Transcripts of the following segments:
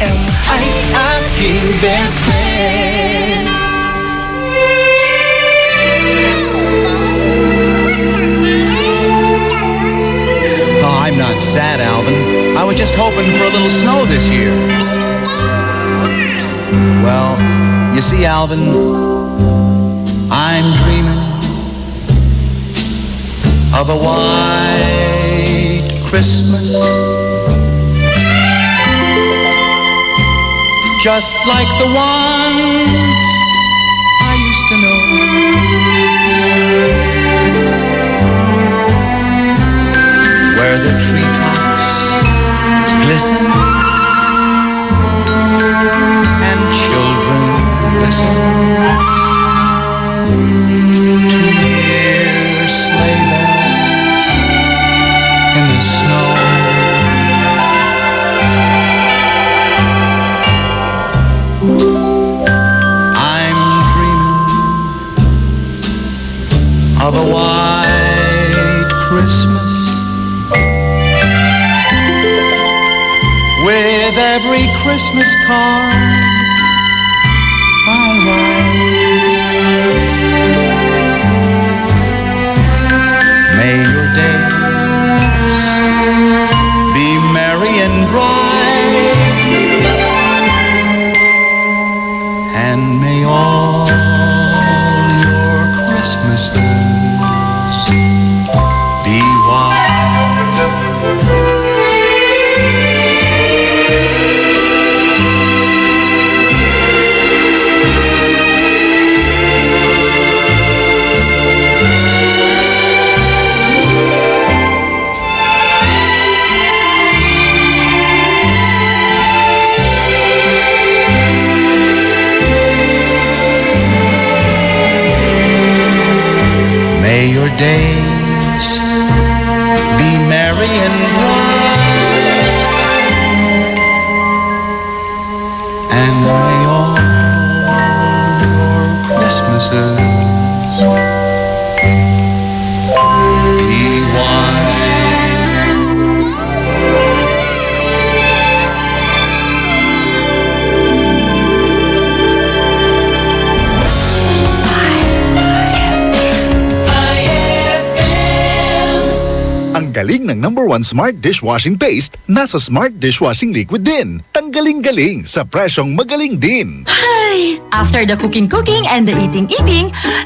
ay aking best friend. Oh, I'm not sad, Alvin. I was just hoping for a little snow this year. Well, you see, Alvin, I'm dreaming of a white Christmas, just like the ones I used to know. Where the treetops glisten and children listen to hear sleigh bells in the snow. I'm dreaming of a white Christmas, with every Christmas card I write. May your days be merry and bright, and may all your Christmases be white. May your days be merry and bright, and may all your Christmases be white. Ang galing ng #1 Smart Dishwashing Paste, nasa Smart Dishwashing Liquid din. Tanggaling-galing sa presyong magaling din. Ay, after the cooking and the eating,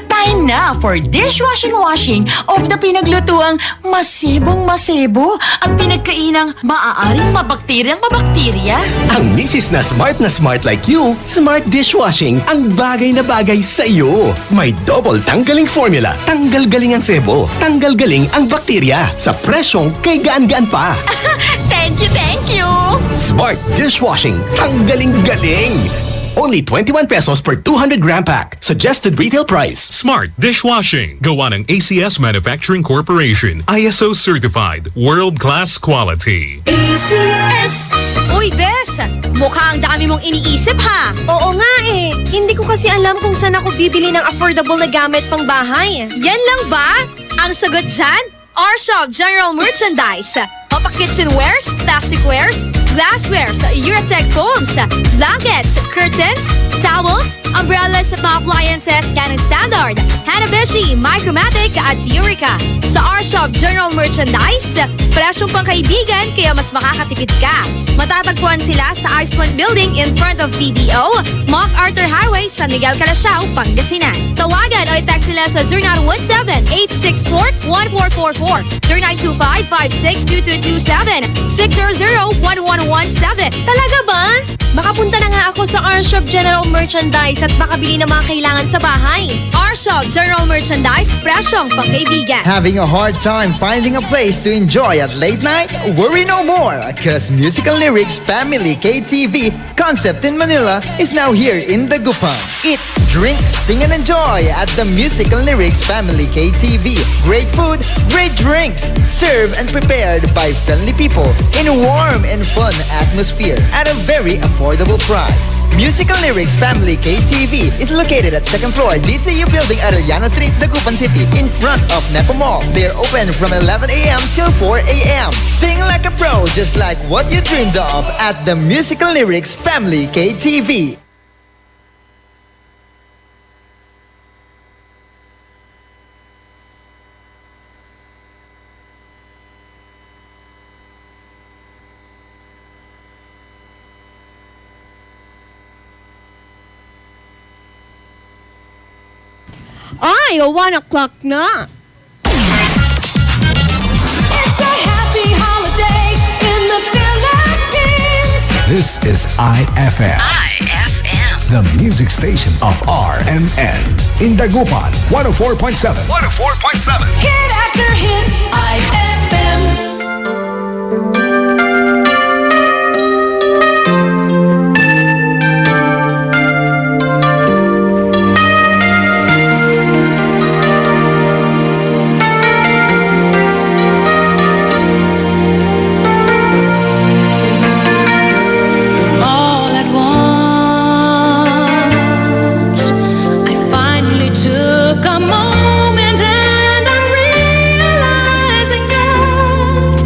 time na for dishwashing of the pinaglutuang masebong-masebo at pinagkainang maaaring mabakterya. Ang misis na smart like you, Smart Dishwashing ang bagay na bagay sa iyo. May double tanggaling formula. Tanggal galing ang sebo. Tanggal galing ang bakterya. Sa presyong kay gaan-gaan pa. Thank you! Smart Dishwashing. Tanggaling galing. Only 21 pesos per 200 gram pack. Suggested retail price. Smart Dishwashing. Gawa ng ACS Manufacturing Corporation. ISO certified. World-class quality. ACS! Uy, Bes! Mukhang dami mong iniisip, ha? Oo nga eh. Hindi ko kasi alam kung saan ako bibili ng affordable na gamit pang bahay. Yan lang ba? Ang sagot dyan? R-Shop General Merchandise. Mapa kitchenwares, plasticwares, glasswares, Eurotech foams, blankets, curtains, towels, umbrellas, mga appliances, Canon Standard, Hanabishi, Micromatic at Eureka. Sa R-Shop General Merchandise, presyong pangkaibigan kaya mas makakatipid ka. Matatagpuan sila sa Ice Point Building in front of PDO, MacArthur Highway, San Miguel, Calasiao, Pangasinan. Tawagan o i-text sila sa 0917-864-1444, 0925-562227, 600-1117. Talaga ba? Makapunta na nga ako sa R-Shop General Merchandise at makabili ng mga kailangan sa bahay. R-Shop General Merchandise, presyong pangkaibigan. Having a hard time finding a place to enjoy at late night? Worry no more, because Musical Lyrics Family KTV concept in Manila is now here in Dagupan. Eat, drink, sing and enjoy at the Musical Lyrics Family KTV. Great food, great drinks, served and prepared by friendly people in a warm and fun atmosphere at a very affordable price. lyrics. Musical Lyrics Family KTV is located at 2nd floor DCU Building, Arellano Street, Dagupan City, in front of Nepo Mall. They are open from 11 a.m. till 4 a.m. Sing like a pro, just like what you dreamed of at the Musical Lyrics Family KTV. Ay, 1 o'clock na. It's a happy holiday in the Philippines. This is IFM. IFM. The music station of RMN. In Dagupan, 104.7. 104.7. Hit after hit, IFM. All at once, I finally took a moment and I'm realizing that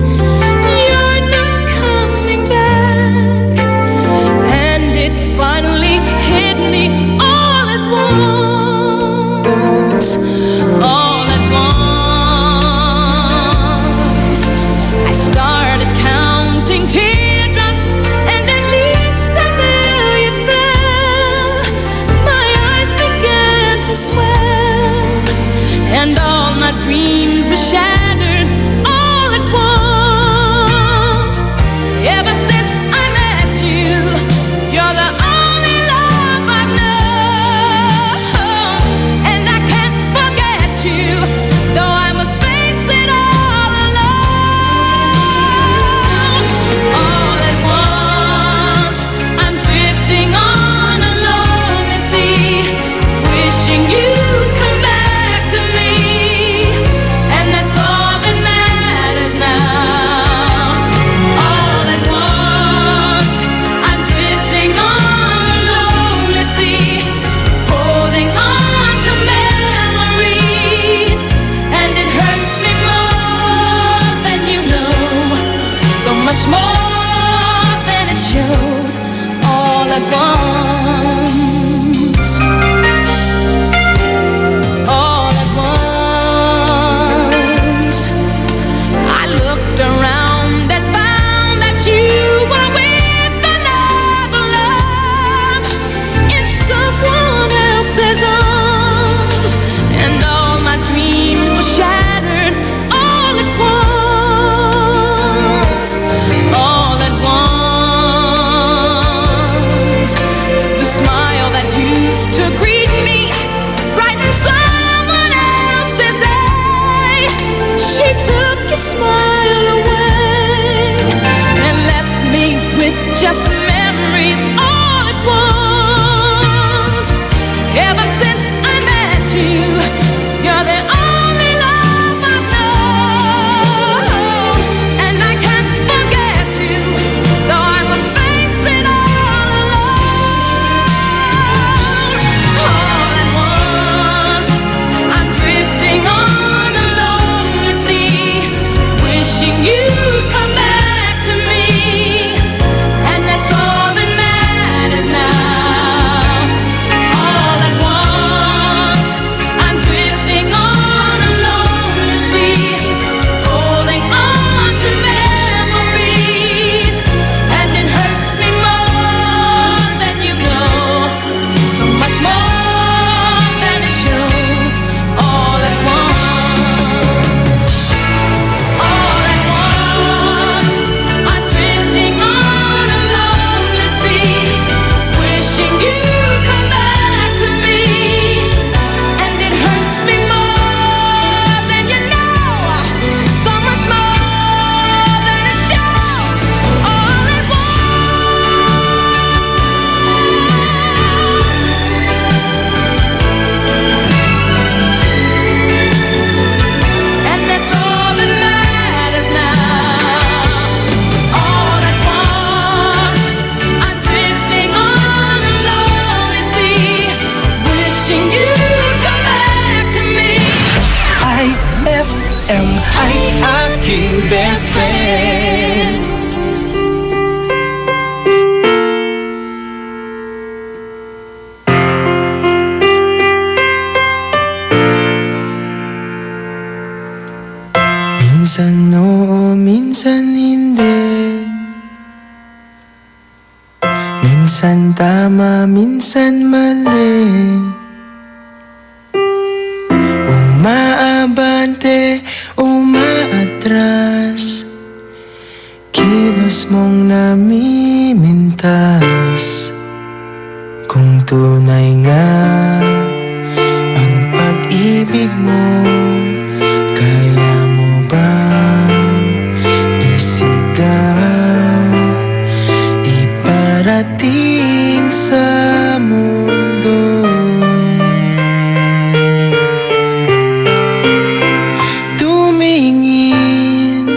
you're not coming back. And it finally hit me all at once. All at once, I started counting teardrops, and at least a million fell. My eyes began to swell, and all my dreams were shattered all at once. Ever since I met you, you're the only love I've known, and I can't forget you, though I must face it all alone. All at once, I'm drifting on a lonely sea, wishing you'd come back to me, and that's all that matters now. All at once, I'm drifting on a lonely sea, holding on to memories, and it hurts me more than you know, so much more than it shows. All at once, all at once, I looked around and found that you were with another love in someone else's arms, and all my dreams were shattered all at once. All at once, Minsan tama, minsan mali. Umaabante, umaatras. Kilos mong namimintas. Kung tunay nga ang pag-ibig mo, kaya mo bang isigaw, iparating sa mundo? Tumingin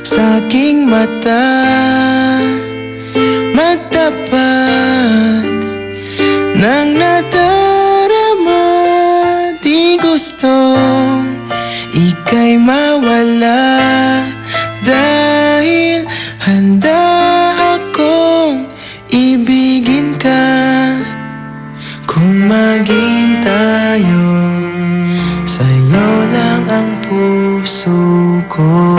sa aking mata, magtapat nang nadarama. Di gustong ika'y mawala, dahil handa akong ibigin ka. Kung maging tayo, sa'yo lang ang puso ko.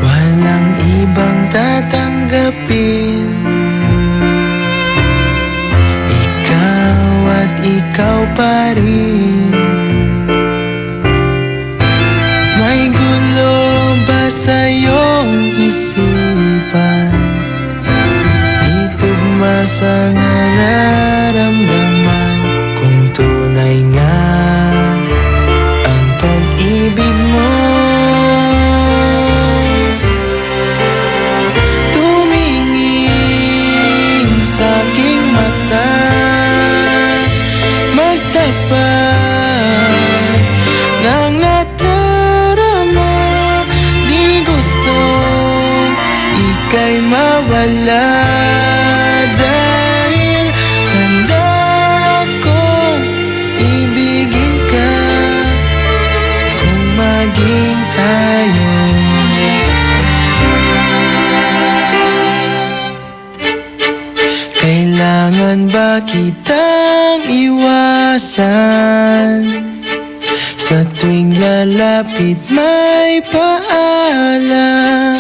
Walang ibang tatanggapin, ikaw at ikaw pa rin. May gulo ba sa iyong isipan? Itugma sa nararamdaman. Kung tunay nga ang pag-ibig mo, tumingin sa aking mata, magtapat ng nadarama. Di gustong ika'y mawala, dahil handa akong ibigin ka. Kung maging tayo, kailangan ba kitang iwasan? Sa tuwing lalapit may paalam,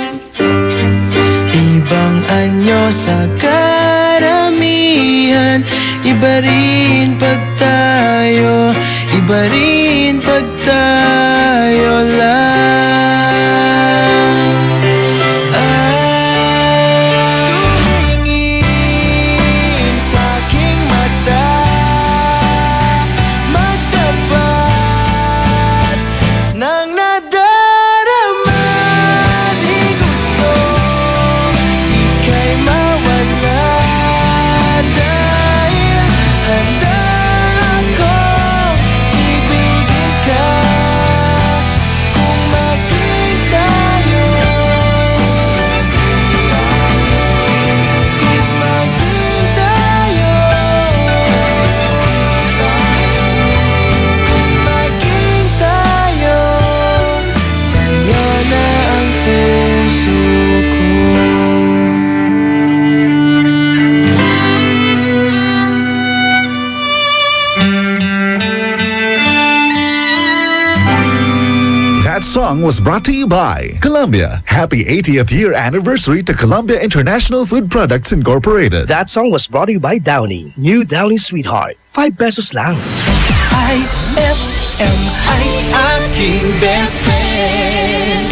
ibang anyo sa karamihan. Iba rin pag tayo, iba rin pag tayo lang. Tumingin sa aking mata, magtapat ng nadarama. Di gusto ika'y mawala, dahil handa akong ibigin ka. Kung maging tayo, kung maging tayo, kung maging tayo, sa'yo na ang puso ko. That song was brought to you by Columbia. Happy 80th year anniversary to Columbia International Food Products Incorporated. That song was brought to you by Downy. New Downy Sweetheart. 5 pesos lang. IFM ay aking best friend.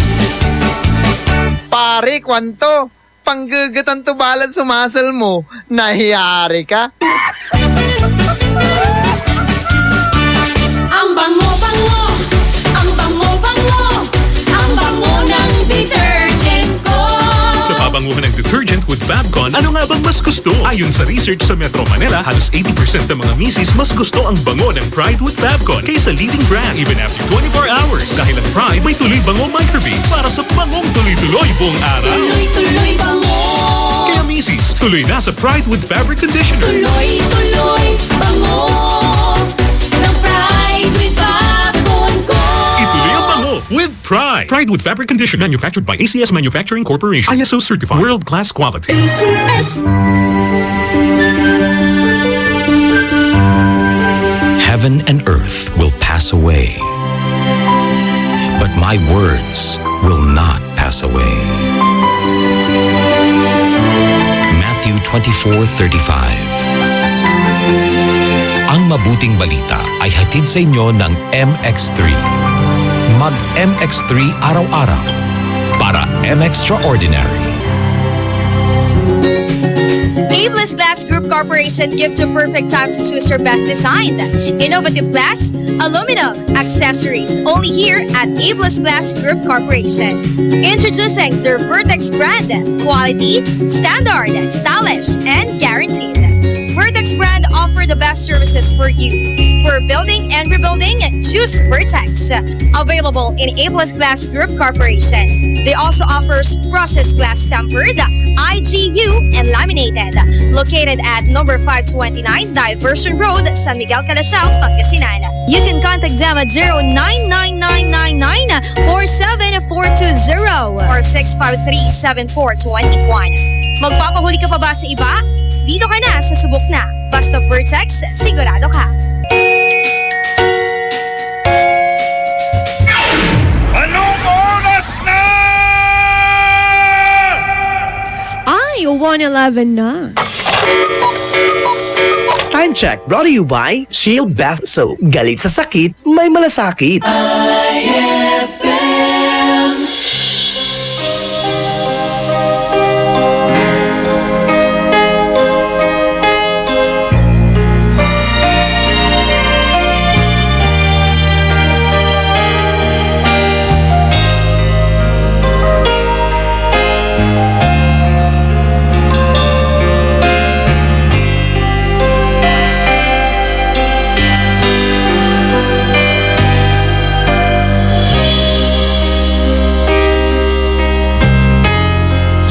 Pare, kwanto? Panggagatan to balan sa muscle mo. Nahiyari ka? Ang bango-bango, ang bango-bango, ang bango ng detergent ko. Sa pabanguhan ng detergent with Fabcon, ano nga bang mas gusto? Ayon sa research sa Metro Manila, halos 80% ng mga misis mas gusto ang bango ng Pride with Fabcon kaysa leading brand even after 24 hours. Dahil ang Pride may tuloy bango microbeads para sa bangong tuloy-tuloy buong araw. Tuloy-tuloy bango. Kaya misis, tuloy na sa Pride with Fabric Conditioner. Tuloy-tuloy bango ng Pride with Fabcon ko. Ituloy ang bango with Pride. Pride with Fabric Conditioner, manufactured by ACS Manufacturing Corporation. ISO certified, world-class quality. ACS. Heaven and earth will pass away, but my words will not pass away. Matthew 24:35. Ang mabuting balita ay hatid sa inyo ng MX3. Mag MX3 araw-araw para M-Extraordinary. Abless Glass Group Corporation gives you perfect time to choose your best design. Innovative glass, aluminum, accessories, only here at Abless Glass Group Corporation. Introducing their Vertex brand. Quality, standard, stylish, and guaranteed. Vertex brand offer the best services for you. For building and rebuilding, choose Vertex. Available in Abless Glass Group Corporation. They also offers processed glass tempered, IGU, and laminated. Located at number 529 Diversion Road, San Miguel, Calasiao, Pangasinan. You can contact them at 099999-47420 or 653-7421. Magpapahuli ka pa ba sa iba? Dito ka na sa subok na. Basta Vertex, sigurado ka. Anong oras na? Ay, 1:11 na. Time check brought to you by Shield Bath Soap. Galit sa sakit, may malasakit.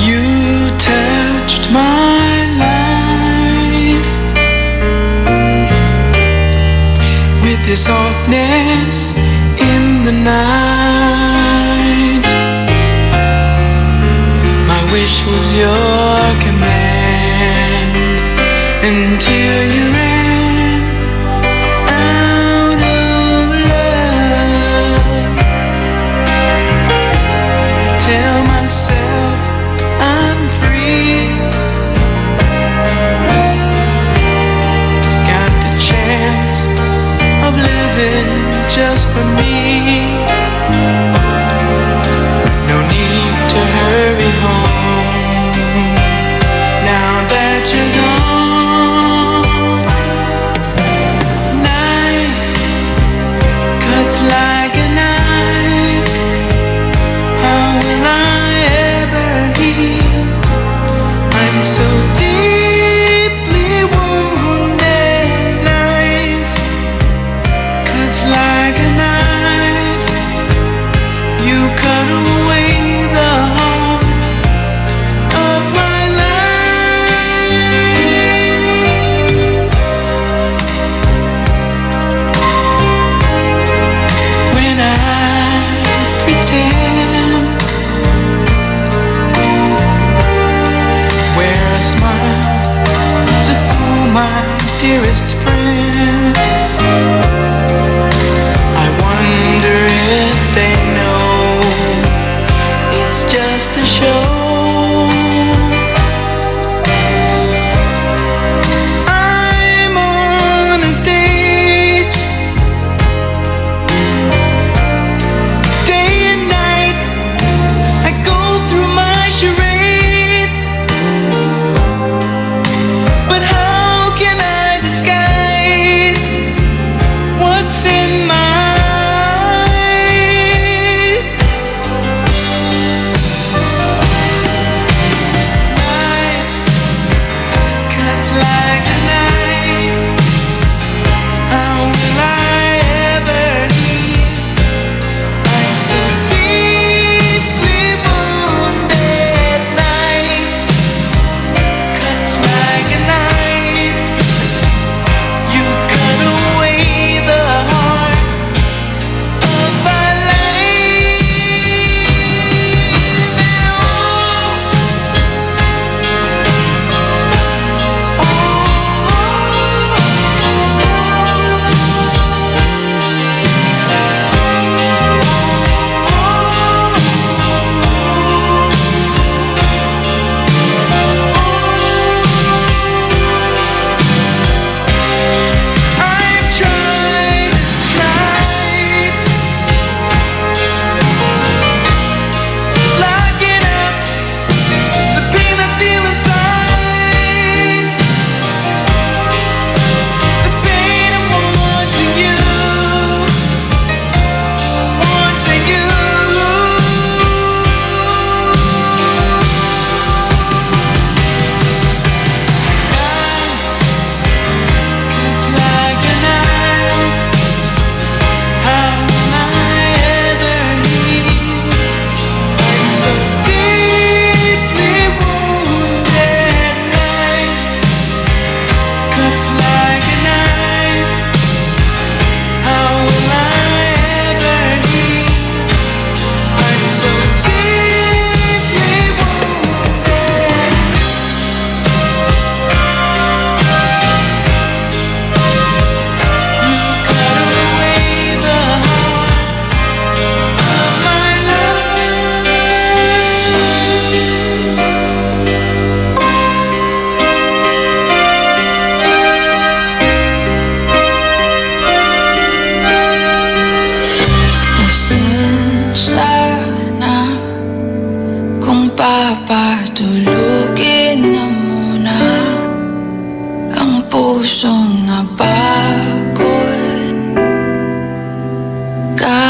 You touched my life with your softness in the night. My wish was your command until you ran out of love. I tell myself I'm free. Got the chance of living just for me. No need to hurry home now that you're gone.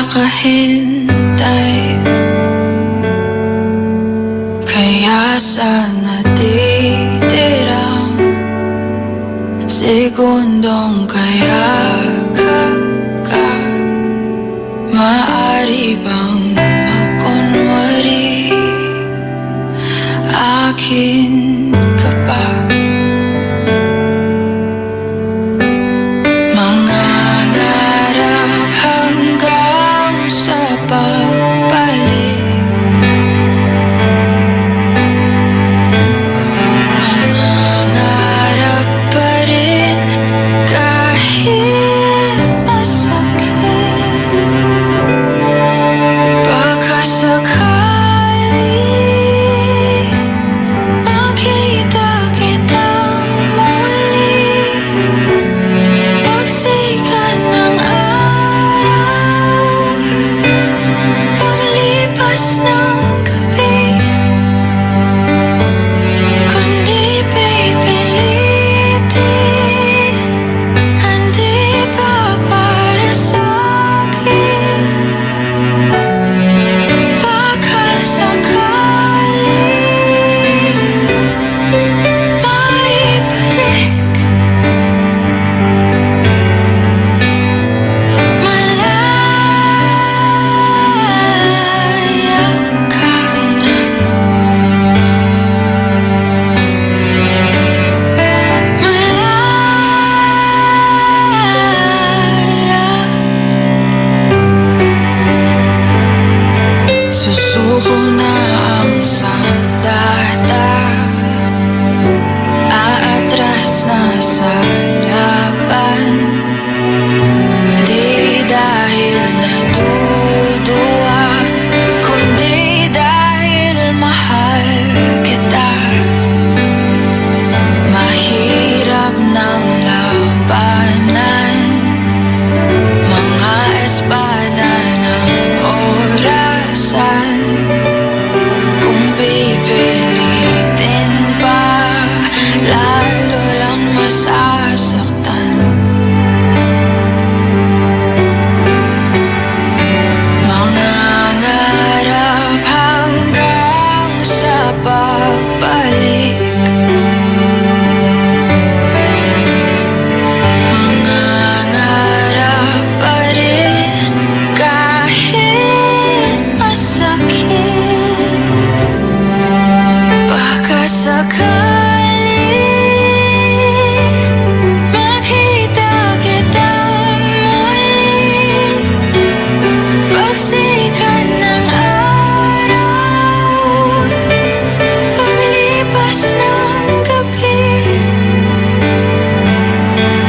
nakahintay. Kaya sana titirang segundong kaya ka maaari bang magkunwari akin ka pa? Mangangarap hanggang sa pagbalik, mangangarap pa rin kahit masakit. Baka sakali makita kitang muli, pagsikat ng araw, paglipas ng gabi. Kundi pipilitin, hindi pa para sa'kin. Baka sakali maibalik, malaya ka na. Susuko na ang sandata, aatras na sa laban. Di dahil naduduwag, kundi dahil mahal kita. Mahirap ng labanan, mga espada ng orasan. Kung pipilitin pa, lalo lang masasaktan. Mangangarap hanggang sa pagbalik, mangangarap pa rin kahit masakit. Baka sakali makita kitang muli, pagsikat ng araw, paglipas ng gabi.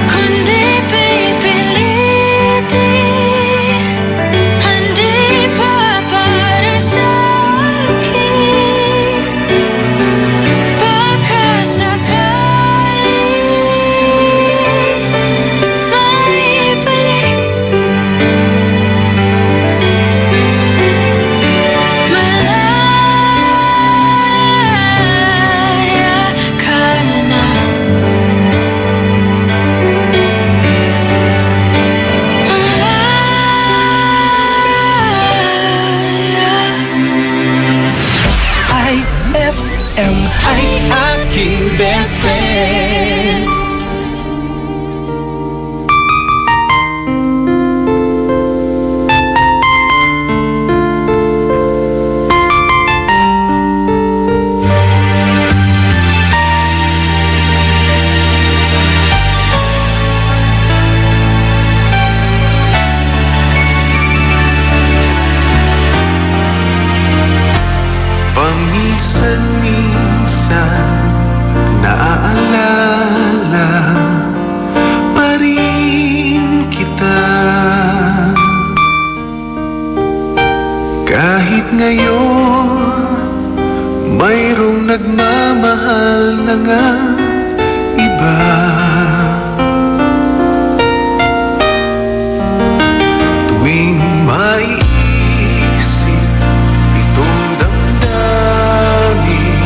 Kundi pipilitin, hindi pa para sa'kin. Baka sakali maibalik, malaya ka na. IFM ay aking best friend. Paminsan-minsan naaalala pa rin kita. Kahit ngayon mayroong nagmamahal na nga iba. Tuwing maiisip itong damdamin,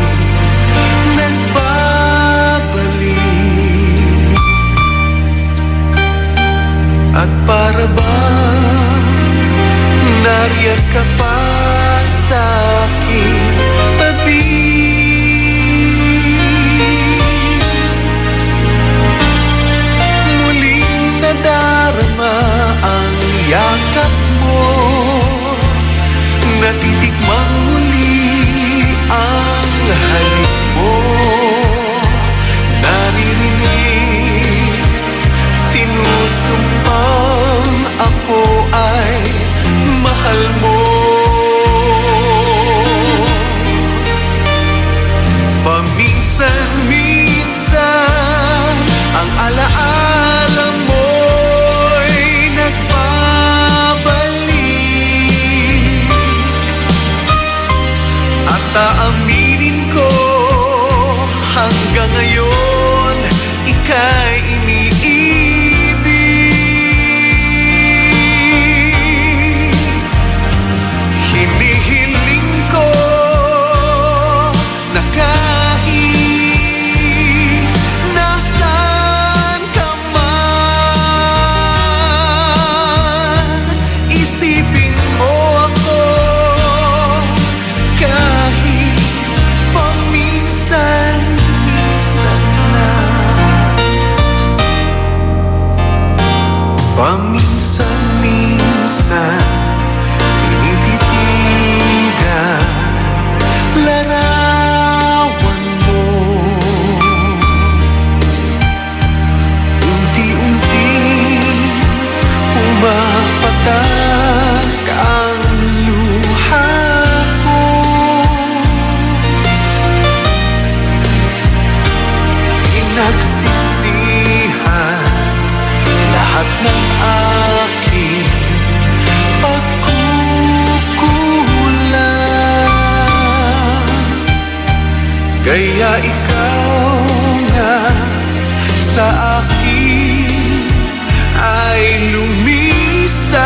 nagbabalik. At para bang nariyan ka pa sa aking tabi. Muling nadarama ang yakap mo, natitikmang muli ang halik mo. Naririnig, sinusumpang ako ay mahal mo. Paminsan-minsan ang alaala mo'y nagbabalik, at aaminin ko hanggang ngayon ika'y iniibig. Hinihiling ko na kahit nasaan ka man, isipin mo ako kahit paminsan-minsan lang. Paminsan-minsan tinititigan larawan mo. Unti-unting pumapatak ang luha ko. Pinagsisihan lahat ng aking pagkukulang, kaya ikaw nga sa akin ay lumisan.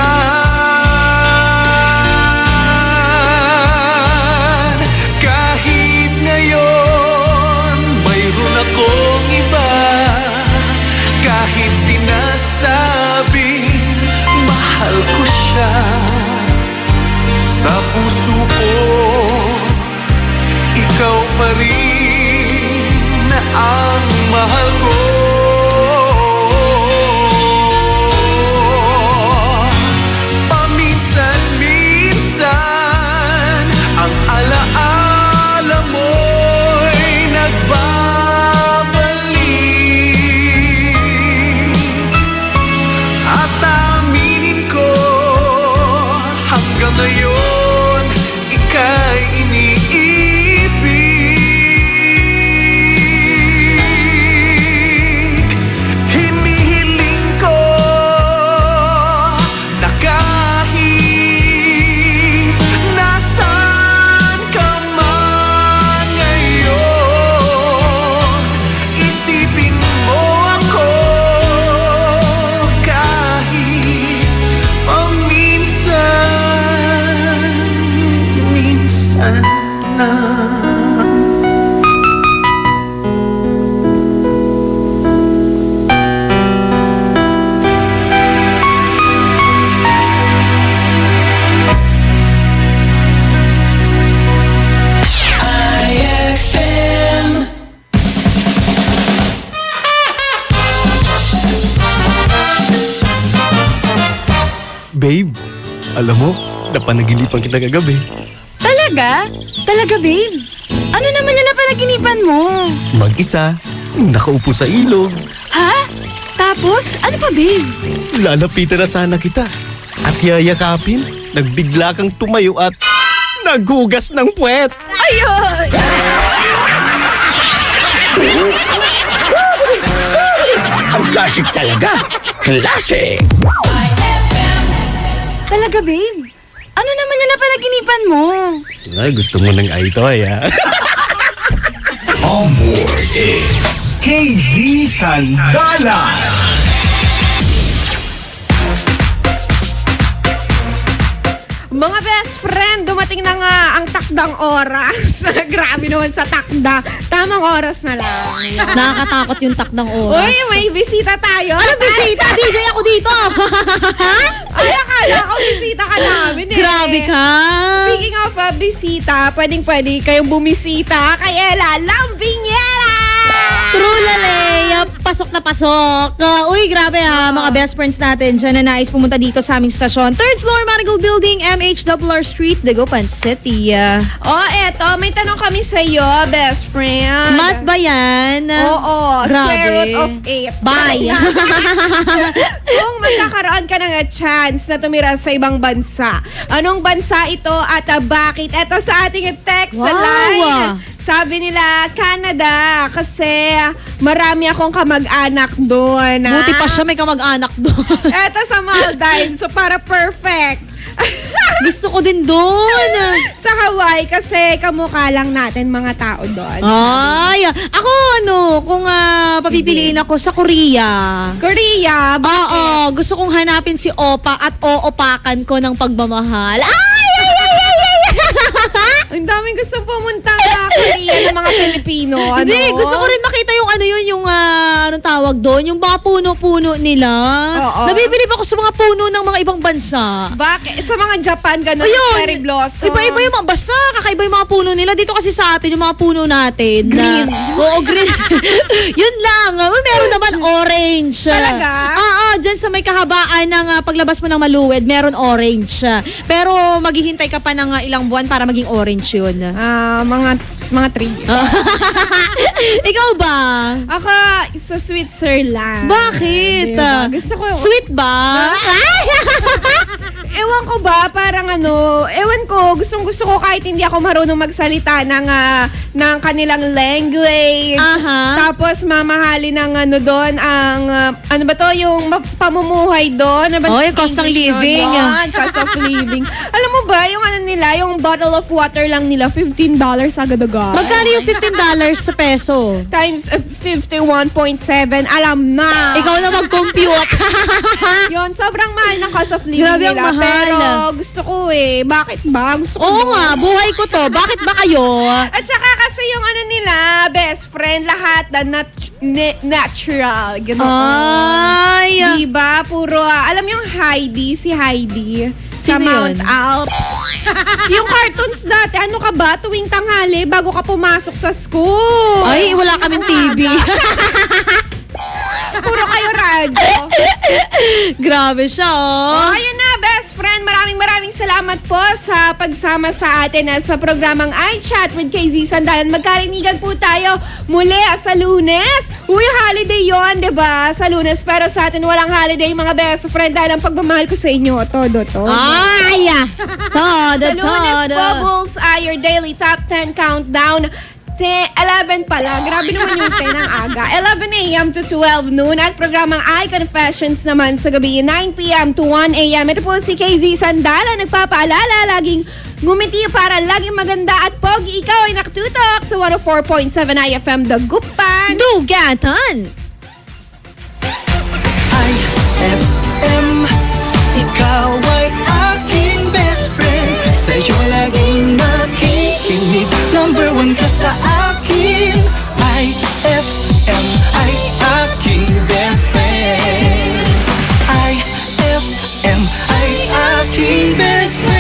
Kahit ngayon mayroon akong iba, kahit sinasabing mahal ko siya, sa puso ko ikaw pa rin ang mahal ko. Paminsan-minsan ang alaala mo'y nagbabalik, at aminin ko hanggang ngayon ika'y iniibig. Hinihiling ko na kahit nasaan ka man ngayon, isipin mo ako kahit paminsan-minsan lang. IFM. Babe, alam mo, napanaginipan kita kagabi. Talaga? Talaga, babe? Ano naman yung napanaginipan mo? Mag-isa, nakaupo sa ilog. Ha? Tapos, ano pa, babe? Lalapitan na sana kita. At yayakapin, nagbigla kang tumayo at naghugas ng puwet. Ayun! Ang classic talaga. Classic! Talaga, babe? Ano naman yung napanaginipan mo? Ay, gusto mo ng ay-toy, ha? On board is KZ Sandalan. Mga best friend, dumating na nga ang takdang oras. Grabe naman sa takda. Tamang oras na lang. Nakakatakot yung takdang oras. Uy, may bisita tayo. Ano bisita? DJ ako dito! Ay, akala ko bisita ka namin. namin eh. Grabe ka. Speaking of bisita, pwedeng-pwede kayong bumisita kay Ella Lampiñera! True Lalay, pasok na pasok. Uy, grabe ha, mga best friends natin dyan na nais pumunta dito sa aming stasyon. 3rd floor, Marigold Building, MHRR Street, Dagupan City. Eto, may tanong kami sa iyo, best friend. Math ba yan? Oo, Grabe. square root of 8. Bye. Kung magkakaroon ka ng chance na tumira sa ibang bansa, anong bansa ito at bakit? Eto sa ating text sa line. Sabi nila, Canada, kasi marami akong kamag-anak doon. Buti pa siya may kamag-anak doon. Eto sa Maldives, so para perfect. Gusto ko din doon. Sa Hawaii, kasi kamukha lang natin mga tao doon. Ay, ako kung papipiliin ako sa Korea. Korea? Bakit? Oo, gusto kong hanapin si Opa at oopakan ko ng pagmamahal. Ang daming gusto pumunta sa Korea ng mga Pilipino. Hindi, gusto ko rin makita yung anong tawag doon, yung mga puno-puno nila. Oo. Nabibilib ako sa mga puno ng mga ibang bansa. Bakit? Sa mga Japan, gano'n, cherry blossoms. Iba-iba yung mga, basta kakaiba yung mga puno nila. Dito kasi sa atin, yung mga puno natin. Green. Oo, green. Yun lang. Meron naman orange. Talaga? Dyan sa may kahabaan ng paglabas mo ng Maluwed, meron orange. Pero maghihintay ka pa ng ilang buwan para maging orange yun. Mga 3 years. Ikaw ba? Ako, sa Switzerland. Bakit? Diba? Gusto ko. Sweet ba? Ewan ko ba, parang ewan ko, gustong-gusto ko kahit hindi ako marunong magsalita ng kanilang language. Tapos mamahalin ng doon, ang, yung pamumuhay doon. Yung cost of living. Cost of living. Alam mo ba, yung nila, yung bottle of water lang nila, $15 agad-agad. Magkano yung $15 sa peso? Times 51.7, alam na. Ikaw na mag-compute. Yun, sobrang mahal ng cost of living Grabe nila. ang mahal. Pero gusto ko Bakit ba? Gusto ko Oo nga, buhay ko to. Bakit ba kayo? At saka kasi yung nila, best friend, lahat na natural. Ganoon. Ay. Diba? Puro, alam yung si Heidi. Sa Sino Mount yun? Alps. Yung cartoons dati, ano ka ba? Tuwing tanghali, bago ka pumasok sa school. Ay, wala kaming TV. Puro kayo radyo. Grabe siya, Ayun na, best friend. Maraming salamat po sa pagsama sa atin at sa programang iChat with KZ Sandalan. Magkarinigan po tayo muli sa Lunes. Uy, holiday yon, diba? Sa Lunes. Pero sa atin walang holiday, mga best friend. Dahil ang pagmamahal ko sa inyo, todo. Ay! Todo. Sa Lunes po, Bullseye, your daily top 10 countdown. 11 pala. Grabe naman yung 10 ang aga. 11 a.m. to 12 noon. At programang iConfessions naman sa gabi, 9 p.m. to 1 a.m. Ito po si KZ Sandala. Nagpapaalala, laging ngumiti para laging maganda at pogi. Ikaw ay nakatutok sa 104.7 IFM Dagupan. Dugatan! IFM, ikaw ay aking best friend. Sa'yo laging makikinig. Number 1 ka sa akin. IFM ay aking best friend. IFM ay aking best friend.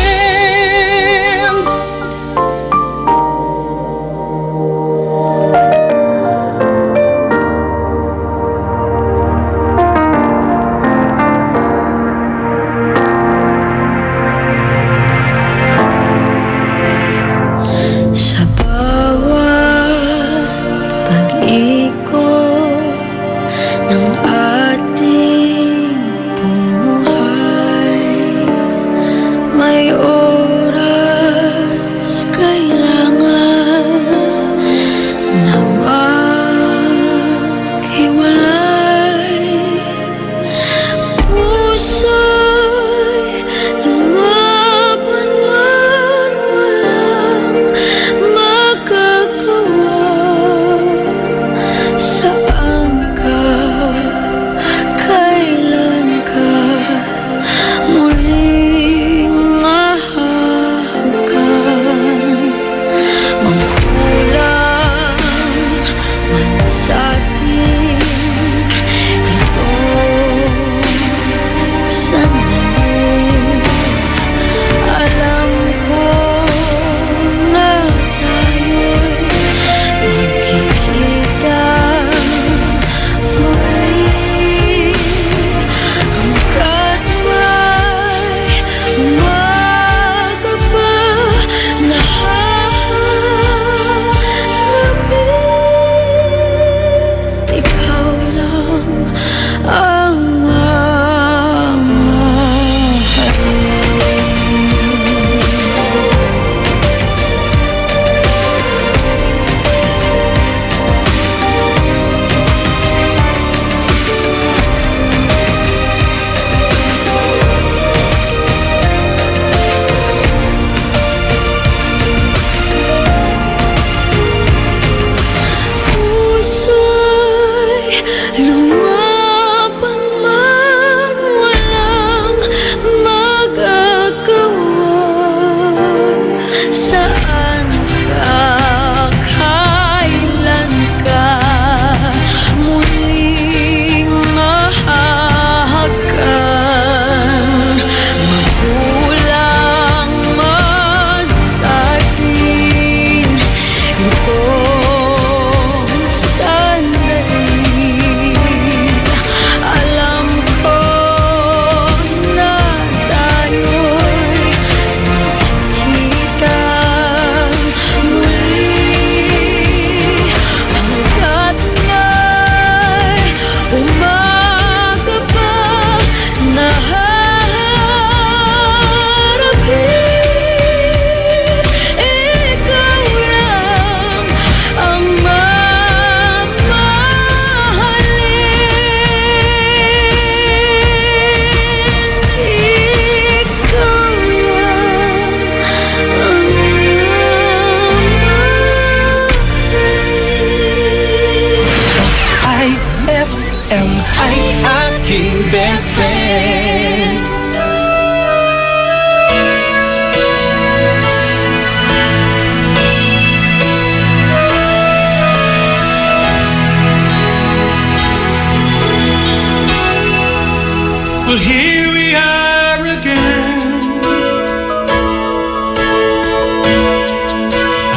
see her again.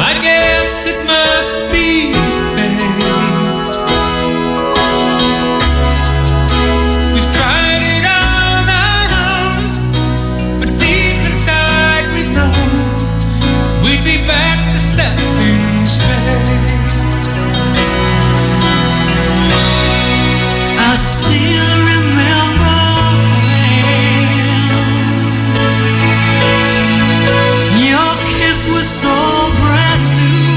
I guess it must be fate. We've tried it all night long, but deep inside we know we'd be back to something straight. I still remember when your kiss was so brand new.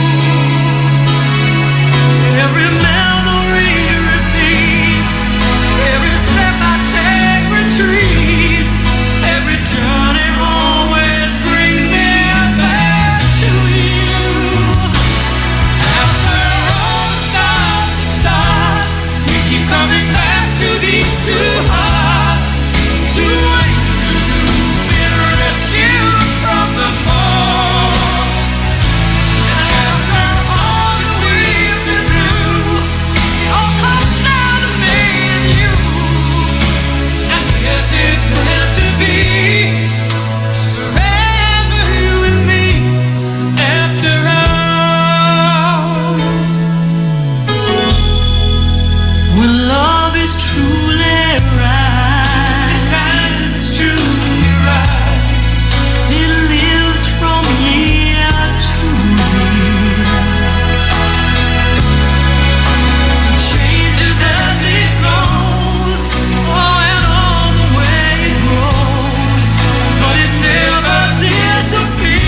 Every memory repeats, every step I take retreats, every journey always brings me back to you. After all the stops and starts, we keep coming back to these two hearts, two angels who've been rescued from the fall. And after all that we've been through, it all comes down to me and you. I guess it's meant to be forever, you and me. After all, when love is truly right, this time it's truly right. It lives from year to year. It changes as it goes, and all the way it grows, but it never disappears.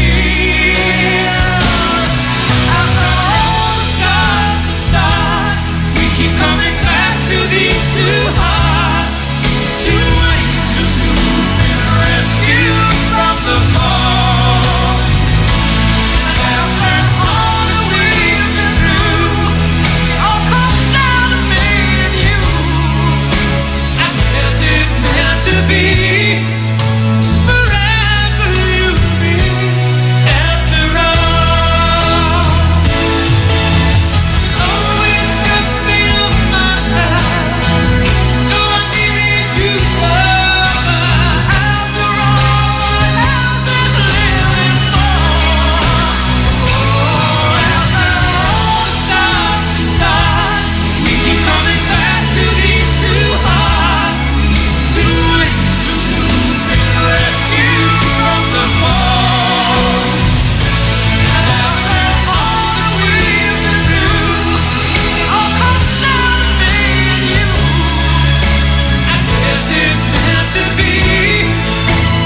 After all the stops and starts, we keep coming back to these two hearts, two angels who've been rescued from the fall. And after all that we've been through, it all comes down to me and you. I guess it's meant to be forever, you and me. After all, oh, it's just made up my time. No, I needed you so much. After all, what else is living for? Oh, after all the stops and starts, we keep coming back to these two hearts, two angels who've been rescued from the fall. And after all that we've been through, it all comes down to me and you. I guess it's meant to be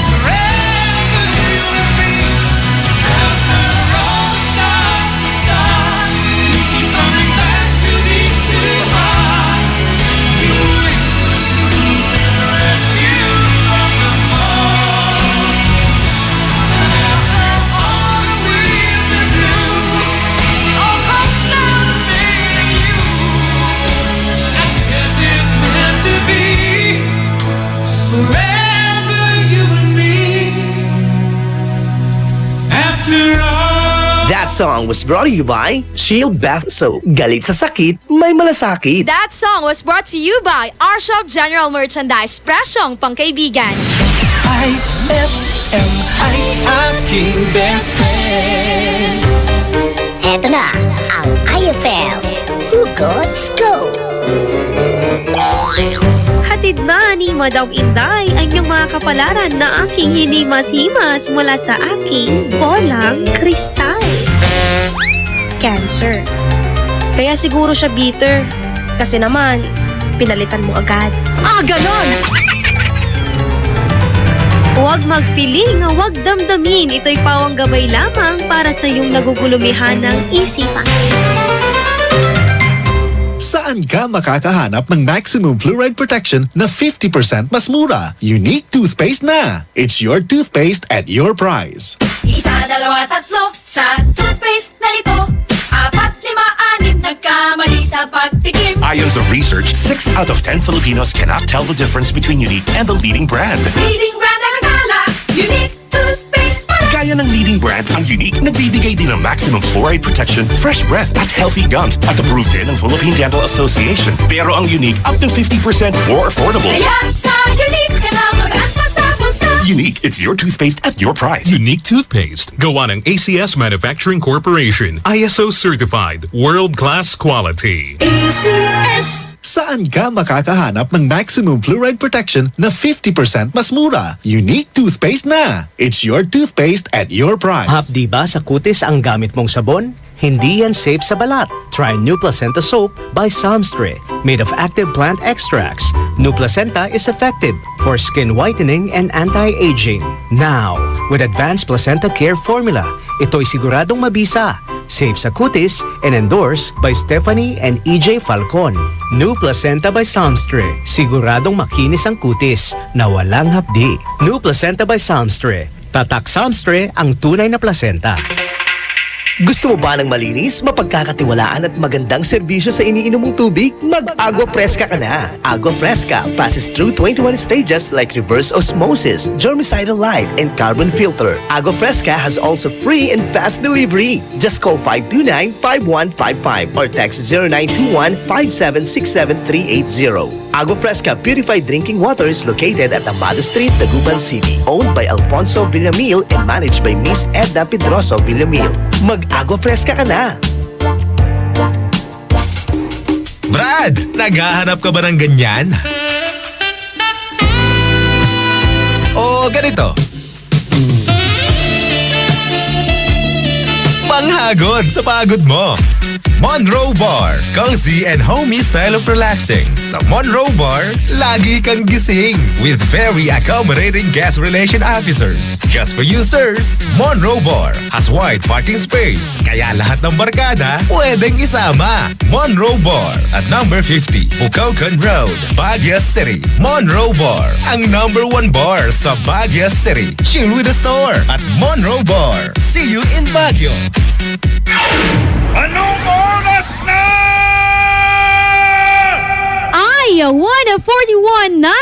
forever, you and me. After all the stops and starts, we keep coming back to these two hearts, two angels who've been rescued from the fall. And after all that we've been through, it all comes down to me and you. I guess it's meant to be forever, you and me. After all. That song was brought to you by Shield Bath Soap. Galit sa sakit, may malasakit. That song was brought to you by our shop General Merchandise, presyong pangkaibigan. IFM ay aking best friend. Eto na ang IFL Hugot Scoop. Hatid ba ni Madam Inday ang iyong mga kapalaran na aking hinimas-himas mula sa aking bolang kristal? Cancer. Kaya siguro siya bitter. Kasi naman, pinalitan mo agad. Ah, ganon! Huwag magpiling, huwag damdamin. Ito'y pawang gabay lamang para sa iyong nagugulumihan ng isipan. Saan ka makakahanap ng maximum fluoride protection na 50% mas mura? Unique toothpaste na! It's your toothpaste at your price. Isa, dalawa, tatlo sa toothpaste na nito. 4, 5, 6 nagkamali sa pagtikim. Ayon sa research, 6 out of 10 Filipinos cannot tell the difference between Unique and the leading brand. Leading brand ang akala, Unique toothpaste pala. Gaya ng leading brand, ang Unique nagbibigay din ng maximum fluoride protection, fresh breath at healthy gums at approved din ng Philippine Dental Association. Pero ang Unique up to 50% more affordable. Kaya sa Unique ka na mag-anta sa Unique, it's your toothpaste at your price. Unique toothpaste. Gawa ng ACS Manufacturing Corporation. ISO certified. World-class quality. ACS. Saan ka makakahanap ng maximum fluoride protection na 50% mas mura? Unique toothpaste na. It's your toothpaste at your price. Hapdi ba sa kutis ang gamit mong sabon? Hindi yan safe sa balat. Try New Placenta Soap by Samstre, made of active plant extracts. New Placenta is effective for skin whitening and anti-aging. Now, with Advanced Placenta Care Formula, ito'y siguradong mabisa, safe sa kutis, and endorsed by Stephanie and EJ Falcon. New Placenta by Samstre, siguradong makinis ang kutis na walang hapdi. New Placenta by Samstre, tatak Samstre ang tunay na placenta. Gusto mo ba ng malinis, mapagkakatiwalaan at magandang serbisyo sa iniinom mong tubig? Mag-Agua Fresca ka na! Agua Fresca passes through 21 stages like reverse osmosis, germicidal light, and carbon filter. Agua Fresca has also free and fast delivery. Just call 529-5155 or text 0921-5767380. Agua Fresca Purified Drinking Water is located at Amado Street, Dagupan City. Owned by Alfonso Villamil and managed by Miss Edna Pedroso Villamil. Mag-Agua Fresca ka na! Brad, naghahanap ka ba ng ganyan? O ganito? Panghagod sa pagod mo. Monroe Bar, cozy and homey style of relaxing. Sa Monroe Bar, lagi kang gising with very accommodating guest relation officers. Just for you, sirs, Monroe Bar has wide parking space, kaya lahat ng barkada pwedeng isama. Monroe Bar at number 50, Bucaucan Road, Baguio City. Monroe Bar, ang number 1 bar sa Baguio City. Chill with the store at Monroe Bar. See you in Baguio. Anong oras na? Ay, 1:41 na!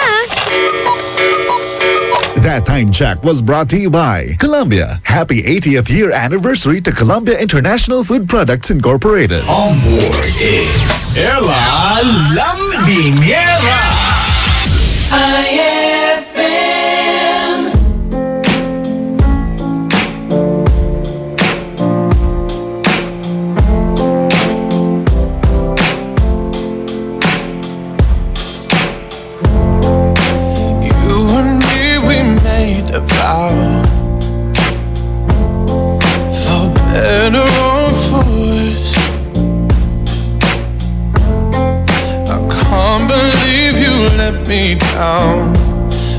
That time check was brought to you by Columbia. Happy 80th year anniversary to Columbia International Food Products Incorporated. On board is Ella Lambinera. IFM. A vow, for better or for worse. I can't believe you let me down,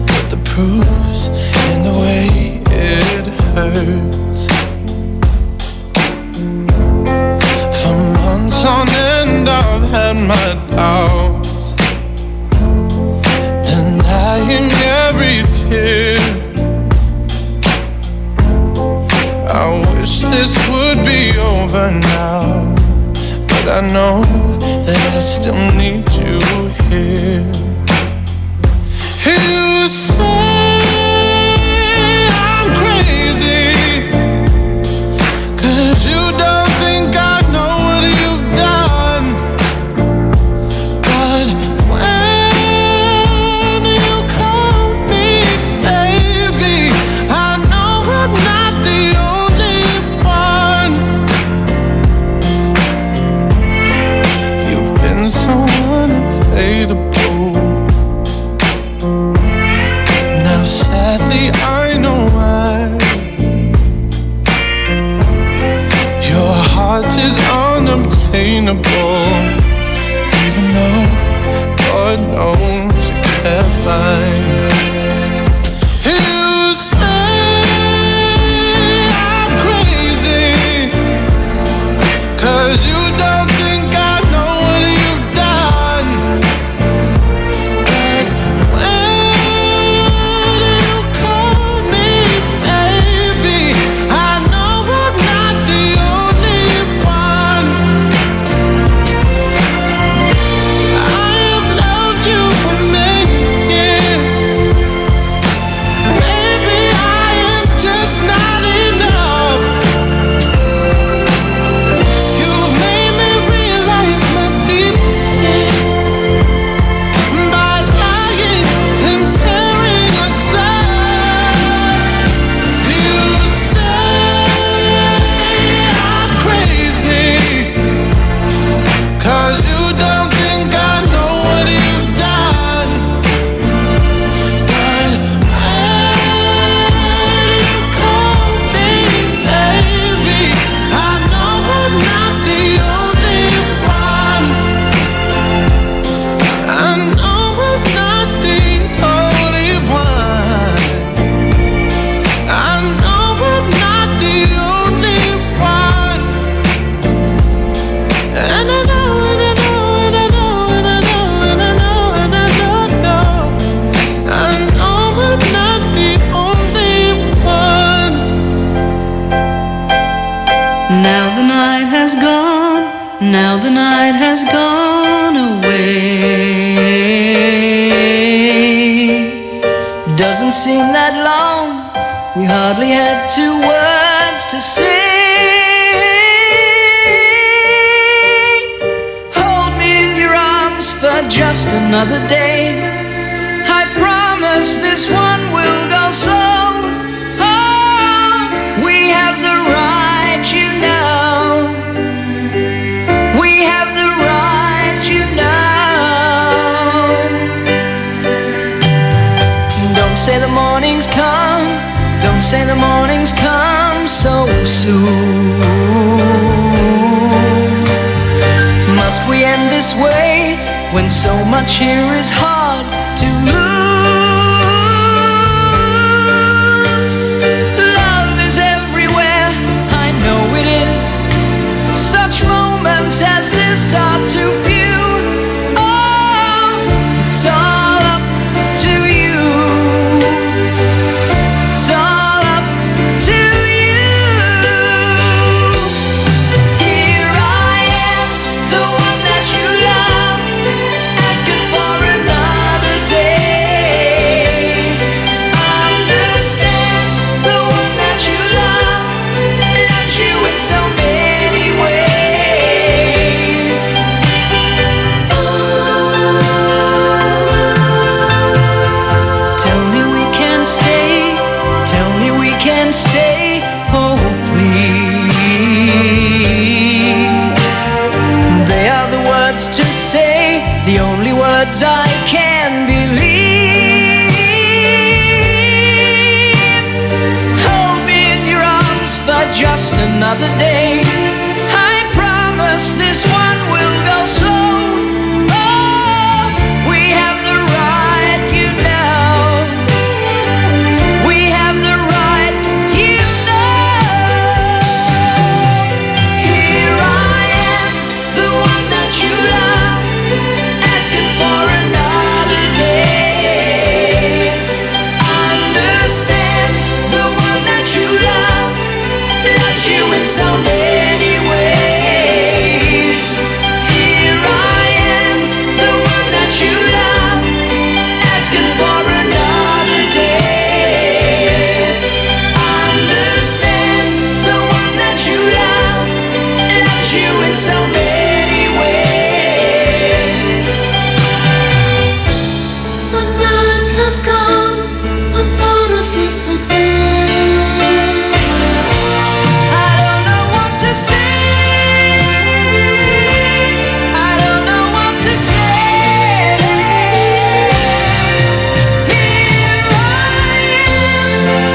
but the proof's in the way it hurts. For months on end I've had my doubts, denying every tear. I wish this would be over now, but I know that I still need you here. You say I'm crazy, 'cause you don't think I know what you've done. But when you call me baby, I know I'm not the only one. You've been so unavailable. Now sadly I know why. Your heart is unobtainable, even though God knows you can't find. You say I'm crazy, 'cause you don't think I know what you've done. But when you call Now the night has gone away. Doesn't seem that long. We hardly had 2 words to say. Hold me in your arms for just another day. I promise this one will go slow. Oh, we have the right, you know. We have the right, you know. Don't say the morning's come. Don't say the morning's come so soon. Must we end this way when so much here is hard to lose? Love is everywhere, I know it is. Such moments as this are too few. Oh, it's all up to you. It's all up to you. Here I am, the one that you love, asking for another day. Understand, the one that you love loves you in so many ways. Tell me we can stay. Tell me we can stay. Oh, please. They are the words to say, the only words I can believe. Hold me in your arms for just another day. I promise this one will go slow. Oh, we have the right, you know. We have the right, you know. Here I am, the one that you love, asking for another day. Understand, the one that you love loves you in so many ways. Here I am, the one that you love, asking for another day. Understand, the one that you love loves you in so many ways. The night has gone, a part of yesterday. I don't know what to say. I don't know what to say. Here I am,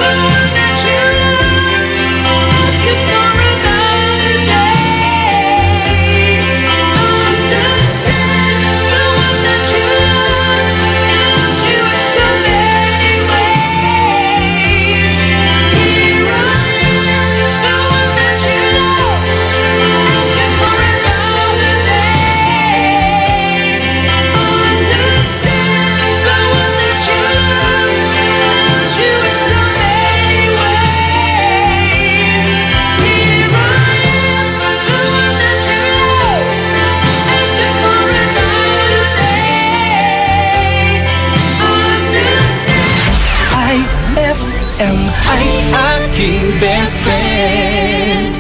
the one that you love, asking for another day. Understand, the one that you love loves you in so many ways. Here I am, the one that you love, asking for another day. Understand, the one that you love loves you in so many ways. Here I am, the one that you love, asking for another day. Understand. IFM ay aking best friend.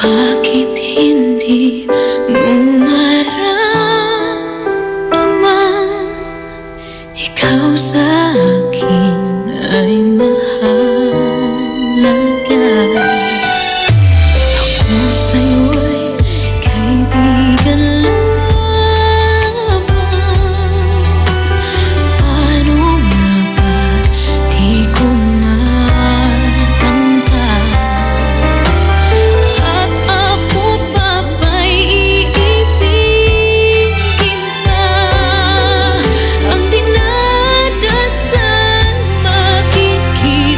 Bakit hindi mo maramdaman? Ikaw sa akin ay mahalaga. Ako sa'yo'y kaibigan lamang. Paano nga ba di ko matangkad? At ako pa ba'y iibigin pa? Ang dinadasan makikita.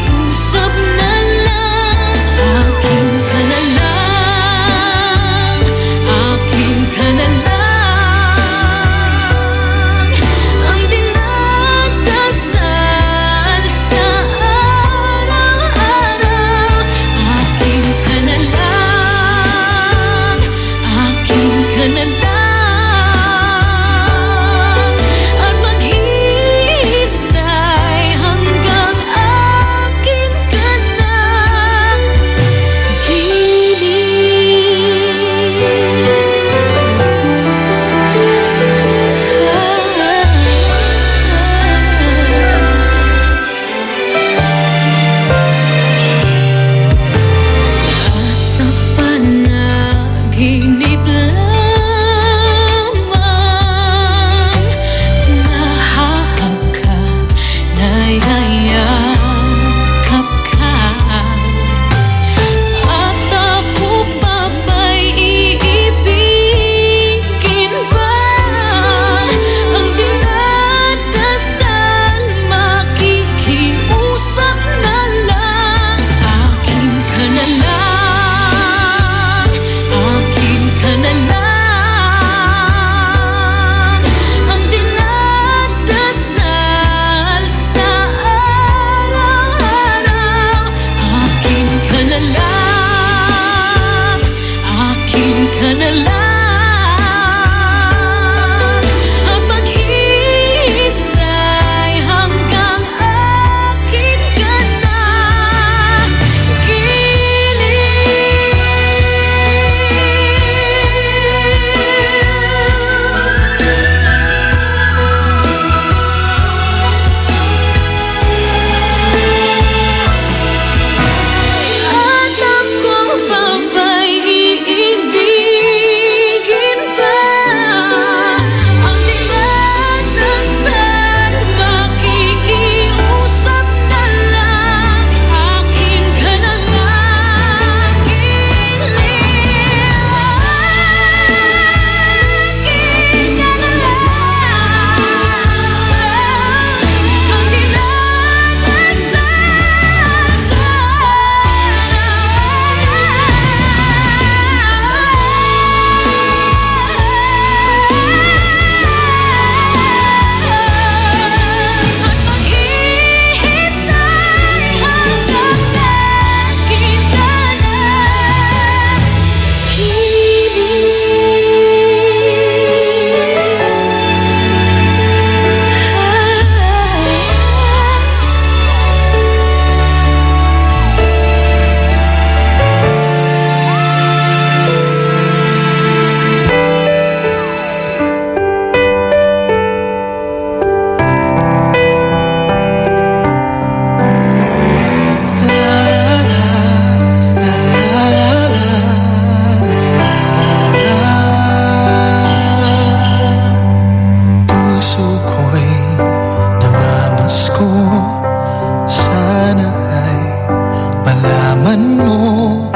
pakinggan mo.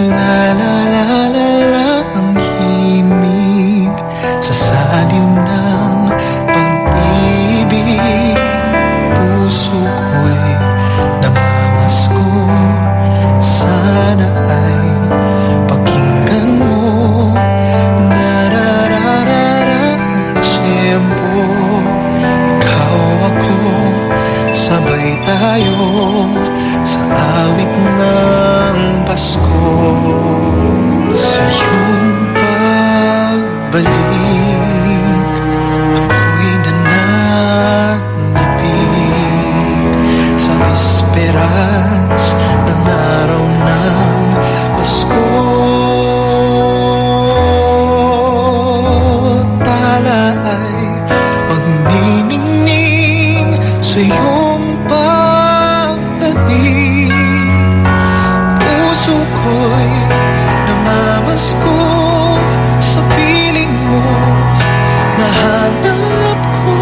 La la la la la ang himig sa saliw ng pag-ibig. Puso ko'y namamasko, sana ay pakinggan mo. Narararara ang tiyempo, ikaw ako, sabay tayo sa awit ng Pasko. Sa iyong pagbalik, ako'y nananabik sa bisperas ng araw ng Pasko. Tala ay magniningning sa iyong pagdating. Puso ko'y namamasko sa piling mo, nahanap ko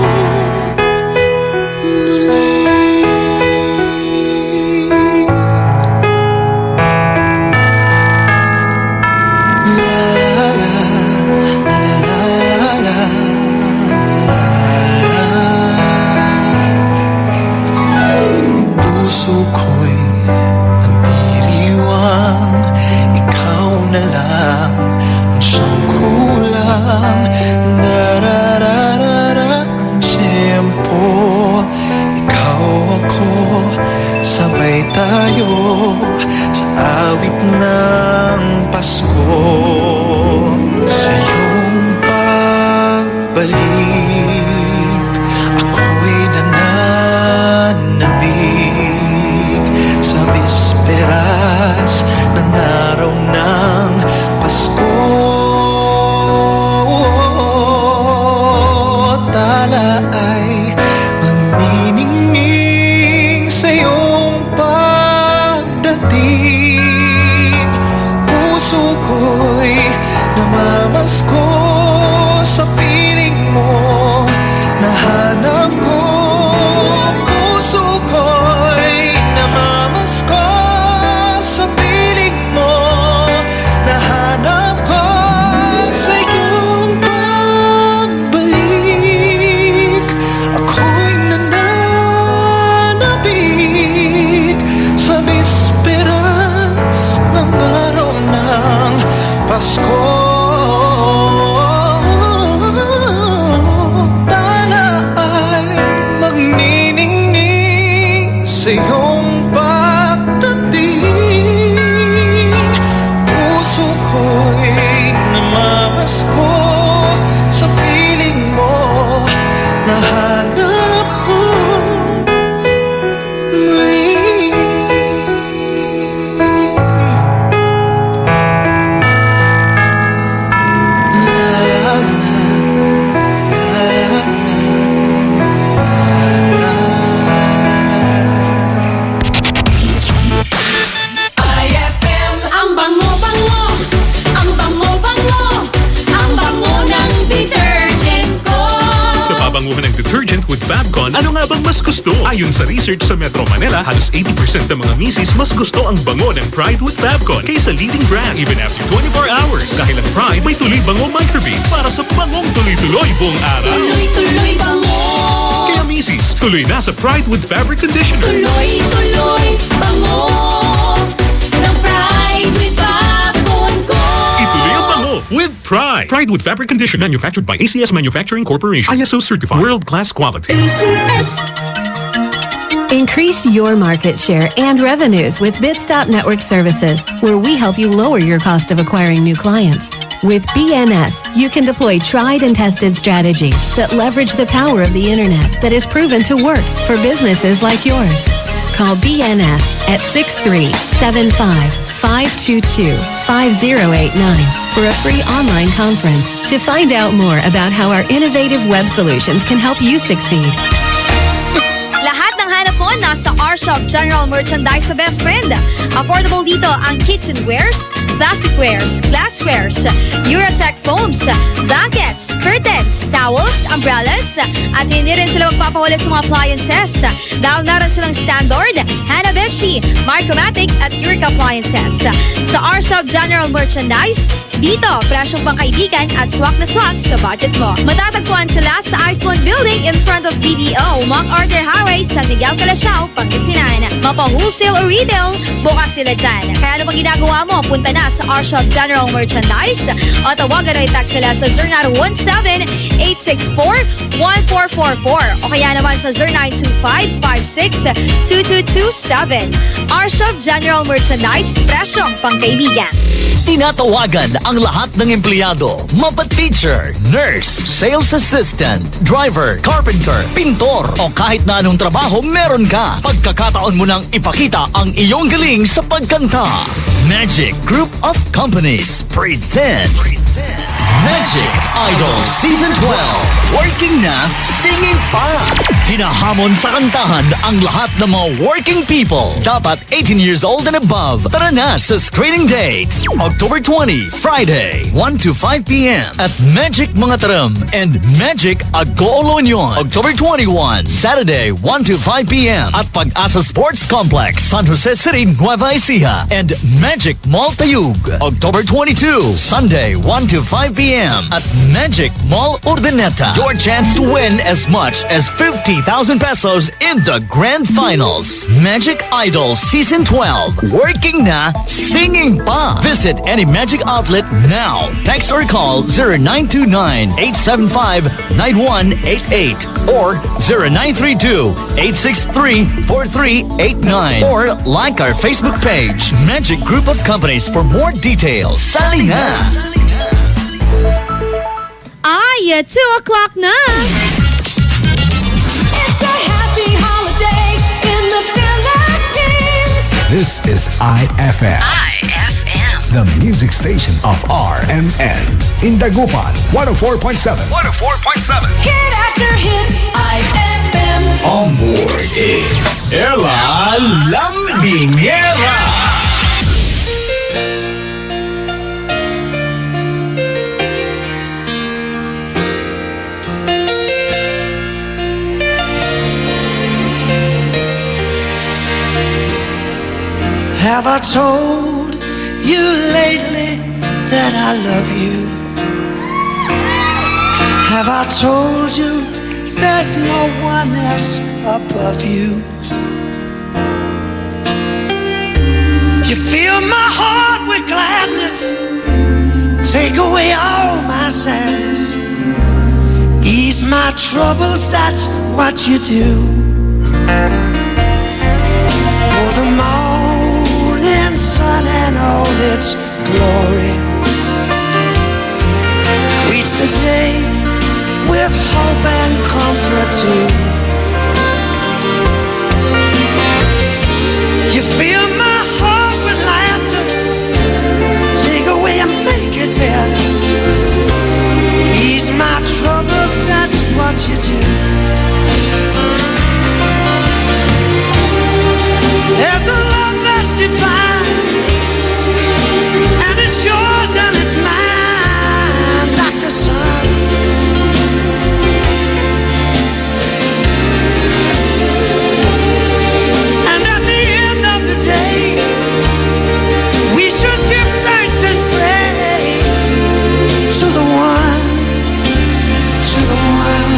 muli. La la la, la la la la, puso ko'y nagdiriwang, ikaw na lang ang siyang kulang. Narararara ang tiyempo, ikaw ako, sabay tayo sa awit ng Pasko. Sa iyong pagbalik, ako'y nananabik sa bisperas ng araw ng Pasko. Tala ay magniningning sa iyong pagdating. Puso ko'y namamasko sa piling mo, nahanap ko. Puso ko'y namamasko sa piling mo, nahanap ko. Sa iyong pagbalik, ako'y nananabik sa bisperas ng araw ng Pasko. Tala ay magniningning sa iyong pagdating. Puso ko'y namamasko sa piling mo, nahanap ko muli. Ang bango-bango, ang bango-bango, ang bango ng detergent ko. Sa pabanguhan ng detergent with Fabcon, ano nga bang mas gusto? Ayon sa research sa Metro Manila, halos 80% ng mga misis mas gusto ang bango ng Pride with Fabcon kaysa leading brand even after 24 hours. Dahil ang Pride may tuloy bango microbeads para sa bangong tuloy-tuloy buong araw. Tuloy-tuloy bango. Kaya misis, tuloy na sa Pride with Fabric Conditioner. Tuloy-tuloy bango ng Pride with Fabcon ko. Ituloy ang bango with Pride. Pride with Fabric Conditioner, manufactured by ACS Manufacturing Corporation. ISO certified, world-class quality. ACS. Increase your market share and revenues with Bitstop Network Services, where we help you lower your cost of acquiring new clients. With BNS, you can deploy tried and tested strategies that leverage the power of the internet that is proven to work for businesses like yours. Call BNS at 6375-522-5089 for a free online conference to find out more about how our innovative web solutions can help you succeed. Lahat ng hanap cellphone, nasa R-Shop General Merchandise sa Best Friend. Affordable dito ang kitchenwares, plasticwares, glasswares, Eurotech foams, blankets, curtains, towels, umbrellas, at hindi rin sila magpapahuli sa mga appliances dahil meron silang Standard, Hanabishi, Micromatic at Eureka appliances. Sa R-Shop General Merchandise, dito, presyong pangkaibigan at swak na swak sa budget mo. Matatagpuan sila sa Iceland Building in front of BDO, MacArthur Highway, San Miguel, Calasiao, Pangasinan. Mapa-wholesale o retail, bukas sila dyan. Kaya ano bang ginagawa mo? Punta na sa R-Shop General Merchandise o tawagan o i-text sila sa 0917-864-1444 o kaya naman sa 0925-56-2227. R-Shop General Merchandise, presyong pangkaibigan. Tinatawagan ang lahat ng empleyado, mapa-teacher, nurse, sales assistant, driver, carpenter, pintor o kahit na anong trabaho meron ka. Pagkakataon mo nang ipakita ang iyong galing sa pagkanta. Magic Group of Companies presents Magic Idol Season 12. Working na, singing pa. Hinahamon sa kantahan ang lahat ng mga working people. Dapat 18 years old and above. Tara na sa screening dates. October 20, Friday, 1 to 5 p.m. at Magic Mangatarem and Magic Agolonyon. October 21, Saturday, 1 to 5 p.m. at Pag-asa Sports Complex, San Jose City, Nueva Ecija and Magic Mall Tayug. October 22, Sunday, 1 to 5 p.m. at Magic Mall Urdaneta. Your chance to win as much as 50,000 pesos in the grand finals. Magic Idol Season 12. Working na, singing pa. Visit any Magic outlet now. Text or call 0929-875-9188 or 0932-863-4389 or like our Facebook page, Magic Group of Companies for more details. Sali na! Ay, 2 o'clock na! It's a happy holiday in the Philippines. This is IFM. The music station of RMN. In Dagupan, 104.7. 104.7. Hit after hit, IFM. On board is Ella Lambingera. Have I told you lately that I love you? Have I told you there's no one else above you? You fill my heart with gladness, take away all my sadness, ease my troubles, that's what you do. For the morning sun and all its glory greets the day with hope and comfort too. You fill my heart with laughter, take away and make it better, ease my troubles, that's what you do. There's a love that's divine, and it's yours and it's mine, like the sun. And at the end of the day, we should give thanks and pray to the one, to the one.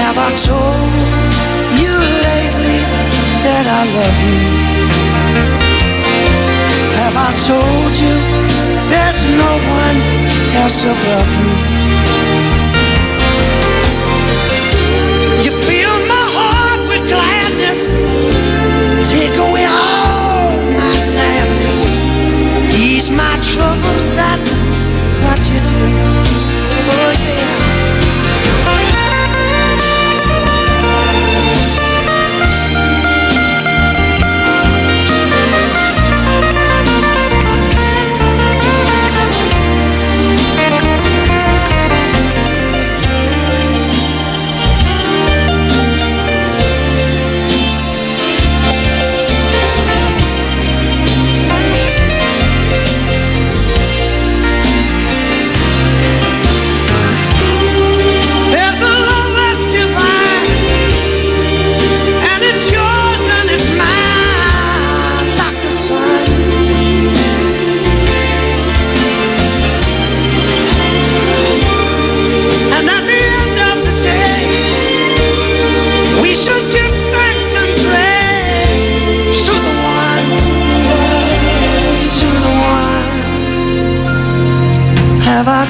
Have I told you lately that I love you? Have I told you there's no one else above you? You fill my heart with gladness, take away all my sadness, ease my troubles, that's what you do. Oh yeah.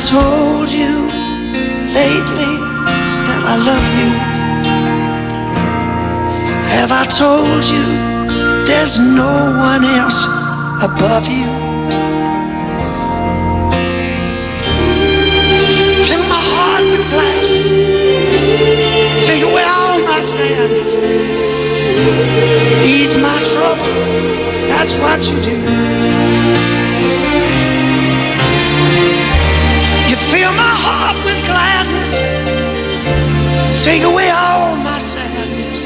told you lately that I love you? Have I told you there's no one else above you? Fill my heart with gladness, take away all my sadness, ease my trouble, that's what you do. You fill my heart with gladness, take away all my sadness,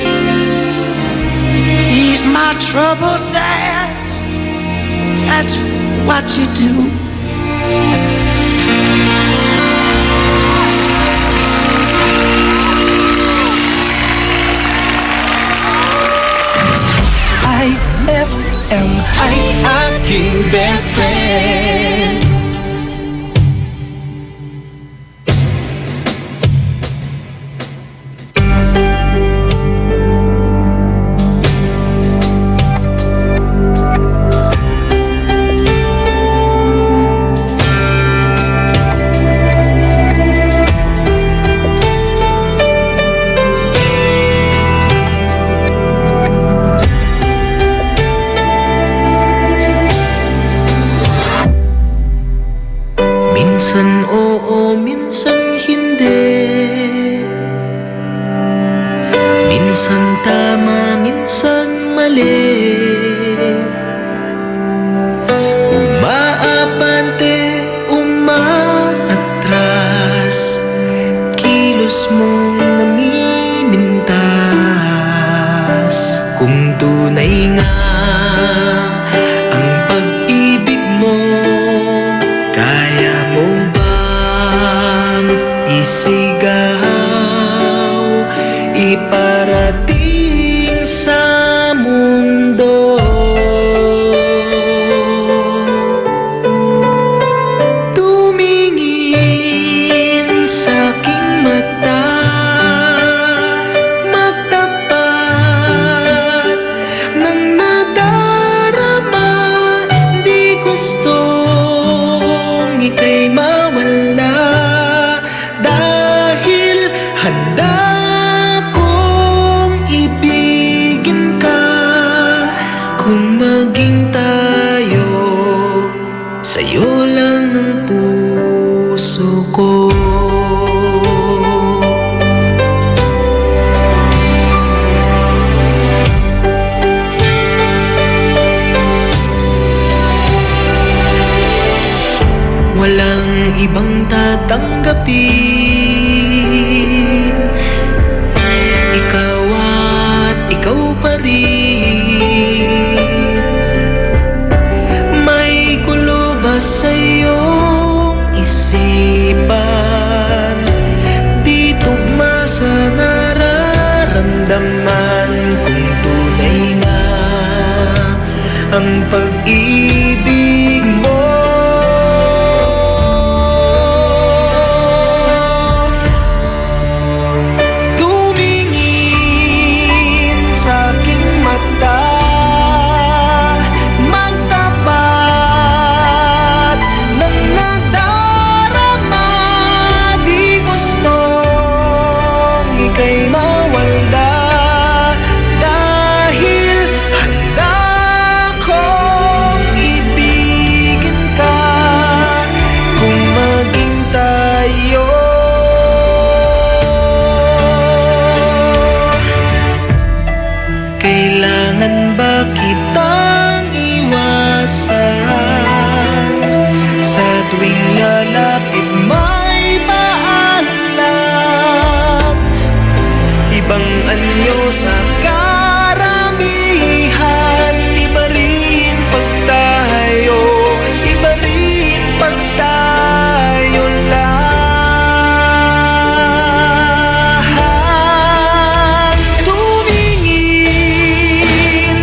ease my troubles, that's what you do. IFM ay aking best friend. Minsan oo, minsan hindi. Minsan tama, minsan mali. Umaabante, umaatras, kilos mong namimintas. Kung tunay nga ang pag-ibig mo, kaya mo bang isigaw, iparating sa mundo? Tumingin sa aking mata, magtapat ng nadarama. Di gustong ika'y mawala, dahil handa kong ibigin ka. Kung maging tayo, sa'yo lang ang puso ko. Walang ibang tatanggapin, ikaw at ikaw pa rin. May gulo ba sa iyong isipan? Di tugma sa nararamdaman. Kung tunay nga ang pag-ibig mo, tumingin sa aking mata, magtapat ng nadarama. Di gustong ika'y mawala, dahil handa kong ibigin ka. Kung maging tayo, kailangan ba kitang iwasan? Sa tuwing lalapit may paalam, ibang anyo sa karamihan. Iba rin pag tayo, iba rin pag tayo lang. Tumingin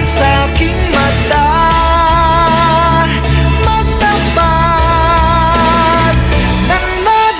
sa aking mata, magtapat ng nadarama.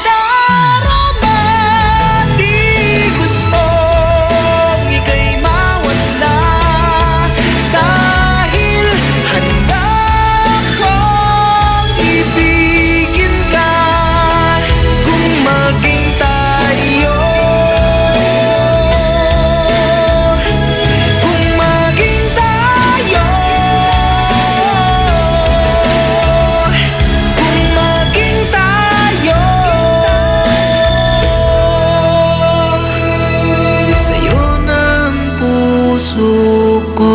ko.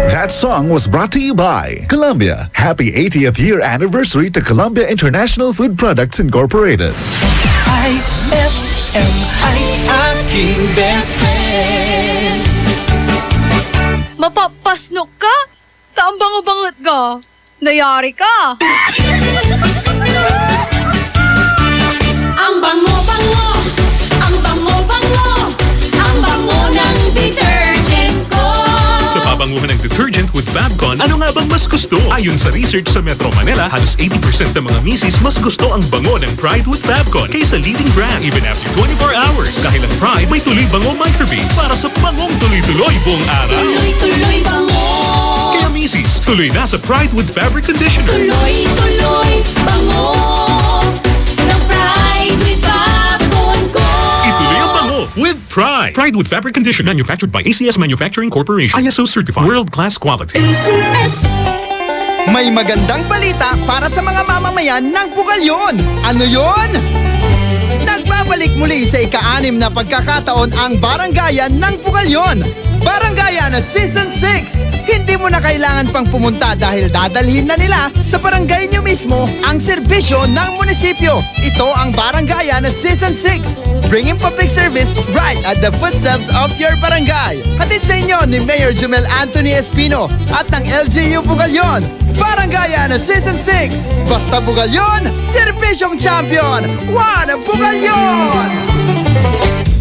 That song was brought to you by Columbia. Happy 80th year anniversary to Columbia International Food Products Incorporated. IFM ay aking best friend. Mapapasnok ka? Taang-bango-bangot ka? Nayari ka? Ang bango-bango, ang bango-bango, ang bango ng detergent ko. Sa pabanguhan ng detergent with Fabcon, ano nga bang mas gusto? Ayon sa research sa Metro Manila, halos 80% ng mga misis mas gusto ang bango ng Pride with Fabcon kaysa leading brand even after 24 hours. Dahil ang Pride may tuloy bango microbeads para sa bangong tuloy-tuloy buong araw. Tuloy-tuloy bango. Kaya misis, tuloy na sa Pride with Fabric Conditioner. Tuloy-tuloy bango ng Pride with Fabcon ko. Ituloy ang bango with Pride. Pride with Fabric Conditioner, manufactured by ACS Manufacturing Corporation. ISO certified. World-class quality. ACS. May magandang balita para sa mga mamamayan ng Pugalyon. Ano yon? Nagbabalik muli sa ika-6 na pagkakataon ang Barangayan ng Pugalyon. Barangayan Season 6! Hindi mo na kailangan pang pumunta dahil dadalhin na nila sa barangay nyo mismo ang serbisyo ng munisipyo. Ito ang Barangayan Season 6, bringing public service right at the footsteps of your barangay. Hatid sa inyo ni Mayor Jumel Anthony Espino at ng LGU Pugalyon. Barangayan Season 6, basta Pugalyon, serbisyong champion! One Pugalyon!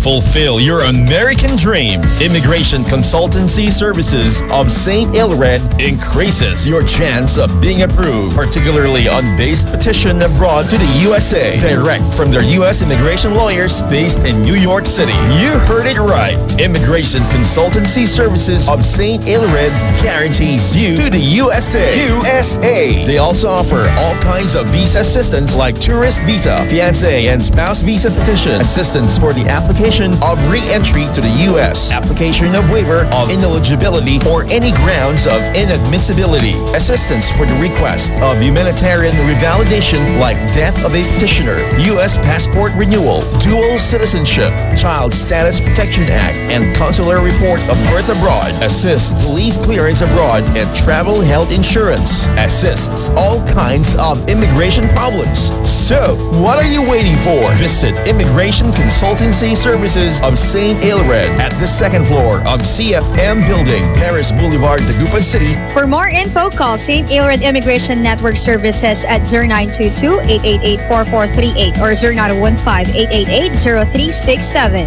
Fulfill your American dream. Immigration Consultancy Services of St. Ilred increases your chance of being approved, particularly on base petition abroad to the USA. Direct from their U.S. immigration lawyers based in New York City. You heard it right. Immigration Consultancy Services of St. Ilred guarantees you to the USA. USA. They also offer all kinds of visa assistance like tourist visa, fiancé and spouse visa petition, assistance for the application of re-entry to the U.S., application of waiver of ineligibility or any grounds of inadmissibility, assistance for the request of humanitarian revalidation like death of a petitioner, U.S. passport renewal, dual citizenship, Child Status Protection Act, and consular report of birth abroad, assists police clearance abroad, and travel health insurance, assists all kinds of immigration problems. So, what are you waiting for? Visit Immigration Consultancy Services of St. Ilred at the second floor of CFM Building, Paris Boulevard, Dagupan City. For more info, call St. Ilred Immigration Network Services at 0922-888-4438 or 0915-888-0367.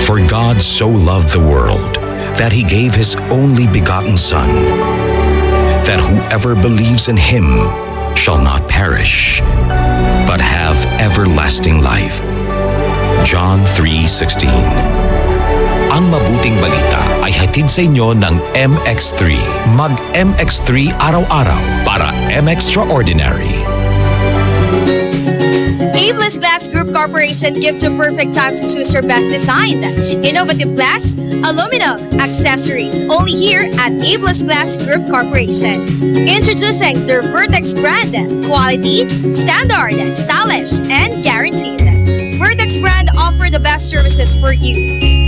For God so loved the world that he gave his only begotten Son, that whoever believes in him shall not perish, but have everlasting life. John 3:16. Ang mabuting balita ay hatid sa inyo ng MX3. Mag-MX3 araw-araw para MXtraordinary. Abless Glass Group Corporation gives you perfect time to choose your best design. Innovative glass, aluminum, accessories, only here at Abless Glass Group Corporation. Introducing their Vertex brand. Quality, standard, stylish, and guaranteed. Vertex brand offer the best services for you.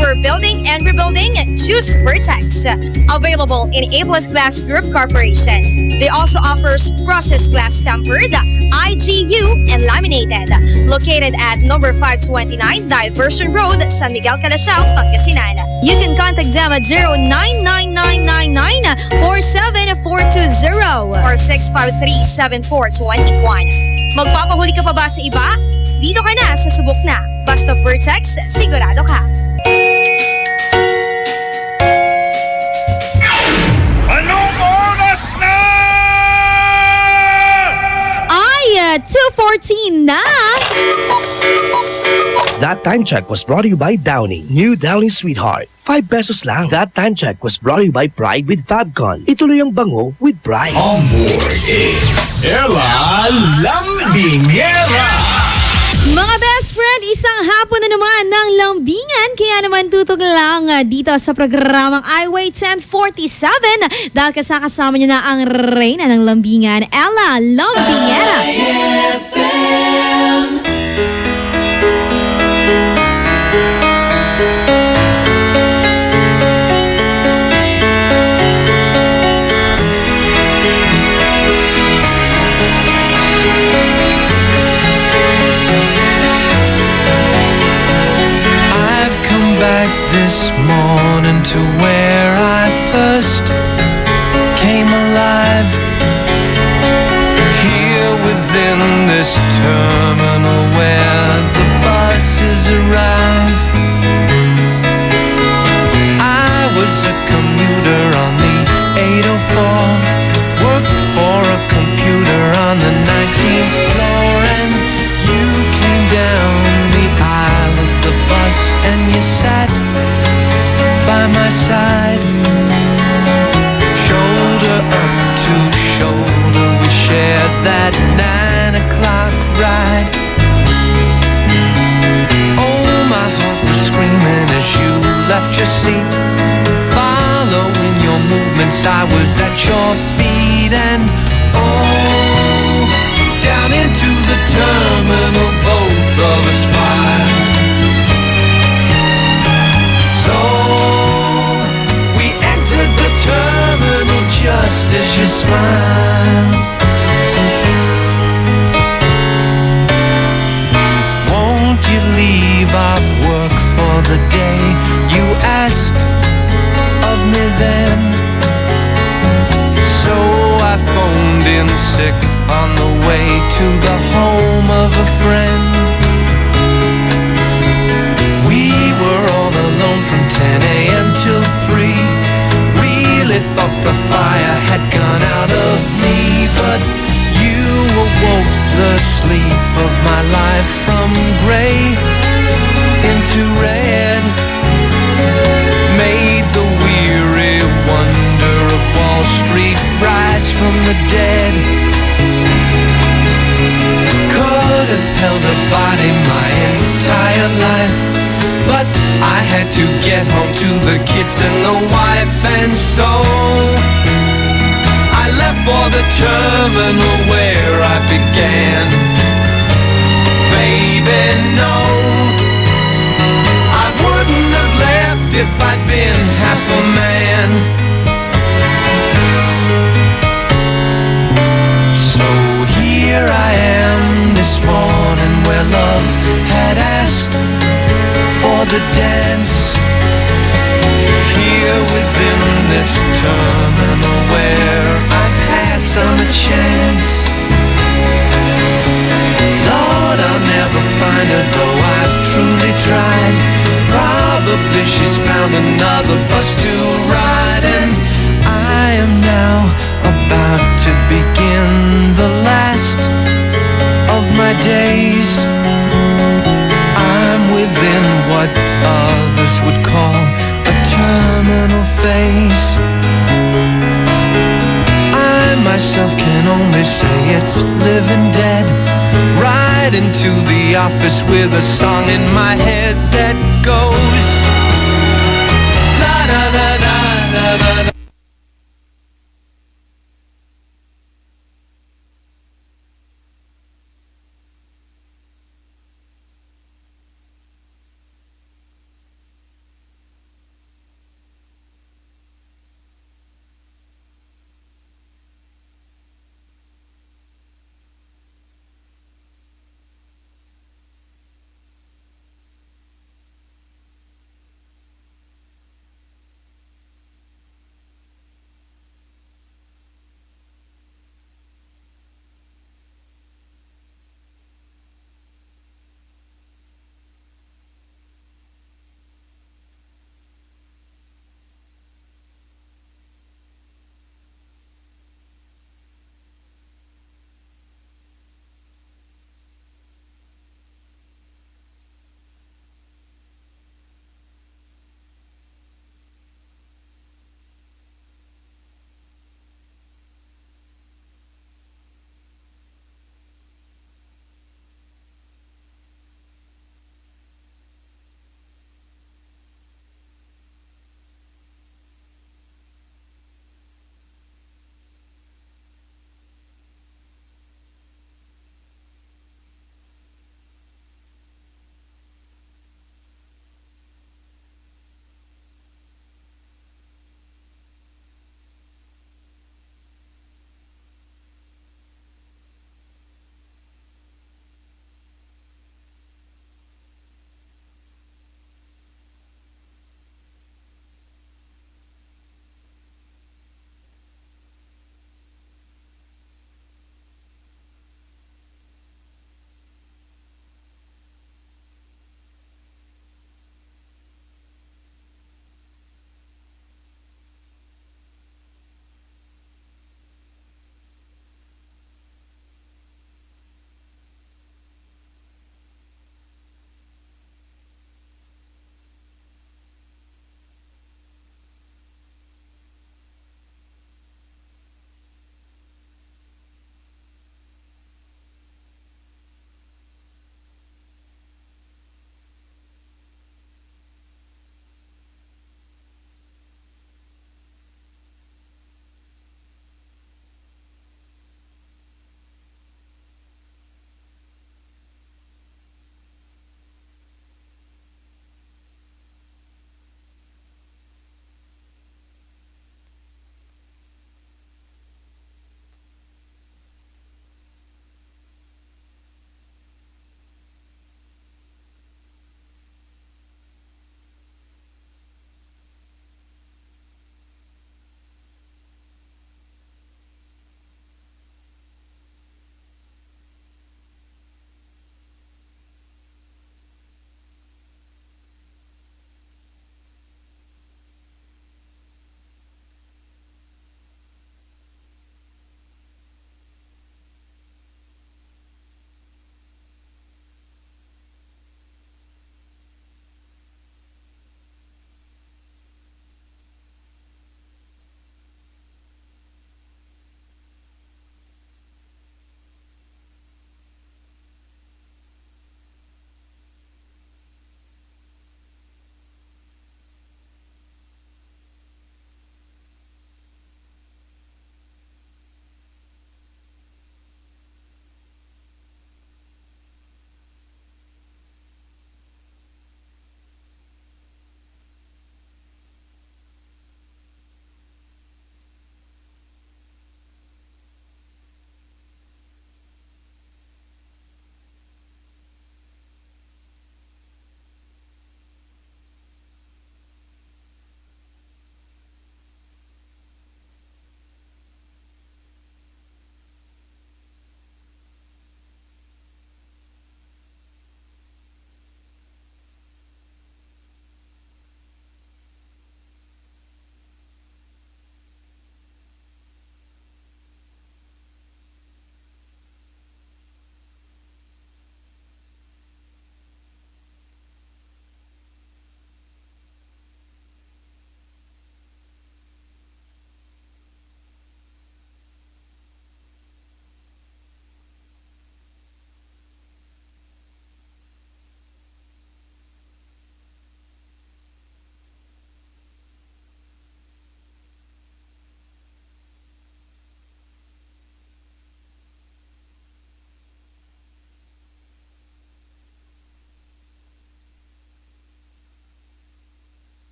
For building and rebuilding, choose Vertex. Available in Abless Glass Group Corporation. They also offers processed glass tempered, IGU, and laminated. Located at number 529 Diversion Road, San Miguel, Calasiao, Pangasinan. You can contact them at 099999-47420 or 653-7421. Magpapahuli ka pa ba sa iba? Dito ka na sa subok na. Basta Vertex, sigurado ka. Anong oras na? Ay, 2:14 na! That time check was brought to you by Downy. New Downy Sweetheart. 5 pesos lang. That time check was brought to you by Pride with Fabcon. Ituloy ang bango with Pride. On board is Ella Lambingera. Mga best friend, isang hapon na naman ng lambingan. Kaya naman tutok lang dito sa programang iWay 1047 dahil kasama niyo na ang reyna ng lambingan, Ella Lambingera. This morning to where I first came alive. Here within this terminal where the buses arrive. I was a commuter on the 804, worked for a computer on the 19th floor, and you came down the aisle of the bus and you sat by my side, shoulder up to shoulder. We shared that 9 o'clock ride. Oh, my heart was screaming as you left your seat, following your movements. I was at your feet, and oh, down into the terminal both of us filed. So we entered the terminal just as you smiled. Won't you leave off work for the day? You asked of me then. So I phoned in sick on the way to the home of a friend. We were all alone from 10 a.m. till 3. Really thought the fire had gone out of me, but you awoke the sleep of my life from gray into red. Made the weary wonder of Wall Street rise from the dead. Could have held a body my entire life, but I had to get home to the kids and the wife, and so I left for the terminal where I began. Baby, no, I wouldn't have left if I'd been half a man. So here I am this morning where love had asked for the dance. Here within this terminal where I passed on a chance. Lord, I'll never find her though I've truly tried. Probably she's found another bus to ride, and I am now about to begin the last of my days. I'm within what others would call a terminal phase. I myself can only say it's living dead. Right into the office with a song in my head that goes la da da da da da da.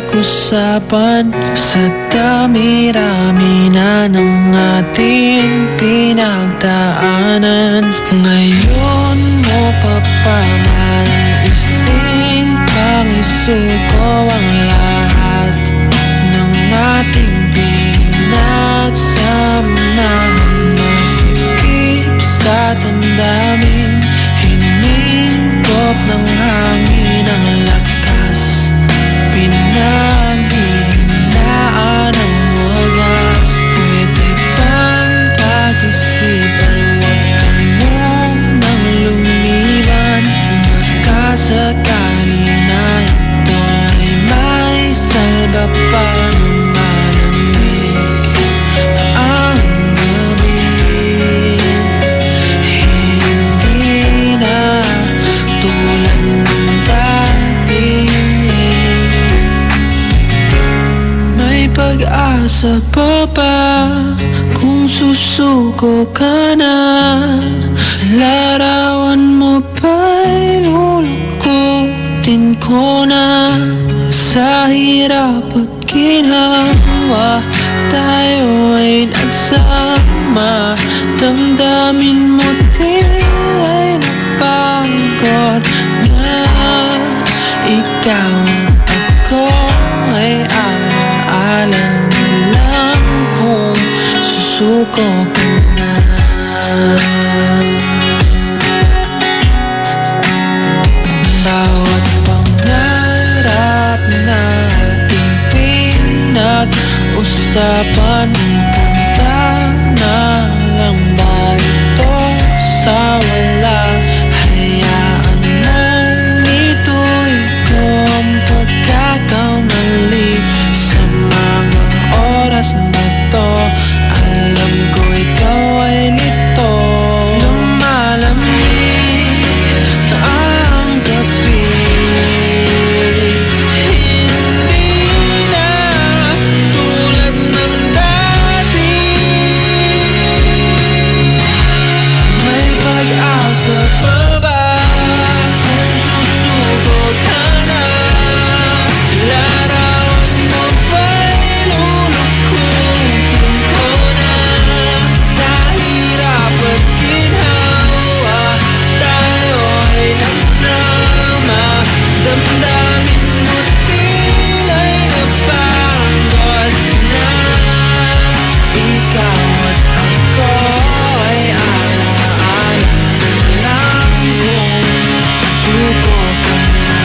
pinag-usapan sa dami-rami na ng ating pinagdaanan. Ngayon mo pa isipang isuko ang lahat ng ating pinagsamahan. Masikip sa damdamin, hinigop ng hangin ang lakas, pinaghinaan ang wagas. Pwede bang pag-isipan, huwag ka munang lumiban. Baka sakali na ito ay may salba pa ng malamig ang gabi. Hindi na tulad ng dati, may pag-asa pa ba kung susuko ka na? Larawan mo ba'y lulukutin ko na? Sa hirap at ginhawa, tayo ay nagsama. Damdamin mo tila'y napagod na. Ikaw at ako ay alaala na lang kung susuko ka na. Bawat pangarap nating pinag-usapan, punta na lang ba ito sa wala? Hayaan mong ito'y kong pagkakamali sa mga oras na to. Alam ko ikaw ay lito, lumalamig ang gabi. Hindi na tulad ng dati, may pag-asa pa ba kung susuko ka na? Larawan mo ba'y lulukutin ko na? Sa hirap at ginhawa, tayo ay nagsama. Damdamin mo tila'y napagod na. Ikaw at ako ay alaala na lang kung susuko ka na.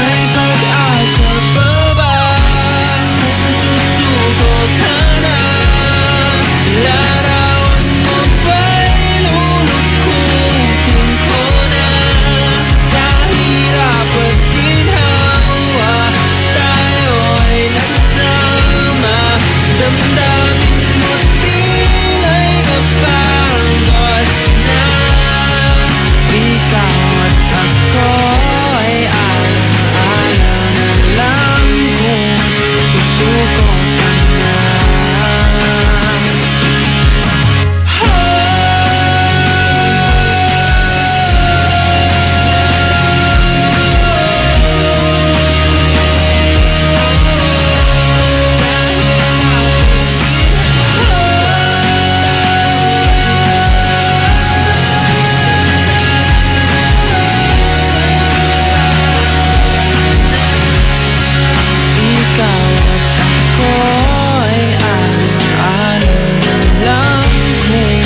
May pag-asa pa ba kung susuko ka na? Larawan mo ba'y lulukutin ko na? Sa hirap at ginhawa, tayo ay nagsama. Damdamin mo tila'y napagod na. Ikaw at ako ay alaala na lang kung susuko ka na. Ikaw at ako ay alaala na lang kung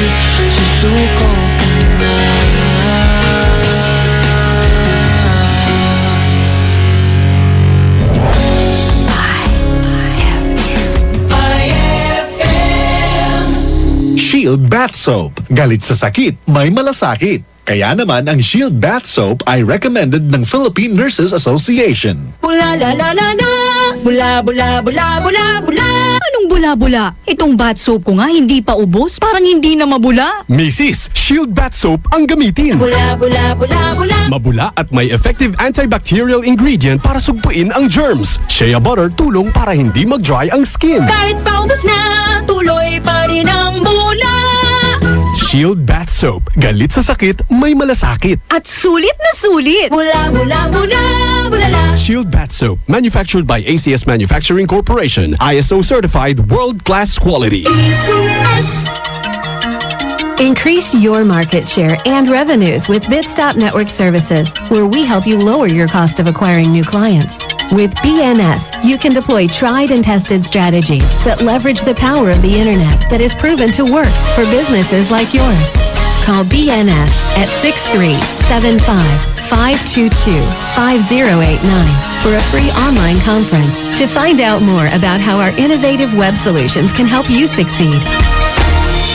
susuko ka na. Shield Bath Soap. Galit sa sakit, may malasakit. Kaya naman ang Shield Bath Soap ay recommended ng Philippine Nurses Association. Bula la la la la, bula bula bula bula bula. Anong bula-bula? Itong bath soap ko nga hindi pa ubos, parang hindi na mabula. Mrs. Shield Bath Soap ang gamitin. Bula bula bula bula. Mabula at may effective antibacterial ingredient para sugpuin ang germs. Shea butter tulong para hindi mag-dry ang skin. Kahit paubos na, tuloy pa rin ang bula. Shield Bath Soap. Galit sa sakit, may malasakit. At sulit na sulit. Bula bula bula bula la. Shield Bath Soap. Manufactured by ACS Manufacturing Corporation. ISO certified world-class quality. ACS. Increase your market share and revenues with Bitstop Network Services, where we help you lower your cost of acquiring new clients. With BNS, you can deploy tried and tested strategies that leverage the power of the internet that is proven to work for businesses like yours. Call BNS at 6375-522-5089 for a free online conference to find out more about how our innovative web solutions can help you succeed.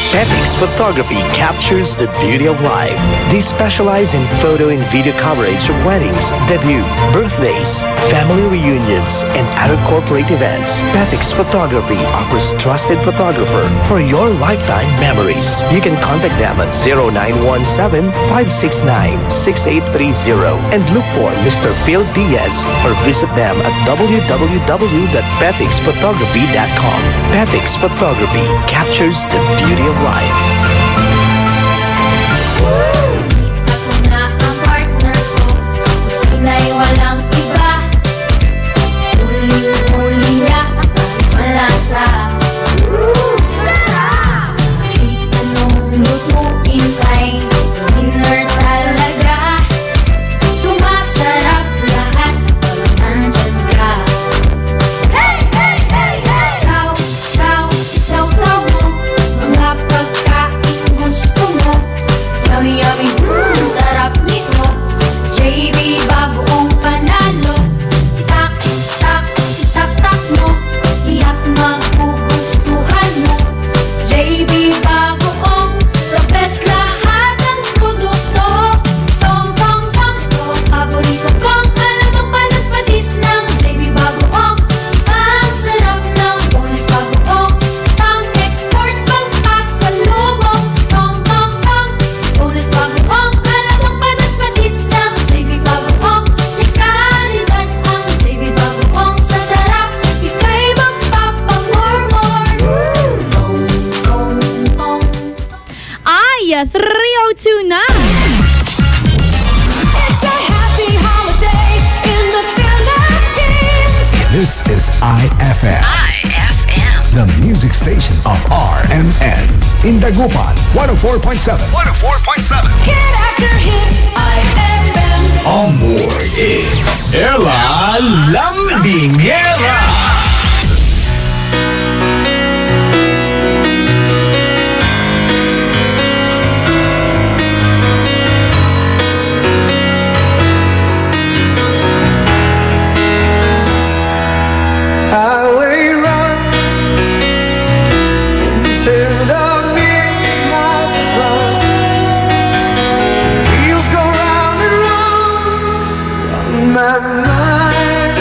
Petix Photography captures the beauty of life. They specialize in photo and video coverage of weddings, debut, birthdays, family reunions, and other corporate events. Petix Photography offers trusted photographer for your lifetime memories. You can contact them at 0917-569-6830 and look for Mr. Phil Diaz or visit them at www.petixphotography.com. Petix Photography captures the beauty of life. Ako na ang partner ko sa kusina'y walang iba. Huli niya ang malasa. Sarap! Kahit anong lutuin kay winner talaga. Sumasarap lahat pag nandyan ka. Hey, hey, hey, hey! Saw, saw, saw, saw mo mga pagkain gusto mo. Yummy, yummy, sarap nito. JB bagoong panalo. Tak, tak, tak, tak mo. Tiyak magugustuhan mo. JB bagoong the best lahat ng produkto. Tong, tong, tong, ito ang paborito kong alam ang panas-patis ng JB bagoong. Ang sarap ng bonus bagoong. Pang-export, pang-pasalubong. Tong, tong, tong, bonus bagoong. Alam ang panas-patis ng JB bagoong. Di kalidad ang JB bagoong. Sa sarap, ika'y magpapamormor. Tong, tong, tong. Ay, 3:02 na! It's a happy holiday in the Philippines. This is IFM. The music station of RMN. In Dagupan, 104.7. 104.7. Hit after hit, IFM. On board is Ella Lambingera. Highway run into the midnight sun. Wheels go round and round on my mind.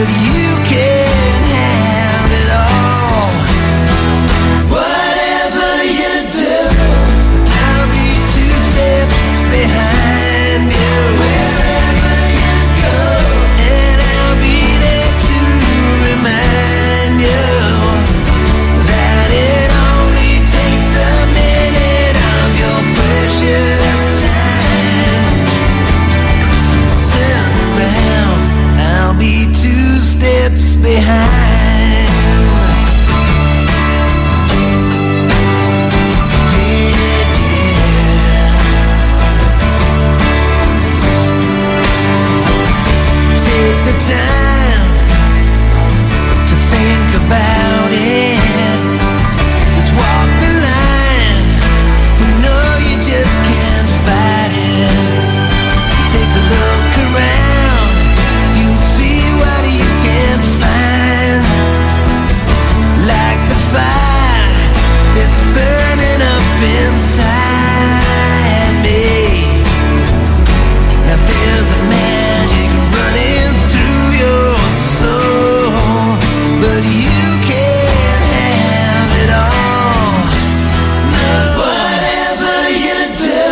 but you can have it all. Whatever you do, I'll be 2 steps behind you. Wherever you go, and I'll be there to remind you that it only takes a minute of your precious time to turn around. I'll be 2 steps behind. Take the time to think about it. Just walk the line. You know you just can't fight it. Take a look around. You'll see what you can find. Like the fire that's burning up inside me. Now there's a magic running through your soul, but you can't have it all. Whatever you do,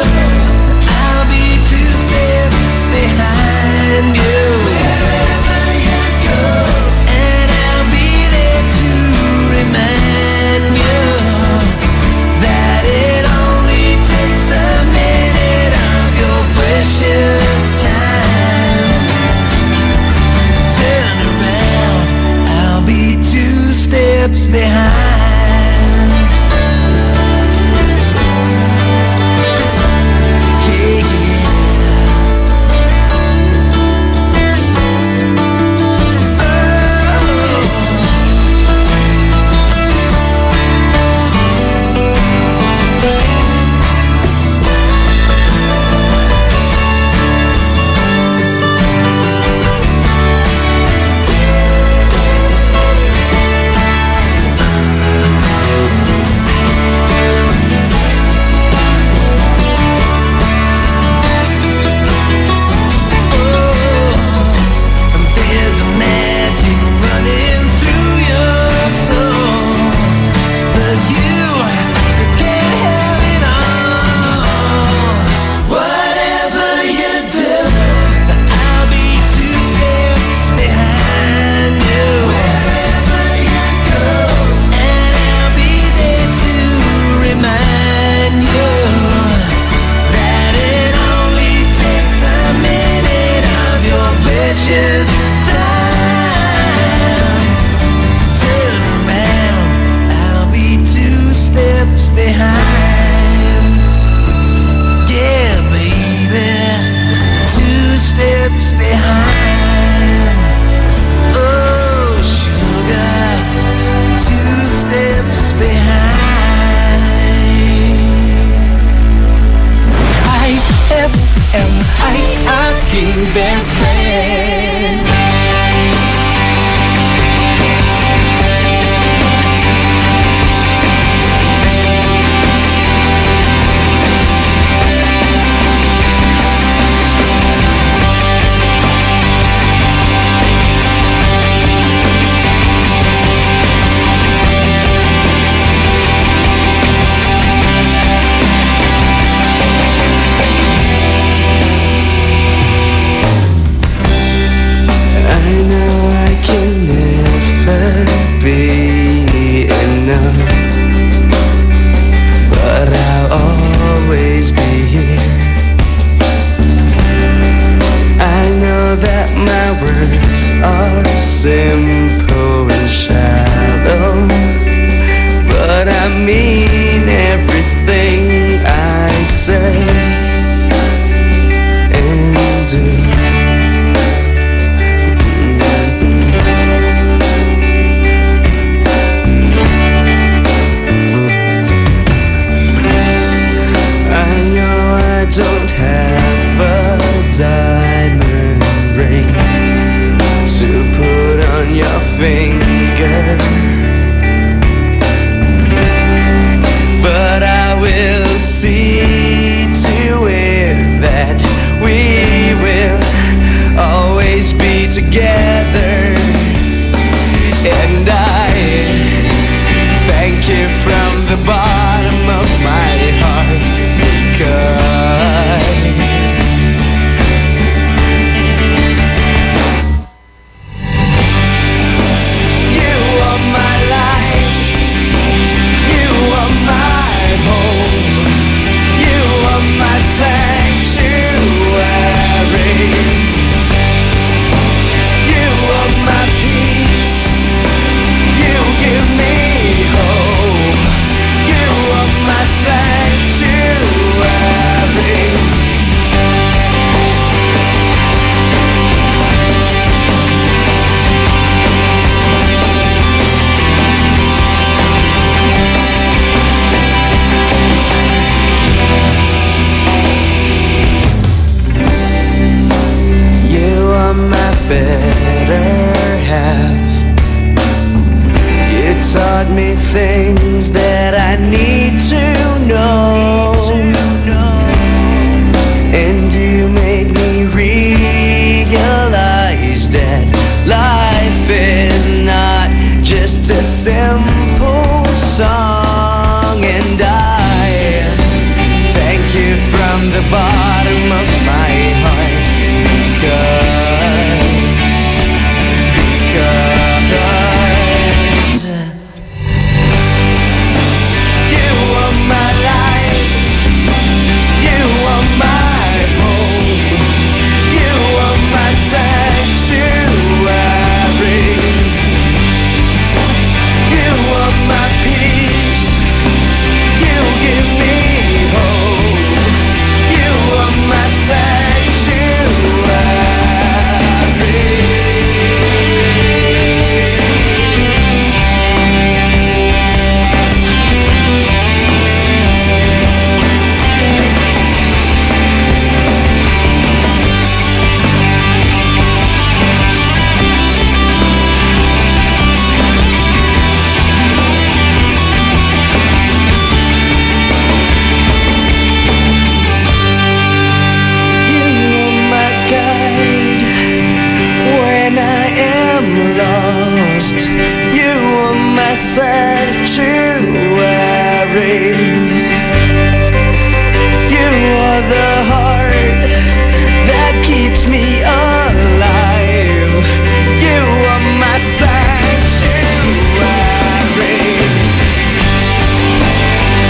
I'll be 2 steps behind you. Wherever you go, and I'll be there to remind you that it only takes a minute of your precious time to turn around. I'll be 2 steps behind. me things that I need to know. And you made me realize that life is not just a simple song. And I thank you from the bottom of my heart because you are my life, you are my home, you are my sanctuary, you are my peace, you give me hope, you are my sanctuary. Sanctuary. You are the heart that keeps me alive. You are my sanctuary.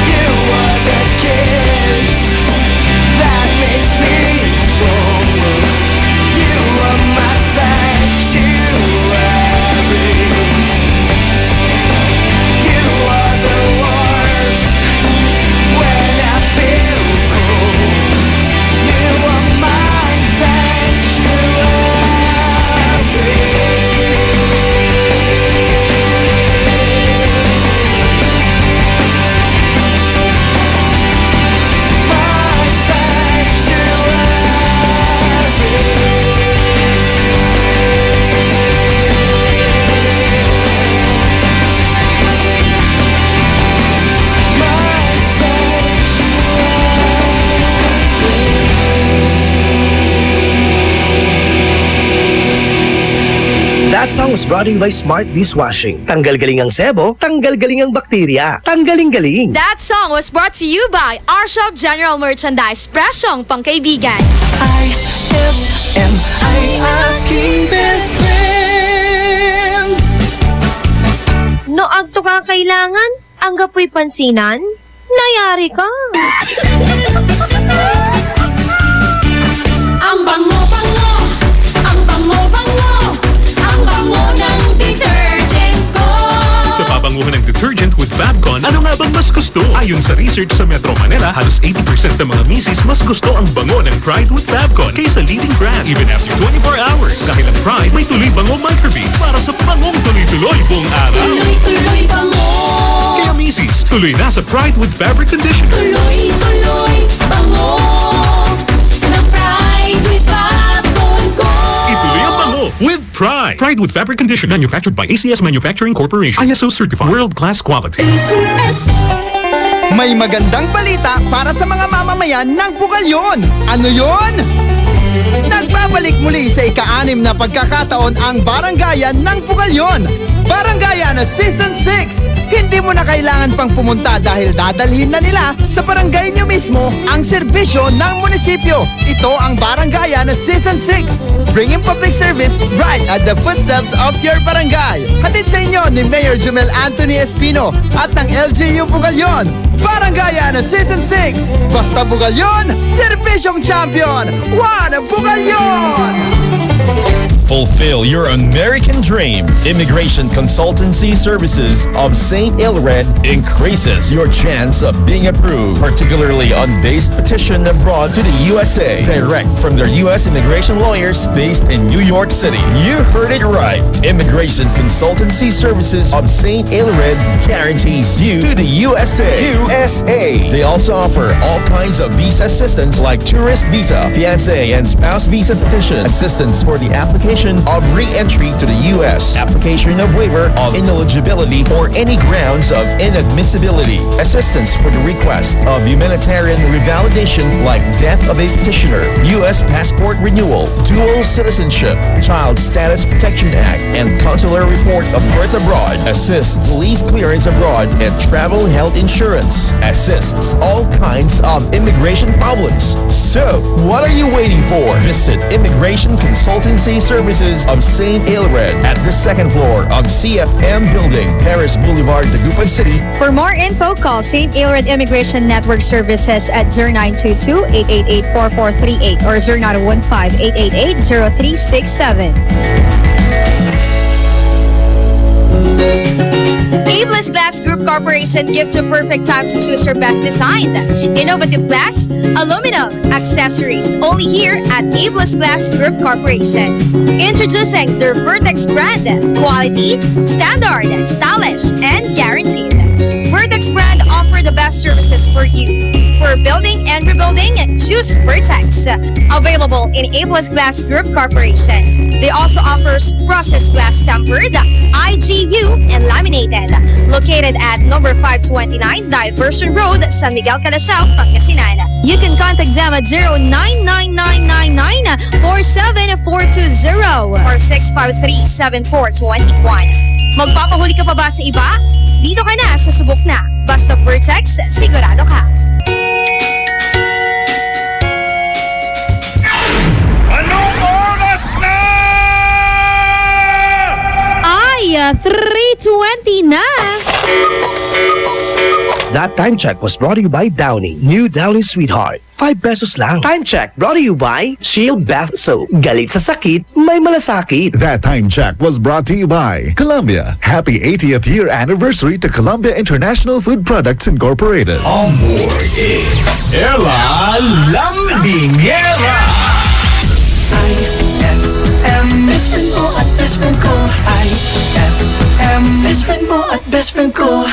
You are the kiss that makes me strong. You are my sanctuary. That song was brought to you by Smart Dishwashing. Tanggal-galing ang sebo, tanggal-galing ang bakterya. Tanggaling-galing. That song was brought to you by our shop General Merchandise, presyong pangkaibigan. I aking best friend. No agto ka kailangan, ang gapoy pansinan, nayari ka. Ang bango-bango, ang bango-bango, ang bango ng detergent ko. Sa pabanguhan ng detergent with Fabcon, ano nga bang mas gusto? Ayon sa research sa Metro Manila, halos 80% ng mga misis mas gusto ang bango ng Pride with Fabcon kaysa leading brand even after 24 hours. Dahil ang Pride may tuloy bango microbeads para sa bangong tuloy-tuloy buong araw. Tuloy-tuloy bango. Kaya misis, tuloy na sa Pride with Fabric Conditioner. Tuloy-tuloy bango ng Pride with Fabcon ko. Ituloy ang bango with Pride. Pride with Fabric Conditioner, manufactured by ACS Manufacturing Corporation. ISO certified. World-class quality. ACS. May magandang balita para sa mga mamamayan ng Bugalyon. Ano yon? Nagbabalik muli sa ika-6 na pagkakataon ang Barangayan ng Bugalyon. Barangayan Season 6. Hindi mo na kailangan pang pumunta dahil dadalhin na nila sa barangay nyo mismo ang serbisyo ng munisipyo. Ito ang Barangayan Season 6. Bringing public service right at the footsteps of your barangay. Hatid sa inyo ni Mayor Jumel Anthony Espino at ng LGU Bugalyon. Barangayan Season 6. Basta Bugalyon, serbisyong champion. One Bugalyon! Fulfill your American dream. Immigration Consultancy Services of St. Ilred increases your chance of being approved, particularly on base petition abroad to the USA. Direct from their U.S. immigration lawyers based in New York City. You heard it right. Immigration Consultancy Services of St. Ilred guarantees you to the USA. They also offer all kinds of visa assistance like tourist visa, fiancé and spouse visa petition, assistance for the application application of re-entry to the U.S., application of waiver of ineligibility or any grounds of inadmissibility, assistance for the request of humanitarian revalidation like death of a petitioner, U.S. passport renewal, dual citizenship, Child Status Protection Act, and consular report of birth abroad, assists police clearance abroad, and travel health insurance, assists all kinds of immigration problems. So, what are you waiting for? Visit Immigration Consultancy Services of St. Aelred at the second floor of CFM Building, Paris Boulevard, Dagupan City. For more info, call St. Aelred Immigration Network Services at 0922-888-4438 or 0915-888-0367. Abeless Glass Group Corporation gives you perfect time to choose your best design. Innovative glass, aluminum, accessories, only here at Abeless Glass Group Corporation. Introducing their Vertex brand. Quality, standard, stylish, and guaranteed. Vertex brand offer the best services for you. For building and rebuilding, choose Vertex. Available in Abeless Glass Group Corporation. They also offers processed glass tempered, IGU, and laminated. Located at number 529 Diversion Road, San Miguel, Calasiao, Pangasinan. You can contact them at 099999-47420 or 653-7421. Magpapahuli ka pa ba sa iba? Dito ka na sa subok na. Basta Vertex, sigurado ka. Anong oras na? Ay, 3:20 na. That time check was brought to you by Downy. New Downy Sweetheart. 5 pesos lang. Time check brought to you by Shield Bath Soap. Galit sa sakit, may malasakit. That time check was brought to you by Columbia. Happy 80th year anniversary to Columbia International Food Products Incorporated. On board is Ella Lambingera. IFM, best friend mo at best friend ko. IFM, best friend mo at best friend ko.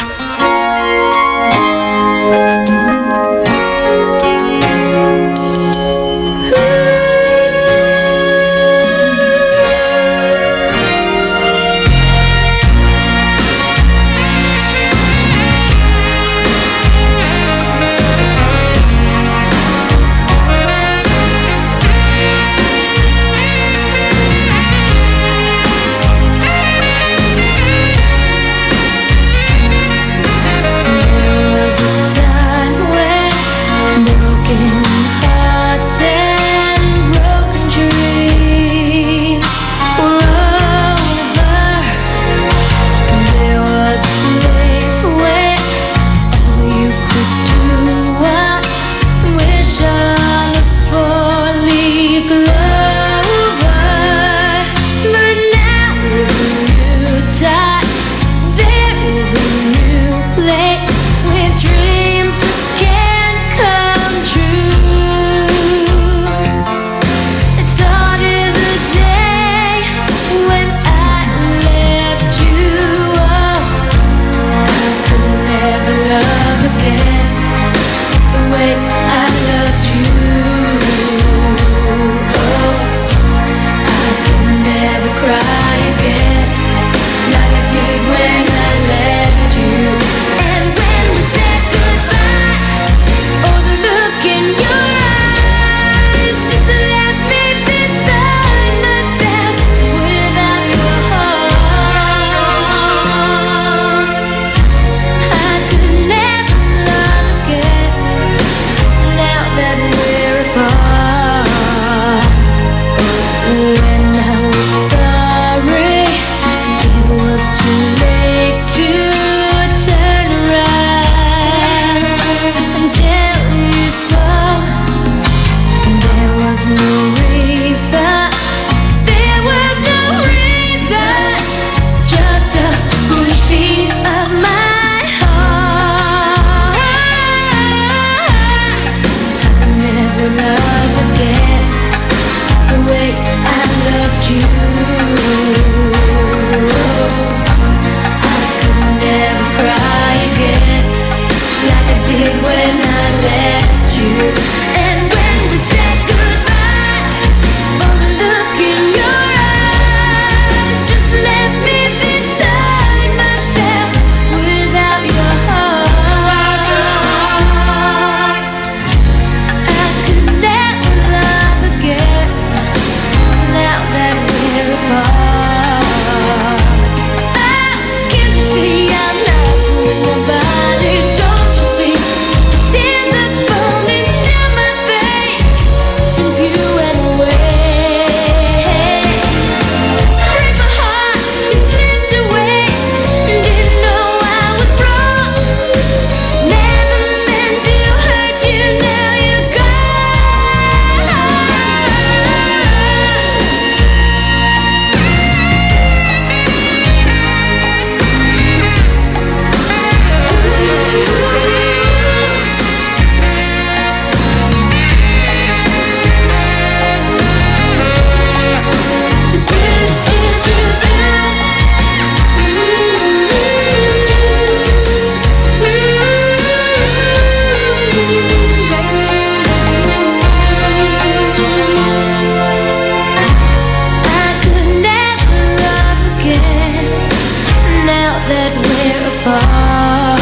that we're apart.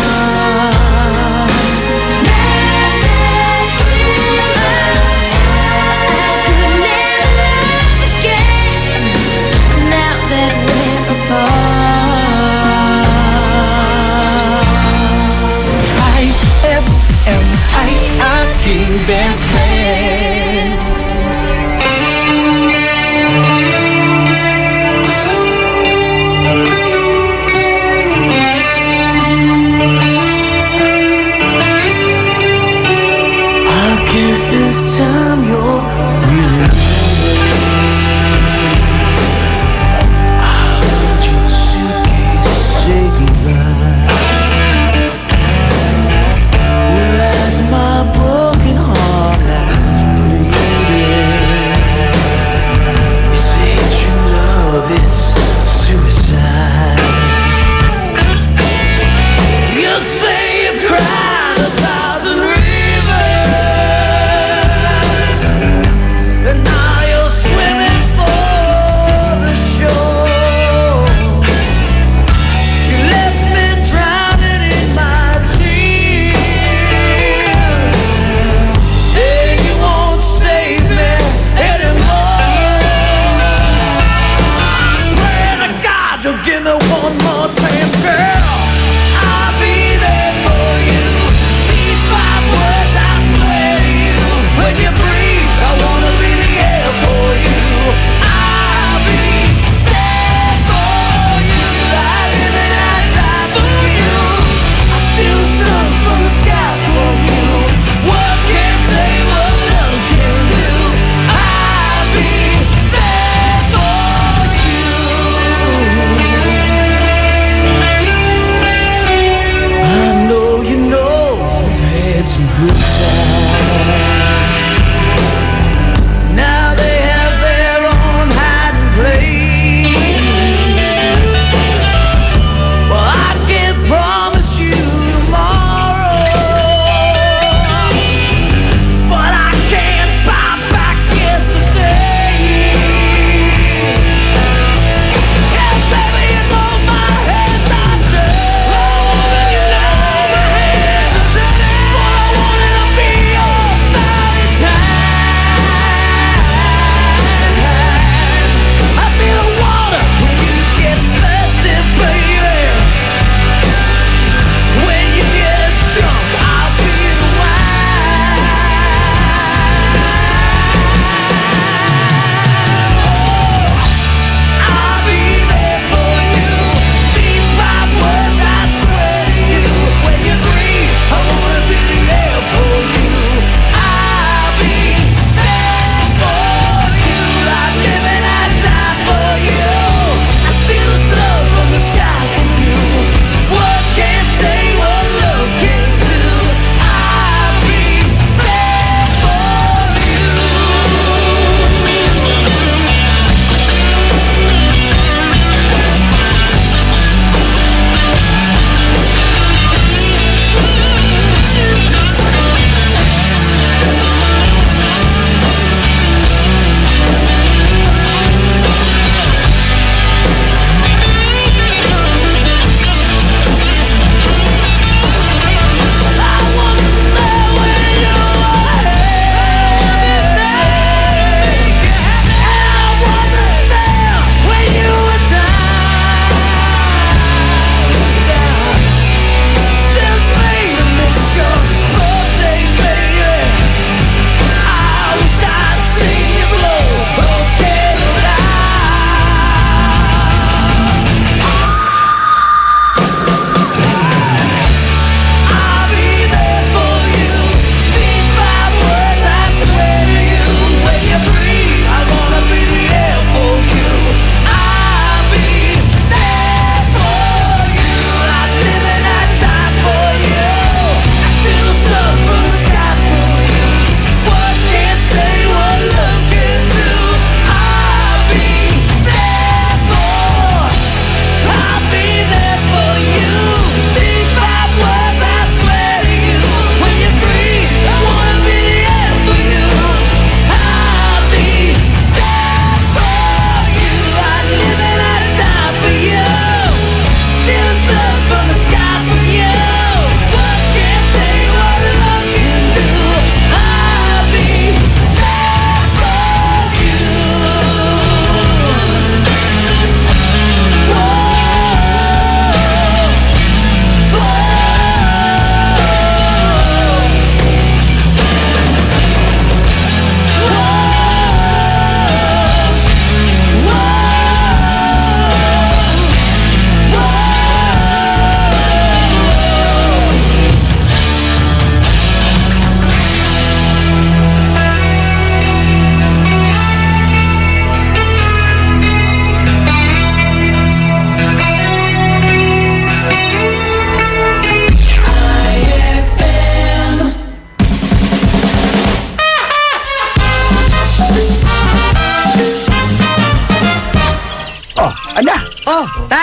Aking best friend. I guess this time you're really I heard your suitcase say goodbye. As my broken heart lies bleeding, you say true love, it's suicide. You say you've cried 1,000 rivers, and now you're swimming for the shore. You left me drowning in my tears, and you won't save me anymore. Pray to God you'll give me one more chance, girl. I'll be there for you. These 5 words I swear to you. When you breathe, I wanna be the air for you. I'll be there for you. I live and I die for you. I steal sun from the sky for you. Words can't say what love can do. I'll be there for you.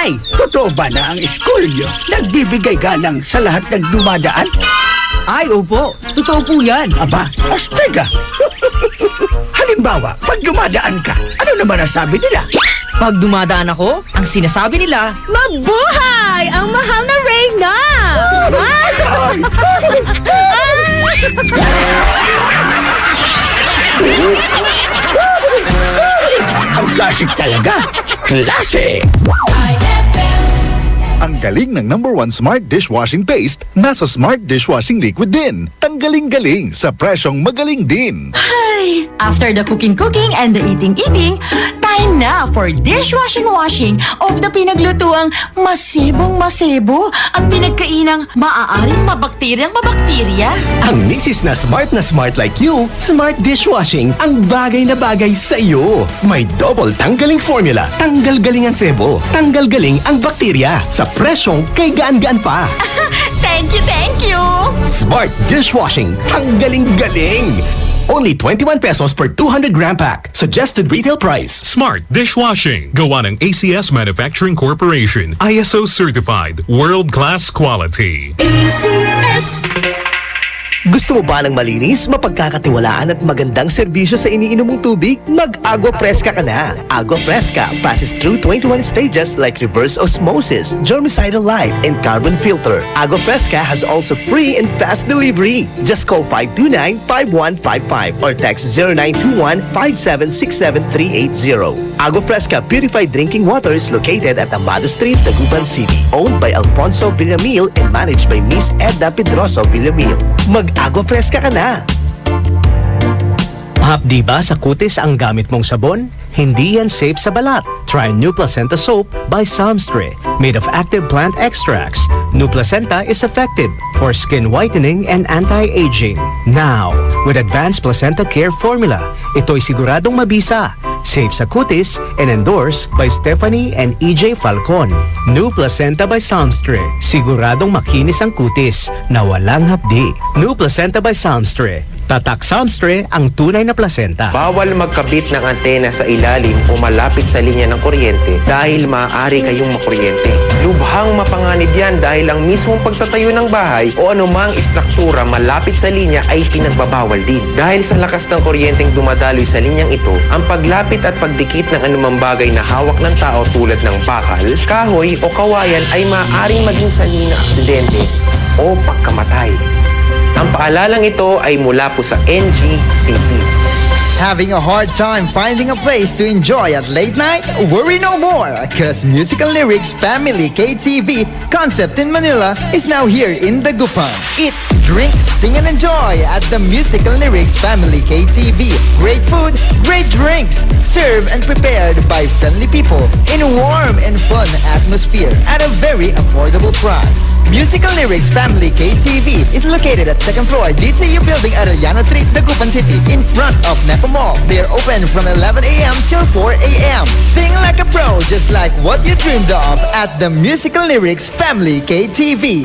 Ay, totoo ba na ang school nyo nagbibigay galang sa lahat ng dumadaan? Ay, opo. Totoo po yan. Aba, astega. Halimbawa, pag dumadaan ka, ano naman ang sabi nila? Pag dumadaan ako, ang sinasabi nila, Mabuhay! Ang mahal na Reyna! Ang classic talaga. Classic! Ang galing ng #1 Smart Dishwashing Paste nasa Smart Dishwashing Liquid din. Tanggaling-galing sa presyong magaling din. Ay, after the cooking and the eating, time na for dishwashing of the pinaglutuang masibong-masibo at pinagkainang maaaring mabakterya. Ang misis na smart like you, Smart Dishwashing ang bagay na bagay sa iyo. May double tanggaling formula. Tanggal galing ang sebo. Tanggal galing ang bakterya. Sa presyong kay gaan-gaan pa. Thank you! Smart Dishwashing. Tanggaling-galing. Only 21 pesos per 200 gram pack. Suggested retail price. Smart Dishwashing. Gawa ng ACS Manufacturing Corporation. ISO certified. World-class quality. ACS. Gusto mo ba ng malinis, mapagkakatiwalaan at magandang serbisyo sa iniinom mong tubig? Mag-Agua Fresca ka na. Agua Fresca passes through 21 stages like reverse osmosis, germicidal light, and carbon filter. Agua Fresca has also free and fast delivery. Just call 529-5155 or text 0921-5767380. Agua Fresca Purified Drinking Water is located at Amado Street, Dagupan City. Owned by Alfonso Villamil and managed by Miss Edna Pedroso Villamil. Mag-Agua Fresca ka na! Hapdi ba sa kutis ang gamit mong sabon? Hindi yan safe sa balat. Try New Placenta Soap by Samstre. Made of active plant extracts, New Placenta is effective for skin whitening and anti-aging. Now, with Advanced Placenta Care Formula, ito'y siguradong mabisa, safe sa kutis, and endorsed by Stephanie and EJ Falcon. New Placenta by Samstre. Siguradong makinis ang kutis na walang hapdi. New Placenta by Samstre. Tatak Samstre ang tunay na placenta. Bawal magkabit ng antena sa ilalim o malapit sa linya ng kuryente dahil maaari kayong makuryente. Lubhang mapanganib yan dahil ang mismong pagtatayo ng bahay o anumang istruktura malapit sa linya ay pinagbabawal din. Dahil sa lakas ng kuryenteng dumadaloy sa linyang ito, ang paglapit at pagdikit ng anumang bagay na hawak ng tao tulad ng bakal, kahoy o kawayan ay maaaring maging sanhi ng aksidente o pagkamatay. Ang paalalang ito ay mula po sa NGCP. Having a hard time finding a place to enjoy at late night? Worry no more, cause Musical Lyrics Family KTV concept in Manila is now here in Dagupan. Eat, drink, sing and enjoy at the Musical Lyrics Family KTV. Great food, great drinks, served and prepared by friendly people in a warm and fun atmosphere at a very affordable price. Musical Lyrics Family KTV is located at 2nd floor DCU Building, Arellano Street, Dagupan City, in front of Nepo Mall. They are open from 11 a.m. till 4 a.m. Sing like a pro, just like what you dreamed of at the Musical Lyrics Family KTV.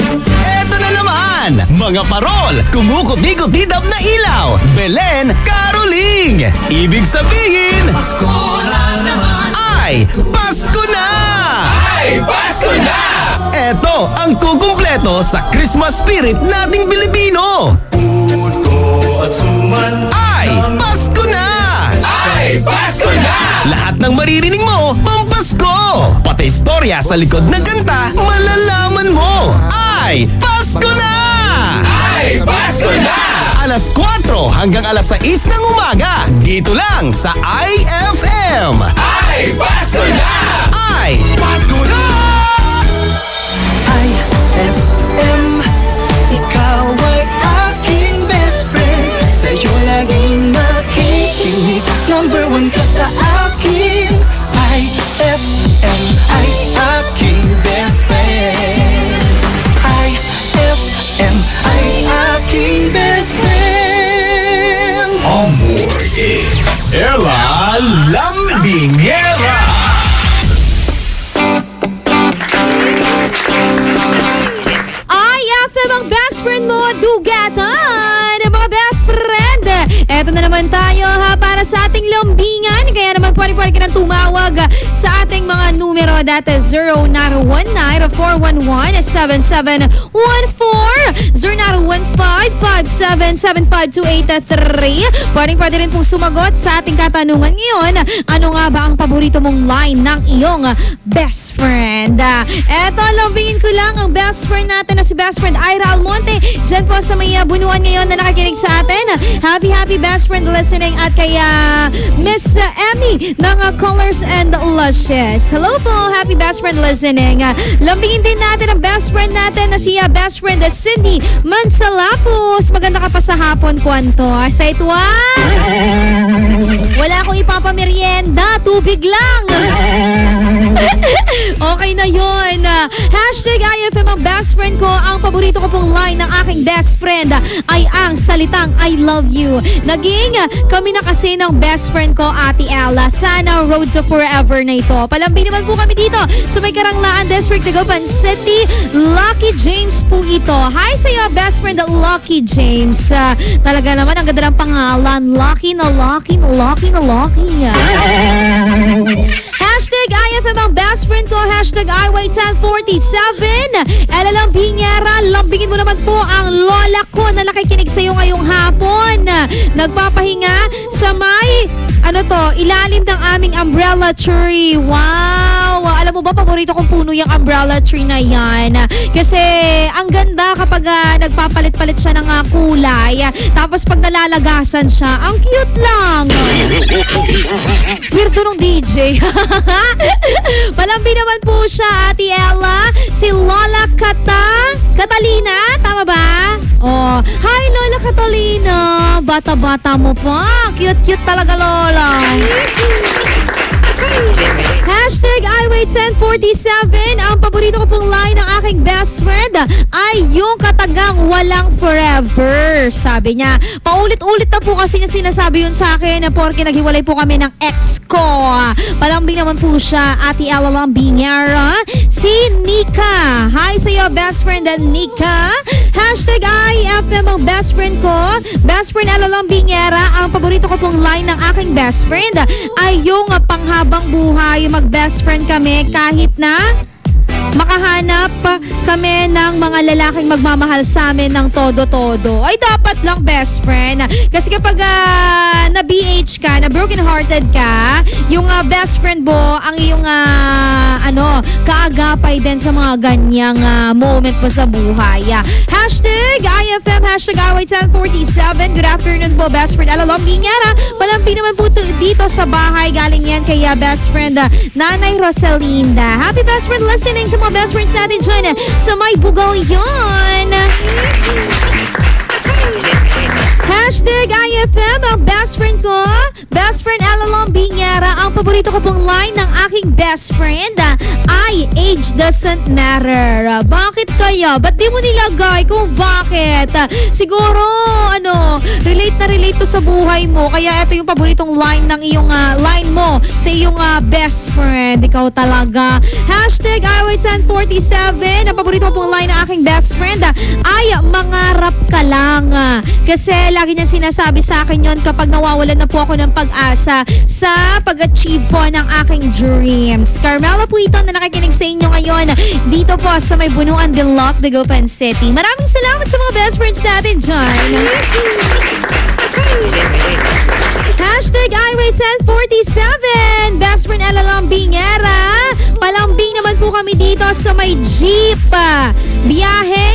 Eto na naman! Mga parol! Kumukuti-kutidap na ilaw! Belen Caroling! Ibig sabihin... Pasko na naman! Ay, Pasko na! Ay, Pasko na! Eto ang kukumpleto sa Christmas spirit nating Pilipino! Puto at suman ay Pasko na! Ay, Pasko na! Lahat ng maririnig mo, pampasko! Pati istorya sa likod ng kanta, malalaman mo! Ay, Pasko na! Ay, Pasko na! Alas 4 hanggang alas 6 ng umaga, dito lang sa IFM! Ay, Pasko na! Ay, Pasko na! IFM, ikaw ay aking best friend. Sa'yo laging makikinig, #1 ka sa akin. IFM ay aking best friend. IFM ay aking best friend. On board is Ella Lambingera. IFM ang best friend mo, dugatan, mga best friend. Eto na naman tayo ha, para sa ating lambingan. Kaya naman pwede ka nang tumawag sa ating mga numero. That is 0919-411-7714, 0915-5775-283. Pwede rin pong sumagot sa ating katanungan ngayon. Ano nga ba ang paborito mong line ng iyong best friend? Eto, lambingin ko lang ang best friend natin na si best friend Ira Almonte. Diyan po sa may bunuan ngayon na nakikinig sa atin. Happy best friend listening. At kaya Miss Emmy ng Colors and Lushes. Hello po, happy best friend listening. Lambingin din natin ang best friend natin na si best friend Cindy Mansalapos. Maganda ka pa sa hapon, Kwanto. Sa ituwa, wala akong ipapamerienda, tubig lang. Okay na yun. Hashtag IFM ang best friend ko. Ang paborito ko pong line ng aking best friend ay ang salitang I love you. Naging kami na kasi ng best friend ko, Ate Ella. Sana road to forever na ito. Palambing naman po kami dito sa may Karanglaan District, Dagupan City. Lucky James po ito. Hi sa iyo, best friend Lucky James. Talaga naman ang ganda ng pangalan. Lucky na Lucky na Lucky na Lucky. Hashtag IFM ang best friend ko. Hashtag IY1047. Ella Lambingera, lambingin mo naman po ang lola ko na nakikinig sa iyo ngayong hapon. Nagpapahinga sa may ilalim ng aming umbrella tree. Wow! Alam mo ba, paborito kong puno yung umbrella tree na yan. Kasi ang ganda kapag nagpapalit-palit siya ng kulay. Tapos pag nalalagasan siya, ang cute lang. Weirdo nung DJ. Palambi naman po siya, Ate Ella. Si Lola Catalina, tama ba? Oh, hi Lola Catalina. Bata-bata mo pa. Cute-cute talaga, Lola. Hashtag IWay1047. Ang paborito ko pong line ng aking best friend ay yung katagang walang forever. Sabi niya, paulit-ulit na po kasi niya sinasabi yun sa akin na porke naghiwalay po kami ng ex ko. Palambing naman po siya, Ate Ella Lambingera. Si Nika. Hi sa iyo, best friend Nika. Hashtag IFM ang best friend ko. Best friend Ella Lambingera. Ang paborito ko pong line ng aking best friend ay yung panghabang buhay. Mag-best friend kami kahit na makahanap kami ng mga lalaking magmamahal sa amin ng todo-todo. Ay, dapat lang best friend. Kasi kapag na-BH ka, na broken-hearted ka, yung best friend mo, ang iyong kaagapay din sa mga ganyang moment mo sa buhay. Hashtag IFM, hashtag IY1047. Good afternoon po, best friend Ella Lambingera. Palampi naman po dito sa bahay. Galing yan kay best friend Nanay Rosalinda. Happy best friend listening sa mga best friends natin dyan sa may bugaw yon. Hashtag IFM ang best friend ko. Best friend Ella Lambingera. Ang paborito ko pong line ng aking best friend ay age doesn't matter. Bakit kaya? Ba't di mo nilagay kung bakit? Siguro, relate na relate to sa buhay mo. Kaya ito yung paboritong line ng iyong line mo sa iyong best friend. Ikaw talaga. Hashtag IY1047. Ang paborito ko pong line ng aking best friend ay mangarap ka lang. Kasi lagi niya sinasabi sa akin yon kapag nawawalan na po ako ng pag-asa sa pag-achieve po ng aking dreams. Carmela po ito na nakikinig sa inyo ngayon dito po sa may Bunuan del Loc, Dagupan City. Maraming salamat sa mga best friends natin dyan. Hashtag IWay1047. Best friend Ella Lambingera. Palambing naman po kami dito sa may jeep. Biyaheng,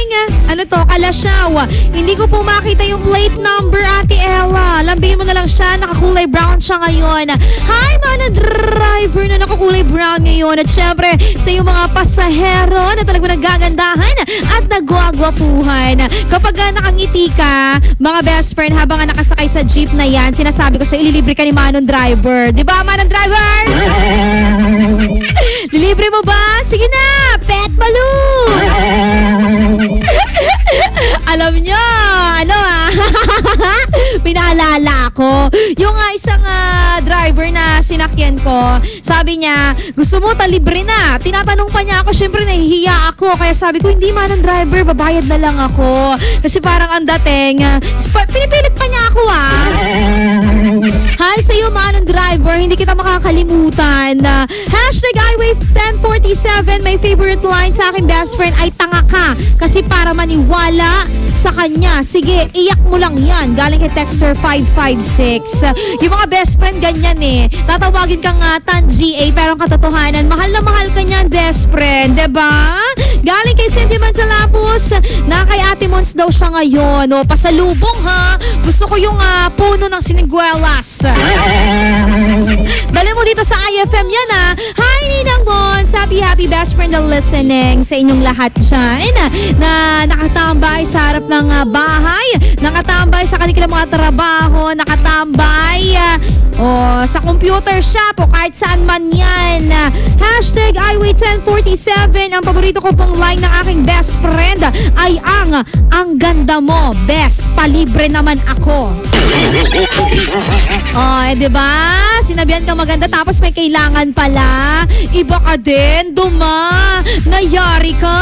Kalasyaw. Hindi ko po makita yung plate number, Ate Ella. Lambingin mo na lang siya. Nakakulay brown siya ngayon. Hi, mga driver na nakakulay brown ngayon. At syempre, sa yung mga pasahero na talagang nagagandahan at nagwagwapuhan. Kapag nakangiti ka, mga best friend, habang nakasakay sa jeep na yan, sinasabi ko sa ililibre ka ni Manong Driver. Di ba, Manong Driver? Lilibre mo ba? Sige na! Pet balloon! Alam nyo, pinaalala ko. Yung isang driver na sinakyan ko, sabi niya, gusto mo talibre na. Tinatanong pa niya ako, syempre nahihiya ako. Kaya sabi ko, hindi man ang driver, babayad na lang ako. Kasi parang ang dating, pinipilit pa niya ako Hi sa'yo, manong driver. Hindi kita makakalimutan. Hashtag iWave1047. My favorite line sa aking best friend ay tanga ka. Kasi para maniwala sa kanya, sige, iyak mo lang yan. Galing kay Texter 556. Yung mga best friend, ganyan eh. Tatawagin kang Tan GA, pero ang katotohanan, mahal na mahal ka niyan, best friend. Diba? Galing kay Sentiment sa Lapus, na kay Ate Mons daw siya ngayon. O, pasalubong ha. Gusto ko yung puno ng siniguelas. Dali mo dito sa IFM yan ha. Hi Ninang Mons, happy best friend na listening sa inyong lahat dyan. Na nakatambay sa harap ng bahay, nakatambay sa kanilang mga trabaho, nakatambay sa computer shop o kahit saan man yan. Hashtag iWay1047. Ang paborito ko pong line ng aking best friend ay ang ganda mo, best, palibre naman ako. Diba? Sinabihan kang maganda tapos may kailangan pala. Iba ka din, duma. Nayari ka.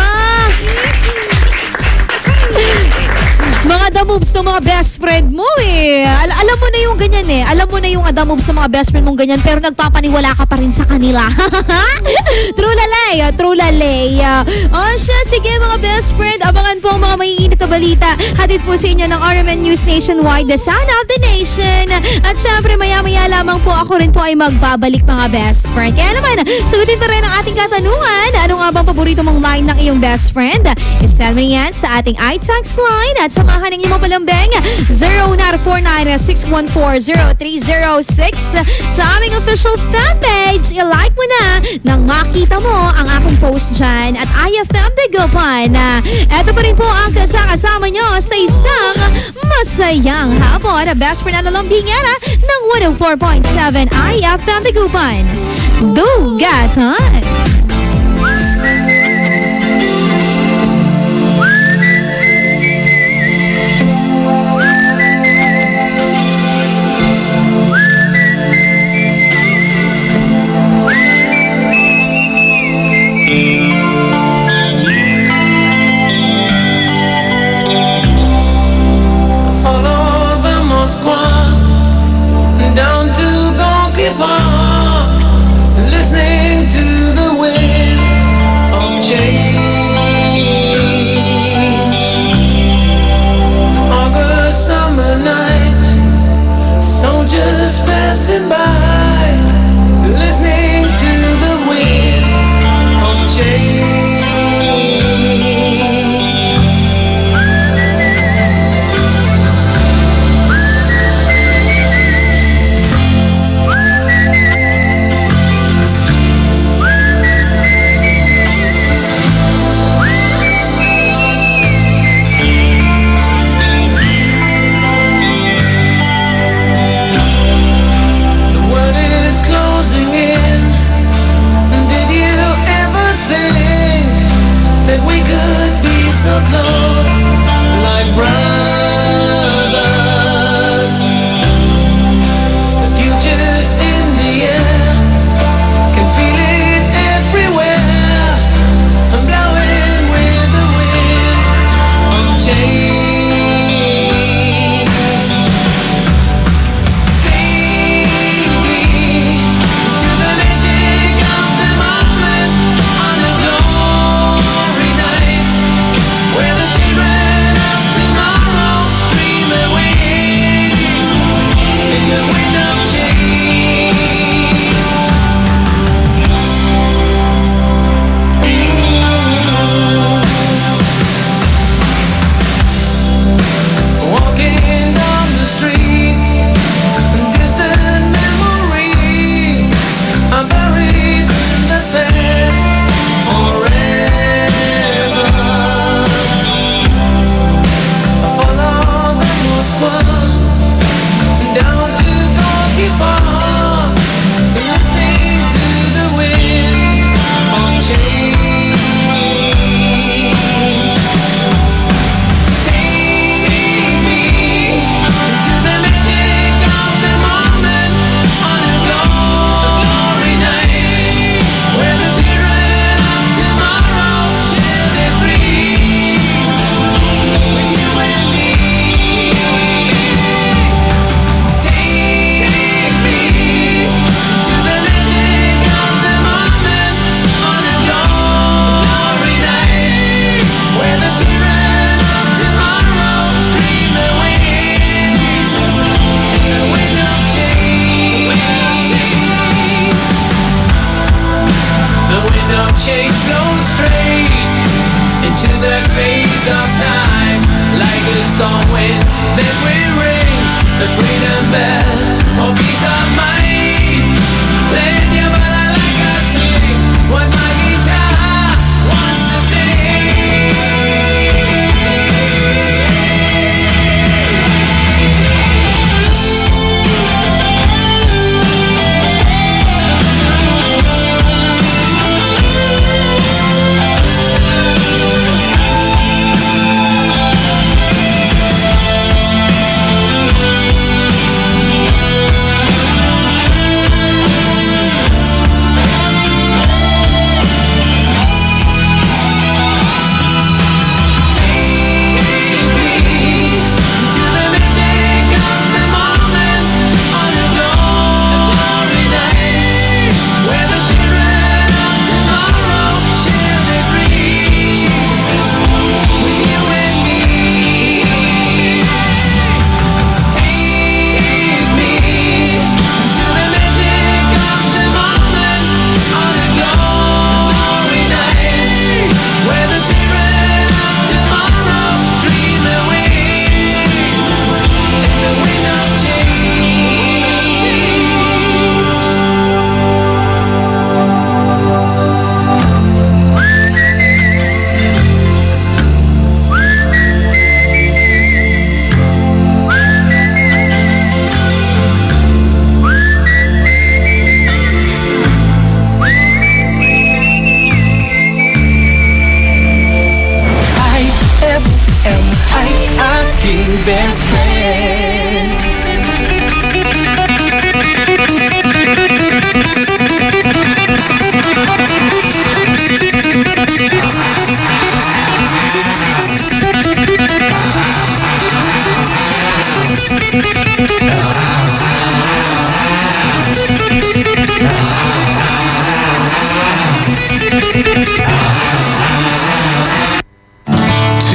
Mga the moves ng mga best friend mo eh. Alam mo na yung ganyan eh. Alam mo na yung the moves ng mga best friend mong ganyan pero nagpapaniwala ka pa rin sa kanila. True lalay. Siya, sige mga best friend. Abangan po ang mga maiinit na balita. Hatid po sa inyo ng RMN News Nationwide, the sound of the nation. At syempre maya-maya lamang po ako rin po ay magbabalik mga best friend. Kaya naman, sagutin pa rin ang ating katanungan. Ano nga bang paborito mong line ng iyong best friend? Isend mo yan sa ating iText line at samahan ng iyong palambeng 0949-614-0306 sa aming official fanpage. I-like mo na nang makita mo ang aking post dyan at IFM Dagupan. Ito pa rin po ang kasama nyo sa isang masayang hapon. Best friend na lambingera ng 104.7 IFM Dagupan. Dugatan! Down to Gonky Park, listening to the wind of change. August summer night, soldiers passing by, listening to the wind of change. So close, like brothers. The future's in the air, can feel it everywhere. I'm blowing with the wind of change. Take me to the magic of the moment on a glory night, where the children the face of time. Like a storm wind, then we ring the freedom bell for peace of mind. Then you better like I sing what my guitar wants to sing. Best friend.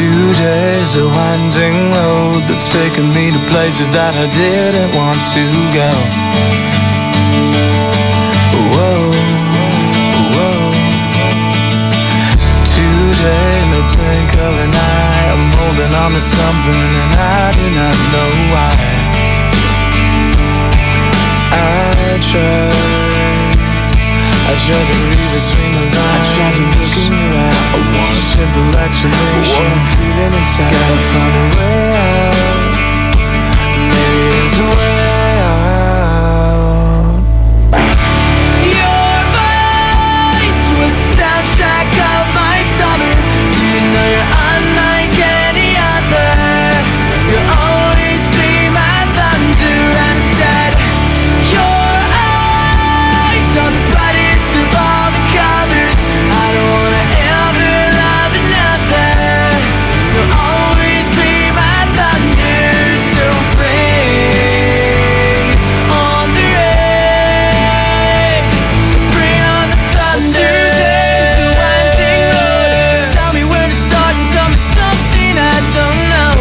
Today's a winding road that's taken me to places that I didn't want to go. Whoa, whoa. Today, in the blink of an eye, I'm holding on to something and I do not know why. I tried to read between the lines. I tried to look in your eyes. I want a simple explanation. What I'm feeling inside. Gotta find a way out. Maybe there's a way out. Your voice was the soundtrack of my summer. Do you know you're unlike any other? You'll always be my thunder. And I said, your eyes are the brightest of all the colors. I don't wanna ever love another. You'll always be my thunder. So bring on the rain, bring on the thunder. Today's the winding road. Tell me where to start and tell me something I don't know.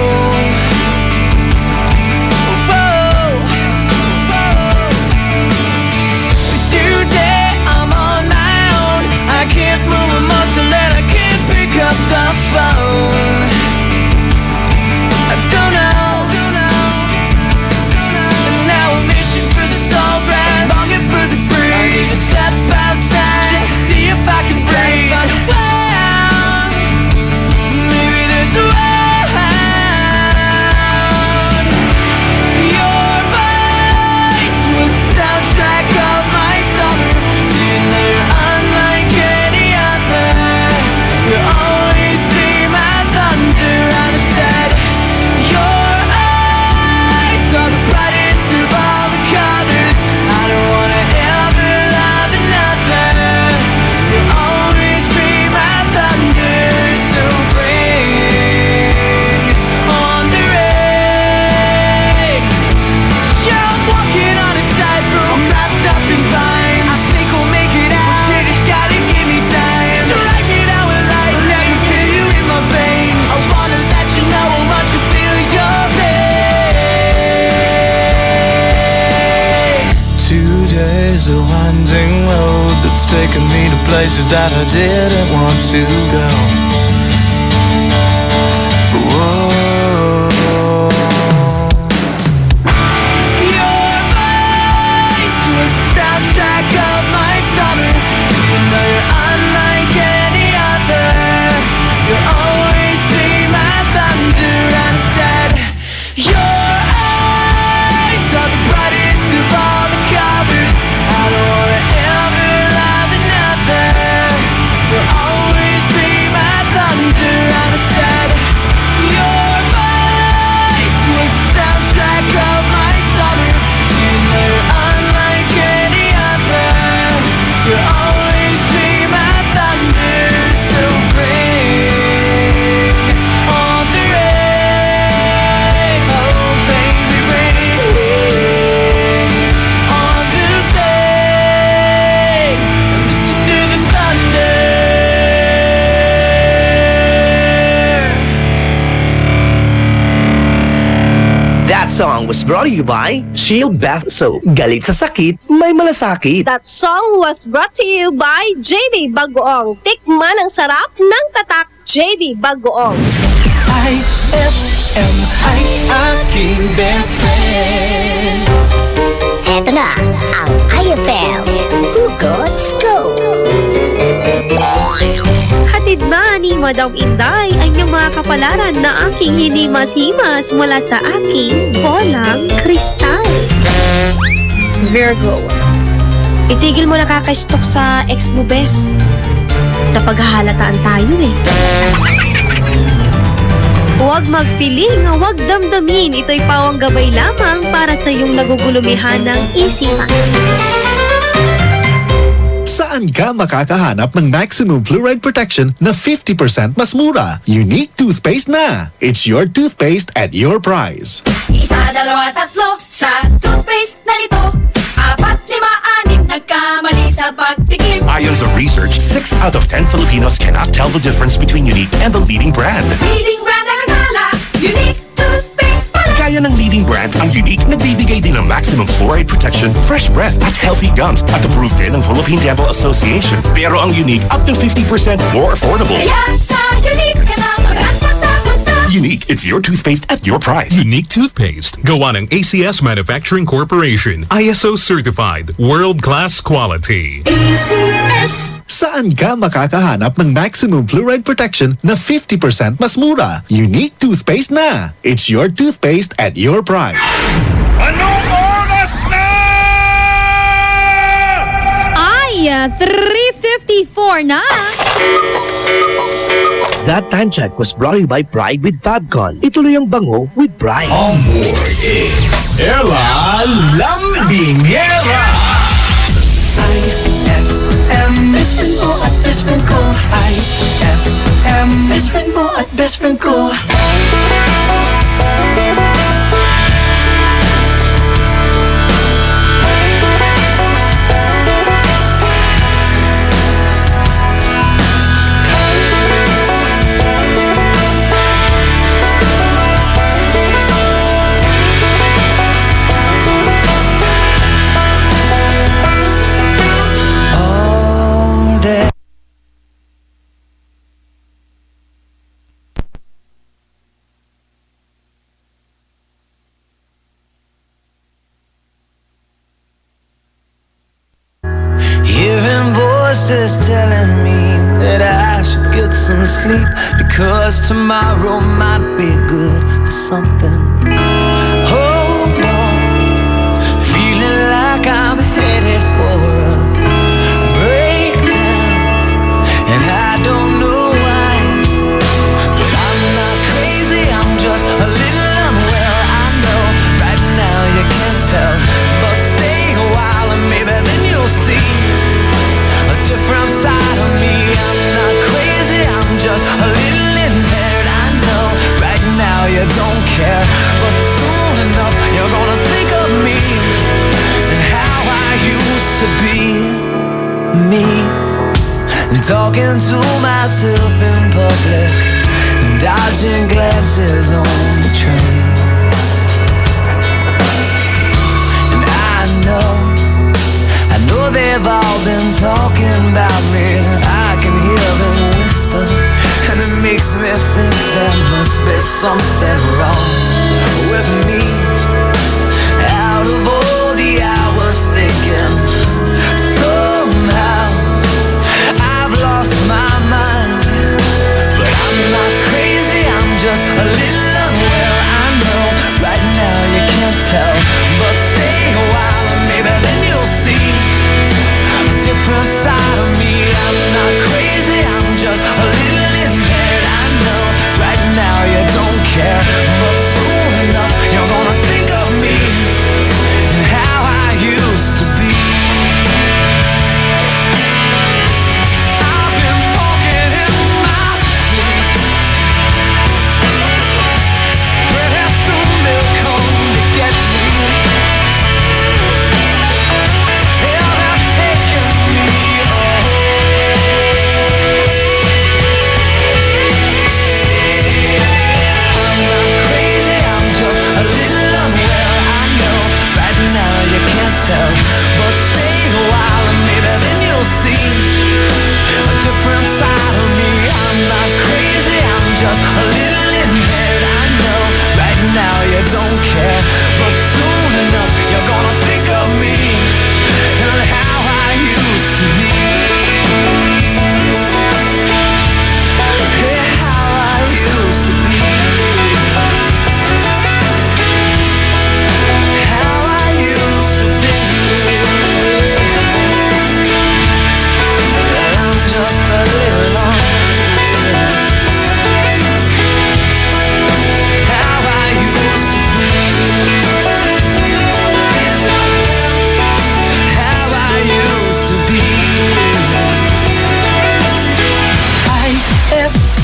Today I'm on my own. I can't move a muscle and I can't pick up the phone. I don't know. And now I'm itching for the tall grass, longing for the breeze. I need to step outside just to see if I can breathe. Find a way out. Maybe there's a way out. Your voice was the soundtrack of my summer. Do you know you're unlike any other? You'll always be my thunder. And I said, your eyes are the brightest of all the colors. I don't wanna ever love another. You'll always be my thunder. So bring on the rain. Yeah, I'm walking on a tightrope, wrapped up in vines. I think we'll make it out. But you just gotta give me time. So like it how I like. Let me feel you in my veins. I wanna let you know how much I feel your pain. Today's a winding road that's taken me to places that I didn't want to go. song was brought to you by Shield Bath Soap. Galit sa sakit, may malasakit. That song was brought to you by JB Bagoong. Tikman ang sarap ng tatak JB Bagoong. IFM ay aking best friend. Eto na ang IFM Hugot Scoop. Hatid na ni Madam Inday ang iyong mga kapalaran na aking hinimas-himas mula sa aking bolang kristal. Virgo, itigil mo na kakastok sa ex mo, bes. Napaghahalataan tayo eh. Huwag magpiling, huwag damdamin. Ito'y pawang gabay lamang para sa iyong nagugulumihan ng isipan. Saan ka makakahanap ng maximum fluoride protection na 50% mas mura? Unique toothpaste na! It's your toothpaste at your price. Isa, dalawa, tatlo sa toothpaste na nito. 4, 5, 6 nagkamali sa pagtikim. Ayon sa research, 6 out of 10 Filipinos cannot tell the difference between Unique and the leading brand. Leading brand ang akala, unique toothpaste pala. Gaya ng leading brand, ang Unique nagbibigay din ng maximum fluoride protection, fresh breath at healthy gums at approved din ng Philippine Dental Association. Pero ang Unique up to 50% more affordable. Kaya sa unique ka na mag-asa sa bansa. Unique, it's your toothpaste at your price. Unique toothpaste. Gawa ng ACS Manufacturing Corporation. ISO certified. World-class quality. ACS. Saan ka makakahanap ng maximum fluoride protection na 50% mas mura? Unique toothpaste na! It's your toothpaste at your price. Anong oras na? Ay, 3:54 na. That time check was brought to you by Pride with Fabcon. Ituloy ang bango with Pride. On board is Ella Lambingera. IFM, best friend mo at best friend ko. IFM, best friend mo at best friend ko. Hearing voices telling me that I should get some sleep, because tomorrow might be good for something. Hold on, feeling like I'm headed for a breakdown, and I don't know why, but I'm not crazy, I'm just a little unwell. I know right now you can't tell, but stay a while and maybe then you'll see a different side of me. I'm not crazy, I'm just a little impaired. I know right now you don't care, but soon enough you're gonna think of me and how I used to be me, and talking to myself in public and dodging glances on the train. And I know they've all been talking about me. I can hear them whisper, and it makes me think there must be something wrong with me. Out of all the hours thinking, somehow I've lost my mind. But I'm not crazy, I'm just a little unwell. I know right now you can't tell, but stay a while and maybe then you'll see a different side of me. I'm not crazy, I'm just a little impaired. I know right now you don't care, but soon enough you're gonna think of me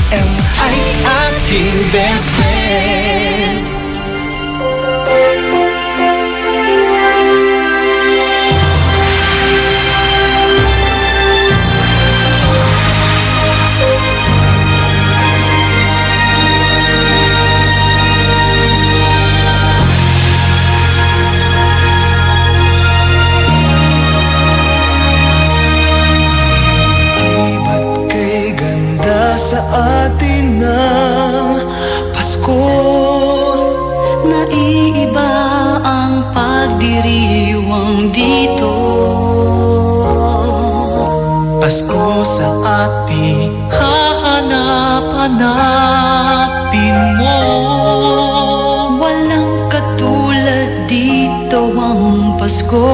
FM ay aking best friend. Sa atin ng Pasko, naiiba ang pagdiriwang dito. Pasko sa ating hahanap-hanapin mo. Walang katulad dito ang Pasko.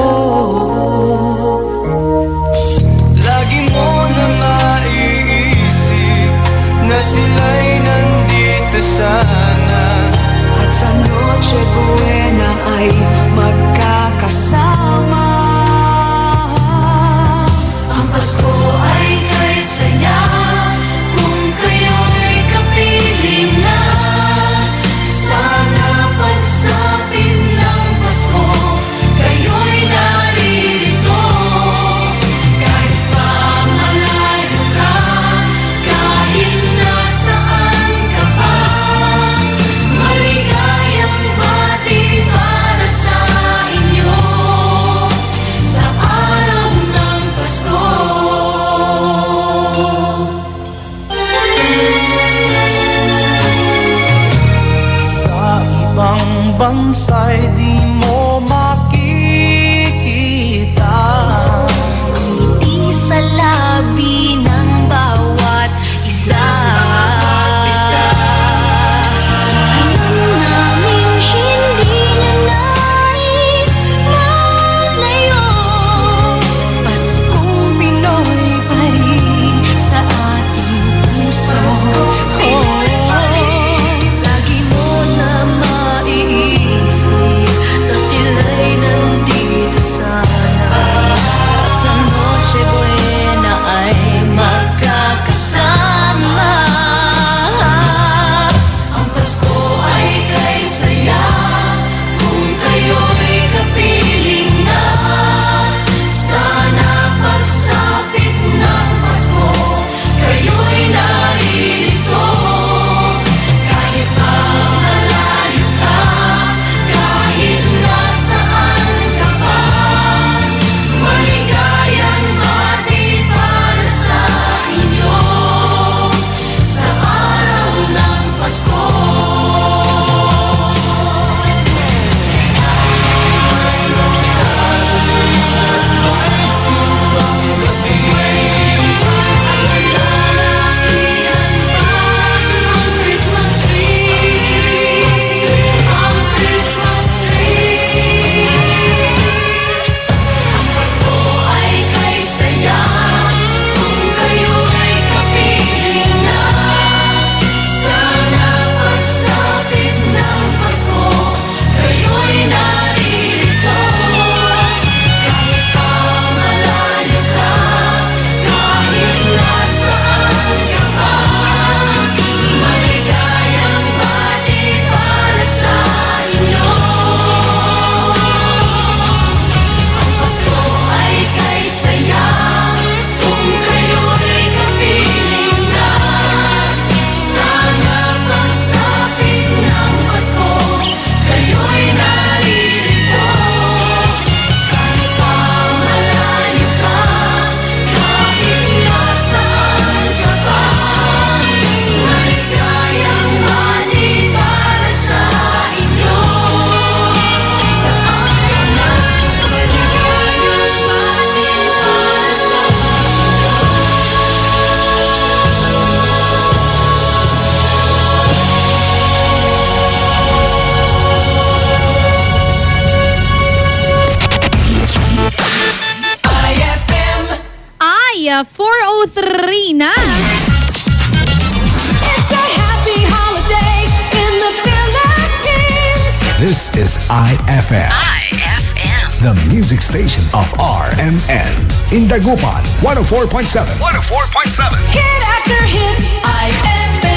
Lagi mo na maiisip na sila'y nandito sana, at sa Noche Buena ay magkakasama. Ang Pasko ay kay saya kung kayo'y kapiling na. Sana pagsapit ng Pasko, kayo'y naririto. Kahit pa malayo ka, kahit nasaan ka pa, maligayang bati para sa inyo sa araw ng Pasko. sa ibang bansa'y di mo makikita. Ngiti sa labi ng bawat isa. Alam naming hindi na nais malayo. Paskong Pinoy pa rin sa ating puso. Lagi mo na maiisip na sila'y nandito sana, at sa Noche Buena ay magkakasama. Ang Pasko ay kay saya kung kayo'y kapiling na. Sana pagsapit ng Pasko, kayo'y naririto. Kahit pa malayo ka, kahit nasaan ka pa, maligayang bati para sa inyo sa araw ng Pasko. Ang Christmas tree, ang Christmas tree. Ang Pasko ay kay saya kung kayo'y kapiling na. Sana pagsapit ng Pasko, kayo'y naririto. Kahit pa malayo ka, kahit nasaan ka pa, maligayang bati para sa inyo. Ang Pasko ay kay saya kung kayo'y kapiling na. Sana pagsapit ng Pasko, kayo'y naririto. Kahit pa malayo ka, kahit nasaan ka pa, maligayang bati para sa inyo sa araw ng Pasko. Ay, 4:03 na. It's a happy holiday in the Philippines. This is IFM. The music station of RMN. In Dagupan, 104.7. 104.7. Hit after hit, IFM.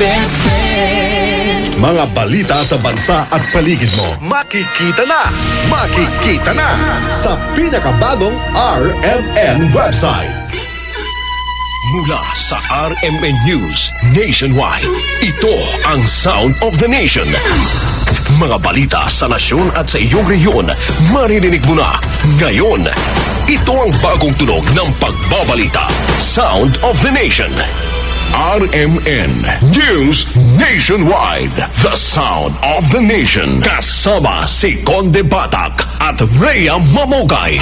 best friend. Mga balita sa bansa at paligid mo. Makikita na sa pinakabagong RMN website. Mula sa RMN News Nationwide, ito ang Sound of the Nation. Mga balita sa nasyon at sa iyong rehiyon, maririnig mo na ngayon. Ito ang bagong tunog ng pagbabalita. Sound of the Nation. RMN News Nationwide. The Sound of the Nation. Kasama si Conde Batak at Rhea Mamogay.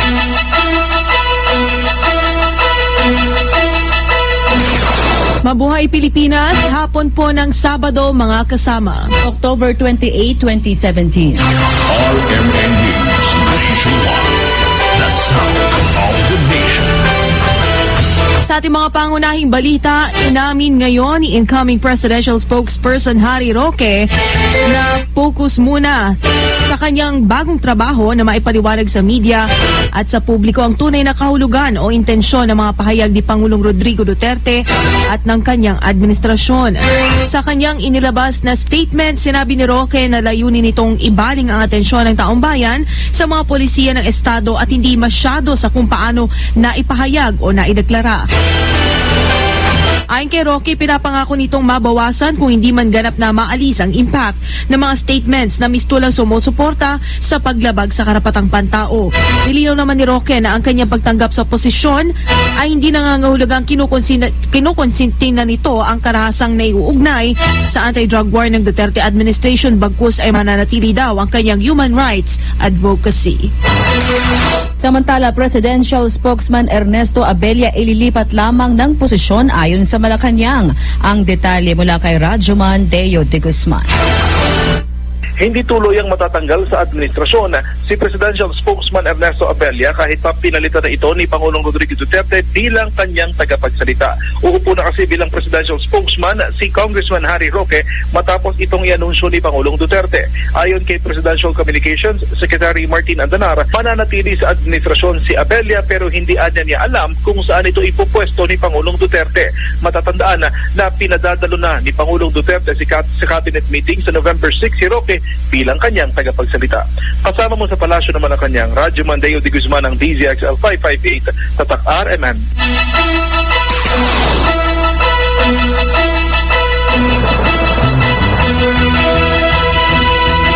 Mabuhay Pilipinas, hapon po ng Sabado mga kasama. October 28, 2017. RMN News Nationwide. The Sound of the Nation. Sa ating mga pangunahing balita, inamin ngayon ni incoming presidential spokesperson Harry Roque na focus muna sa kanyang bagong trabaho na maipaliwanag sa media at sa publiko ang tunay na kahulugan o intensyon ng mga pahayag ni Pangulong Rodrigo Duterte at ng kanyang administrasyon. Sa kanyang inilabas na statement, sinabi ni Roque na layunin nitong ibaling ang atensyon ng taong bayan sa mga polisiya ng Estado at hindi masyado sa kung paano na ipahayag o naideklara. Ayon kay Roque, pinapangako nitong mabawasan kung hindi man ganap na maalis ang impact ng mga statements na mistulang sumusuporta sa paglabag sa karapatang pantao. Nilinaw naman ni Roque na ang kanyang pagtanggap sa posisyon ay hindi nangangahulugang kinukonsinti na nito ang karahasang naiuugnay sa anti-drug war ng Duterte administration, bagkus ay mananatili daw ang kanyang human rights advocacy. Samantala, Presidential Spokesman Ernesto Abella ililipat lamang ng posisyon ayon sa Malacanang. Ang detalye mula kay Radyoman Deo de Guzman. Hindi tuloy ang matatanggal sa administrasyon si Presidential Spokesman Ernesto Abella kahit pa pinalitan na ito ni Pangulong Rodrigo Duterte bilang kanyang tagapagsalita. Uupo na kasi bilang Presidential Spokesman si Congressman Harry Roque matapos itong ianunsyo ni Pangulong Duterte. Ayon kay Presidential Communications Secretary Martin Andanar, mananatili sa administrasyon si Abella pero hindi niya alam kung saan ito ipupwesto ni Pangulong Duterte. Matatandaan na pinadadalo na ni Pangulong Duterte sa cabinet meeting sa November 6 si Roque bilang kanyang tagapagsalita. Kasama mo sa palasyo ng Malacanang, Radyoman Deo de Guzman ng DZXL 558, Tatak RMN.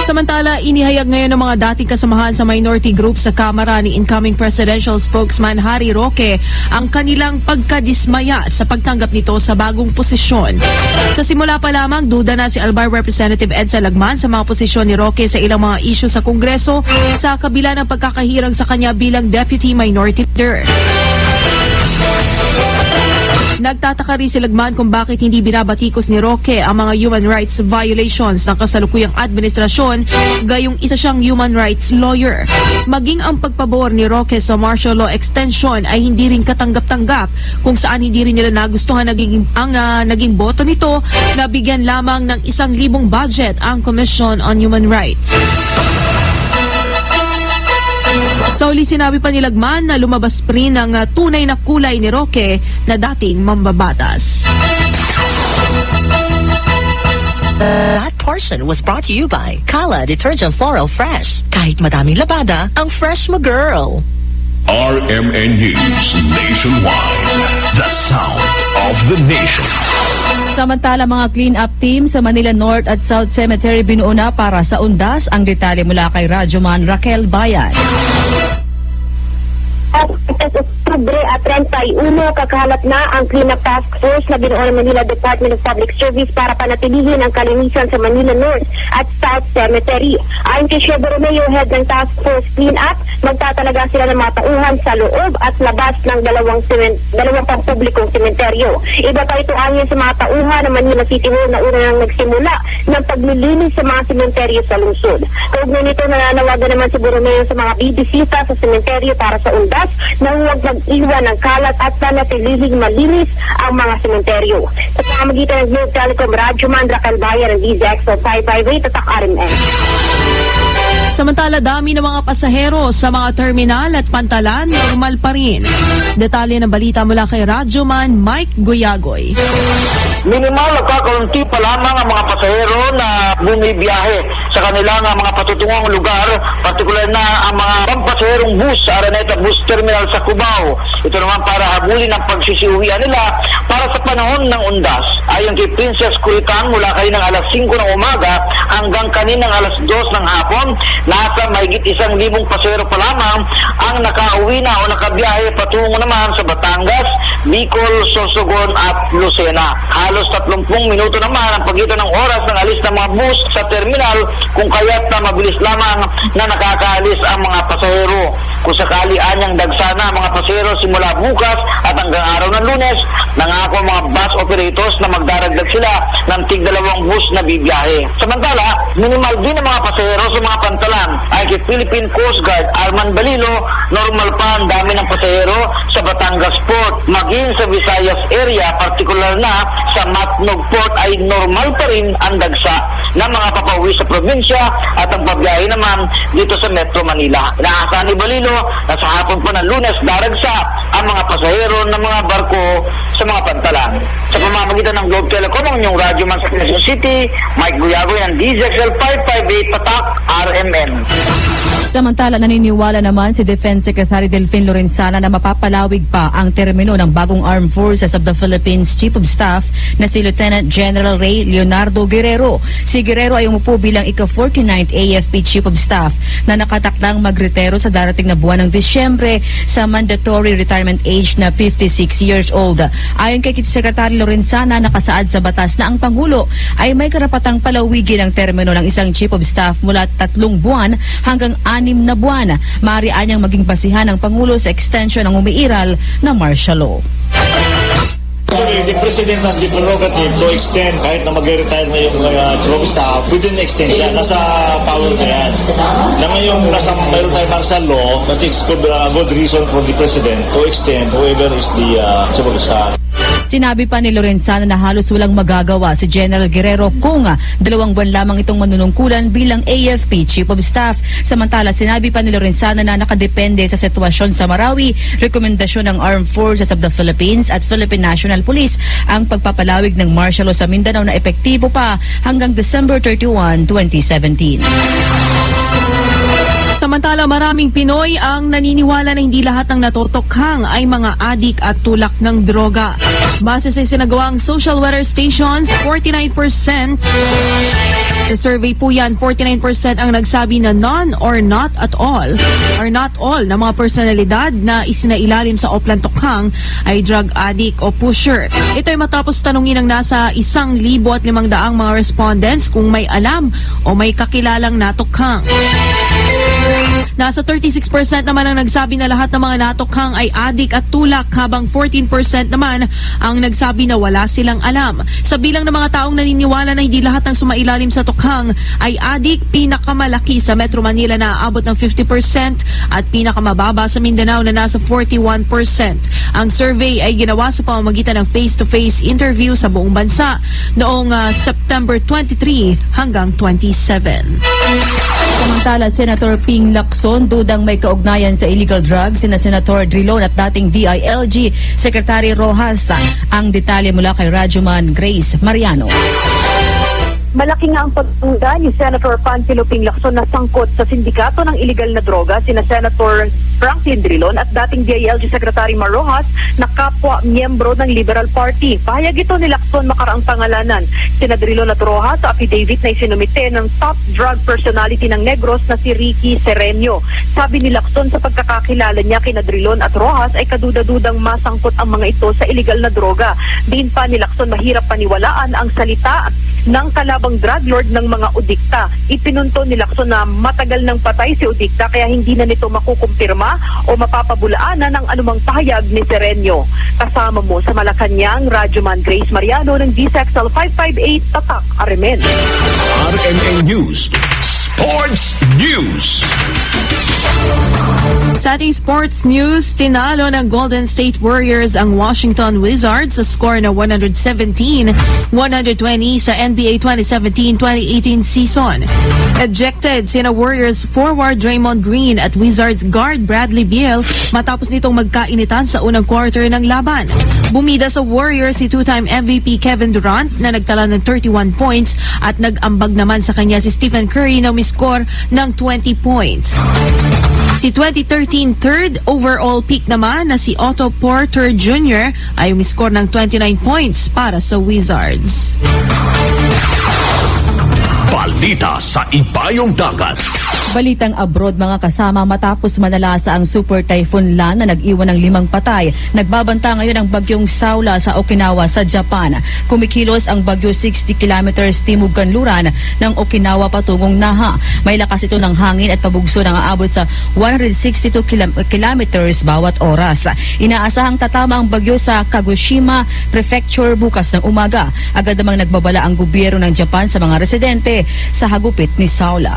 Samantala, inihayag ngayon ng mga dating kasamahan sa minority group sa Kamara ni incoming presidential spokesman Harry Roque ang kanilang pagkadismaya sa pagtanggap nito sa bagong posisyon. Sa simula pa lamang, duda na si Albay Representative Edsa Lagman sa mga posisyon ni Roque sa ilang mga isyu sa Kongreso sa kabila ng pagkakahirang sa kanya bilang Deputy Minority Leader. Nagtataka rin si Lagman kung bakit hindi binabatikos ni Roque ang mga human rights violations ng kasalukuyang administrasyon, gayong isa siyang human rights lawyer. Maging ang pagpabor ni Roque sa martial law extension ay hindi rin katanggap-tanggap kung saan hindi rin nila nagustuhan naging boto nito na bigyan lamang ng 1,000 budget ang Commission on Human Rights. Sa huli, sinabi pa ni Lagman na lumabas pa rin ang tunay na kulay ni Roque na dating mambabatas. That portion was brought to you by Kala Detergent Floral Fresh. Kahit madaming labada, ang fresh mo, girl. RMN News Nationwide. The Sound of the Nation. Samantala, mga clean-up team sa Manila North at South Cemetery binuo na para sa undas. Ang detalye mula kay Radyoman Raquel Bayan. Oktubre at 31, kakaharap na ang clean-up task force na binuo ng Manila Department of Public Service para panatilihin ang kalinisan sa Manila North at South Cemetery. Ayon kay Shebo Romeo, head ng task force clean-up, magtatalaga sila ng mga tauhan sa loob at labas ng dalawang pampublikong sementeryo. Iba pa ito ayon sa mga tauhan ng Manila City Hall na una nang nagsimula ng paglilinis sa mga sementeryo sa lungsod. Kaugnay nito, nananawagan naman si Borromeo sa mga bibisita sa sementeryo para sa undas na huwag mag-iwan ng kalat at panatilihing malinis ang mga sementeryo. Sa pamamagitan ng Globe Telecom, Radyoman Raquel Bayan ng DZXL 558, Tatak RMN. Samantala, dami ng mga pasahero sa mga terminal at pantalan, normal pa rin. Detalye ng balita mula kay Radyoman Mike Guyagoy. minimal at kakaunti pa lamang ang mga pasahero na bumibiyahe sa kanilang mga patutungong lugar, partikular na ang mga pampasaherong bus sa Araneta Bus Terminal sa Cubao. Ito naman para habulin ang pagsisiuwian nila para sa panahon ng undas. Ayon kay Princess Kuritang, mula kaninang alas 5 ng umaga hanggang kaninang alas 2 ng hapon, nasa mahigit 1,000 pasahero pa lamang ang nakauwi na o nakabiyahe patungo naman sa Batangas, Bicol, Sorsogon at Lucena. Halos 30 minuto naman ang pagitan ng oras ng alis ng mga bus sa terminal, kung kaya't na mabilis lamang na nakakaalis ang mga pasahero. Kung sakali anyang dagsana ang mga pasahero simula bukas at hanggang araw ng Lunes, nangako ang mga bus operators na magdaragdag sila ng tig-2 bus na bibiyahe. Samantala, minimal din ang mga pasahero sa mga pantalan. Ay kay Philippine Coast Guard Arman Balilo, normal pa ang dami ng pasahero sa Batangas Port. Maging sa Visayas area, partikular na sa Matnog Port, ay normal pa rin ang dagsa ng mga papauwi sa probinsya at ang pabiyahe naman dito sa Metro Manila. Inaasahan ni Balilo na sa hapon po ng Lunes daragsa ang mga pasahero ng mga barko sa mga pantalan. Sa pamamagitan ng Globe Telecom, ang inyong radyoman sa Quezon City, Mike Guyagoy ng DZXL 558 Patak, RMN. Samantala, naniniwala naman si Defense Secretary Delfin Lorenzana na mapapalawig pa ang termino ng bagong Armed Forces of the Philippines Chief of Staff na si Lieutenant General Ray Leonardo Guerrero. Si Guerrero ay umupo bilang ika-49th AFP Chief of Staff na nakatakdang magretiro sa darating na buwan ng Disyembre sa mandatory retirement age na 56 years old. Ayon kay Secretary Lorenzana, nakasaad sa batas na ang Pangulo ay may karapatang palawigin ang termino ng isang Chief of Staff mula 3 buwan hanggang 6 na buwan. Maaari anyang maging basihan ng Pangulo sa extension ng umiiral na martial law. Actually, the President has the prerogative to extend kahit na mag-retire na yung Chief of Staff, within extend yan. Nasa power na yan. Na ngayon, mayroon tayo martial law, that is a good reason for the President to extend whoever is the Chief of Staff. Sinabi pa ni Lorenzana na halos walang magagawa si General Guerrero kung 2 buwan lamang itong manunungkulan bilang AFP Chief of Staff. Samantala, sinabi pa ni Lorenzana na nakadepende sa sitwasyon sa Marawi, rekomendasyon ng Armed Forces of the Philippines at Philippine National Police ang pagpapalawig ng martial law sa Mindanao na epektibo pa hanggang December 31, 2017. Samantala, maraming Pinoy ang naniniwala na hindi lahat ng natotokhang ay mga adik at tulak ng droga. Base sa sinagawang social weather stations, 49%. Sa survey po yan, 49% ang nagsabi na none or not at all na mga personalidad na isinailalim sa Oplan Tokhang ay drug addict o pusher. Ito ay matapos tanungin ng nasa 1,500 mga respondents kung may alam o may kakilalang natokhang. Nasa 36% naman ang nagsabi na lahat ng mga natokhang ay adik at tulak, habang 14% naman ang nagsabi na wala silang alam. Sa bilang ng mga taong naniniwala na hindi lahat ng sumailalim sa tokhang ay adik, pinakamalaki sa Metro Manila na aabot ng 50% at pinakamababa sa Mindanao na nasa 41%. Ang survey ay ginawa sa pamamagitan ng face-to-face interview sa buong bansa noong September 23 hanggang 27. Samantala, Senator Ping Lacson dudang may kaugnayan sa illegal drugs sina Senator Drilon at dating DILG Secretary Rojas. Ang detalye mula kay Radyoman Grace Mariano. Malaki nga ang pagtunda ni Senator Panfilo Ping Lacson na sangkot sa sindikato ng iligal na droga sina Senator Franklin Drilon at dating DILG Secretary Mar Rojas na kapwa miyembro ng Liberal Party. Pahayag ito ni Lacson makaraang pangalanan sina Drilon at Rojas sa affidavit na isinumite ng top drug personality ng Negros na si Ricky Serenio. Sabi ni Lacson sa pagkakakilala niya kina Drilon at Rojas ay kaduda-dudang masangkot ang mga ito sa iligal na droga. Din pa ni Lacson mahirap paniwalaan ang salita ng kalabang drug lord ng mga udikta. Ipinunto ni Lacson na matagal nang patay si udikta kaya hindi na nito makukumpirma o mapapabulaanan ng anumang pahayag ni Serenio. Kasama mo sa Malacanang, Radyoman Grace Mariano ng DZXL 558 Tatak, Arimen. RMN News, Sports News. Sa ating sports news, tinalo ng Golden State Warriors ang Washington Wizards sa score na 117-120 sa NBA 2017-2018 season. Ejected sina Warriors forward Draymond Green at Wizards guard Bradley Beal matapos nitong magkainitan sa unang quarter ng laban. Bumida sa Warriors si two-time MVP Kevin Durant na nagtala ng 31 points at nag-ambag naman sa kanya si Stephen Curry na umiscore ng 20 points. Si 2013 third overall pick naman na si Otto Porter Jr. ay umiscore ng 29 points para sa Wizards. Balita sa Ibayong Dagat. Balitang abroad mga kasama, matapos manalasa ang Super Typhoon Lan na nag-iwan ng 5 patay. Nagbabanta ngayon ang bagyong Saula sa Okinawa sa Japan. Kumikilos ang bagyo 60 kilometers timog kanluran ng Okinawa patungong Naha. May lakas ito ng hangin at pabugso na aabot sa 162 kilometers bawat oras. Inaasahang tatama ang bagyo sa Kagoshima Prefecture bukas ng umaga. Agad namang nagbabala ang gobyerno ng Japan sa mga residente sa hagupit ni Saula.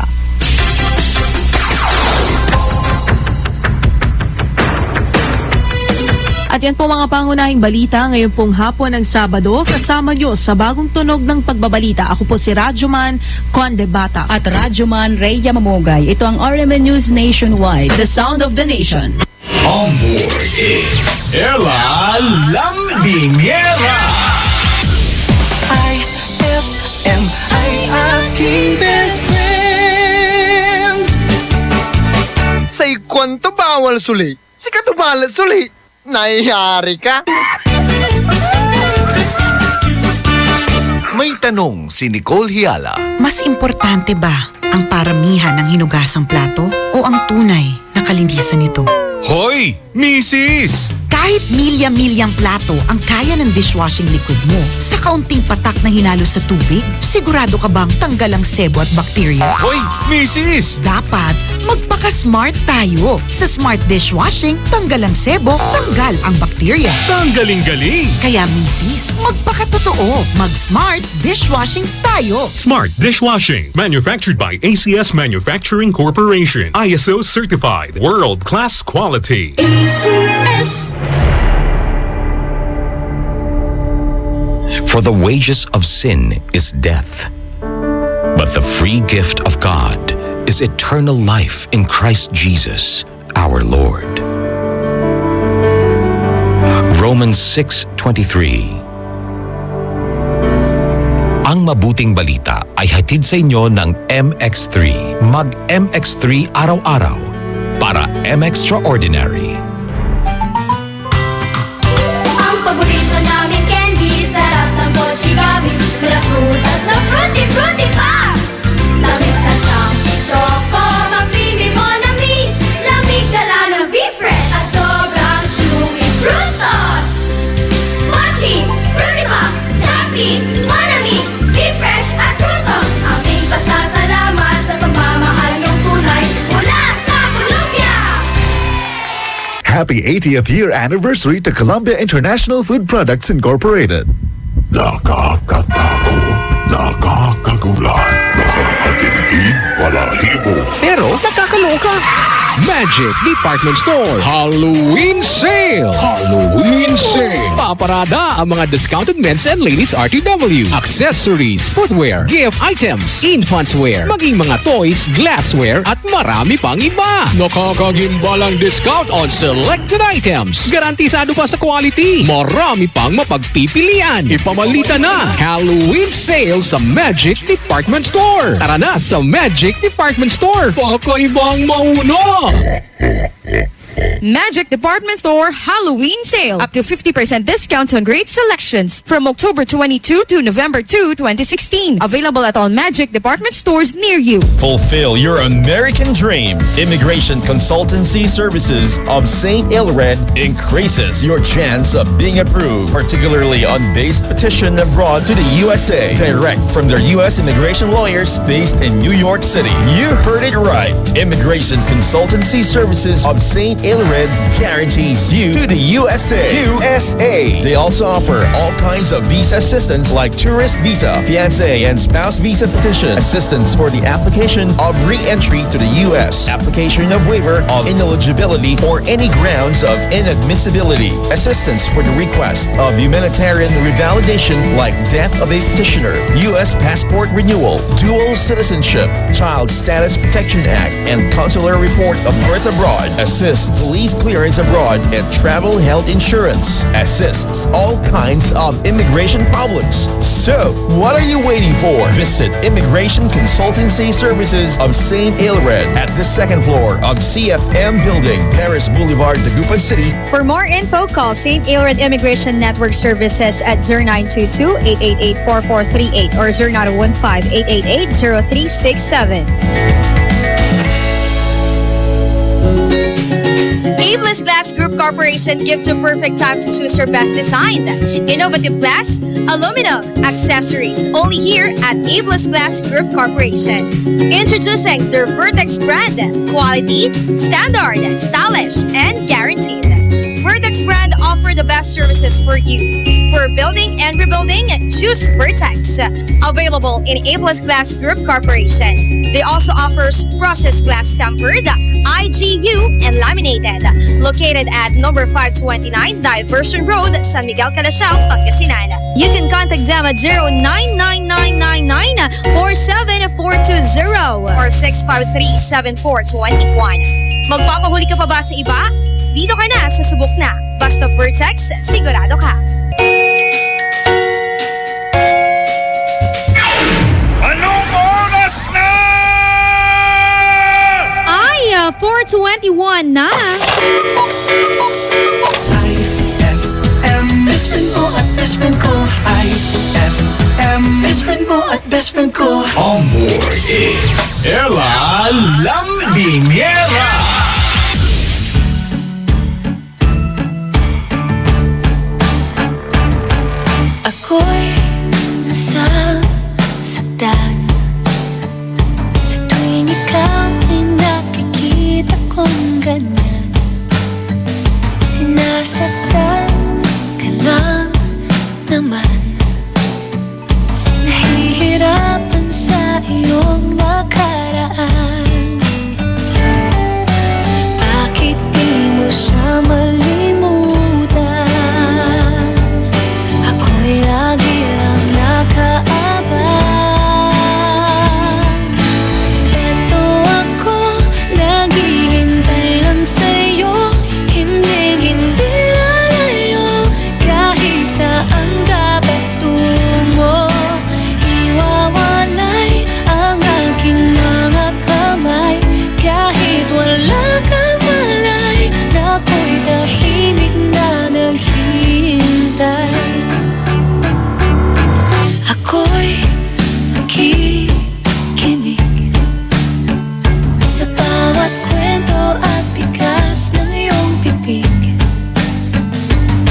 At yan po mga pangunahing balita ngayon pong hapon ng Sabado. Kasama nyo sa bagong tunog ng pagbabalita. Ako po si Radyoman Conde Bata. At Radyoman Rhea Mamogay. Ito ang RMN News Nationwide. The Sound of the Nation. On board is Ella Lambingera. IFM ay aking best friend. Say kwento bawal suli. Si katubalan suli. Nayari ka? May tanong si Nicole Hiala. Mas importante ba ang paramihan ng hinugasang plato o ang tunay na kalinisan nito? Hoy, Mrs. Kahit milya-milyang plato ang kaya ng dishwashing liquid mo, sa kaunting patak na hinalo sa tubig, sigurado ka bang tanggal ang sebo at bakterya? Hoy, Mrs. Dapat magpaka-smart tayo. Sa smart dishwashing, tanggal ang sebo, tanggal ang bakterya. Tanggaling-galing. Kaya Mrs., magpakatotoo. Mag-smart dishwashing tayo. Smart Dishwashing. Manufactured by ACS Manufacturing Corporation. ISO certified. World-class quality. ACS. For the wages of sin is death, but the free gift of God is eternal life in Christ Jesus, our Lord. Romans 6:23. Ang mabuting balita ay hatid sa inyo ng MX3. Mag-MX3 araw-araw para M-Extraordinary. Ang paborito namin candy, sarap ng Dolce Gummies. Mula prutas na fruity pa. Tamis na siyang choco, mag-creamy Monami. Lamig dala ng V-Fresh at sobrang chewy frutos. Mochi, fruity pa, choppy, Monami, V-Fresh at frutos. Aming pasasalamat sa pagmamahal niyong tunay mula sa Colombia. Happy 80th year anniversary to Columbia International Food Products Incorporated. Nakakatago, nakakagulat, nakakatindig, balahibo. Pero nakakaloka. Magic Department Store Halloween Sale! Halloween Sale! Paparada ang mga discounted men's and ladies RTW, accessories, footwear, gift items, infants wear, maging mga toys, glassware at marami pang iba. Nakakagimbalang discount on selected items. Garantisado pa sa quality. Marami pang mapagpipilian. Ipamalita na Halloween Sale sa Magic Department Store. Tara na sa Magic Department Store. Pakaibang mauna! Magic Department Store Halloween Sale. Up to 50% discount on great selections from October 22 to November 2, 2016. Available at all Magic Department Stores near you. Fulfill your American dream. Immigration Consultancy Services of St. Ilred increases your chance of being approved, particularly on base petition abroad to the USA. Direct from their U.S. immigration lawyers based in New York City. You heard it right. Immigration Consultancy Services of St. Ilred guarantees you to the USA. They also offer all kinds of visa assistance like tourist visa, fiancé and spouse visa petition, assistance for the application of re-entry to the U.S., application of waiver of ineligibility or any grounds of inadmissibility, assistance for the request of humanitarian revalidation like death of a petitioner, U.S. passport renewal, dual citizenship, Child Status Protection Act, and consular report of birth abroad, assist police police clearance abroad and travel health insurance. Assists all kinds of immigration problems. So, what are you waiting for? Visit Immigration Consultancy Services of St. Aelred at the second floor of CFM Building, Paris Boulevard, Dagupan City. For more info, call St. Aelred Immigration Network Services at 0922-888-4438 or 0915-888-0367. Abeless Glass Group Corporation gives you perfect time to choose your best design. Innovative glass, aluminum, accessories, only here at Abeless Glass Group Corporation. Introducing their Vertex brand. Quality, standard, stylish, and guaranteed. Vertex brand offer the best services for you. For building and rebuilding, choose Vertex. Available in Abeless Glass Group Corporation. They also offers processed glass tempered, IGU, and laminated. Located at number 529 Diversion Road, San Miguel, Calasiao, Pangasinan. You can contact them at 099999-47420 or 653-7421. Magpapahuli ka pa ba sa iba? Dito ka na sa subok na. Basta Vertex, sigurado ka. Anong oras na? Ay, 4:21 na. IFM, best friend mo at best friend ko. IFM, best friend mo at best friend ko. On board is Ella Lambingera. Ako'y nasasaktan sa tuwing ikaw ay nakikita kong ganyan. Sinasaktan ka lang naman, nahihirapan sa iyong nakaraan. Bakit di mo siya malimutan? Ako'y lagi lang nakaabang. Eto ako, naghihintay lang sa'yo. Hindi lalayo, kahit saan ka patungo. Iwawalay ang aking mga kamay, kahit wala kang malay, na ako'y tahimik na naghihintay. Ako'y makikinig sa bawat kwento at bigas ng iyong bibig.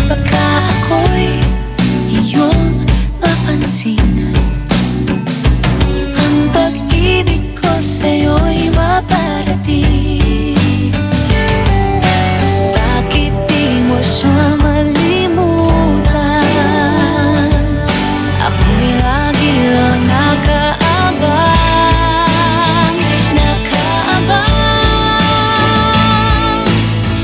Baka ako'y iyong mapansin, ang pag-ibig ko sa'yo'y maparating. Bakit di mo siya malimutan? Ako'y lagi lang nakaabang, nakaabang.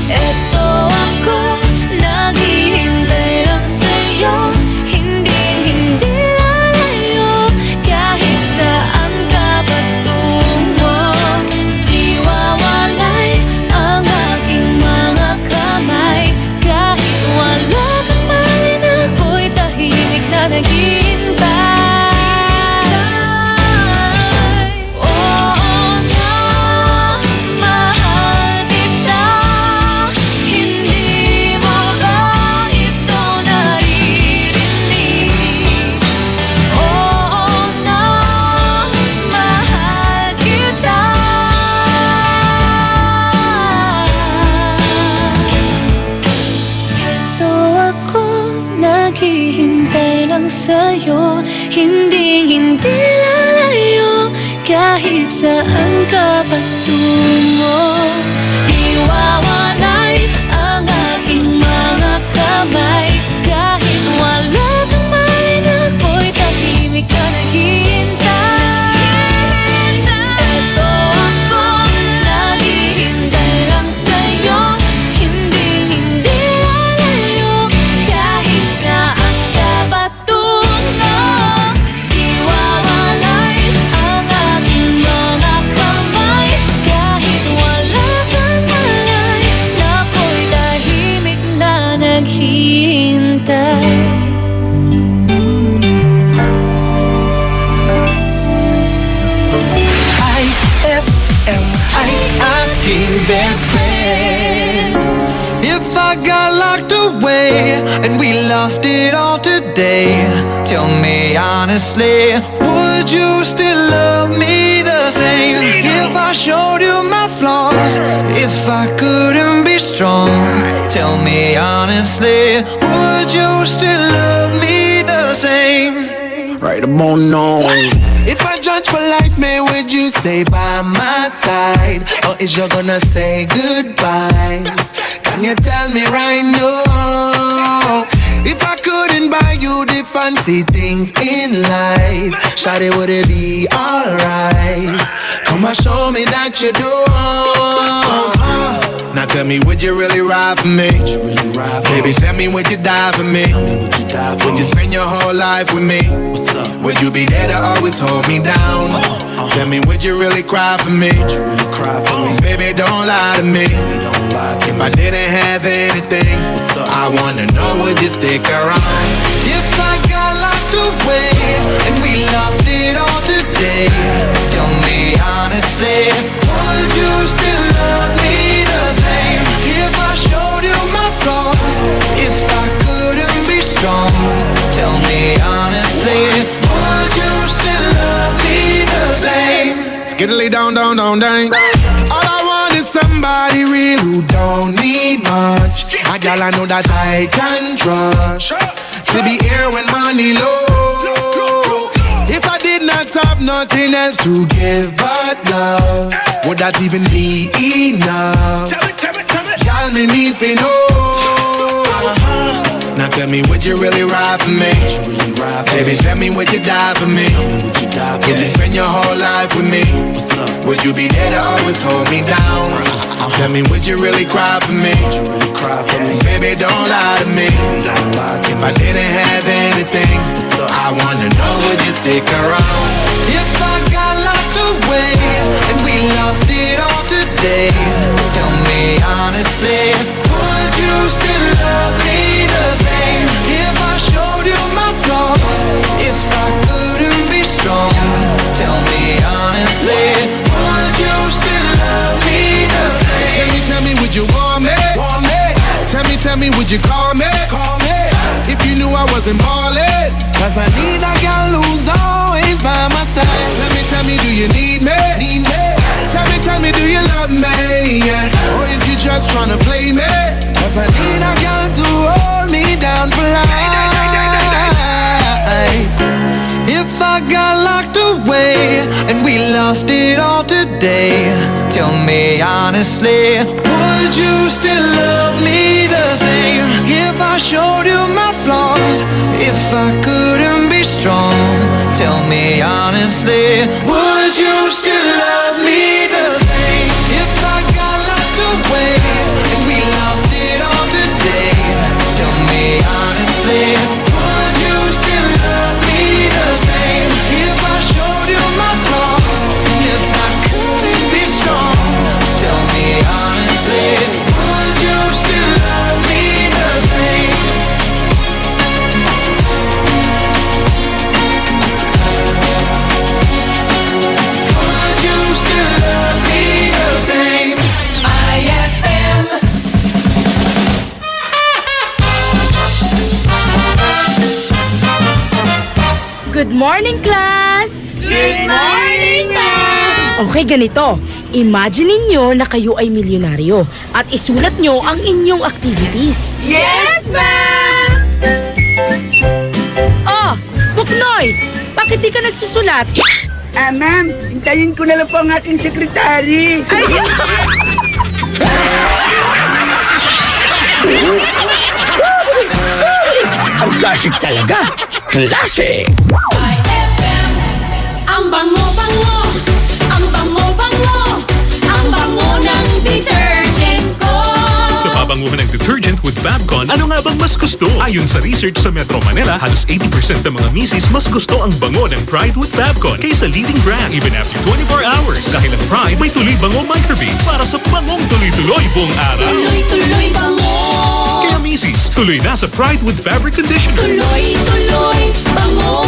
Eto ako, naghihintay lang sa'yo. Hindi lalayo, kahit saan ka patungo. Di wawalay ang aking mga kamay, kahit wala kang mali, na ako'y tahimik na naghihintay. Oo nga, mahal kita. Hindi mo ba ito naririnig? Oo nga, mahal kita. Ito ako, naghihintay lang sa'yo. Hindi lalayo, kahit saan ka patungo. Iwawalay ang aking mga kamay, kahit wala kang mali, na ako'y tahimik ka naghihintay. Ito ako, naghihintay lang sa'yo. Hindi lalayo, kahit saan ka patungo. Iwawalay ang aking mga kamay, kahit wala naghihintay. IFM ay aking best friend. If I got locked away and we lost it all today, tell me honestly, would you still love me the same? If I showed you my flaws, if I couldn't be strong, tell me honestly, would you still love me the same? Right about now. If I judge for life, man, would you stay by my side? Or is you gonna say goodbye? Can you tell me right now? If I couldn't buy you the fancy things in life, shawty, would it be alright? Come and show me that you do. Now tell me, would you really ride for me? Baby, tell me, would you die for me? Would you spend your whole life with me? Would you be there to always hold me down? Tell me, would you really cry for me? Baby, don't lie to me. If I didn't have anything, I wanna know, would you stick around? If I got locked away and we lost it all today, tell me honestly, would you still love me the same? If I showed you my flaws, if I couldn't be strong, tell me honestly, would you still love me the same? Skiddly down, down, down, down. All I want is somebody real who don't need much. A gal I know that I can trust, to be here when money low. If I did not have nothing else to give but love, would that even be enough? Y'all me need to know. Now tell me, would you really ride for me? Baby, tell me, would you die for me? Would you spend your whole life with me? Would you be there to always hold me down? Tell me, would you really cry for me? Baby, don't lie to me. If I didn't have anything, I wanna know, would you stick around? If I got locked away and we lost it all today, tell me honestly, would you still love me the same? If I showed you my flaws, if I couldn't be strong, tell me honestly, would you still love me the same? Tell me, would you want me? Tell me, would you call me? If you knew I wasn't ballin', cause I need a girl who's always by my side. Tell me, do you need me? Tell me, do you love me? Yeah. Or is you just tryna play me? Cause I need a girl to hold me down for life. If I got locked away and we lost it all today, tell me honestly, would you still love me the same? If I showed you my flaws, if I couldn't be strong, tell me honestly, would you still love me the same? If I got locked away and we lost it all today, tell me honestly, would you still love me the same? If I showed you my flaws, and if I couldn't be strong, tell me honestly, would you still love me the same? Would you still love me the same? IFM. Good morning, class! Good morning, ma'am! Okay, ganito. Imagine ninyo na kayo ay milyonaryo at isulat nyo ang inyong activities. Yes, ma'am! Oh, Buknoy! Bakit di ka nagsusulat? Ma'am, hintayin ko na lang po ang aking sekretary. Ang classic talaga. Classic! Ang bango-bango, ang bango-bango, ang bango ng detergent ko. Sa pabanguhan ng detergent with Fabcon, ano nga bang mas gusto? Ayon sa research sa Metro Manila, halos 80% ng mga misis mas gusto ang bango ng Pride with Fabcon kaysa leading brand even after 24 hours. Dahil ang Pride may tuloy bango microbeads para sa bangong tuloy-tuloy buong araw. Tuloy-tuloy bango. Kaya misis, Tuloy na sa Pride with Fabric Conditioner. Tuloy-tuloy, bango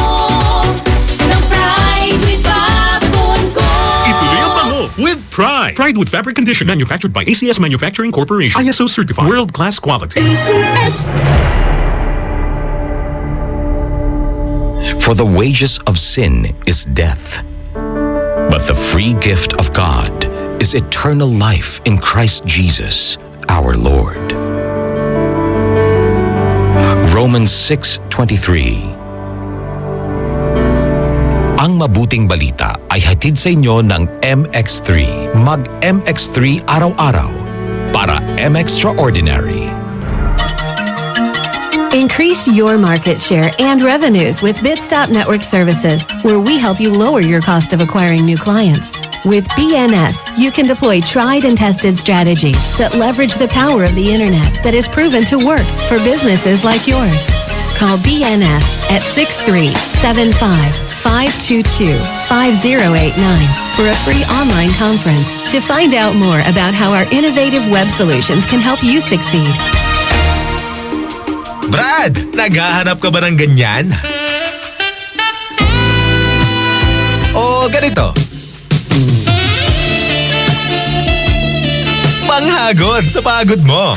ng Pride with Babcon ko. Ituloy ang bango with Pride. Pride with Fabric Conditioner, manufactured by ACS Manufacturing Corporation. ISO certified, world-class quality. ACS. For the wages of sin is death, but the free gift of God is eternal life in Christ Jesus, our Lord. Romans 6:23. Ang mabuting balita ay hatid sa inyo ng MX3. Mag-MX3 araw-araw para MXtraordinary. Increase your market share and revenues with Bitstop Network Services, where we help you lower your cost of acquiring new clients. With BNS, you can deploy tried and tested strategies that leverage the power of the internet that is proven to work for businesses like yours. Call BNS at 6375-522-5089 for a free online conference to find out more about how our innovative web solutions can help you succeed. Brad, naghahanap ka ba ng ganyan? O ganito? Panghagod sa pagod mo.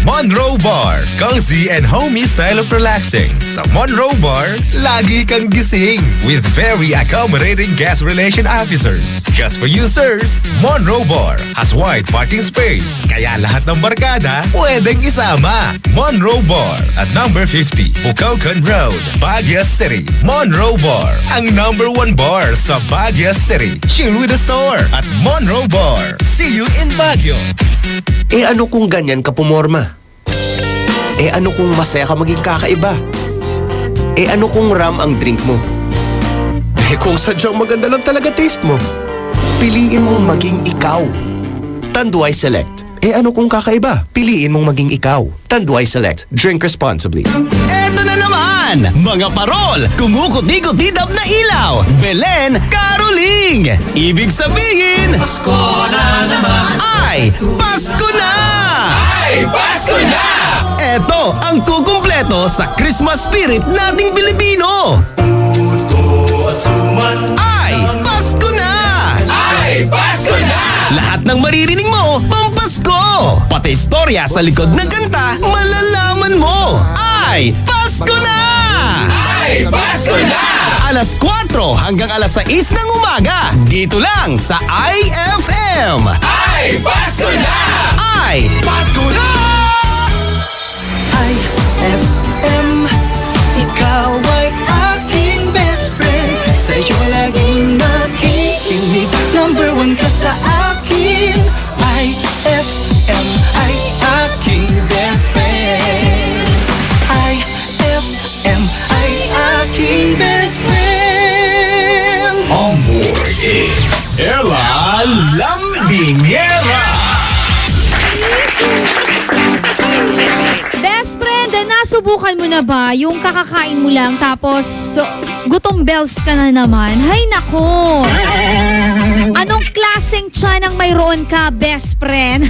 Monroe Bar, cozy and homey style of relaxing. Sa Monroe Bar, lagi kang gising with very accommodating guest relation officers. Just for you, sirs, Monroe Bar has wide parking space, kaya lahat ng barkada pwedeng isama. Monroe Bar at number 50, Bucaucan Road, Baguio City. Monroe Bar, ang number 1 bar sa Baguio City. Chill with the store at Monroe Bar. See you in Baguio. Eh ano kung ganyan ka pumorma? Eh ano kung masaya ka maging kakaiba? Eh ano kung ram ang drink mo? Eh kung sadyang maganda lang talaga taste mo? Piliin mong maging ikaw. Tanduay Select. Eh ano kung kakaiba? Piliin mong maging ikaw. Tanduay Select. Drink responsibly. Eto na naman! Mga parol! Kumukuti-kutidap na ilaw! Belen Caroling! Ibig sabihin... Pasko na naman! Ay! Pasko na! Ay! Pasko na! Eto ang kukumpleto sa Christmas spirit nating Pilipino! Ay! Pasko na! Ay! Pasko na! Lahat ng maririnig mo, pampasko! Pati istorya sa likod ng kanta, malalaman mo! Ay! Pasko na! Ay! Pasko na! Alas 4 hanggang alas 6 ng umaga, dito lang sa IFM! Ay! Pasko na! Ay! Pasko na! IFM, ikaw ay aking best friend. Sa'yo laging nakikinig, number 1 ka sa akin. IFM ay aking best friend. IFM ay aking best friend. On board is Ella Lambingera. Best friend, nasubukan mo na ba yung kakakain mo lang tapos gutom bells ka na naman? Hay nako! Anong klaseng tiyan ang mayroon ka, best friend?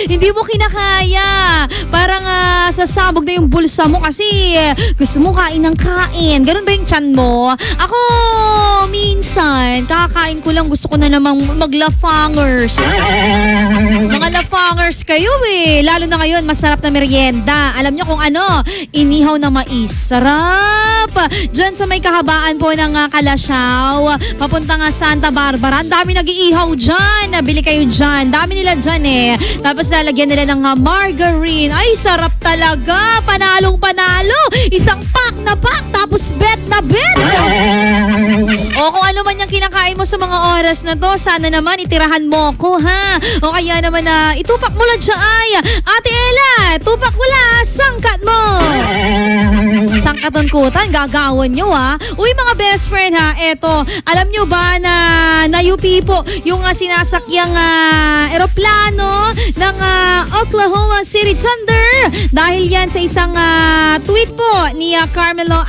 Hindi mo kinakaya. Parang sasabog na yung bulsa mo kasi gusto mo kain ng kain. Ganun ba yung tiyan mo? Ako, minsan, kakakain ko lang, gusto ko na namang maglafangers. Mga lafangers kayo eh. Lalo na ngayon, masarap na merienda. Alam niyo kung ano? Inihaw na mais. Sarap! Diyan sa may kahabaan po ng Kalasyaw, papunta nga Santa Barbara. Ang dami nag-iihaw dyan. Bili kayo dyan. Dami nila dyan eh. Tapos lalagyan nila ng margarine. Ay, sarap talaga. Panalong panalo. Isang pack na pack. Tapos bet na bet. O kung ano man yung kinakain mo sa mga oras na to, sana naman itirahan mo ko ha. O kaya naman itupak mo lang siya ay. Ate Ella, tupak mo lang. Sangkat mo. Sangkat katungkutan, gagawan nyo ha. Uy mga best friend ha, eto, alam nyo ba na UP po yung sinasakyang eroplano ng Oklahoma City Thunder? Dahil yan sa isang tweet po ni Carmelo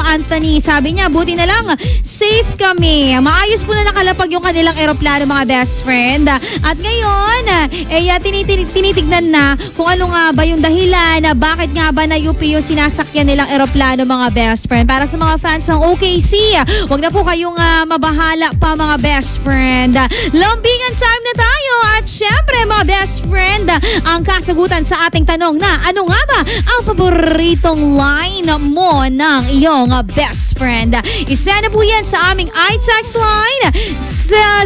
Anthony. Sabi niya, buti na lang, safe kami. Maayos po na nakalapag yung kanilang eroplano mga best friend. At ngayon, tinitignan na kung ano nga ba yung dahilan na bakit nga ba na UP yung sinasakyan nilang eroplano mga best friend. Para sa mga fans ng OKC, wag na po kayong mabahala pa mga best friend. Lambingan time na tayo at syempre mga best friend, ang kasagutan sa ating tanong na ano nga ba ang paboritong line mo ng iyong best friend? Isa na po yan sa aming iText line sa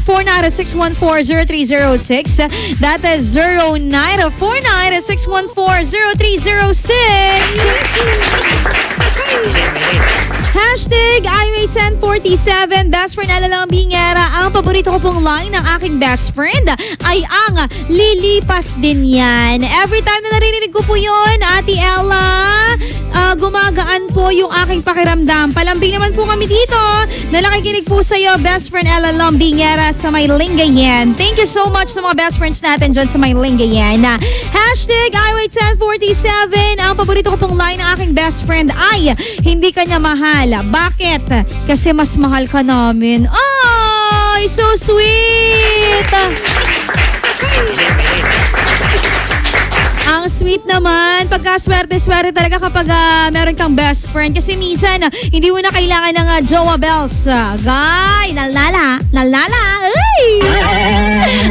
0949-614-0306. That is 0949-614-0306. Hashtag IWay1047, best friend Alalang Bingera. Ang paborito ko pong line ng aking best friend ay ang lilipas din yan. Every time na narinig ko po yun, Ate Ella, gumagaan po yung aking pakiramdam. Palambing naman po kami dito na nakikinig po sa'yo, best friend Alalang Bingera sa may Lingayen. Thank you so much sa mga best friends natin dyan sa may Lingayen. Hashtag IWay1047, ang paborito ko pong line ng aking best friend ay hindi kanya mahal. Bakit? Kasi mas mahal ka namin. Ay, so sweet! Ang sweet naman. Pagka-swerte-swerte talaga kapag meron kang best friend. Kasi minsan, hindi mo na kailangan ng jowa bells. Guy, nalala. Uy!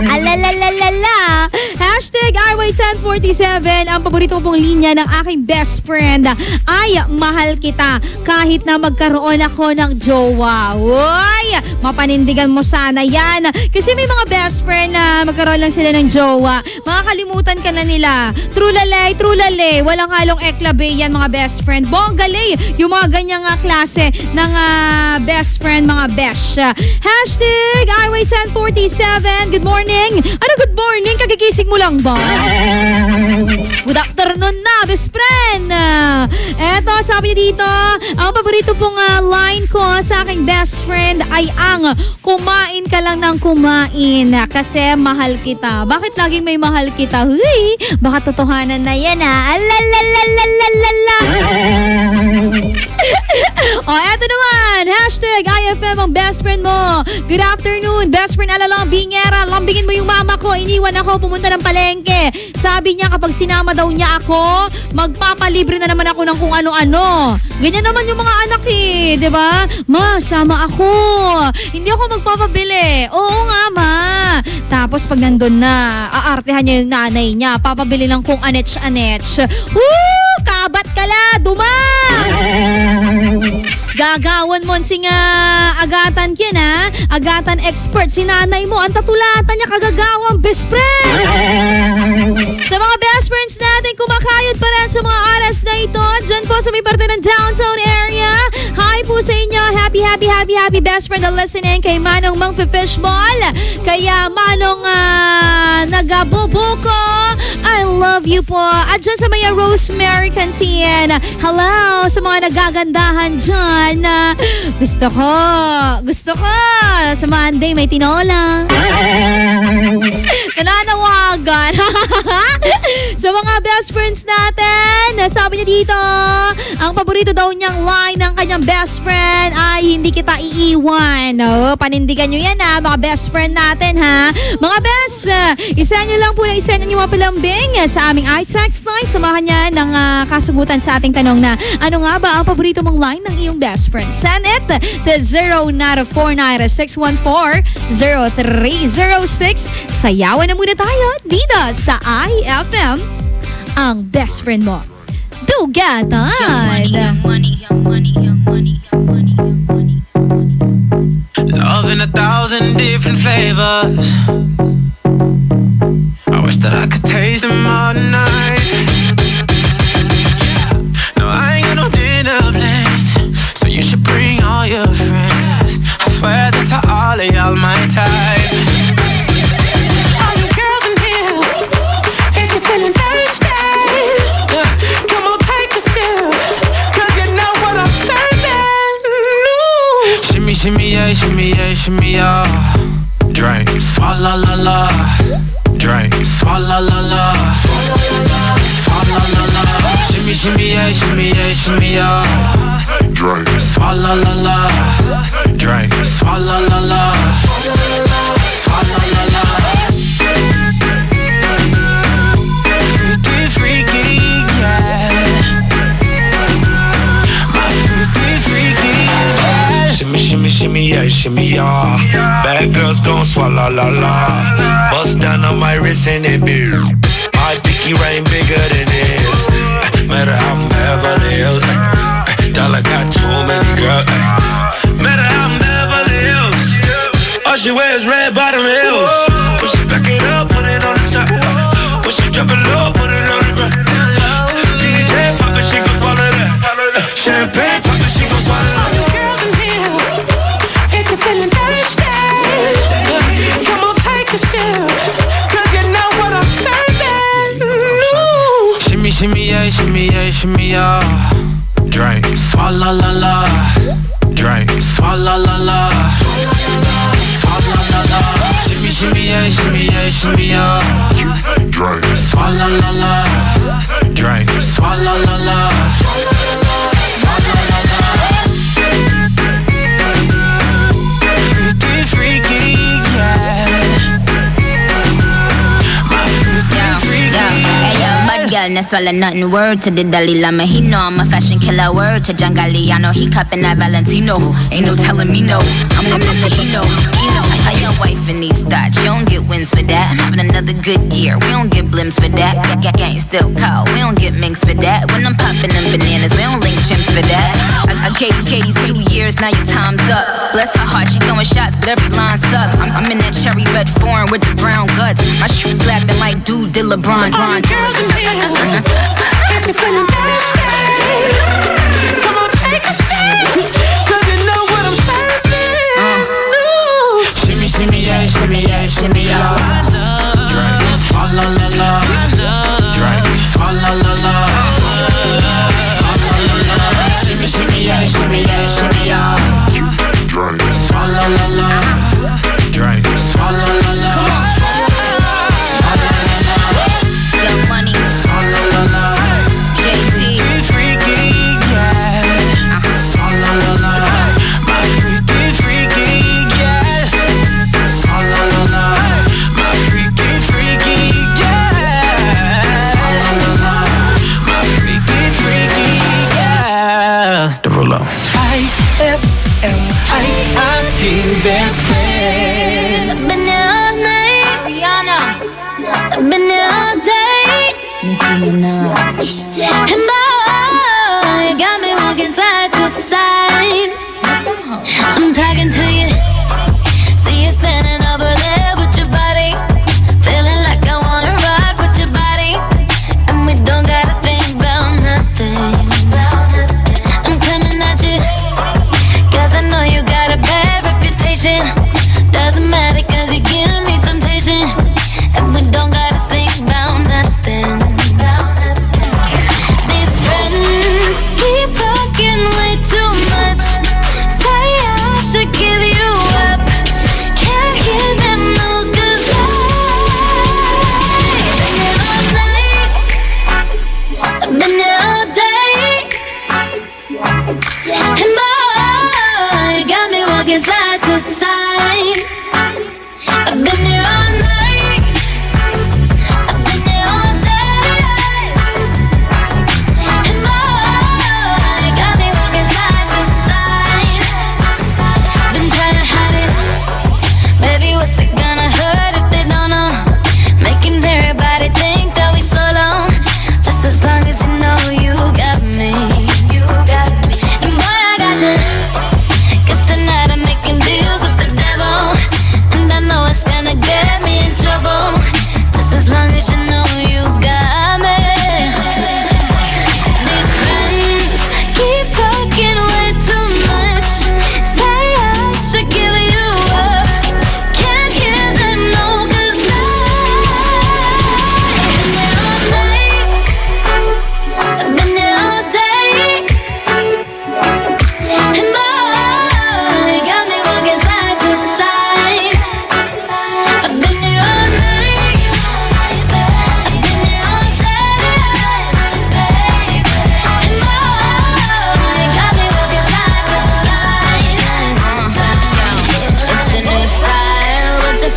Alalalala. Hashtag IWay1047. Ang paborito ko pong linya ng aking best friend ay mahal kita kahit na magkaroon ako ng jowa. Uy! Mapanindigan mo sana yan. Kasi may mga best friend na magkaroon lang sila ng jowa. Makakalimutan ka na nila. True lale. Walang halong eklabe yan mga best friend. Bonggalay yung mga ganyang klase ng best friend mga besh. Hashtag IWay1047. Good morning. Ano good morning? Kagigising mo lang ba? Good afternoon na, best friend. Eto, sabi niya dito, ang paborito pong line ko sa aking best friend ay ang kumain ka lang ng kumain kasi mahal kita. Bakit laging may mahal kita? Huy, baka totohanan na yan Alalalalala. O, eto naman. Hashtag IFM ang best friend mo. Good afternoon, best friend Alalang Bingera. Lambingin mo yung mama ko. Iniwan ako pumunta ng palengke. Sabi niya kapag sinama daw niya ako, magpapalibre na naman ako ng kung ano-ano. Ganyan naman yung mga anak diba? Ma, sama ako. Hindi ako magpapabili. Oo nga, ma. Tapos pag nandun na, aartehan niya yung nanay niya. Papabili ng kung anets-anets. Woo! Kabat ka la! Duma! Gagawan mo sing agatan yan agatan expert si nanay mo, ang tatulatan niya kagagawang best friend. Sa mga best friends natin kumakayod pa rin sa mga oras na ito dyan po sa may parte ng downtown area. Hi po sa inyo, happy best friend na listening kay Manong Mang Fishball, kaya Manong Nagabobo ko, I love you po. At dyan sa may Rosemary Canteen, hello sa mga nagagandahan dyan. Gusto ko sa Monday may tinola. Nananawagan. Sa mga best friends natin, sabi niya dito, ang paborito daw niyang line ng kanyang best friend ay hindi kita iiwan. Panindigan nyo yan mga best friend natin Mga best, isa nyo lang po na isa nyo mapalambing sa aming iText line. Samahan niya ng kasagutan sa ating tanong na ano nga ba ang paborito mong line ng iyong best friend? Send it to 0949-614-0306. Sayawan na muna tayo dito sa IFM, ang best friend mo. Dugatan! Love in 1,000 different flavors. I wish that I could taste them all night. No, I ain't got no dinner plans, so you should bring all your friends. I swear that to all of y'all my type. All you girls in here, if you're feeling thirsty, come on take a sip, 'cause yeah, shimmy yeah, shimmy yeah. Drink. Swalla la la. Drink. Swalla la la. Swalla la la. Freaky, freaky, yeah. My freaky, yeah. Shimmy, shimmy, shimmy, yeah, shimmy, yeah. Bad girls gon' swallow la la. Bust down on my wrist and it be. My pinky ring bigger than this. Matter how I'm Beverly Hills. Dollar got too many girls. Matter how I'm Beverly Hills. All she wears red bottom heels. When she back it up, put it on the top. When she drop it low, put it on the ground. DJ pop it, she gon' swallow that. Champagne pop it, she gon' swallow that. All these girls in here, if you're feeling thirsty, come on, take a sip, 'cause you know what I'm serving. Shimmy, shimmy, yeah, shimmy, yeah, shimmy, yeah. Drink, swalla la la. Drink, swalla la la. Swalla la la. Shimmy, shimmy, yeah, shimmy, yeah, shimmy, yeah. Drink. Swalla la la. Drink, swalla la la. Swalla la la. Freaky, freaky, yeah. My freaky, Hey yo, bad girl, no swallow nothing. Word to the Dalai Lama, he know I'm a fashion killer. Word to John Galliano, he cupping that Valentino. Ain't no telling me no, I'm the Machino. How your wife in these thoughts, you don't get wins for that. I'm having another good year, we don't get blimps for that. Gang still call, we don't get minks for that. When I'm popping them bananas, we don't link chimps for that. I Katie's 2 years, now your time's up. Bless her heart, she throwing shots, but every line sucks. I'm in that cherry red foreign with the brown guts. My shoes slapping like dude did LeBron. all the girls in here, if you're feeling thirsty, come on, take a sip, 'cause you know what I'm serving. Shimmy, shimmy, yeah, shimmy, yeah, shimmy, yeah. Drink, swalla la la. Drink, swalla la la. Swalla la la. Shimmy, shimmy, yeah, shimmy, yeah, shimmy, yeah. Drink. Swalla la la. Drink, swalla la la. Young Money, Swalla la la. Jay-Z. Freaky, yeah. Swalla la la. My freaky, freaky, yeah. Swalla la la. My freaky, freaky, yeah. Swalla la la. My freaky, freaky, yeah. The roll on. IFMIIP, best friend. I've been there all night, Rihanna. I've been there all day, Nicki Minaj. And boy, you got me walking side to side. I'm talking to you. See you standing over there with your body, feeling like I wanna rock with your body, and we don't gotta think about nothing. I'm coming at you, 'cause I know you got a bad reputation. Doesn't matter 'cause you give me temptation, and we don't gotta think about nothing. These friends keep talking way too much. Say I should give you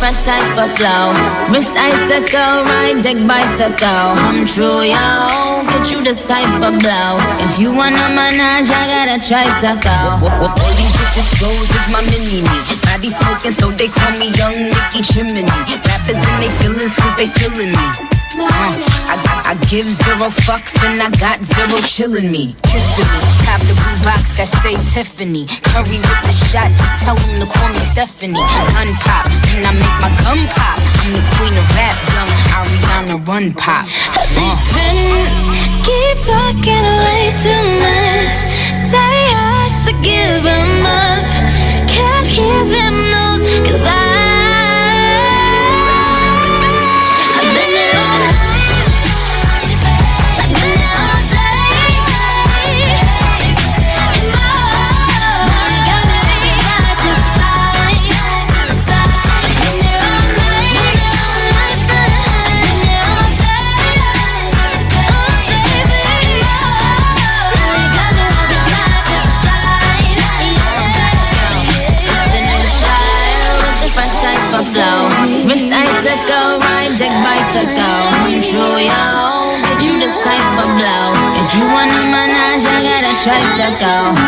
fresh type of flow. Wrist icicle, ride deck bicycle. Come true, yo. Get you this type of blow. If you wanna manage, I got a tricycle. All these bitches goes is my mini-me. Body smoking, so they call me Young Nicky Chimney. Rappers in they feelings, cause they feeling me. I give zero fucks and I got zero chillin' me. Kissing me, cop the blue box that say Tiffany. Curry with the shot, just tell them to call me Stephanie. Gun pop, and I make my gun pop. I'm the queen of rap, young Ariana Run Pop. These friends keep talking way too much. Say I should give them up. Can't hear them, no, cause I've been here all night. I've been here all day. And you got me side to side. I've been here all night. Been here all day. Oh baby, you got me walking side to side. It's the new style with the fresh type of flow. Wrist icicle, ride deck bicycle. Come true, yo. Get you this type of blow. If you wanna manage, I got a tricycle.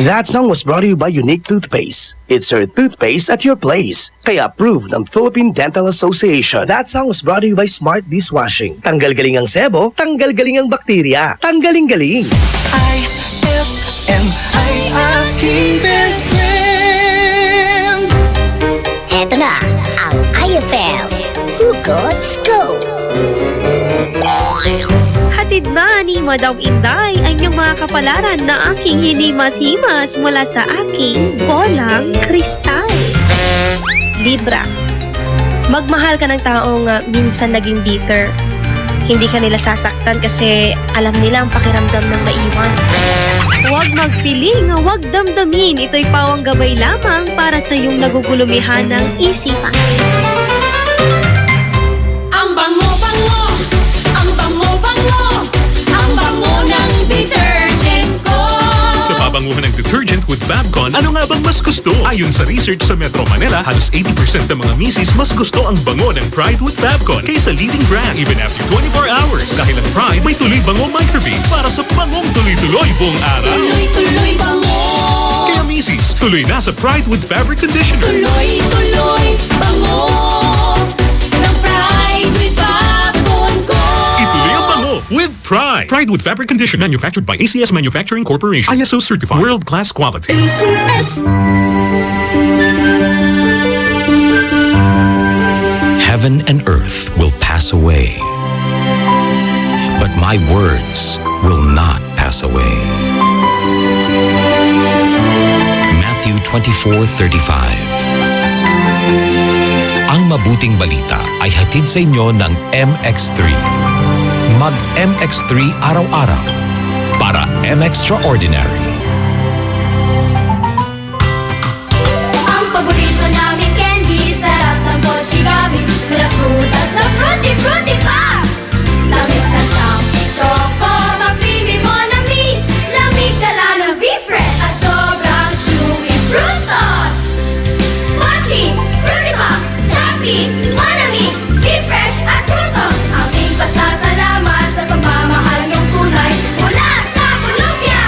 That song was brought to you by Unique Toothpaste. It's your toothpaste at your place. Kaya approved ng Philippine Dental Association. That song was brought to you by Smart Dishwashing. Tanggal galing ang sebo, tanggal galing ang bakterya. Tanggaling galing. IFM ay aking best friend. Eto na ang IFM Hugot Scoop. Hatid na ni Madam Inday ang inyong mga kapalaran na aking hinimas-himas mula sa aking bolang kristal. Libra, magmahal ka ng taong minsan naging bitter. Hindi ka nila sasaktan kasi alam nila ang pakiramdam ng maiwan. Huwag magpiling, huwag damdamin. Ito'y pawang gabay lamang para sa iyong nagugulumihan ng isipan. Ang bango-bango, ang bango-bango, ang bango ng detergent ko. Sa pabanguhan ng detergent with Fabcon, ano nga bang mas gusto? Ayon sa research sa Metro Manila, halos 80% ng mga misis mas gusto ang bango ng Pride with Fabcon kaysa leading brand even after 24 hours. Dahil ang Pride may tuloy bango microbeads para sa bangong tuloy-tuloy buong araw. Tuloy-tuloy bango. Kaya misis, tuloy na sa Pride with Fabric Conditioner. Tuloy-tuloy bango ng Pride with Fabcon ko. Ituloy ang bango with Pride. Pride with Fabric Conditioner, manufactured by ACS Manufacturing Corporation. ISO certified. World-class quality. ACS. Heaven and earth will pass away, but my words will not pass away. Matthew 24:35. Ang mabuting balita ay hatid sa inyo ng MX3. Mag MX3 araw-araw para M-Extraordinary. Ang paborito namin candy, sarap ng Mochi Gummies. Mula prutas na fruity, fruity pa! Tamis na jam, choco, ma-creamy Monami. Lamig dala ng V-Fresh at sobrang chewy Frutos. Mochi, fruity pa, choppy, Monami, V-Fresh at Frutos. Aming pasasalamat sa pagmamahal niyong tunay mula sa Colombia.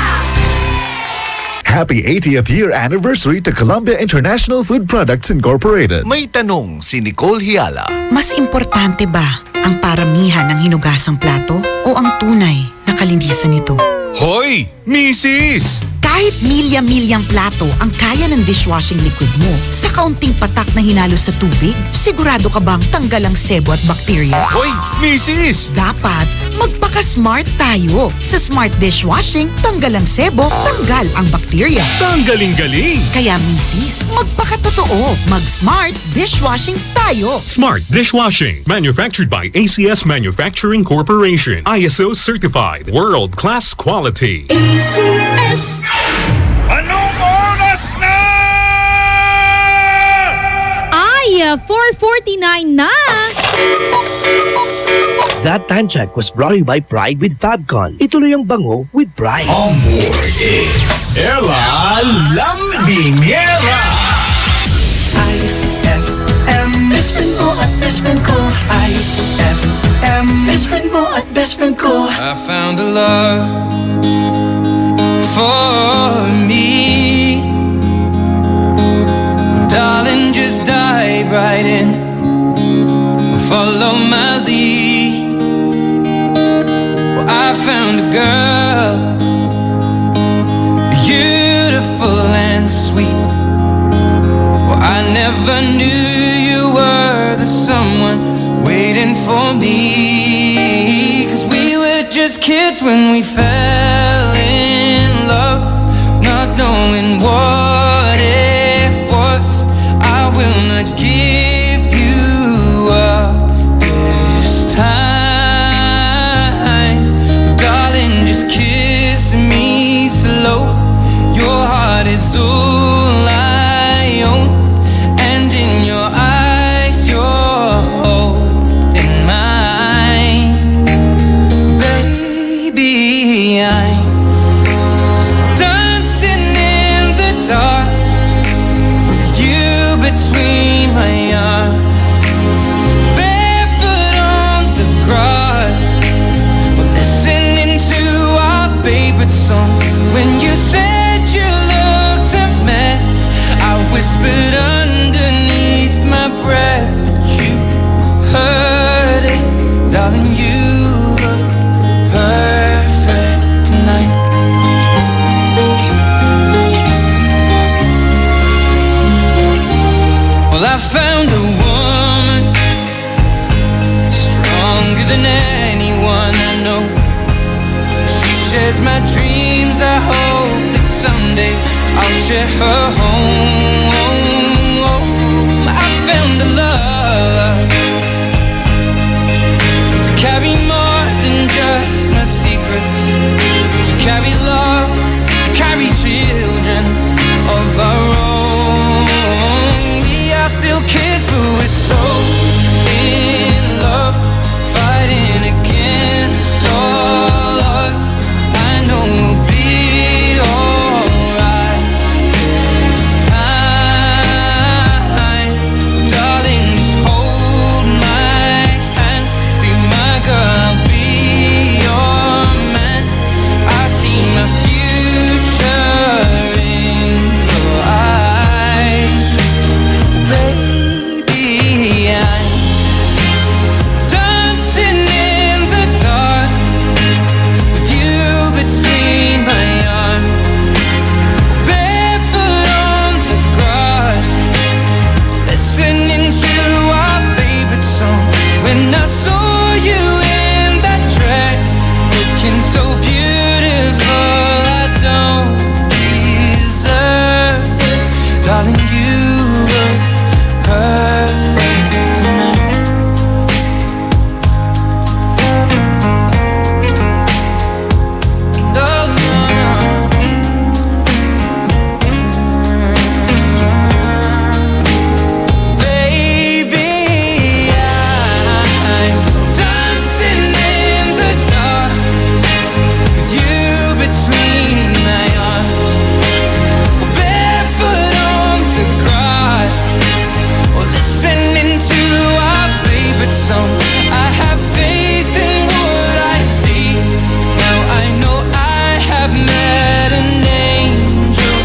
Happy 80th year anniversary to Columbia International Food Products Incorporated. May tanong si Nicole Hiala. Mas importante ba ang paramihan ng hinugasang plato o ang tunay na kalinisan nito? Hoy, Mrs. Kahit milya-milyang plato ang kaya ng dishwashing liquid mo, sa kaunting patak na hinalo sa tubig, sigurado ka bang tanggal ang sebo at bakterya? Hoy, Mrs. Dapat magpaka-smart tayo. Sa Smart Dishwashing, tanggal ang sebo, tanggal ang bakterya. Tanggaling-galing! Kaya Mrs., magpakatotoo. Mag-Smart Dishwashing tayo. Smart Dishwashing, manufactured by ACS Manufacturing Corporation. ISO certified. World-class quality. ACS. Anong oras na? Ay, 4:49 na! That time check was brought to you by Pride with Fabcon. Ituloy ang bango with Pride. On board is Ella Lambingera. IFM best friend mo at best friend ko. IFM, best friend mo at best friend ko. I found a love for me. Darling, just dive right in, follow my lead. Well, I found a girl, beautiful and sweet. Well, I never knew you were the someone waiting for me. 'Cause we were just kids when we fell in love, not knowing what it was. I will not give you up this time. Darling, just kiss me slow. Your heart is all I own, and in your eyes you're holding mine. Baby, I'm dancing in the dark with you between my arms, barefoot on the grass. We're listening to our favorite song. When you said you looked a mess, I whispered underneath my breath, but you heard it. Darling, you look perfect tonight. Well, I found a woman stronger than anyone I know. She shares my dreams. I hope that someday I'll share her home. I found a love to carry more than just my secrets, to carry love, to carry children of our own. We are still kids, but we're so in love, fighting against all odds. I know we'll be alright this time. Darling, just hold my hand, be my girl, I'll be your man. I see my future in your eyes. Baby, I'm dancing in the dark with you between my arms, barefoot on the grass, listening to our favorite song. When I saw you in that dress, looking so beautiful, I don't deserve this. Darling, you look perfect tonight. No, no, no. Baby, I'm dancing in the dark with you between my arms, barefoot on the grass, or listening to our favorite song. I have faith in what I see. Now I know I have met an angel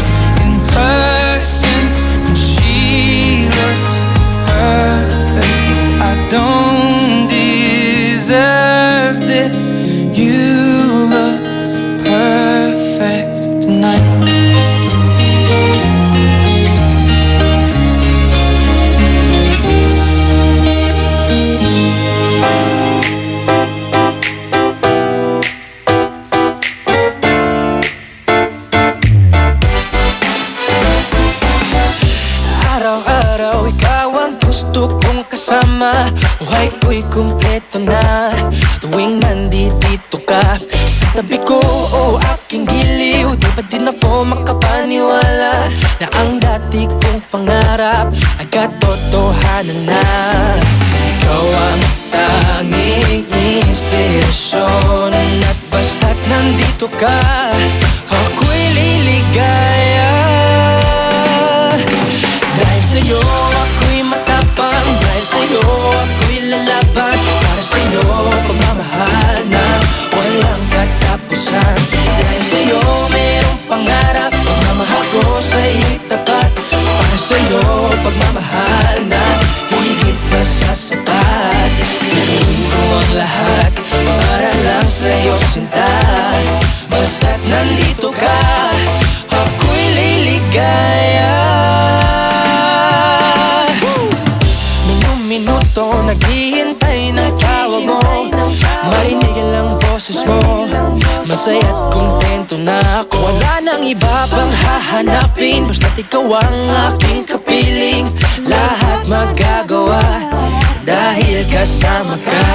in person, and she looks perfect. I don't deserve this. You look perfect tonight. Araw-araw ikaw ang gusto kong kasama. Buhay ko'y kumpleto na tuwing nandito ka sa tabi ko o aking giliw. Di ba din ako makapaniwala na ang dati kong pangarap ay katotohanan na. Ikaw ang tanging inspirasyon, at basta't nandito ka, ako'y liligaya. Dahil sa'yo ako'y matapang, dahil sa'yo sinta. Basta't nandito ka, ako'y liligaya. Minuto naghihintay ng tawag mo, marinig lang boses mo, masaya't kontento na ako. Wala nang iba pang hahanapin, basta't ikaw ang aking kapiling. Lahat magagawa dahil kasama ka.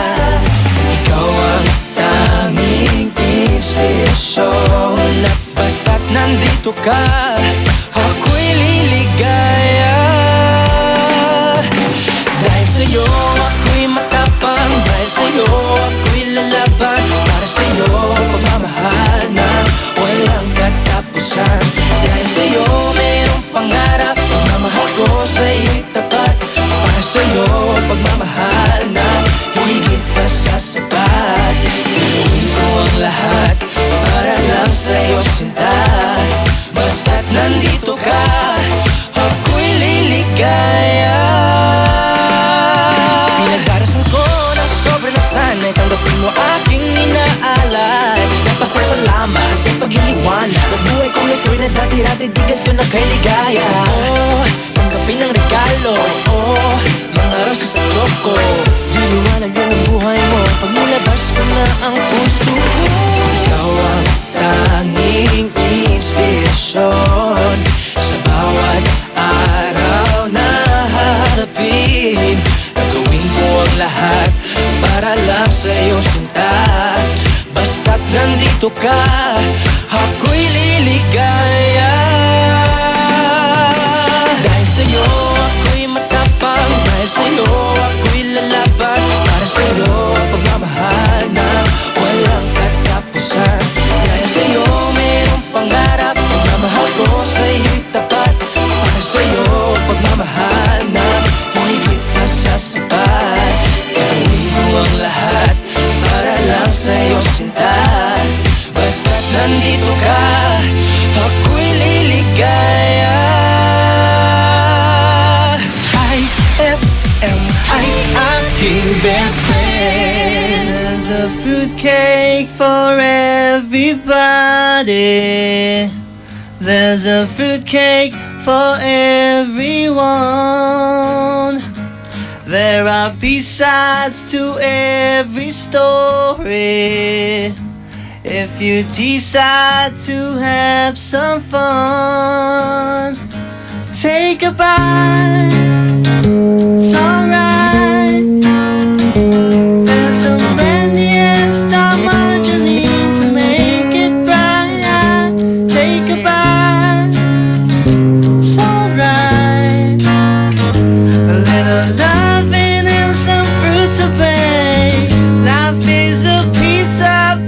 Ikaw ang tanging inspirasyon, at basta't nandito ka, ako'y liligaya. Dahil sa'yo ako'y matapang, dahil sa'yo ako'y lalaban. Para sa'yo pagmamahal na walang katapusan. Dahil sa'yo mayroong pangarap, pagmamahal ko sa'yo'y tapat. Para sa'yo pagmamahal na higit pa sa sapat. Gagawin ko ang lahat para lang sa'yo sinta. Basta't nandito ka, ako'y liligaya. Pinagdarasal ko ng sobrang nasanay, tanggapin mo aking inaalay. Napasasalamat sa pagliliwanag, ang buhay kong ito'y na dati-dati di ganito na kay ligaya. Oh, tanggapin ang regalo, oh, mga rosas at choco. Liliwanag din ang buhay mo pag nilabas ko na ang puso ko. Ikaw ang tanging inspirasyon sa bawat araw na harapin. Gagawin ko ang lahat para lang sa'yo sinta. Basta't nandito ka, ako'y liligaya. Dahil sa'yo ako'y matapang, dahil sa'yo ako'y lalaban. Para sa'yo pagmamahal na walang katapusan. Dahil sa'yo mayroong pangarap, pagmamahal ko sa'yo'y tapat. Para sa'yo pagmamahal na higit pa sa sapat. Gagawin ko ang lahat para lang sa'yo sinta. Basta't nandito ka, ako'y liligaya. IFM ay aking best friend. There's a fruitcake for everybody. There's a fruitcake for everyone. There are B-sides to every story. If you decide to have some fun, take a bite, it's alright. There's some brandy and star margarine to make it bright. Take a bite, it's alright. A little loving and some fruit to bake. Life is a piece of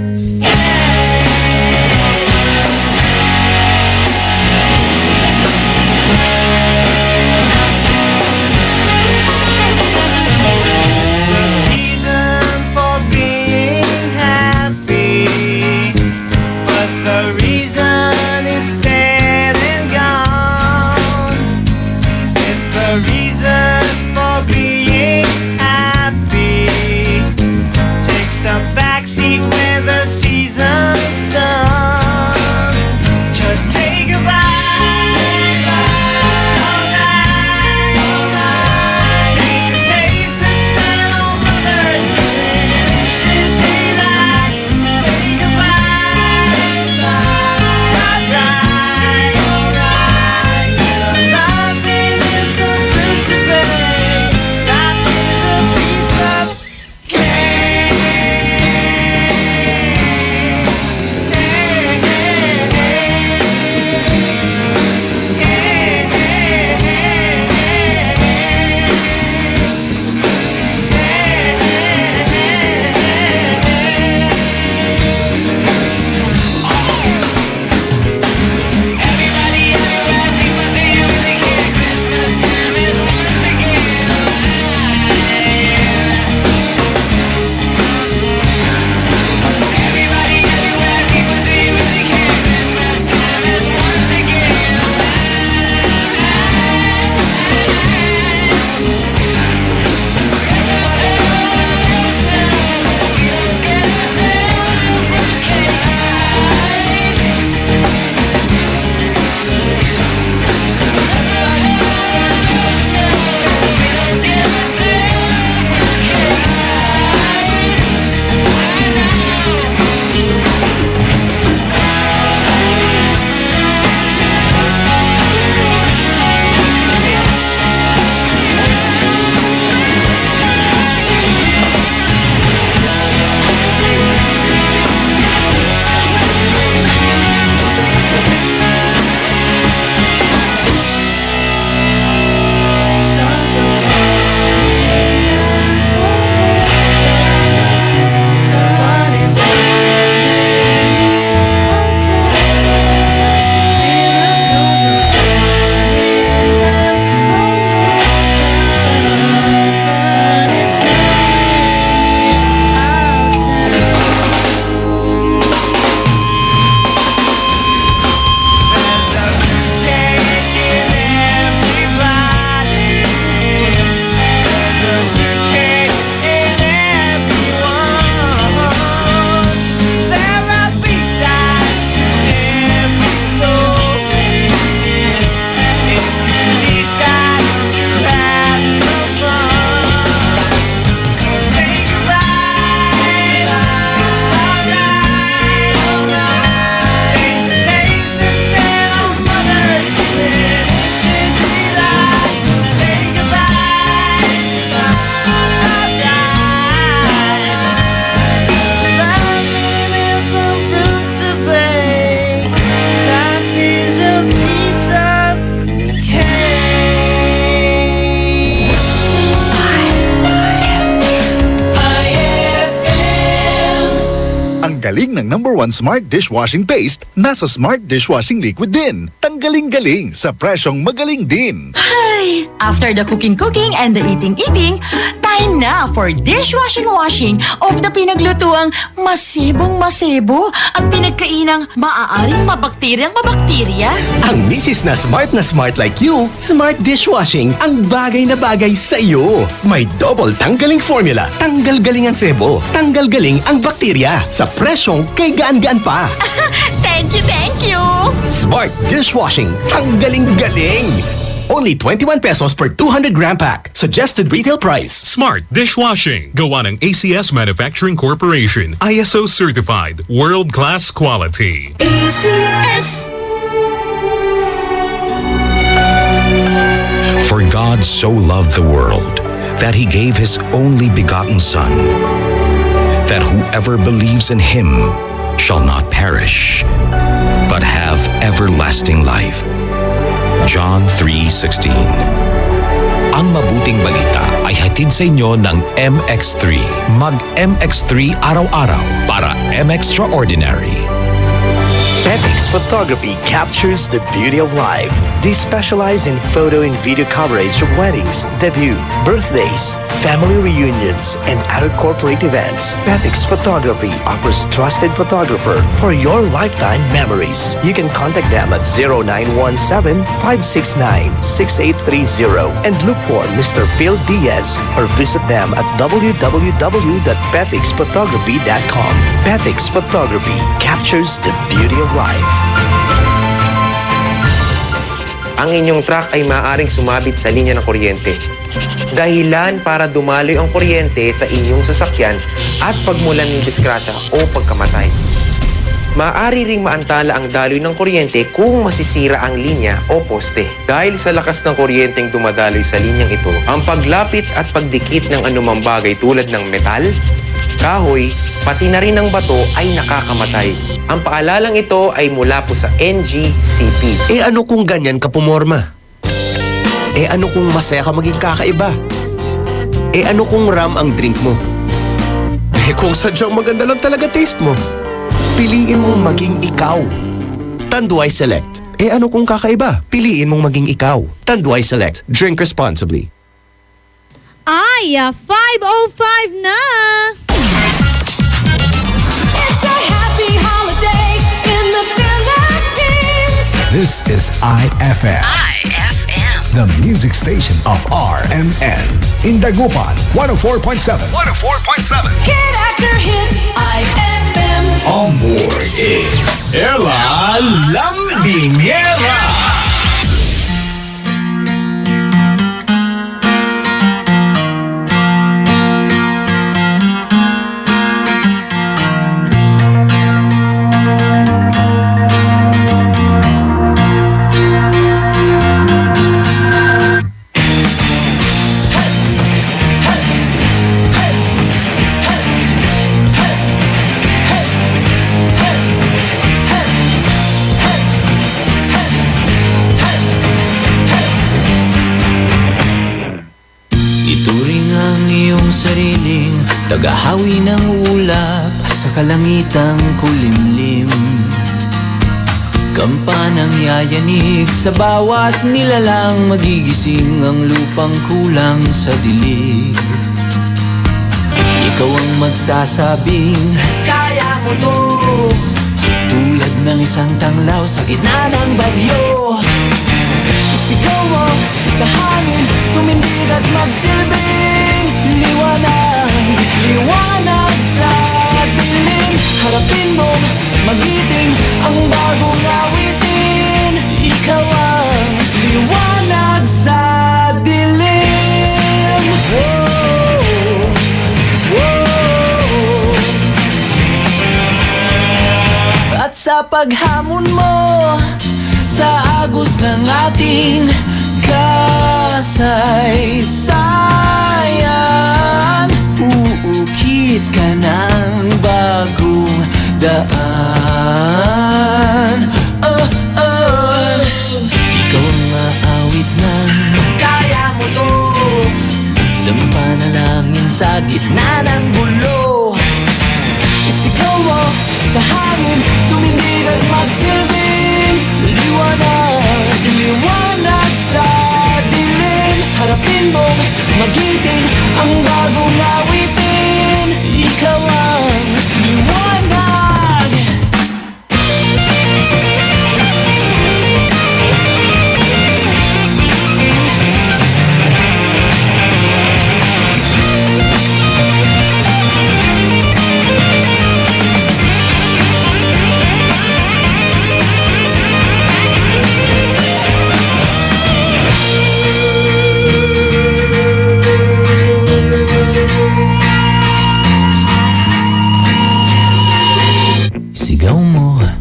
galing ng #1 Smart Dishwashing Paste, nasa Smart Dishwashing Liquid din. Tanggaling-galing sa presyong magaling din. Ay, after the cooking and the eating, time na for dishwashing of the pinaglutuang masibong-masibo at pinagkainang maaaring mabakterya. Ang misis na smart like you, Smart Dishwashing ang bagay na bagay sa iyo. May double tanggaling formula. Tanggal galing ang sebo. Tanggal galing ang bakterya. Sa presyong kay gaan-gaan pa. Thank you! Smart Dishwashing. Tanggaling galing. Only 21 pesos per 200-gram pack. Suggested retail price. Smart Dishwashing. Gawa ng ACS Manufacturing Corporation. ISO certified. World-class quality. ACS. For God so loved the world that he gave his only begotten Son, that whoever believes in him shall not perish, but have everlasting life. John 3:16. Ang mabuting balita ay hatid sa inyo ng MX3. Mag-MX3 araw-araw para M-Extraordinary. Petix Photography captures the beauty of life. They specialize in photo and video coverage of weddings, debut, birthdays, family reunions, and other corporate events. Petix Photography offers trusted photographer for your lifetime memories. You can contact them at 0917-569-6830 and look for Mr. Phil Diaz or visit them at www.petixphotography.com. Petix Photography captures the beauty of life. Ang inyong truck ay maaaring sumabit sa linya ng kuryente. Dahilan para dumaloy ang kuryente sa inyong sasakyan at pagmulan ng disgrasya o pagkamatay. Maaari ring maantala ang daloy ng kuryente kung masisira ang linya o poste. Dahil sa lakas ng kuryenteng dumadaloy sa linyang ito, ang paglapit at pagdikit ng anumang bagay tulad ng metal, kahoy, pati na rin ng bato ay nakakamatay. Ang paalalang ito ay mula po sa NGCP. Ano kung ganyan ka pumorma? Ano kung masaya ka maging kakaiba? Ano kung ram ang drink mo? Kung sadyang maganda lang talaga taste mo? Piliin mong maging ikaw. Tanduay Select. Ano kung kakaiba? Piliin mong maging ikaw. Tanduay Select. Drink responsibly. Ay, 5:05 na! It's a happy holiday in the Philippines. This is IFM. The music station of RMN. In Dagupan, 104.7. 104.7. Hit after hit, IFM. On board is Ella Lambinera. Sariling tagahawi ng ulap sa kalangitang kulimlim. Kampanang yayanig sa bawat nilalang, magigising ang lupang kulang sa dilig. Ikaw ang magsasabing kaya mo to, tulad ng isang tanglaw sa gitna ng bagyo. Isigaw mo sa hangin, tumindig at magsilbing liwanag, liwanag sa dilim. Harapin mo, magiting ang bagong awitin. Ikaw ang liwanag sa dilim. Whoa, whoa. At sa paghamon mo sa agos ng ating kasaysayan, uukit ka ng bagong daan. Ikaw ang maawit ng kaya mo to, sa panalangin sa gitna ng gulo. Isigaw mo sa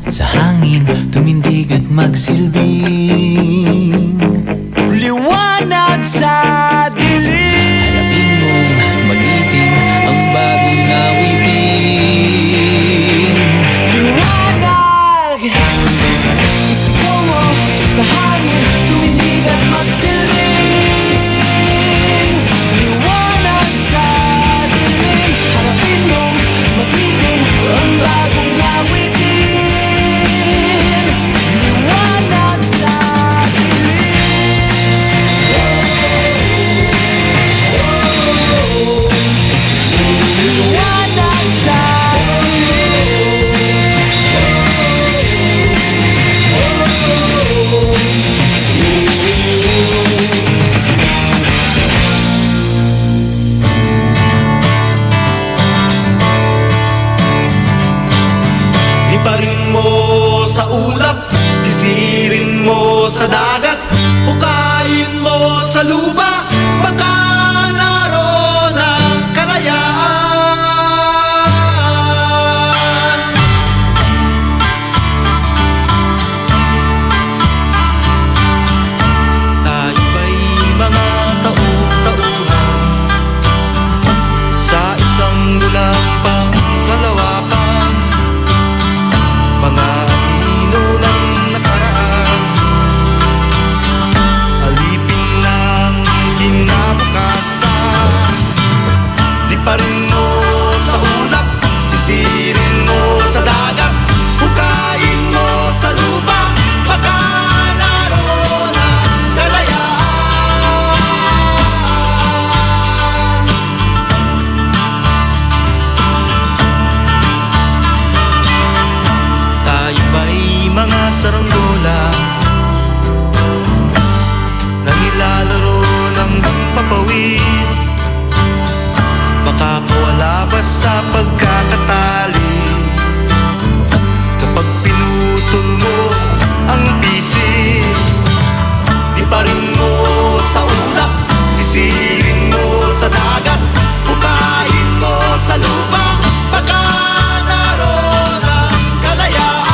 sa hangin, tumindig at magsilbing liwanag sa dilim. Harapin mong magiting ang bagong awitin. Liwanag, isigaw mo sa hangin, tumindig at magsilbing liwanag sa dilim. Harapin mong magiting ang bagong awitin. Liwanag sa liwanag sa Liparin mo sa ulap, sisirin mo sa dagat, hukayin mo sa lupa, baka naroon ang kalayaan. Tayo ba'y mga tauhan sa isang dulang pang kalawakan, mga anino ng nakaraan, alipin ng kinabukasan. Liparin mo sa ulap, sisirin mo sa dagat, hukayin mo sa lupa, baka naroon ang kalayaan. Tayo ba'y mga saranggola na nilalaro ng pampapawid, makakawala ba sa pagkakatali kapag pinutol mo ang bisig? Liparin mo sa ulap, sisirin mo sa dagat, hukayin mo sa lupa, baka naroon ang kalayaan.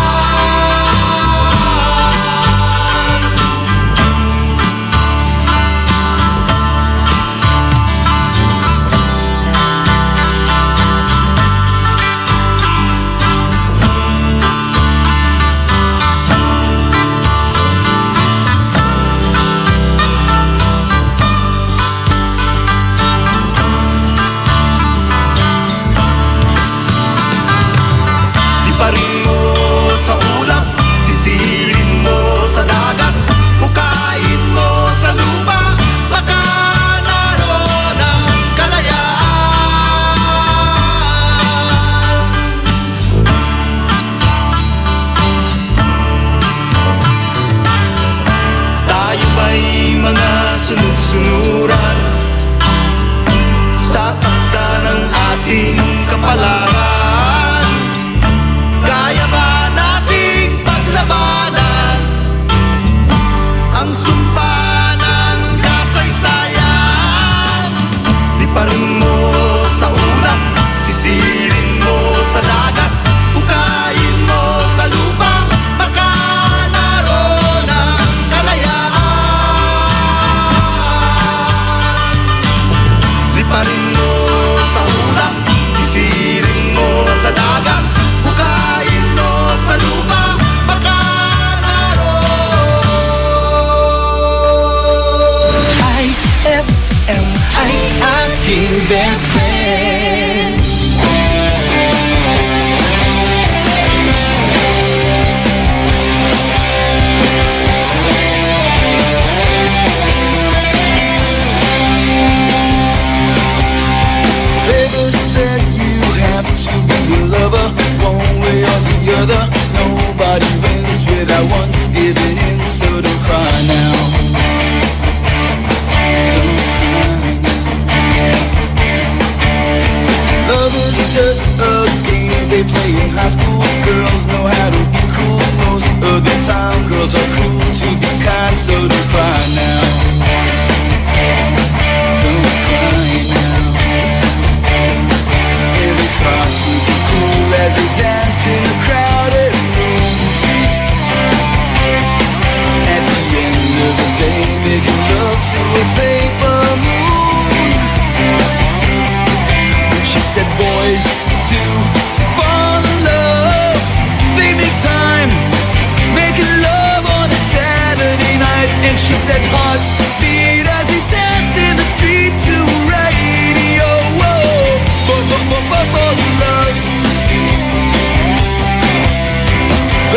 said hearts beat as we dance in the street to radio. Whoa, fall in love.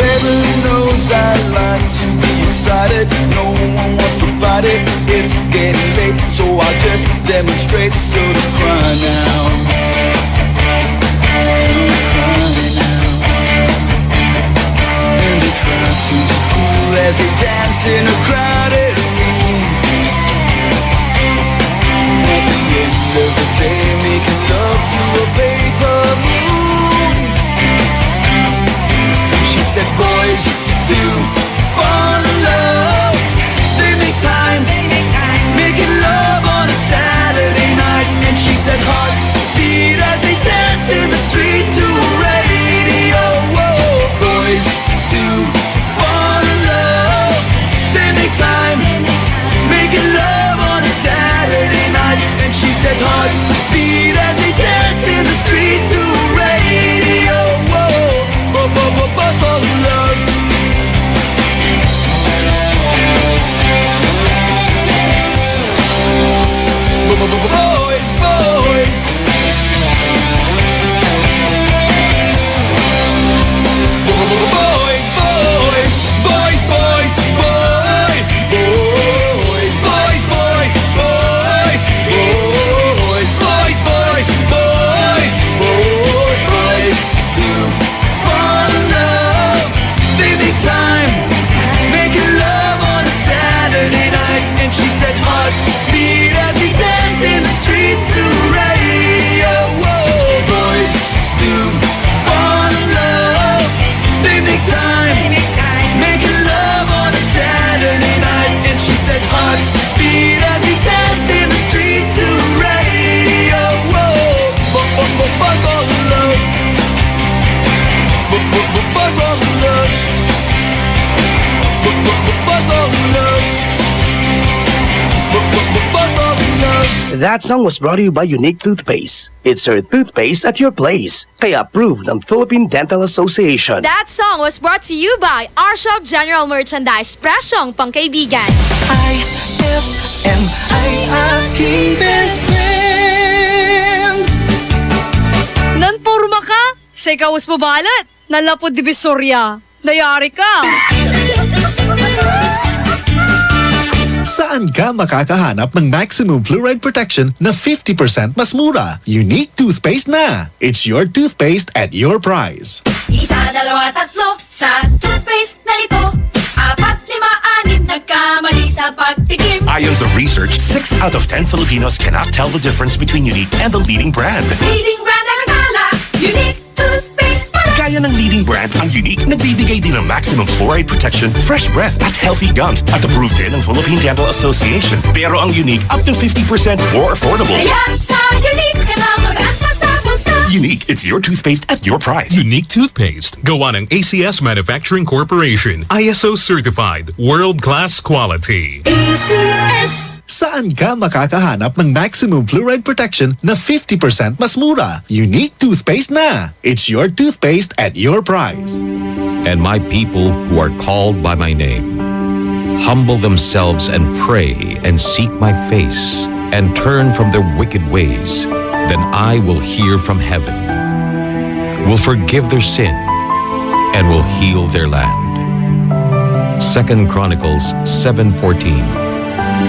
Baby knows I like to be excited. No one wants to fight it. It's getting late, so I'll just demonstrate. So to cry now, to cry now. And they try to be cool as they dance in a crowded room. At the end of the day, making love to a paper moon. She said boys do fall in love. They make time, making love on a Saturday night. And she said hearts beat as they dance in the street to radio. Whoa, boys do fall in love. They make time, making love on a Saturday night. And she said hearts beat as they dance in the street to radio. Whoa, boys fall in love. Boys, boys. Boys, boys. Boys, boys, boys. Boys, boys, boys. Boys, boys, boys, boys. Boys, boys. Do fall in love. They make time, making love on a Saturday night. And she said hearts beat as we dance in the street to radio. Whoa, boys do fall in love. They make time, making love on a Saturday night. And she said hearts beat as we dance in the street to radio. Whoa, boys fall in love. Boys fall in love. Boys fall in love. Boys fall in love. That song was brought to you by Unique Toothpaste. It's your toothpaste at your place. Kaya approved ng Philippine Dental Association. That song was brought to you by our shop General Merchandise, presyong pangkaibigan. IFM ay aking best friend. Nanpurma ka? Sa ikawas mabalat. Nalapod divisorya. Dayari ka. Saan ka makakahanap ng maximum fluoride protection na 50% mas mura? Unique Toothpaste na! It's your toothpaste at your price. Isa, dalawa, tatlo sa toothpaste na lito. 4, 5, 6 nagkamali sa pagtikim. Ayon sa research, 6 out of 10 Filipinos cannot tell the difference between Unique and the leading brand. Leading brand ang akala, Unique Toothpaste pala. Gaya ng leading brand, ang Unique nagbibigay din ng maximum fluoride protection, fresh breath at healthy gums at approved din ng Philippine Dental Association. Pero ang Unique up to 50% more affordable. Kaya sa Unique ka na mag-asa sa bulsa. Unique, it's your toothpaste at your price. Unique Toothpaste. Gawa ng ACS Manufacturing Corporation. ISO certified. World-class quality. ACS. Saan ka makakahanap ng maximum fluoride protection na 50% mas mura? Unique Toothpaste na! It's your toothpaste at your price. And my people who are called by my name humble themselves and pray and seek my face and turn from their wicked ways, then I will hear from heaven, will forgive their sin, and will heal their land. 2 Chronicles 7:14.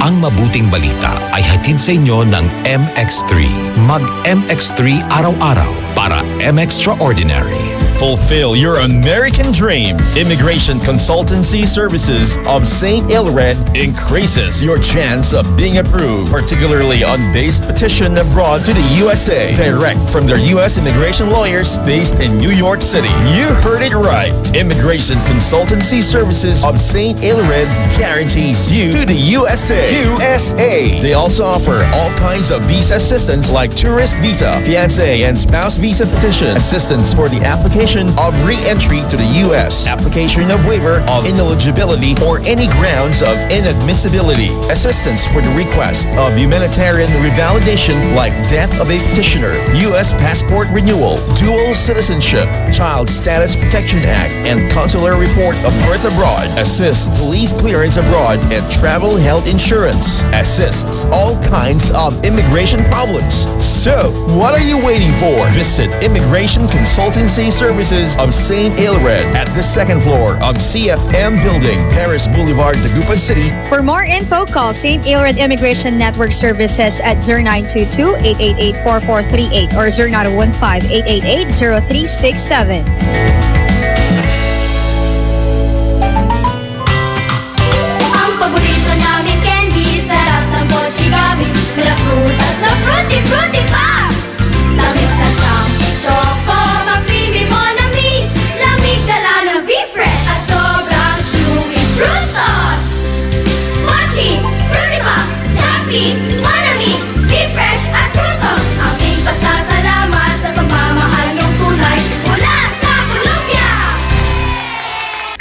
Ang mabuting balita ay hatid sa inyo ng MX3. Mag-MX3 araw-araw para M-Extraordinary. Fulfill your American dream. Immigration Consultancy Services of St. Ilred increases your chance of being approved, particularly on base petition abroad to the USA. Direct from their U.S. immigration lawyers based in New York City. You heard it right. Immigration Consultancy Services of St. Ilred guarantees you to the USA. They also offer all kinds of visa assistance like tourist visa, fiancé and spouse visa petition, assistance for the application application of re-entry to the U.S., application of waiver of ineligibility or any grounds of inadmissibility, assistance for the request of humanitarian revalidation like death of a petitioner, U.S. passport renewal, dual citizenship, Child Status Protection Act, and consular report of birth abroad, assists police clearance abroad and travel health insurance, assists all kinds of immigration problems. So, what are you waiting for? Visit Immigration Consultancy Services of St. Aelred at the second floor of CFM Building, Paris Boulevard, Dagupan City. For more info, call St. Aelred Immigration Network Services at 0922-888-4438 or 0915-888-0367. Ang paborito namin candy, sarap ng Mochi Gummies. Mala frutas na fruity, fruity pa! Tamis na siyang choco, ma-creamy mo na mi. Lamig dala ng V-Fresh at sobrang chewy frutos. Mochi, fruity pa, choppy, monami, V-Fresh at frutos. Aking pasasalamat sa pagmamahal niyong tunay mula sa Colombia.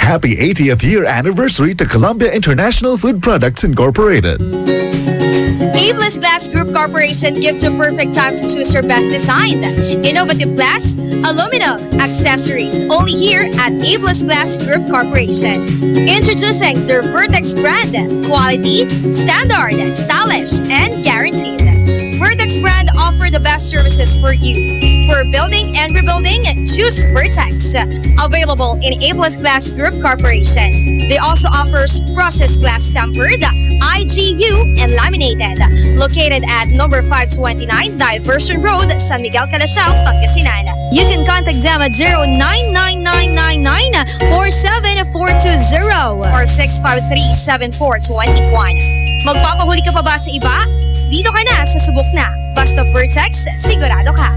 Happy 80th year anniversary to Columbia International Food Products Incorporated. Abless Glass Group Corporation gives you perfect time to choose your best design. Innovative glass, aluminum, accessories, only here at Abless Glass Group Corporation. Introducing their Vertex brand, quality, standard, stylish, and guaranteed. Vertex brand offer the best services for you. For building and rebuilding, choose Vertex. Available in Abless Glass Group Corporation. They also offers processed glass tempered, IGU, and laminated. Located at number 529 Diversion Road, San Miguel, Calasiao, Pangasinan. You can contact them at 099999-47420 or 653-7421. Magpapahuli ka pa ba sa iba? Dito ka na sa subok na. Basta Vertex, sigurado ka.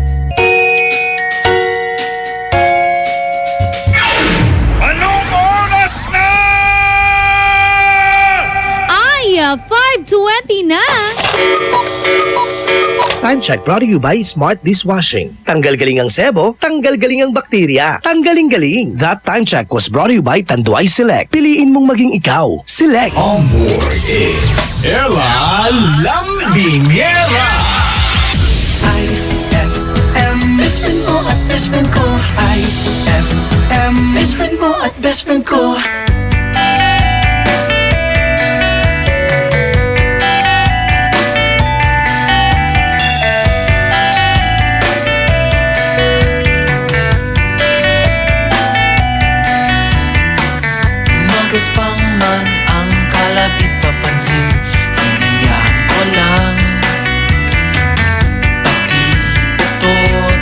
Anong oras na? Ay, 5:20 na! Time check brought to you by Smart Dishwashing. Tanggal galing ang sebo, tanggal galing ang bakterya. Tanggaling-galing. That time check was brought to you by Tanduay Select. Piliin mong maging ikaw. Select. On board is Ella Lambinera. IFM, best friend mo at best friend ko. IFM, best friend mo at best friend ko. Magas pang man ang kalapit papansin, hinayaan ko lang. Pati ito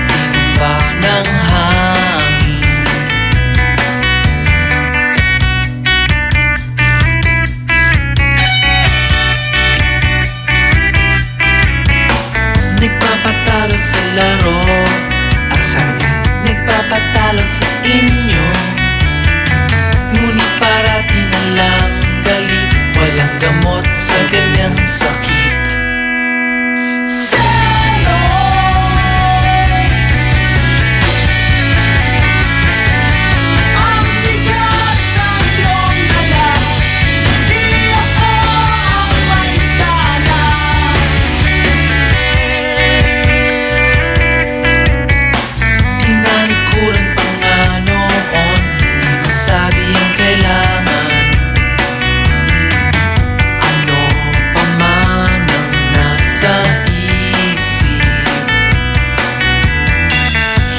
tinumba ng hangin. Nagpapatalo sa laro, ang sabi ko, nagpapatalo sa inyo. Ngunit parati na lang galit, walang gamot sa ganyang sakit. Ang bigat ng iyong dala, di ako ang may sala. Tinalikuran pa nga noon, hindi masabi ang kailangan. Ano pa man ang nasa isip,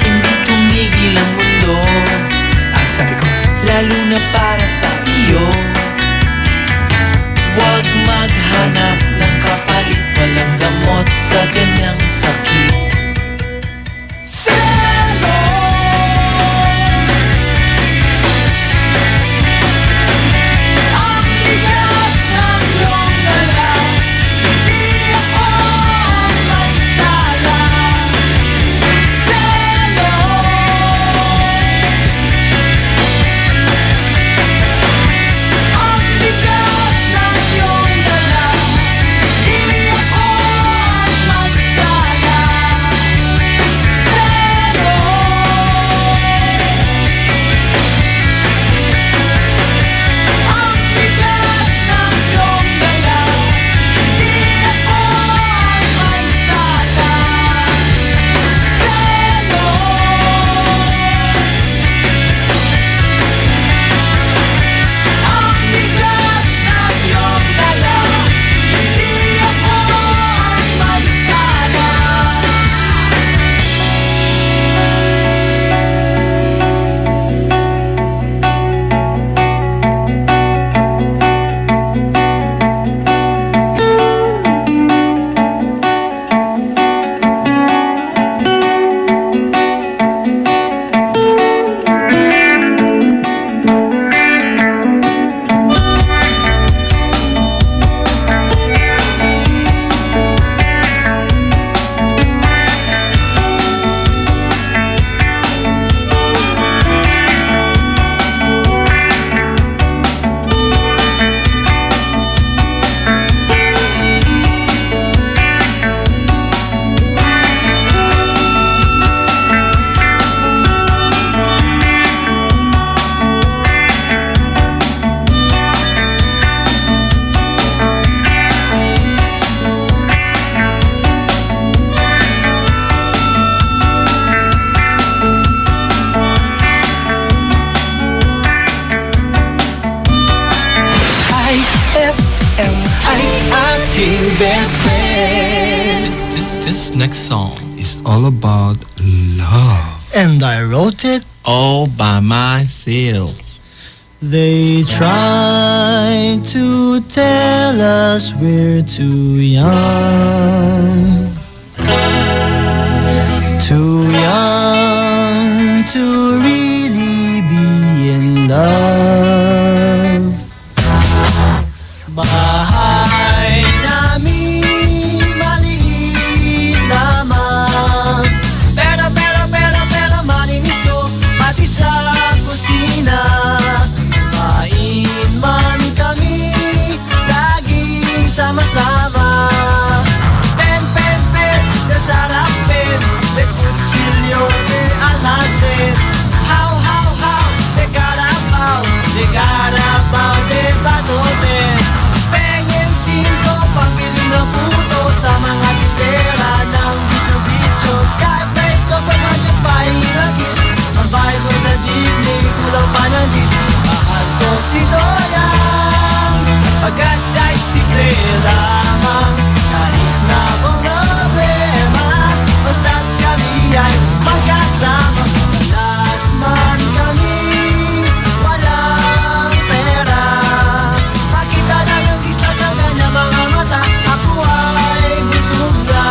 hindi tumigil ang mundo. Ang sabi ko, lalo na para sa iyo. Huwag maghanap ng kapalit, walang gamot sa ganyang sakit. Ang bigat ng iyong dala, di ako ang may sala. best friend. This next song is all about love. And I wrote it. All by myself. They try to tell us we're too young. Too young to really be in love. Bahay namin maliit lamang. Pero malinis to pati sa kusina. Kain man kami laging sama-sama. Pen, nasarap pen. De kutsilyo de almacen. How, de carabao de batoten. Pengen 5 pambili ng puto sa mga titera ng bicho-bicho. Skyface ko pa man yung pahinagis. Ang bahay mo sa jeepney, kulang pa ng dis. Mahal ko si Doyang, pagkat siya'y sikre lamang. Kahit na bang problema, basta't kami ay magkasama. Malas man kami, walang pera. Makita lang yung kislat ng kanya mga mata. Ako ay busog na.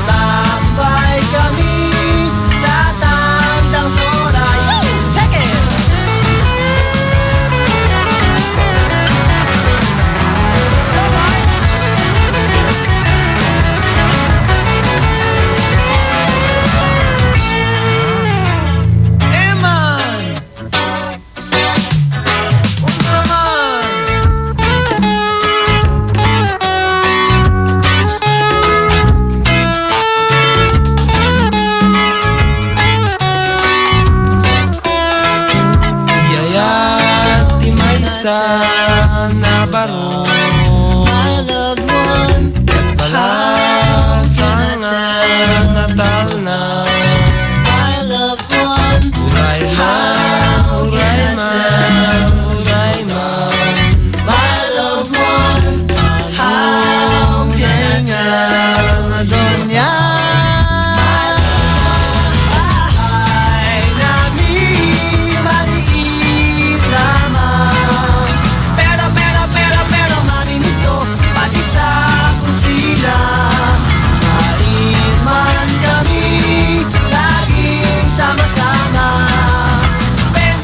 Tambay kami sa tandang soray. Second! Eman! Unsa man? Yaya ti Maysa na baro. My loved one, Balasa nga natal na. my loved one, Uray ma. my loved one. How can I donya? Bahay namin maliit lamang. Pero malinis to pati sa kusina. Kain man kami laging sama-sama. Pen,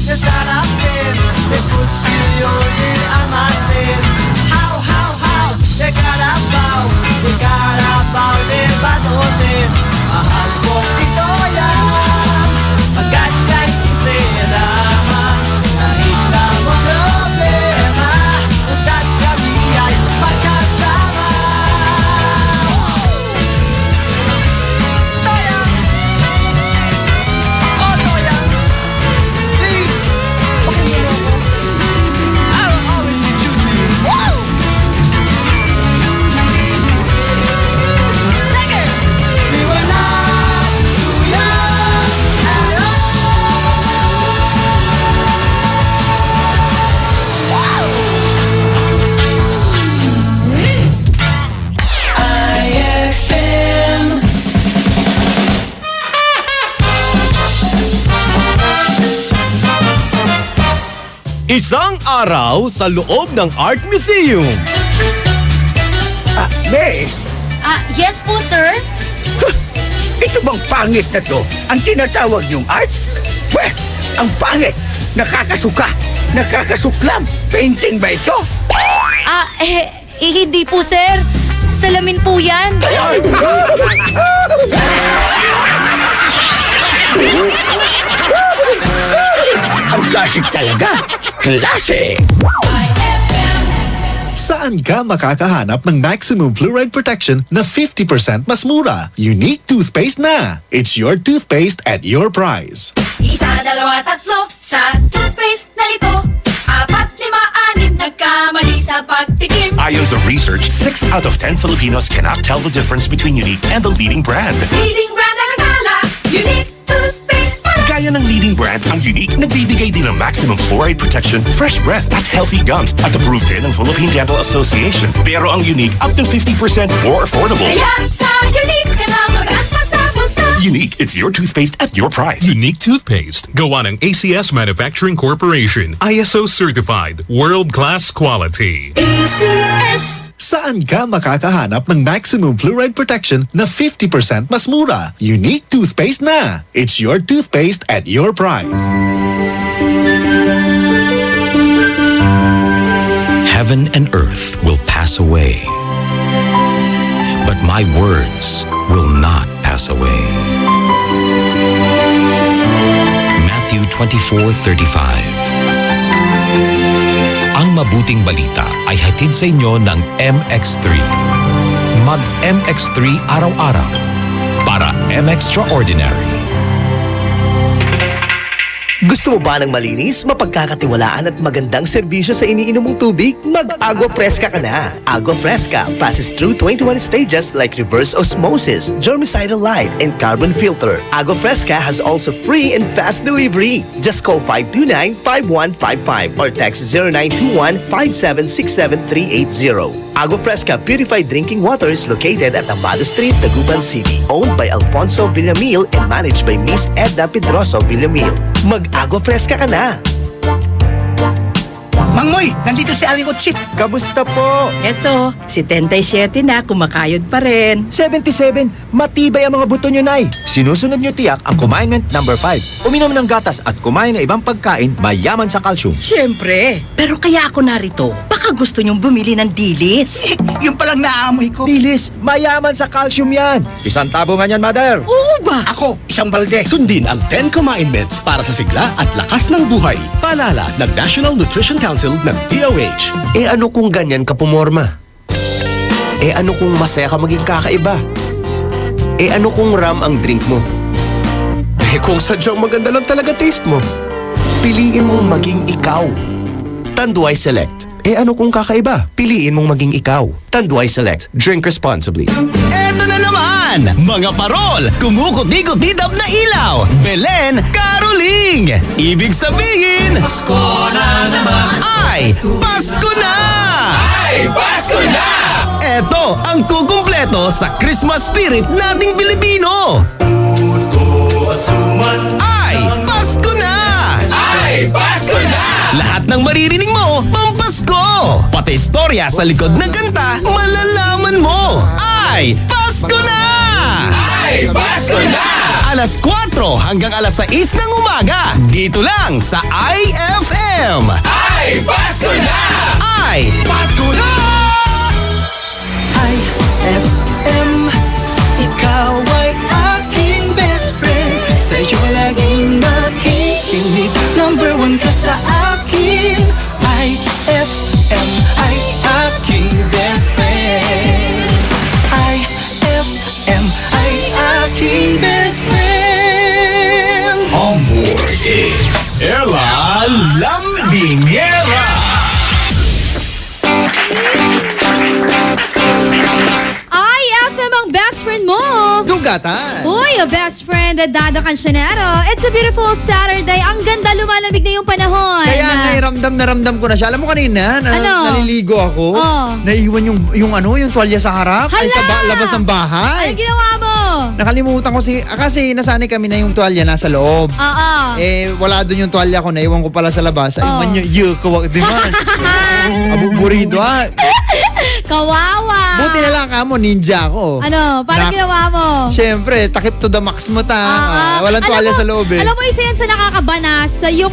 nasarap pen. De kutsilyo de almacen. How, de carabao de batoten. Mahal ko si Doyang, pagkat siya'y simple lamang. Kahit na mo problema, basta't kami ay magkasama. Doyang! Oh, Doyang! Please, okay mo ako. I will always be true to you. Woo! Take it! We were not too young at IFM. Isang araw sa loob ng Art Museum. Bes, Yes po, sir. ito bang pangit na to? Ang tinatawag yung art? Pweh, ang pangit! Nakakasuka! Nakakasuklam! Painting ba ito? Hindi po, sir. Salamin po yan. Ang classic talaga! Classic! Saan ka makakahanap ng maximum fluoride protection na 50% mas mura? Unique toothpaste na! It's your toothpaste at your price. 1, 2, 3 sa toothpaste na nito. 4, 5, 6 nagkamali sa pagtikim. Ayon sa research, 6 out of 10 Filipinos cannot tell the difference between Unique and the leading brand. Leading brand ang akala, unique toothpaste pala. Gaya ng leading brand, ang Unique nagbibigay din ng maximum fluoride protection, fresh breath at healthy gums at approved din ng Philippine Dental Association. Pero ang Unique up to 50% more affordable. Kaya sa Unique ka na mag-asa sa bulsa. Unique, it's your toothpaste at your price. Unique toothpaste. Gawa ng ACS Manufacturing Corporation. ISO certified. World-class quality. ACS. Saan ka makakahanap ng maximum fluoride protection na 50% mas mura? Unique toothpaste na. It's your toothpaste at your price. Heaven and earth will pass away, but my words will not pass away. Matthew 24:35. Ang mabuting balita ay hatid sa inyo ng MX3. Mag MX3 araw-araw para M-Extraordinary. Gusto mo ba ng malinis, mapagkakatiwalaan at magandang serbisyo sa iniinom mong tubig? Mag-Agua Fresca ka na! Agua Fresca passes through 21 stages like reverse osmosis, germicidal light, and carbon filter. Agua Fresca has also free and fast delivery. Just call 529-5155 or text 0921-5767380. Agua Fresca Purified Drinking Water is located at Amado Street, Taguban City. Owned by Alfonso Villamil and managed by Miss Edna Pedroso Villamil. Mag-Agua Fresca ka na! Mangmoy, nandito si Aling Otsit. Kamusta po? Eto, 77 na, kumakayod pa rin. 77, matibay ang mga buto nyo, Nay. Sinusunod nyo tiyak ang Commandment number 5. Uminom ng gatas at kumain ng ibang pagkain mayaman sa calcium. Siyempre, pero kaya ako narito. Baka gusto nyong bumili ng dilis. Yung palang naamoy ko. Dilis, mayaman sa calcium yan. Isang tabo nga yan, Mother. Oo ba? Ako, isang balde. Sundin ang 10 commandments para sa sigla at lakas ng buhay. Paalala ng National Nutrition Council ng DOH. Eh ano kung ganyan ka pumorma? Eh ano kung masaya ka maging kakaiba? Eh ano kung ram ang drink mo? Eh kung sadyang maganda lang talaga taste mo? Piliin mong maging ikaw. Tanduay Select. Eh ano kung kakaiba? Piliin mong maging ikaw. Tanduay Select. Drink responsibly. Eto na naman! Mga parol! Kumukuti-kutidap na ilaw! Belen Caroling! Ibig sabihin... Pasko na naman. Ay! Pasko na! Ay, Pasko na! Eto ang kukumpleto sa Christmas spirit nating Pilipino! Puto at suman. Ay! Pasko na! Ay, Pasko na! Lahat ng maririnig mo, pampasko! Pati istorya sa likod ng kanta, malalaman mo! Ay! Pasko na! Ay, Pasko na! Alas 4 hanggang alas 6 ng umaga, dito lang sa IFM! Ay, Pasko na! Ay! Pasko na! IFM, ikaw ay aking best friend. Sa'yo laging makikinig. Number 1 ka sa akin. IFM ay aking best friend. IFM ay aking best friend. On board is Ella Lambingera! IFM ang best friend mo! Dugatan! Uy, a best friend at Dada Cancionero. It's a beautiful Saturday. Ang ganda, lumalamig na yung panahon. Kaya nairamdam na ramdam ko na siya. Alam mo kanina, naliligo ako. Naiwan yung tuwalya sa harap. Ay, sa labas ng bahay. Ano ginawa mo? Nakalimutan ko kasi nasanay kami na yung tuwalya nasa loob. Eh, wala doon yung tuwalya ko. Naiwan ko pala sa labas. Ay, man yung kawag. Di ba? Abuburido ha. Kawawa. Buti na lang kamo, ninja ako. Ano? Parang ginawa mo? Siyempre, takip to the max mo ta. Walang tuwalya sa loob eh. Alam mo, isa yan sa nakakabanas. Yung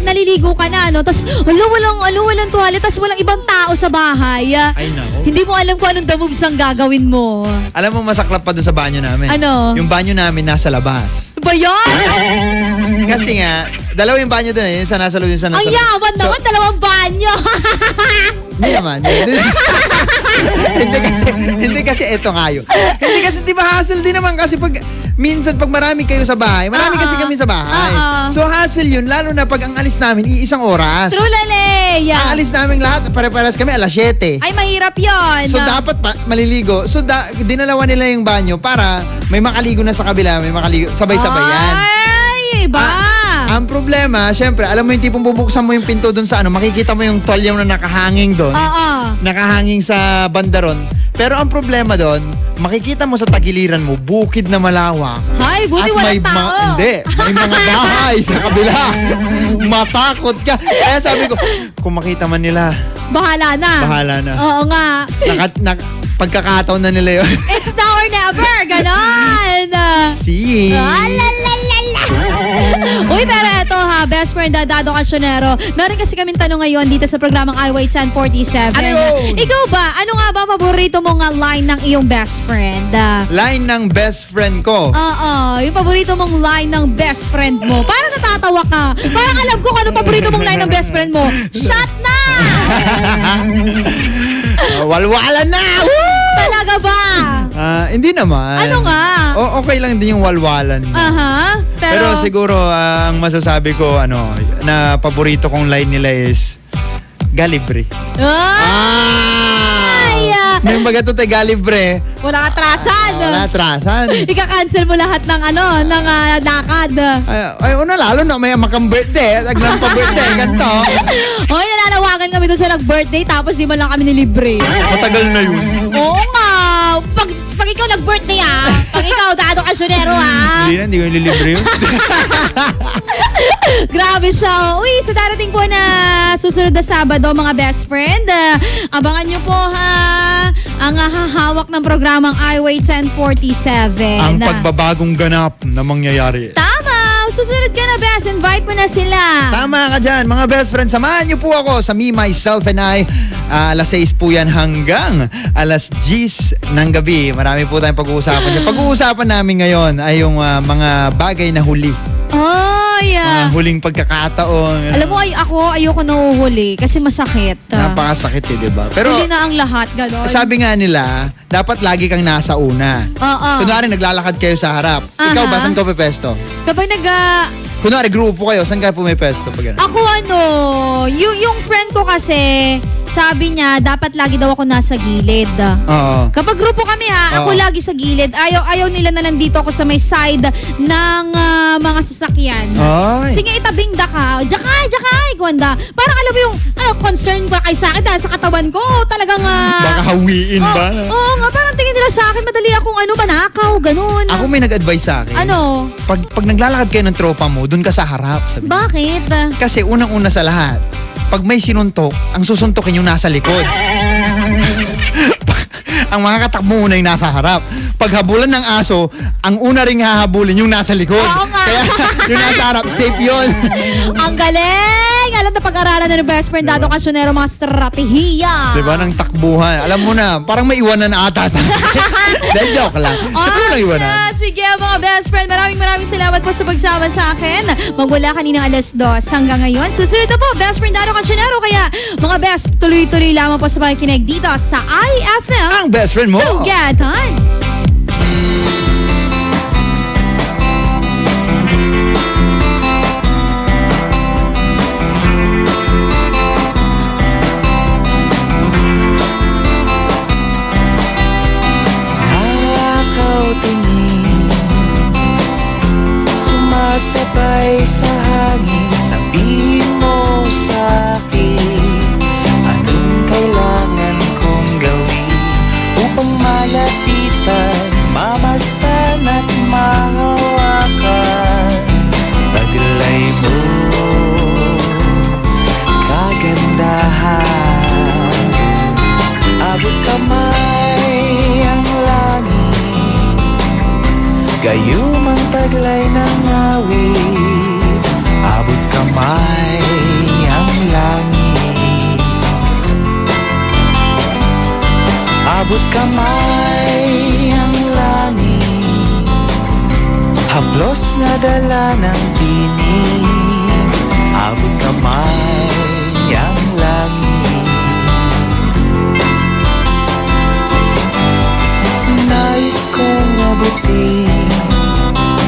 naliligo ka na, no? Tapos, walang tuwalya. Tapos walang ibang tao sa bahay. Ay, nako. Hindi mo alam kung anong the moves ang gagawin mo. Alam mo, masaklap pa dun sa banyo namin. Ano? Yung banyo namin nasa labas. Ba yan? Kasi nga, dalawa yung banyo dun eh. Yung sa nasa loob, yung sa nasa Ang yaman naman, dalawang banyo. Hindi naman. Hindi kasi eto nga yun. Hindi kasi di ba hassle din naman kasi minsan pag marami kayo sa bahay, marami kasi kami sa bahay. So hassle yun, lalo na pag ang alis namin, iisang oras. True lale. Ang alis namin lahat, pare-paras kami alas 7. Ay, mahirap yun. So dapat maliligo. So dinalawa nila yung banyo para may makaligo na sa kabila, may makaligo, sabay-sabay yan. Ay, Ang problema, syempre, alam mo yung tipong bubuksan mo yung pinto dun sa makikita mo yung tolyong na nakahanging doon. Oo. Nakahanging sa bandaron. Pero ang problema doon, makikita mo sa tagiliran mo, bukid na malawak. Hay, buti At walang tao. Hindi, may mga bahay sa kabila. Matakot ka. Kaya sabi ko, kung makita man nila, Bahala na. bahala na. Oo nga. Pagkakataon na nila yun. It's now or never. Ganon. See? Uy, pero eto ha, best friend Dado Casionero. Meron kasi kaming tanong ngayon dito sa programang Highway 1047. Ano yun? Ikaw ba, ano nga ba paborito mong line ng iyong best friend? Line ng best friend ko. Oo, yung paborito mong line ng best friend mo. Parang natatawa ka. Parang alam ko kung ano paborito mong line ng best friend mo. Shot na! Walwalan na! Woo! Talaga ba? Hindi naman. Ano nga? Okay lang din yung walwalan. Aha. Pero siguro, ang masasabi ko, na paborito kong line nila is Galibre. Ay! May baga to tayo Galibre. Wala atrasan. Wala atrasan. Ika-cancel mo lahat ng ng lakad. Ay, lalo na may makang birthday. Taglang pa birthday, ganito. Hoy, nananawagan kami doon sa nag-birthday tapos di man lang kami nilibre. Matagal na yun. Oo nga. Pag ikaw nag-birthday pag ikaw Dado Casionero Hindi ko nililibre yun. Grabe siya. Uy, sa darating po na susunod na Sabado, mga best friend, abangan nyo po ang hahawak ng programang Highway 1047. Ang pagbabagong ganap na mangyayari. Tama! Susunod ka na, best. Invite mo na sila. Tama ka dyan, mga best friend. Samahan niyo po ako sa Me, Myself, and I. Alas 6 po yan hanggang alas 10 ng gabi. Marami po tayong pag-uusapan. Pag-uusapan namin ngayon ay yung mga bagay na huli. Oh, yeah. Huling pagkakataon. Alam mo, ayoko nahuhuli kasi masakit. Napakasakit diba? Pero hindi na ang lahat, gano'n. sabi nga nila, dapat lagi kang nasa una. Oo. Kunwari, naglalakad kayo sa harap. Ikaw ba, saan ka pumepesto? Kapag Kunwari, grupo kayo, saan ka pumepesto? Ako yung friend ko kasi, sabi niya, dapat lagi daw ako nasa gilid. Oo. Kapag grupo kami ako lagi sa gilid. Ayaw nila na nandito ako sa may side ng mga sasakyan. Ay. Sige, itabing da ka. Jakay, gwanda. Parang alam mo yung, concern ba kay sa akin dahil sa katawan ko. Talagang, baka hawiin ba? Oo nga, parang tingin nila sa akin, madali akong manakaw, ganun. Ako may nag-advise sa akin. Ano? Pag naglalakad kayo ng tropa mo, dun ka sa harap. Sabi niya. Bakit? Kasi unang-una sa lahat, pag may sinuntok, ang susuntokin yung nasa likod. Ang mga katakbo muna yung nasa harap. Pag habulan ng aso, ang una ring hahabulin yung nasa likod. Oo nga. Kaya yung nasa harap, safe yun. Ang galing! Alam na pag-aralan na ng best friend Dado Casionero, mga strategiya. Diba, ng takbuhan. Alam mo na, parang may iwanan na ata sa akin. Joke lang. Siguro lang iwanan. Sige mga best friend, maraming salamat po sa pagsama sa akin. Magmula kaninang alas 2 hanggang ngayon. Susunod na po, best friend Dado Casionero. Kaya mga best, tuloy-tuloy lamang po sa pakikinig dito sa IFM. Ang best friend mo. Tugatan. Sumasabay sa hangin, sabihin mo sa'kin anong kailangan kong gawin upang malapitan, mamastan at mahawakan. Taglay mo, kagandahan, abot kamay ang langit, gayumang taglay ng awit, abot kamay ang langit, abot kamay ang langit, haplos na dala ng tinig, abot kamay ang langit. Nais kong abutin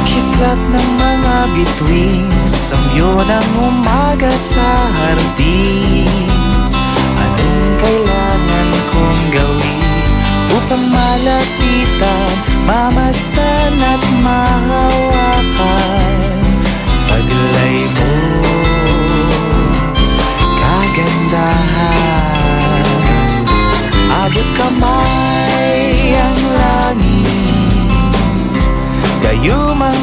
kislap ng mga bituin, samyo ng umaga sa hardin. Anong kailangan kong gawin upang malapitan, mamastan at mahawakan? Taglay mo,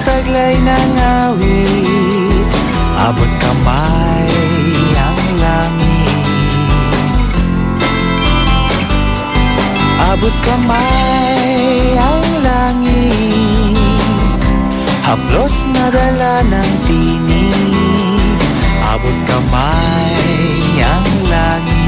taglay ng awit, abot kamay ang langit. Abot kamay ang langit, haplos na dala ng tinig. Abot kamay ang langit.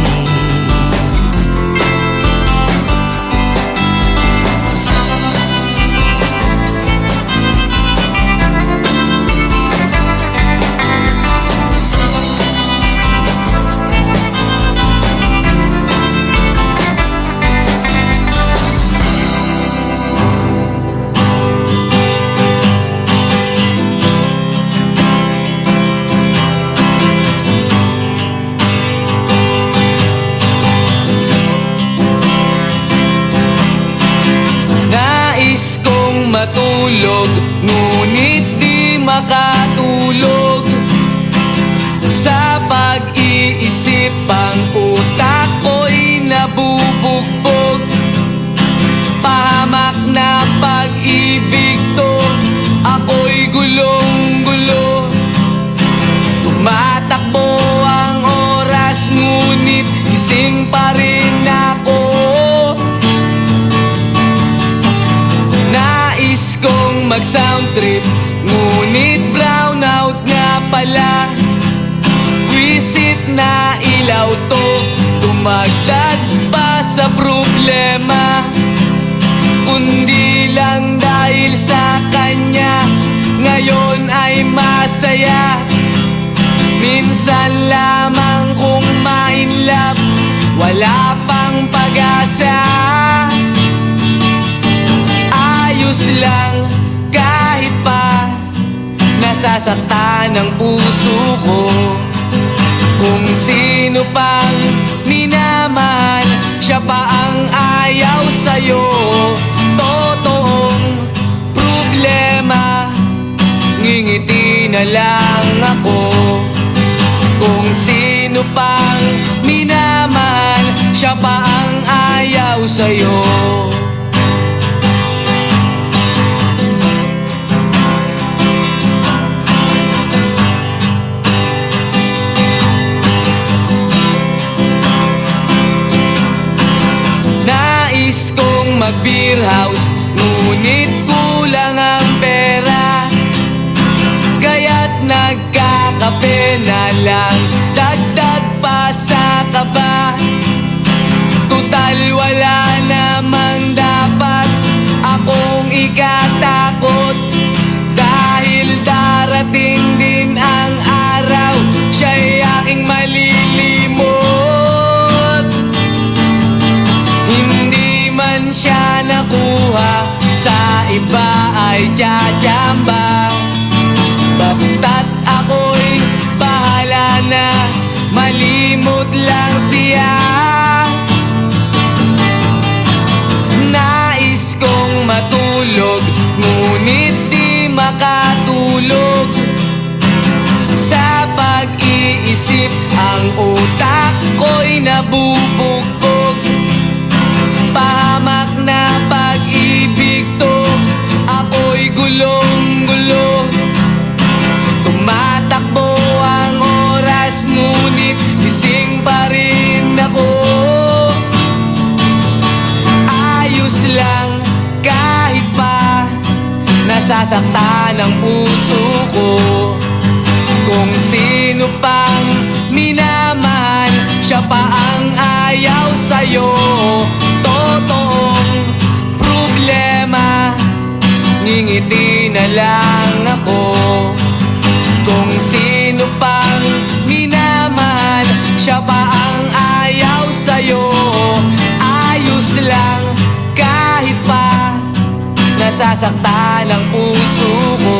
Nais kong matulog, ngunit di makatulog. Sa pag-iisip ang utak ko'y nabubugbog. Pahamak na pag-ibig to, ako'y gulong-gulo. Tumatakbo ang oras, ngunit gising pa rin ako. Nais kong mag-sound trip, ngunit brownout nga pala. Wisit na ilaw to, tumagdag pa sa problema. Kundi lang dahil sa kanya, ngayon ay masaya. Minsan lamang kung ma-inlove, wala pang pag-asa. Ayos lang kahit pa nasasaktan ang puso ko. Kung sino pang minamahal, siya pa ang ayaw sa'yo. Totoong problema, ngingiti na lang ako. Kung sino pang minamahal, siya pa ang ayaw sa'yo. Nais kong mag-beer house, ngunit kulang ang pera. Kaya't nagkakape na lang, dagdag pa sa kaba. Tutal wala namang dapat akong ikatakot, dahil darating din ang araw, siya'y aking malilimot. Hindi man siya nakuha, sa iba ay tsatsamba. Basta't ako'y bahala na, malimot lang siya. Nais kong matulog, ngunit di makatulog. Sa pag-iisip ang utak ko'y nabubugbog. Pahamak na pag-ibig to, ako'y gulong-gulo. Tumatakbo ang oras, ngunit gising pa rin ako. Ayos lang kahit pa nasasaktan ang puso ko. Kung sino pang minamahal, siya pa ang ayaw sa'yo. Totoong problema, ngingiti na lang ako. Kung sino pang minamahal, siya pa ang ayaw sa'yo. Ayos lang kahit pa nasasaktan ang puso ko.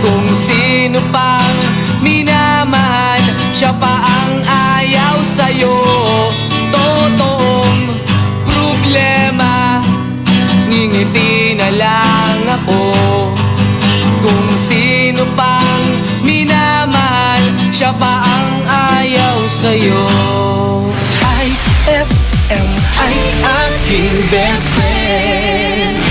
Kung sino pang minamahal, siya pa ang ayaw sa'yo. Totoong problema, ngingiti na lang ako. Kung sino pang minamahal, siya pa ang ayaw sa'yo. IFM ay aking best friend.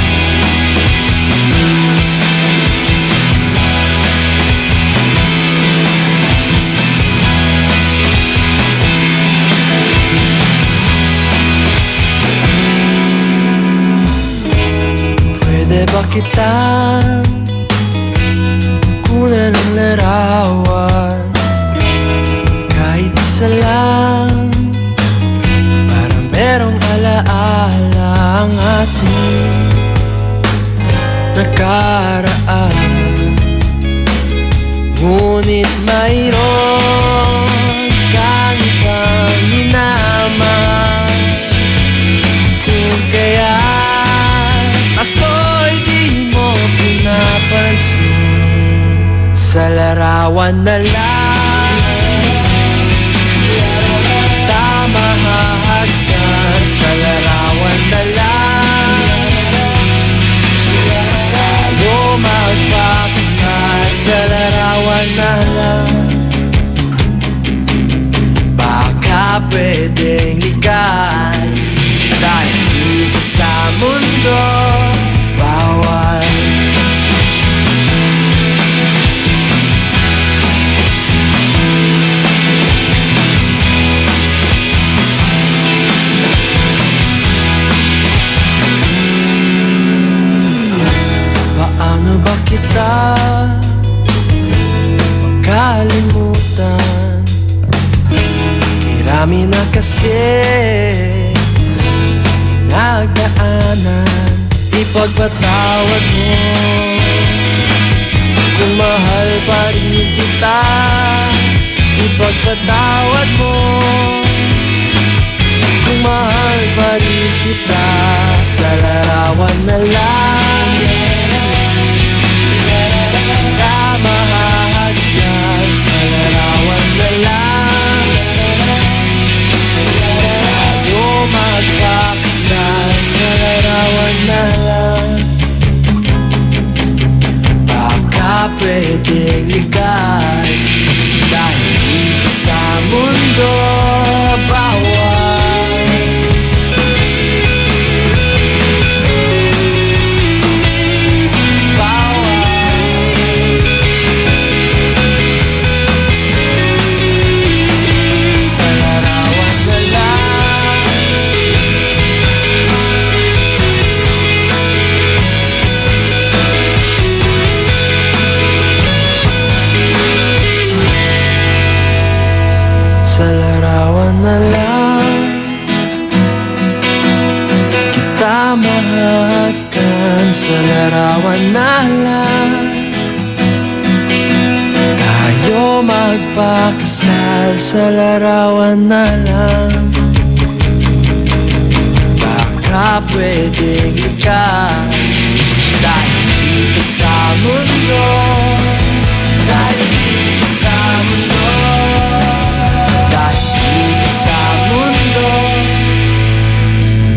kitang kunan ng larawan, kahit isa lang, para merong alaala ang ating nakaraan. Ngunit mayroon kang ibang minaman, kung kaya ako'y di mo pinapansin. Sa larawan na lang tamahagkan, sa larawan na lang tayo magpapasal. Sa larawan na lang baka pwedeng likay, dahil dito sa mundo bawal. Paano ba kita makalimutan? Kirami na kasi nagdaanan. Ipagpatawad mo kung mahal pa rin kita. Ipagpatawad mo kung mahal pa rin kita. Sa larawan na lang tamahagkan, sa larawan na lang tayo magpakasal. Sa larawan na lang baka pwedeng ligay, dahil dito sa mundo bawal. Sa larawan na lang kita mahagkan, sa larawan na lang tayo magpakasal. Sa larawan na lang baka pwedeng likay, dahil dito sa mundo, dahil dito sa mundo, dahil dito sa mundo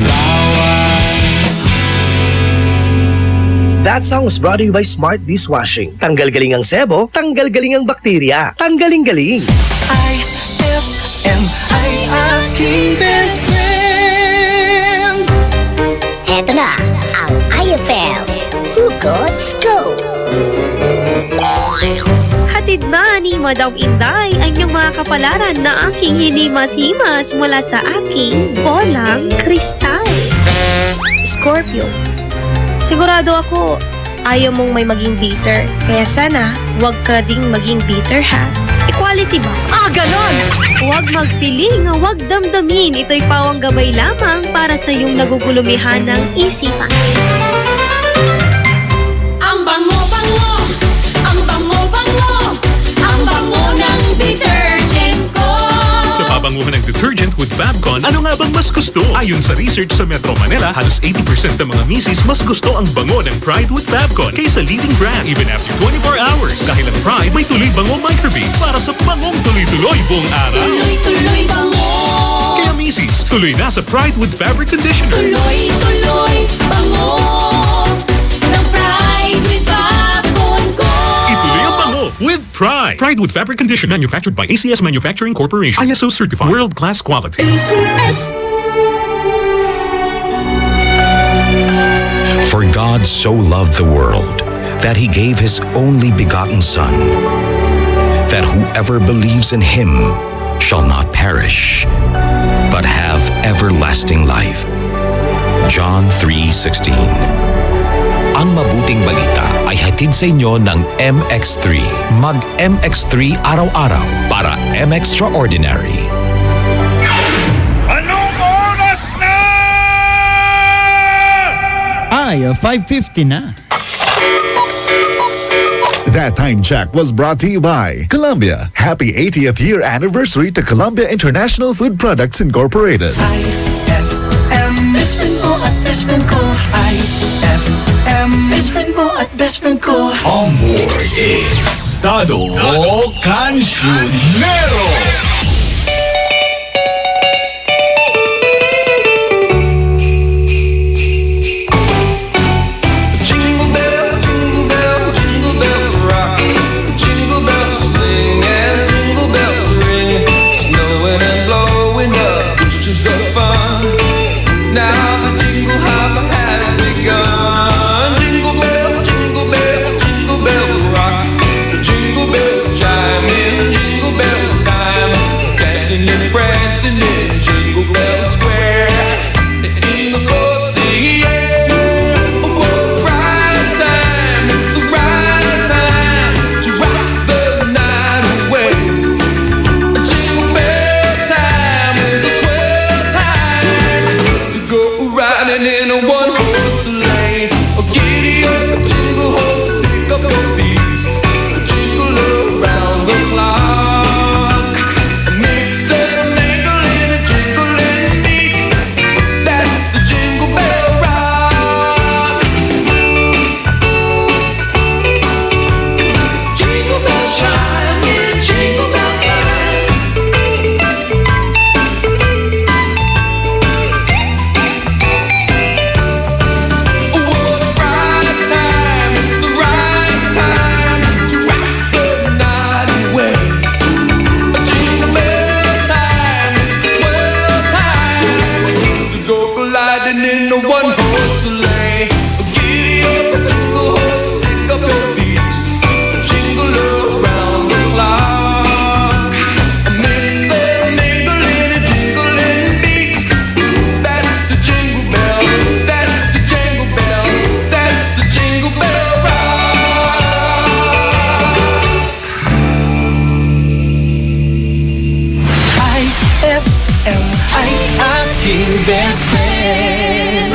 bawal. That song is brought to you by Smart Dishwashing. Tanggal galing ang sebo, tanggal galing ang bakterya. Tanggaling-galing. IFM ay aking best friend. Eto na ang IFM Hugot Scoop. Hatid ba ni Madam Inday ang iyong mga kapalaran na aking hinimas-himas mula sa aking bolang kristal? Scorpio, sigurado ako ayaw mong may maging bitter. Kaya sana, huwag ka ding maging bitter ha. Equality ba? Ganon! Huwag magpiling, huwag damdamin. Ito'y pawang gabay lamang para sa iyong nagugulumihan ng isipan. Ang bango-bango, ang bango-bango, ang bango ng detergent ko. Sa pabanguhan ng detergent with Fabcon, ano nga bang mas gusto? Ayon sa research sa Metro Manila, halos 80% ng mga misis mas gusto ang bango ng Pride with Fabcon kaysa leading brand even after 24 hours. Dahil ang Pride may tuloy bango microbeads para sa bangong tuloy-tuloy buong araw. Tuloy-tuloy bango. Kaya misis, tuloy na sa Pride with Fabric Conditioner. Tuloy-tuloy bango ng Pride with Fabcon ko. Ituloy ang bango with Pride. Pride with Fabric Conditioner, manufactured by ACS Manufacturing Corporation. ISO certified. World-class quality. ACS. For God so loved the world that he gave his only begotten Son, that whoever believes in him shall not perish, but have everlasting life. John 3:16. Ang mabuting balita ay hatid sa inyo ng MX3. Mag MX3 araw-araw para MXtraordinary. Anong oras na? Ay, 5:50 na. That time check was brought to you by Columbia. Happy 80th year anniversary to Columbia International Food Products Incorporated. IFM, best friend mo at best friend ko. IFM, best friend mo at best friend ko. On board is Tado Cancionero. Best friend.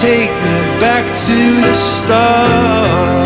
Take me back to the start.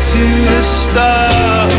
to the start.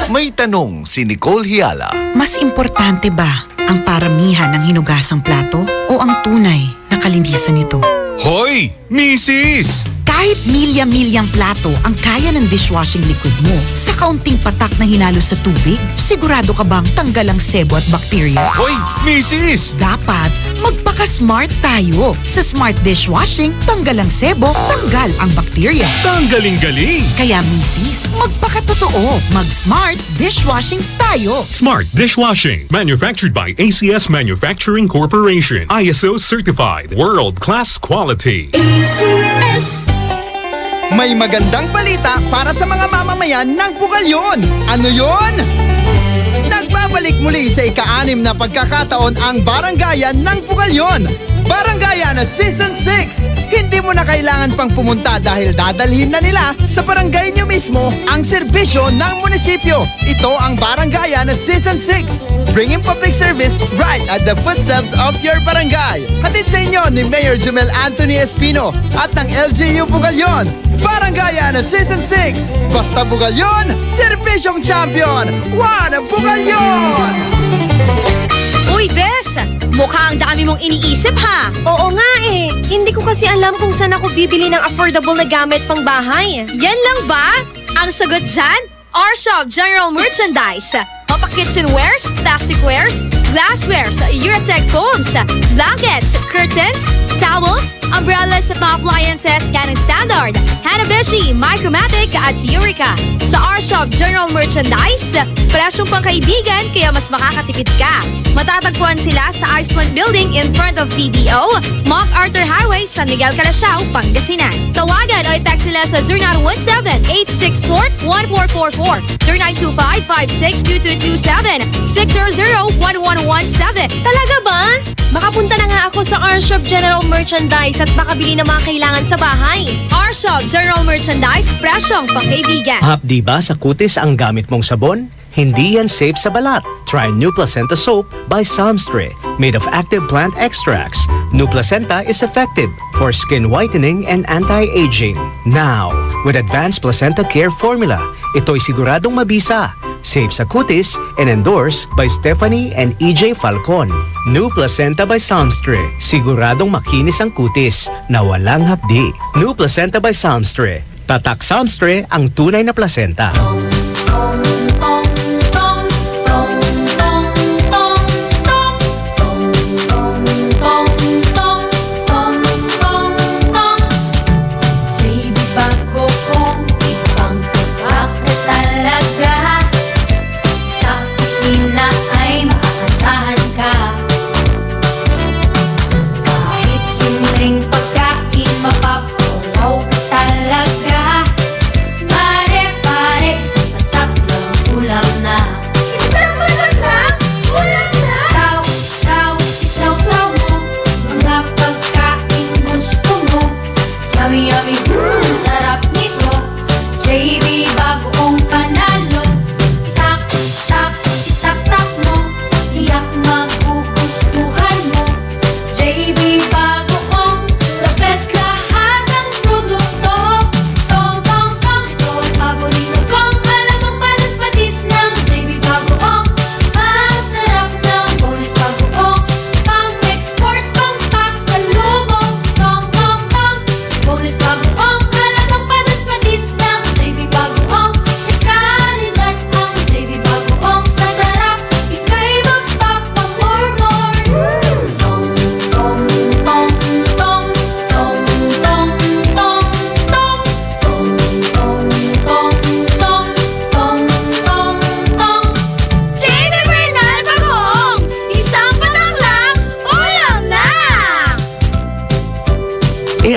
May tanong si Nicole Hiala. Mas importante ba ang paramihan ng hinugasang plato o ang tunay na kalinisan nito? Hoy, Mrs. Kahit milya-milyang plato ang kaya ng dishwashing liquid mo, sa kaunting patak na hinalo sa tubig, sigurado ka bang tanggal ang sebo at bakterya? Hoy, Mrs. Dapat magpaka-smart tayo. Sa smart dishwashing, tanggal ang sebo, tanggal ang bakterya. Tanggaling-galing! Kaya Mrs., magpakatotoo. Mag-smart dishwashing tayo. Smart Dishwashing. Manufactured by ACS Manufacturing Corporation. ISO certified. World-class quality. ACS. May magandang balita para sa mga mamamayan ng Bugalyon. Ano yon? Nagbabalik muli sa ika-6 na pagkakataon ang Barangayan ng Bugalyon. Barangayan Season 6! Hindi mo na kailangan pang pumunta dahil dadalhin na nila sa barangay nyo mismo ang serbisyo ng munisipyo. Ito ang Barangayan Season 6, bringing public service right at the footsteps of your barangay. Hatid sa inyo ni Mayor Jumel Anthony Espino at ng LGU Bugalyon. Barangayan Season 6, basta Bugalyon, serbisyong champion! One Bugalyon! Uy, Bes! Mukhang dami mong iniisip ha? Oo nga eh. Hindi ko kasi alam kung saan ako bibili ng affordable na gamit pang bahay. Yan lang ba? Ang sagot dyan? Our Shop General Merchandise. Mapa-kitchenwares, plasticwares, glasswares, Eurotech foams, blankets, curtains, towels, umbrellas, appliances, scanning standard, Hanabishi, Micromatic at Eureka. Sa Our Shop General Merchandise, presyong pangkaibigan kaya mas makakatipid ka. Matatagpuan sila sa Iceland Building in front of PDO, MacArthur Highway, San Miguel, Calasiao, Pangasinan. Tawagan o i-text sila sa 0917-864-1444, 0925-562227, 600-1117. Talaga ba? Makapunta na nga ako sa Our Shop General Merchandise at makabili ng mga kailangan sa bahay. Our Shop General Merchandise, presyong pangkaibigan. Hapdi ba sa kutis ang gamit mong sabon? Hindi yan safe sa balat. Try New Placenta Soap by Samstre, made of active plant extracts. New Placenta is effective for skin whitening and anti-aging. Now, with Advanced Placenta Care Formula, ito'y siguradong mabisa, safe sa kutis, and endorsed by Stephanie and EJ Falcon. New Placenta by Samstre, siguradong makinis ang kutis na walang hapdi. New Placenta by Samstre, tatak Samstre ang tunay na placenta. JB Bagoong, the best lahat ng produkto.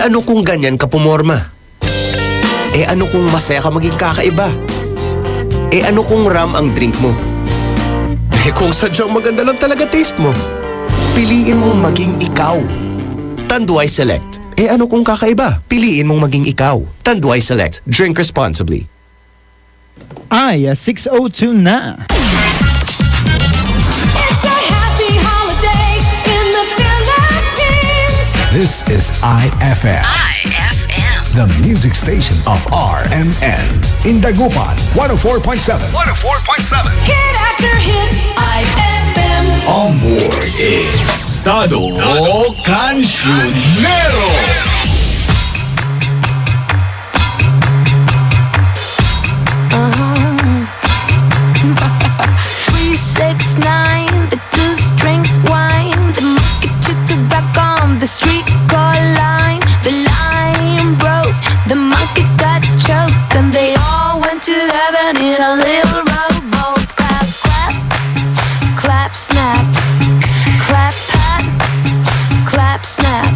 ano kung ganyan ka pumorma? Ano kung masaya ka maging kakaiba? Ano kung rum ang drink mo? Kung sadyang maganda lang talaga taste mo, piliin mong maging ikaw. Tanduay Select. Ano kung kakaiba? Piliin mong maging ikaw. Tanduay Select. Drink responsibly. Ay, 6:02 na. It's a happy holiday in the Philippines. This is IFM. The music station of RMN. In Dagupan, 104.7. 104.7. Hit after hit, IFM. On board is Tado Cancionero. The goose drink wine. The monkey chewed tobacco on the street car line. The line broke. The monkey got choked, and they all went to heaven in a little rowboat. Clap, clap, clap, snap, clap, pat, clap, snap,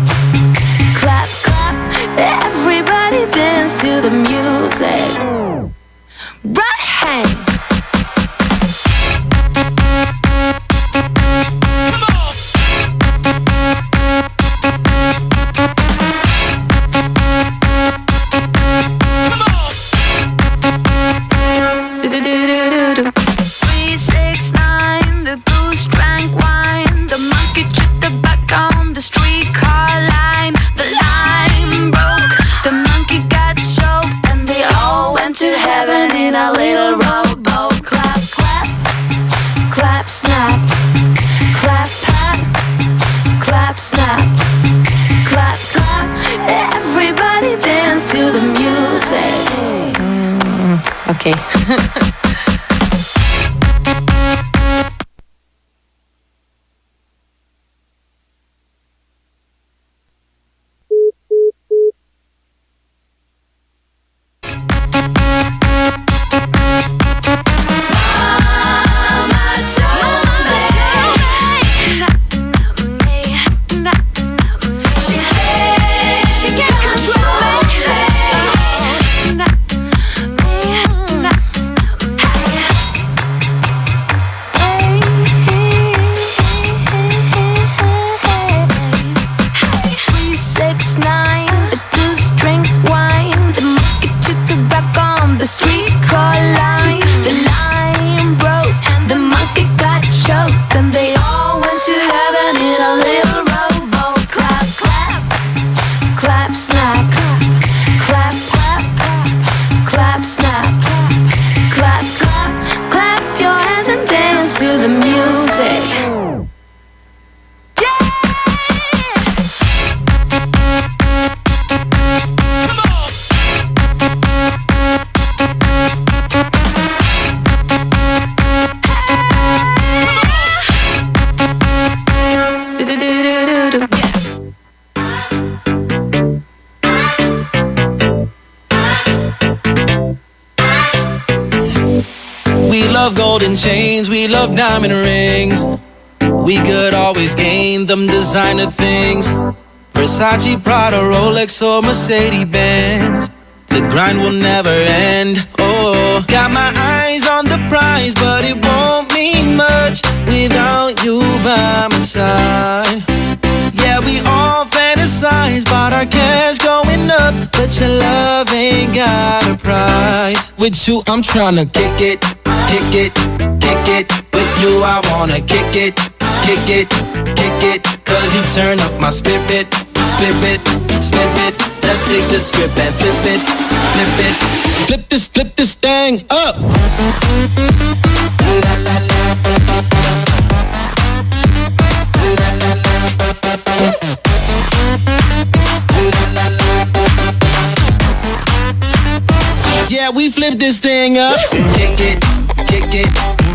clap, clap. Everybody dance to the music. Right hand. Okay. Golden chains, we love diamond rings. We could always gain them designer things. Versace, Prada, Rolex or Mercedes-Benz. The grind will never end. Oh, got my eyes on the prize, but it won't mean much without you by my side. Yeah, we all fantasize about our cash going up, but your love ain't got a price. With you, I'm tryna kick it, kick it, kick it. With you, I wanna kick it, kick it, kick it. Cause you turn up my spirit, spirit, spirit. Let's take the script and flip it, flip it. Flip this thing up. Yeah, we flip this thing up. Kick it, kick it,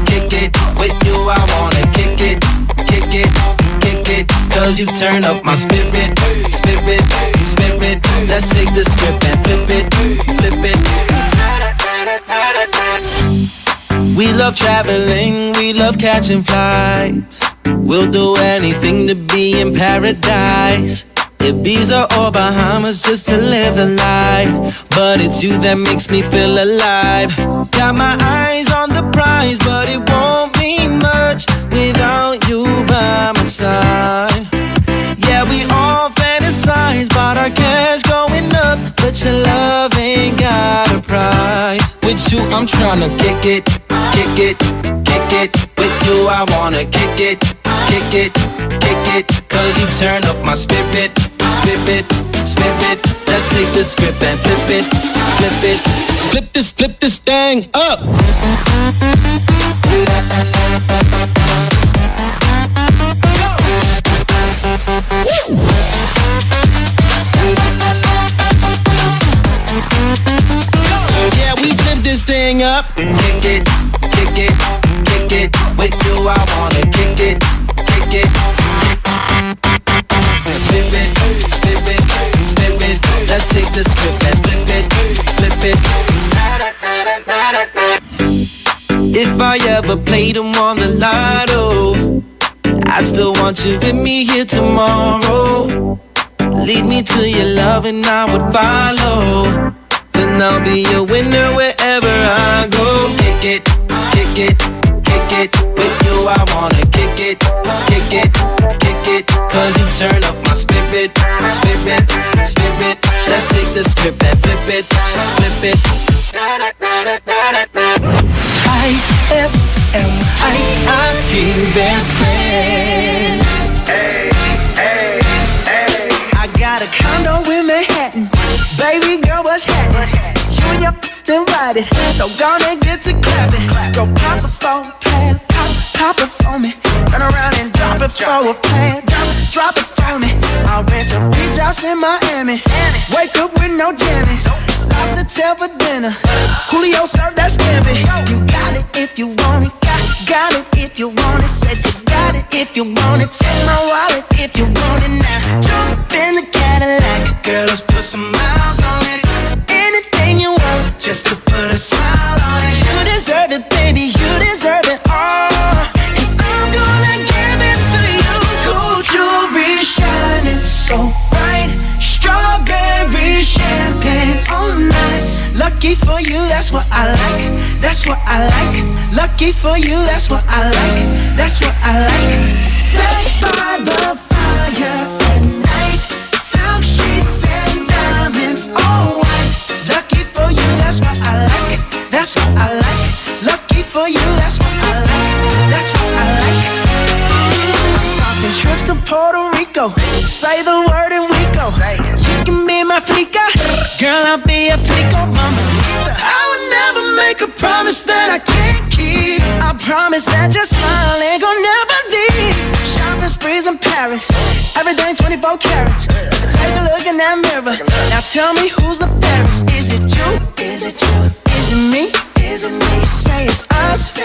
kick it. With you, I wanna kick it, kick it, kick it. Cause you turn up my spirit, spirit, spirit. Let's take the script and flip it, flip it. We love traveling, we love catching flights. We'll do anything to be in paradise. Ibiza or Bahamas just to live the life. But it's you that makes me feel alive. Got my eyes on the prize, but it won't mean much without you by my side. Yeah, we all fantasize about our cash going up, but your love ain't got a price. With you, I'm tryna kick it, kick it, kick it. With you, I wanna kick it, kick it, kick it. Cause you turn up my spirit, spirit, spirit. Let's take the script and flip it, flip it. Flip this thing up. Yeah, we flip this thing up. Kick it, kick it, kick it. With you, I wanna kick it, kick it. Spin it, spin it, spin it. Let's take the script and flip it, flip it. If I ever played them on the lotto, I'd still want you with me here tomorrow. Lead me to your love and I would follow. Then I'll be a winner wherever I go. Kick it, kick it, kick it. With you I wanna kick it, kick it, kick it. Cause you turn up my spirit, spirit, spirit. Let's take the script and flip it, flip it. IFMIIP best friend. Hey, hey, hey. I got a condo in Manhattan. Baby girl, what's happening? You and your then ride it. So gonna get to clapping. Go pop it for a plan, pop it for me. Turn around and drop it for a plan. Drop it for me. I'll rent a beach house in Miami. Wake up with no jammies. Lobster tail for dinner. Julio served that scampi. You got it if you want it. Got it if you want it. Said you got it if you want it. Take my wallet if you want it now. Jump in the Cadillac. Girl, let's put some miles on it. Anything you want, just to put a smile on it. You deserve it, baby, you deserve it all. And I'm gonna give it to you. Gold jewelry shining so bright. Strawberry champagne on nice. Lucky for you, that's what I like. That's what I like. Lucky for you, that's what I like. That's what I like. Sex by the fire at night. Silk sheets and diamonds, all white. Lucky for you, that's what I like. That's what I like. Lucky for you, that's what I like. That's what I like. I'm talking trips to Puerto Rico. Say the word and we go. You can be my flica. Girl, I'll be a flico, mamacita. I would never make a promise that I can't keep. I promise that your smile ain't gon' never leave. Shopping sprees in Paris. Everything 24 carats. Take a look in that mirror. Now tell me who's the fairest. Is it you? Is it you? Is it me? Is it me? Say it's us.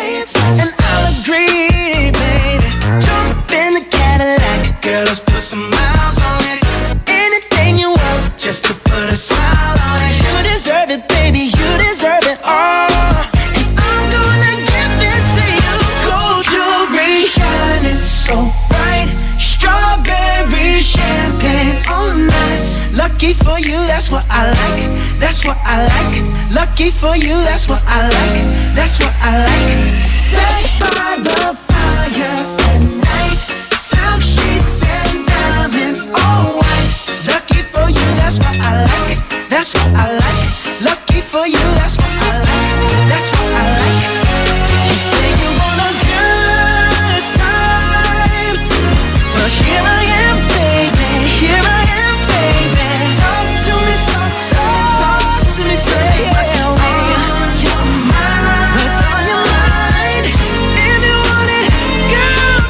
And I'll agree, baby. Jump in the Cadillac. Girl, let's put some miles on it. Anything you want, just to put a smile on it. You deserve it, baby, you deserve it all. And I'm gonna give it to you. Gold jewelry shining so bright. Strawberry champagne on nice. Lucky for you, that's what I like. That's what I like. Lucky for you, that's what I like. That's what I like. Sex by the fire at night. Silk sheets and diamonds, all white. Lucky for you, that's what I like. That's what I like. Lucky for you, that's what I like. That's what I like. You say you want a good time. Well, here I am, baby. Here I am, baby. Talk to me, talk to me, tell me what's on your mind. What's on your mind? If you want it, girl,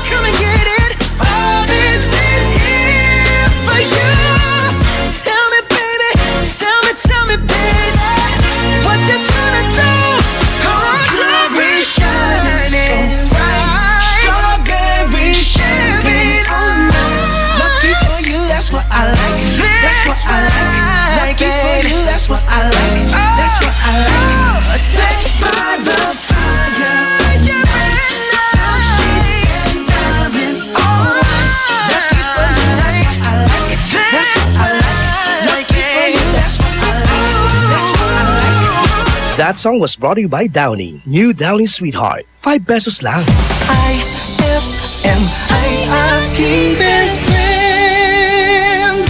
That song was brought to you by Downy. New Downy Sweetheart. 5 pesos lang. IFM ay aking best friend.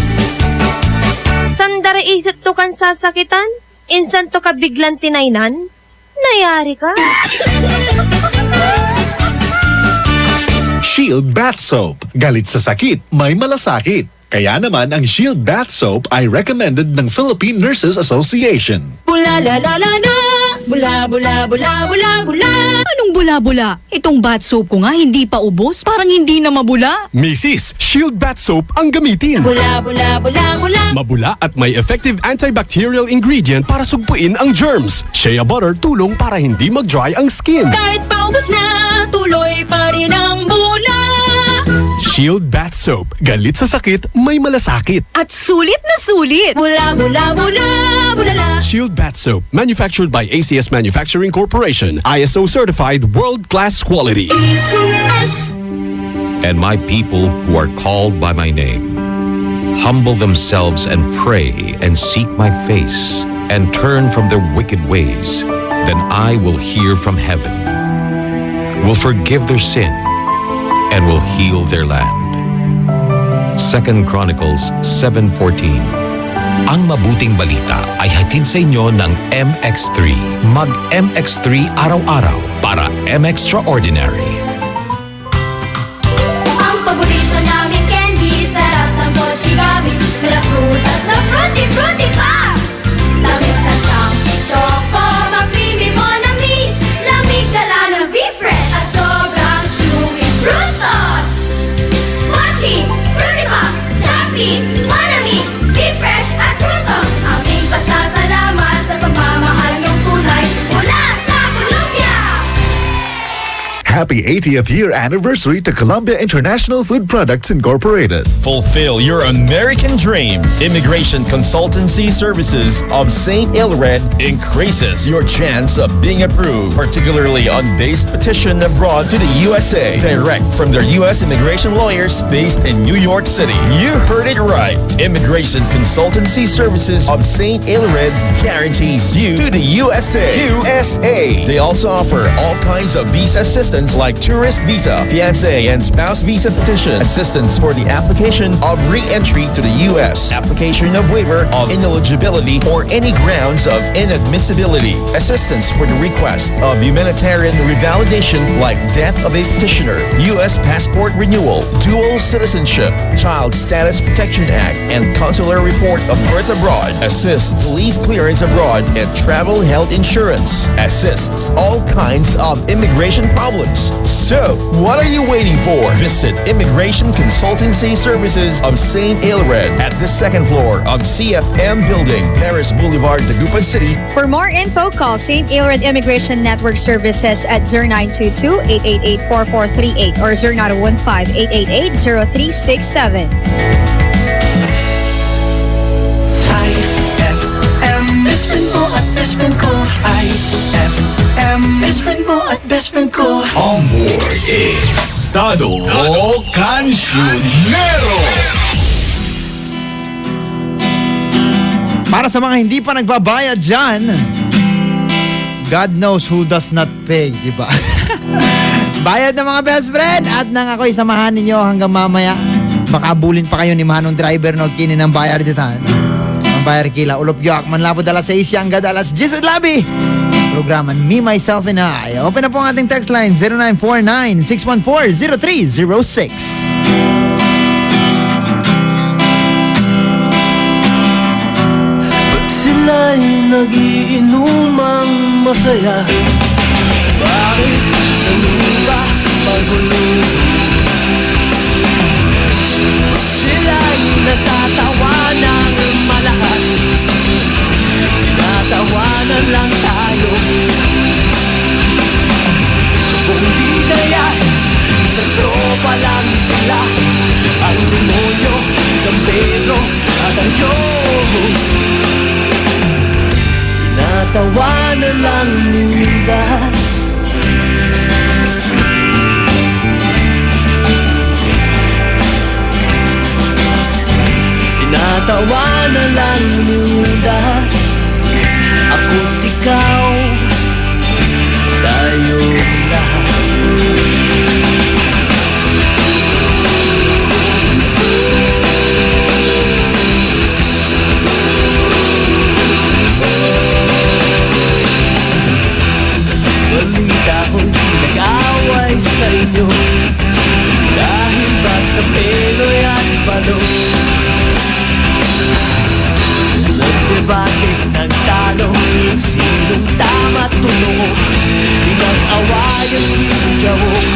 Sandara isip to kan sasakitan? Insan to ka biglang tinaynan? Nayari ka? Shield Bath Soap. Galit sa sakit, may malasakit. Kaya naman ang Shield Bath Soap ay recommended ng Philippine Nurses Association. Bula la la la la, bula bula bula bula bula. Anong bula-bula? Itong bath soap ko nga hindi pa ubos, parang hindi na mabula. Mrs. Shield Bath Soap ang gamitin. Bula bula bula bula. Mabula at may effective antibacterial ingredient para sugpuin ang germs. Shea butter tulong para hindi mag-dry ang skin. Kahit paubos na, tuloy pa rin ang bula. Shield Bath Soap. Galit sa sakit, may malasakit. At sulit na sulit. Bula bula bula bula la. Shield Bath Soap. Manufactured by ACS Manufacturing Corporation. ISO certified world-class quality. ACS. And my people who are called by my name humble themselves and pray and seek my face and turn from their wicked ways, then I will hear from heaven, will forgive their sin, and will heal their land. 2 Chronicles 7:14. Ang mabuting balita ay hatid sa inyo ng MX3. Mag-MX3 araw-araw para M-Extraordinary. Ang paborito namin candy, sarap ng Bolshigamis. Mala prutas na fruity pa. Tamis na siyang choco, ma-creamy monami. Lamig dala ng V-Fresh at sobrang chewy frutos. Mochi, fruity pa, choppy, monami, V-Fresh at frutos. Aming pasasalamat sa pagmamahal niyong tunay mula sa Colombia. Happy 80th year anniversary to Columbia International Food Products Incorporated. Fulfill your American dream. Immigration Consultancy Services of St. Ilred increases your chance of being approved, particularly on base petition abroad to the USA, direct from their U.S. immigration lawyers based in New York City. You heard it right. Immigration Consultancy Services of St. Ilred guarantees you to the USA. They also offer all kinds of visa assistance like tourist visa, fiancé and spouse visa petition, assistance for the application of re-entry to the U.S., application of waiver of ineligibility or any grounds of inadmissibility, assistance for the request of humanitarian revalidation like death of a petitioner, U.S. passport renewal, dual citizenship, Child Status Protection Act, and consular report of birth abroad, assists police clearance abroad, and travel health insurance, assists all kinds of immigration problems. So, what are you waiting for? Visit Immigration Consultancy Services of St. Ilred at the second floor of CFM Building, Paris Boulevard, Dagupan City. For more info, call St. Ilred Immigration Network Services at 0922-888-4438 or 0915-888-0367. IFM, best friend mo at best friend ko. IFM, best friend mo at best friend ko. On board is Tado Cancionero. Para sa mga hindi pa nagbabayad dyan, God knows who does not pay, di ba? Bayad na mga best friend at nang ako'y samahan ninyo hanggang mamaya. Makabulin pa kayo ni Manong driver no kinin ng bayar ditan. Ang bayar kila ulop yak manlapod alas 6 hanggang alas 10 at labi. Programan Me, Myself, and I. Open na po ang ating text line 0949-614-0306. Sila'y nagiinumang masaya. Bakit sa lupa magulo? Sila'y natatawa ng malakas. Tinatawanan lang tayo. Kung di kaya sa tropa lang sila, ang demonyo, San Pedro at ang Diyos. Tinatawanan lang Judas. Tinatawanan lang Judas. Ako't ikaw bakit nagtalo? Sinong tama totoo? Pinag-awayan si Jawok.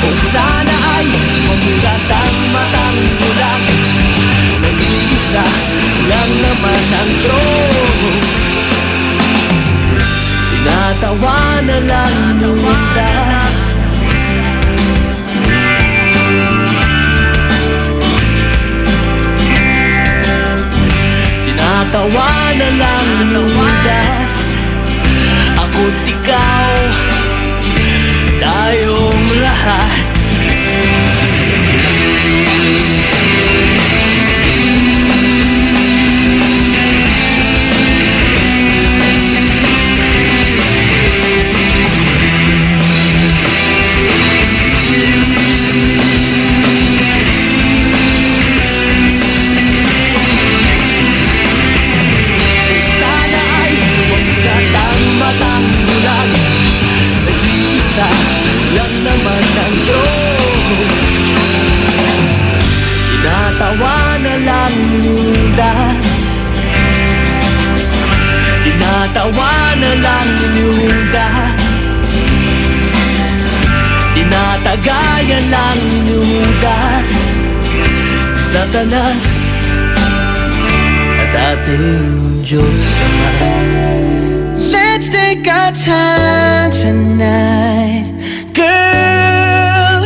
O sana ay mamulat ang matang mulat. Nag-iisa lang naman ang Diyos. Tinatawa na lang ludas. Tinatawa na lang ludas. Ako't ikaw, tayong lahat. Sana ay huwag na tang matang bulag. Nag-iisa lang naman ang Diyos. Tinatawa na lang ludas. Tinatawa na lang ludas. Tinatagayan lang ludas. Si Satanas at ating Diyos Ama. Let's take our time tonight, girl.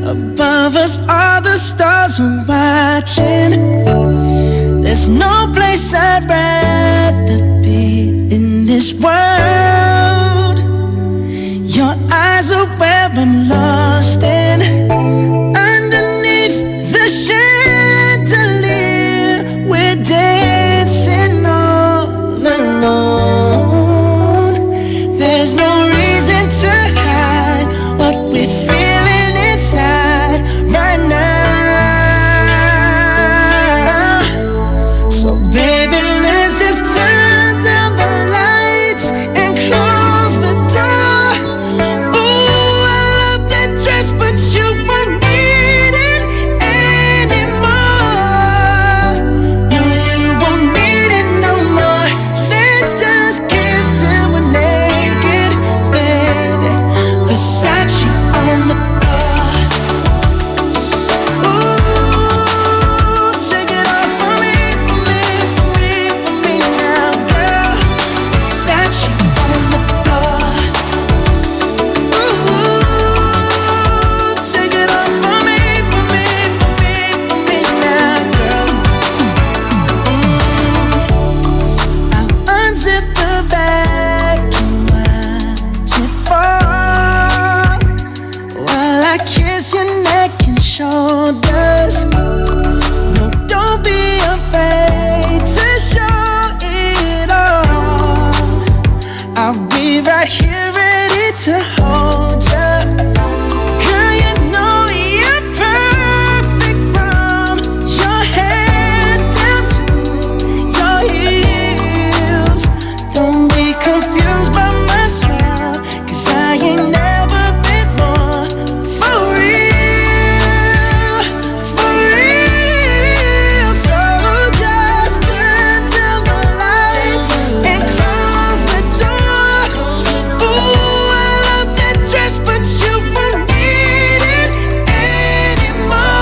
Above us all the stars are watching. There's no place I'd rather be in this world. Your eyes are where I'm lost in. Underneath the chandelier, we're dancing all alone. There's no reason to hide what we're feeling inside right now. So baby, let's just turn down the lights and close the door. Ooh, I love that dress, but you won't need it anymore. No, you won't need it no more. Let's just kiss till we're naked, baby. Versace on the floor. Ooh, take it off for me, for me, for me, for me now, girl. Versace on the floor. Ooh, take it off for me, for me, for me, for me now, girl. I'll unzip the bag and watch it fall while I kiss your neck and shoulders. No, don't be afraid to show it all. I'll be right here ready to hold you. Girl, you know you're perfect from your head down to your heels. Don't be confused by my smile, 'cause I ain't never been more for real, for real. So just turn down the lights and close the door. Ooh, I love that dress, but you won't need it anymore.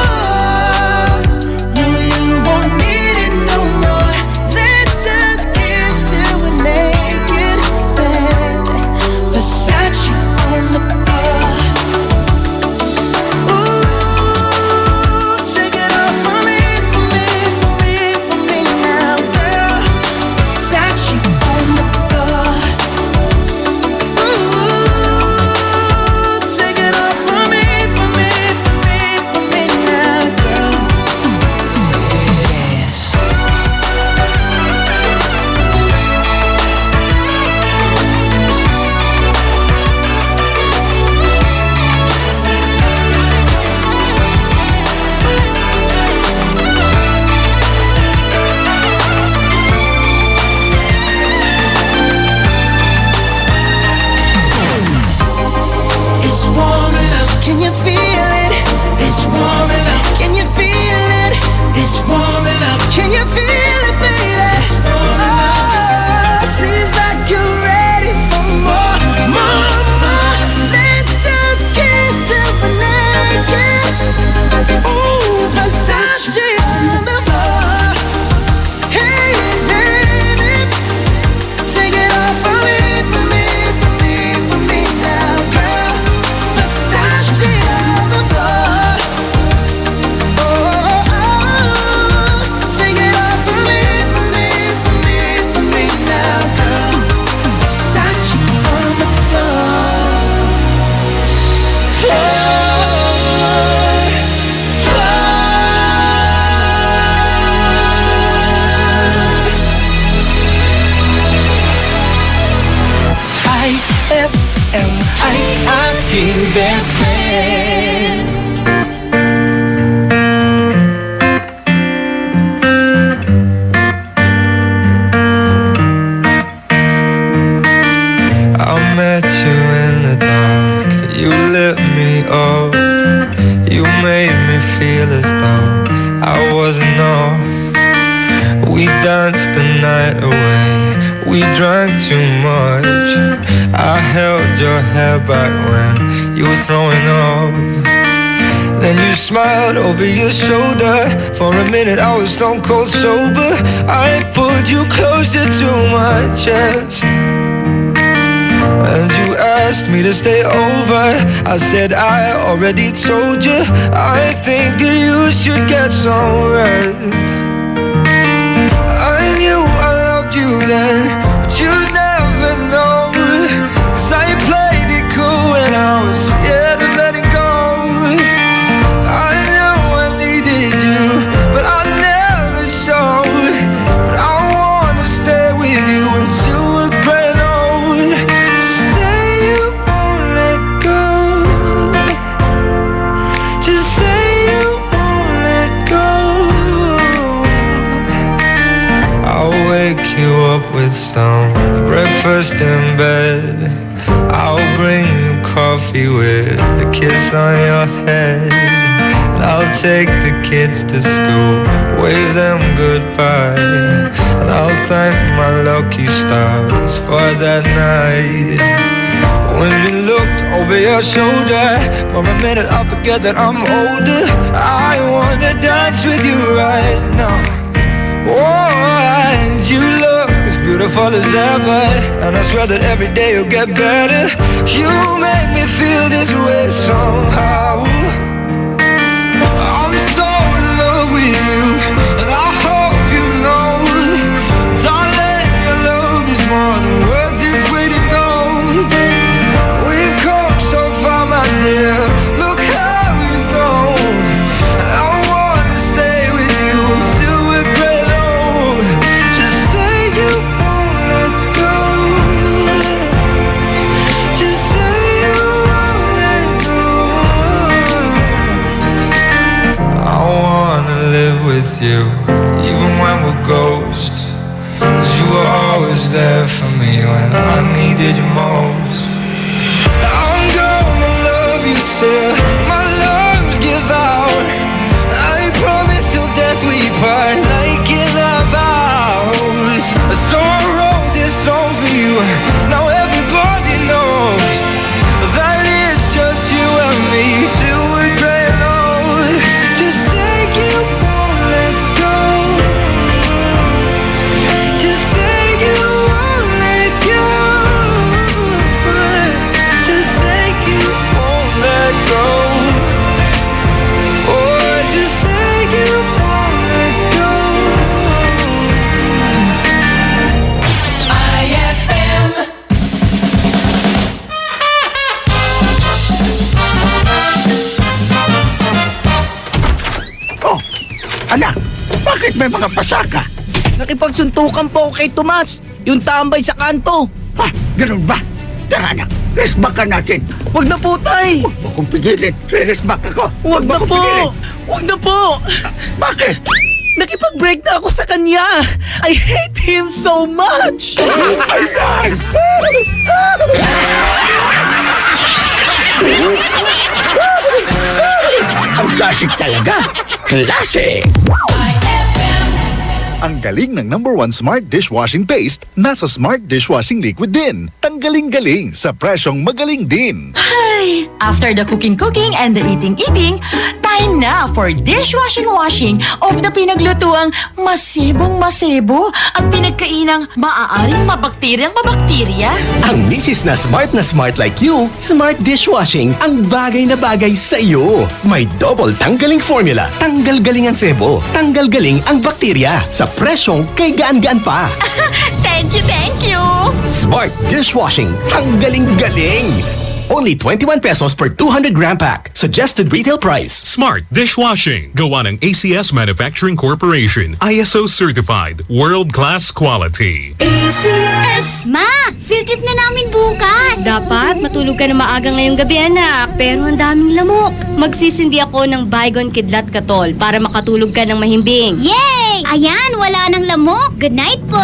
No, you won't need it no more. Let's just kiss till we're naked, baby. Versace on the floor. Ooh, take it off for me, for me, for me, for me now, girl. Versace on the floor. Ooh, take it off for me, for me, for me, for me now, girl. Yes. It's warming up. Can you feel it? It's warming up. Can you feel it? It's warming up. Can you feel We danced the night away. We drank too much. I held your hair back when you were throwing up. Then you smiled over your shoulder. For a minute I was stone cold sober. I pulled you closer to my chest, and you asked me to stay over. I said I already told you. I think that you should get some rest. I knew I loved you then, but you'd never know. 'Cause I played it cool when I was scared of letting go. I know I needed you, but I never showed. But I wanna stay with you until we're grown old. Just say you won't let go. Just say you won't let go. I'll wake you up with some breakfast in bed. I'll bring you coffee with a kiss on your head. And I'll take the kids to school, wave them goodbye. And I'll thank my lucky stars for that night. When you looked over your shoulder, for a minute I forget that I'm older. I wanna dance with you right now. Oh, and you look as beautiful as ever, and I swear that every day you'll get better. You make me feel this way somehow. I'm so in love with you, and I hope you know, darling, your love is more than worth its weight in gold. We've come so far, my dear, look how we've grown. And I wanna stay with you until we're grown old. Just say you won't let go. Just say you won't let go. I wanna live with you, even when we're ghosts. 'Cause you were always there for me when I needed you most. I'm gonna love you till my lungs give out. I promise till death we part, like in our vows. So I wrote this song for you. Now everybody knows that it's just you and me till we're grown old. Just say you won't let go. Just say you won't let go. Just say you won't let go. Oh, just say you won't let go. IFM. Oh, anak, bakit may mga pasaka? Nakipagsuntukan po ako kay Tomas, yung tambay sa kanto. Ha, ganun ba? Tara anak, rest back ka natin. Huwag na po, tay. Huwag mo kong pigilin, rest back ako. Huwag na po. Huwag na po. Bakit? Nakipag-break na ako sa kanya. I hate him so much. Ayan! Ang classic talaga. Classic! Ang galing ng #1 Smart Dishwashing Paste nasa Smart Dishwashing Liquid din. Tanggaling-galing sa presyong magaling din. Ay, after the cooking and the eating, time na for dishwashing of the pinaglutuang masebong-masebo at pinagkainang maaaring mabakterya. Ang misis na smart like you, Smart Dishwashing ang bagay na bagay sa iyo. May double tanggaling formula. Tanggal galing ang sebo. Tanggal galing ang bakterya. Sa presyong kay gaan-gaan pa. Thank you! Smart Dishwashing. Tanggaling galing. Only 21 pesos per 200-gram pack. Suggested retail price. Smart Dishwashing. Gawa ng ACS Manufacturing Corporation. ISO certified. World-class quality. ACS! Ma! Field trip na namin bukas! Dapat matulog ka na maaga ngayong gabi, anak. Pero ang daming lamok. Magsisindi ako ng Baygon Kidlat Katol para makatulog ka ng mahimbing. Yay! Ayan, wala nang lamok. Good night po!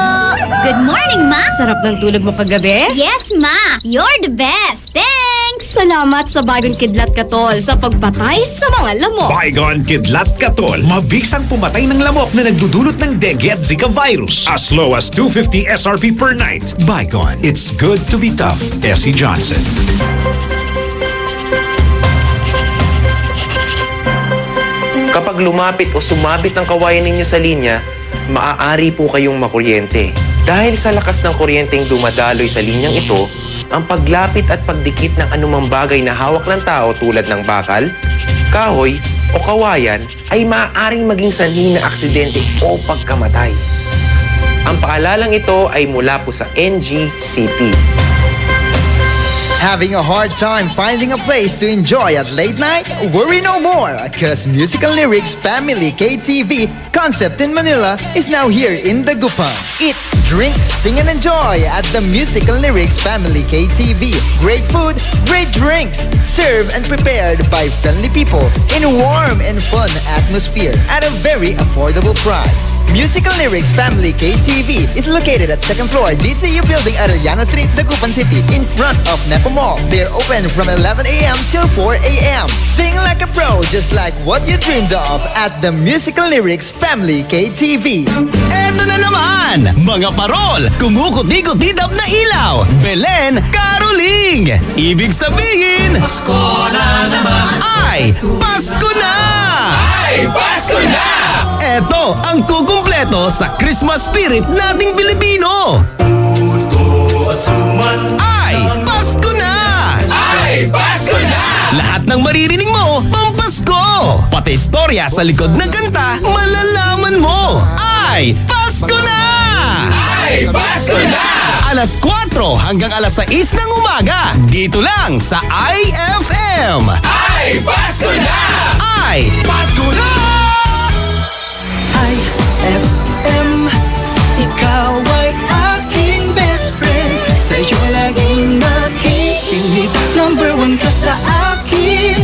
Good morning, Ma! Sarap ng tulog mo kagabi? Yes, Ma! You're the best! Thanks! Salamat sa Baygon Kidlat Katol sa pagpatay sa mga lamok. Baygon Kidlat Katol. Mabisang pumatay ng lamok na nagdudulot ng dengue at Zika virus. As low as 250 SRP per night. Baygon. It's good to be tough. Essie Johnson. Kapag lumapit o sumabit ang kawayan ninyo sa linya, maaari po kayong makuryente. Dahil sa lakas ng kuryenteng dumadaloy sa linyang ito, ang paglapit at pagdikit ng anumang bagay na hawak ng tao tulad ng bakal, kahoy o kawayan ay maaaring maging sanhi ng aksidente o pagkamatay. Ang paalalang ito ay mula po sa NGCP. Having a hard time finding a place to enjoy at late night? Worry no more, because Musical Lyrics Family KTV concept in Manila is now here in Dagupan. Eat, drink, sing and enjoy at the Musical Lyrics Family KTV. Great food, great drinks, served and prepared by friendly people in a warm and fun atmosphere at a very affordable price. Musical Lyrics Family KTV is located at 2nd floor DCU Building, Arellano Street, Dagupan City, in front of Nepo Mall. They're open from 11 a.m. till 4 a.m. Sing like a pro, just like what you dreamed of at the Musical Lyrics Family KTV. Eto na naman! Mga parol, kumukuti-kutidap na ilaw, Belen, Caroling! Ibig sabihin, Pasko na naman! Ay, Pasko na! Ay, Pasko na! Eto ang kukumpleto sa Christmas spirit nating Pilipino! Puto at suman Ay, Pasko na! Ay, Pasko na! Lahat ng maririnig mo, pampasko! Pati istorya sa likod ng kanta, malalaman mo! Ay, Pasko na! Ay, Pasko na! Alas 4 hanggang alas 6 ng umaga, dito lang sa IFM! Ay, Pasko na! Ay, Pasko na! IFM, ikaw ay aking best friend. Sa'yo laging makikinig, number 1 ka sa akin.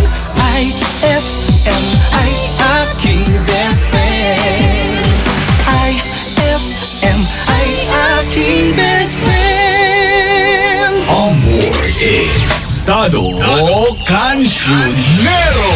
IFM ay aking best friend. IFM ay aking best friend. Amor Estado Cancionero.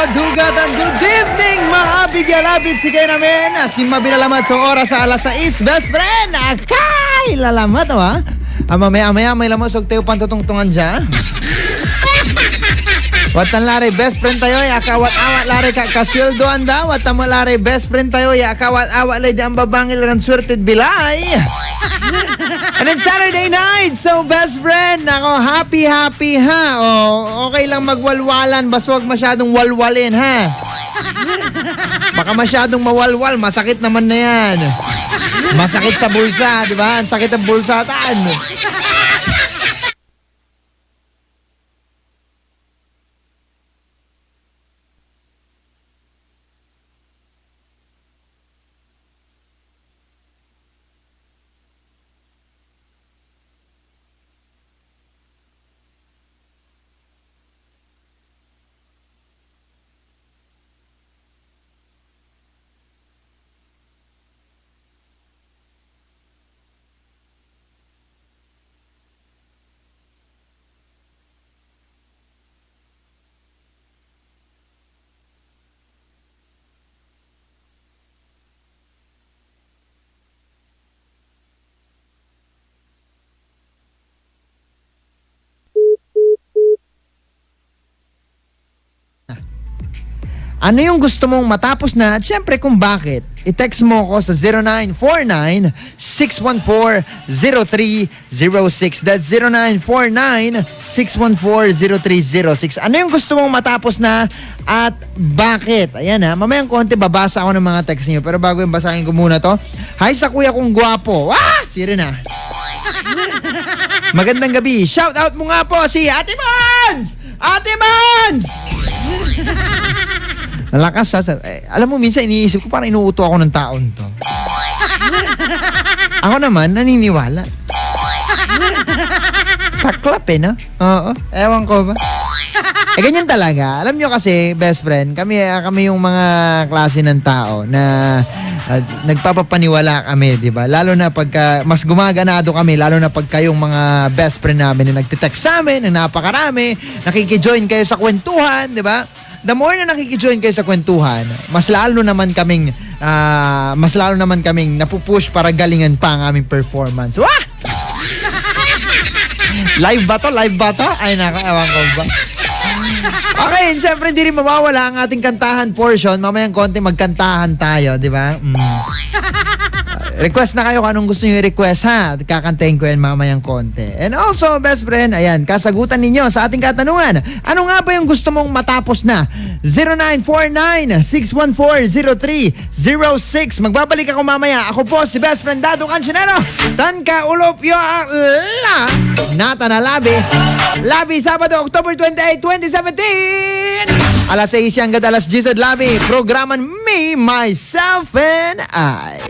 Dugatan, good evening mga bigyan-labit. Sige namin, asim mabinalamat sa oras sa alas 6. Best friend, akay lalamat ha. Mamaya may lamang sog tayo pantutungtungan dyan. Watan lari best friend tayo ya kawat-awat lari kasyuldo anda. Watan mo lari best friend tayo ya kawat-awat lari di ang babangil ng swerted bilay. And then Saturday night, so best friend, ako happy ha. Oh, okay lang magwalwalan, basta wag masyadong walwalin ha. Baka masyadong mawalwal, masakit naman na yan. Masakit sa bulsa, di ba? Ang sakit ang bulsatan. Ano yung gusto mong matapos na? At syempre kung bakit. I-text mo ko sa 0949-614-0306. That's 0949-614-0306. Ano yung gusto mong matapos na at bakit? Ayan ha. Mamayang konti babasa ako ng mga text niyo. Pero bago yung basahin ko muna to. Hi sa kuya kong gwapo. Ah! Si Rina. Magandang gabi. Shout out mo nga po si Ate Mans! Ate Mans! Nalakas ha. Alam mo, minsan iniisip ko parang inuuto ako ng taon to. Ako naman, naniniwala. Saklap eh, no? Oo. Ewan ko ba? Ganyan talaga. Alam nyo kasi, best friend, kami yung mga klase ng tao na nagpapapaniwala kami, di ba? Lalo na pagka, mas gumaganado kami, lalo na pag kayong mga best friend namin na nagtitext sa amin, na napakarami, nakikijoin kayo sa kwentuhan, di ba? The more na nakikijoin kayo sa kwentuhan, mas lalo naman kaming napupush para galingan pa ang aming performance. Wah! Live ba to? Ay, nako, ewan ko ba? Okay, siyempre hindi rin mawawala ang ating kantahan portion. Mamayang konti magkantahan tayo, di ba? Request na kayo kung anong gusto nyo i-request, ha? Kakantahin ko yan mamayang konti. And also, best friend, ayan, kasagutan ninyo sa ating katanungan. Ano nga ba yung gusto mong matapos na? 0949-614-0306. Magbabalik ako mamaya. Ako po si best friend Dado Cancionero. Tanka ulop yo la nata na labi. Labi, Sabado, October 28, 2017. Alas 6 hanggang alas 10 labi. Programan Me, Myself, and I.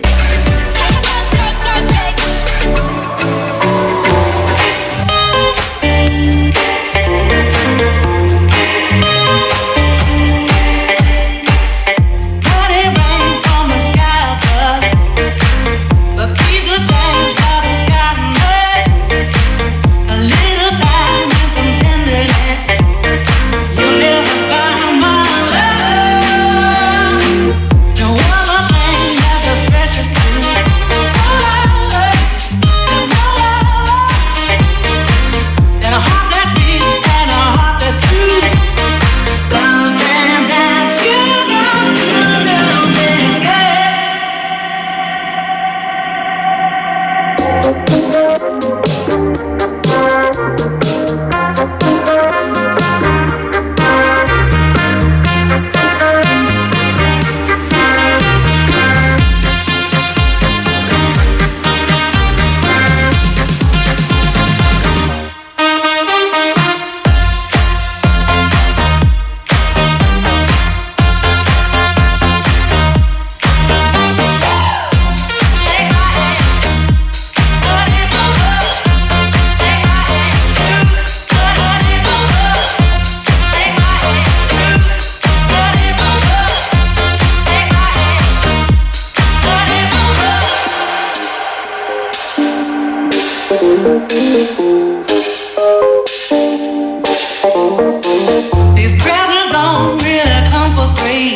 These presents don't really come for free.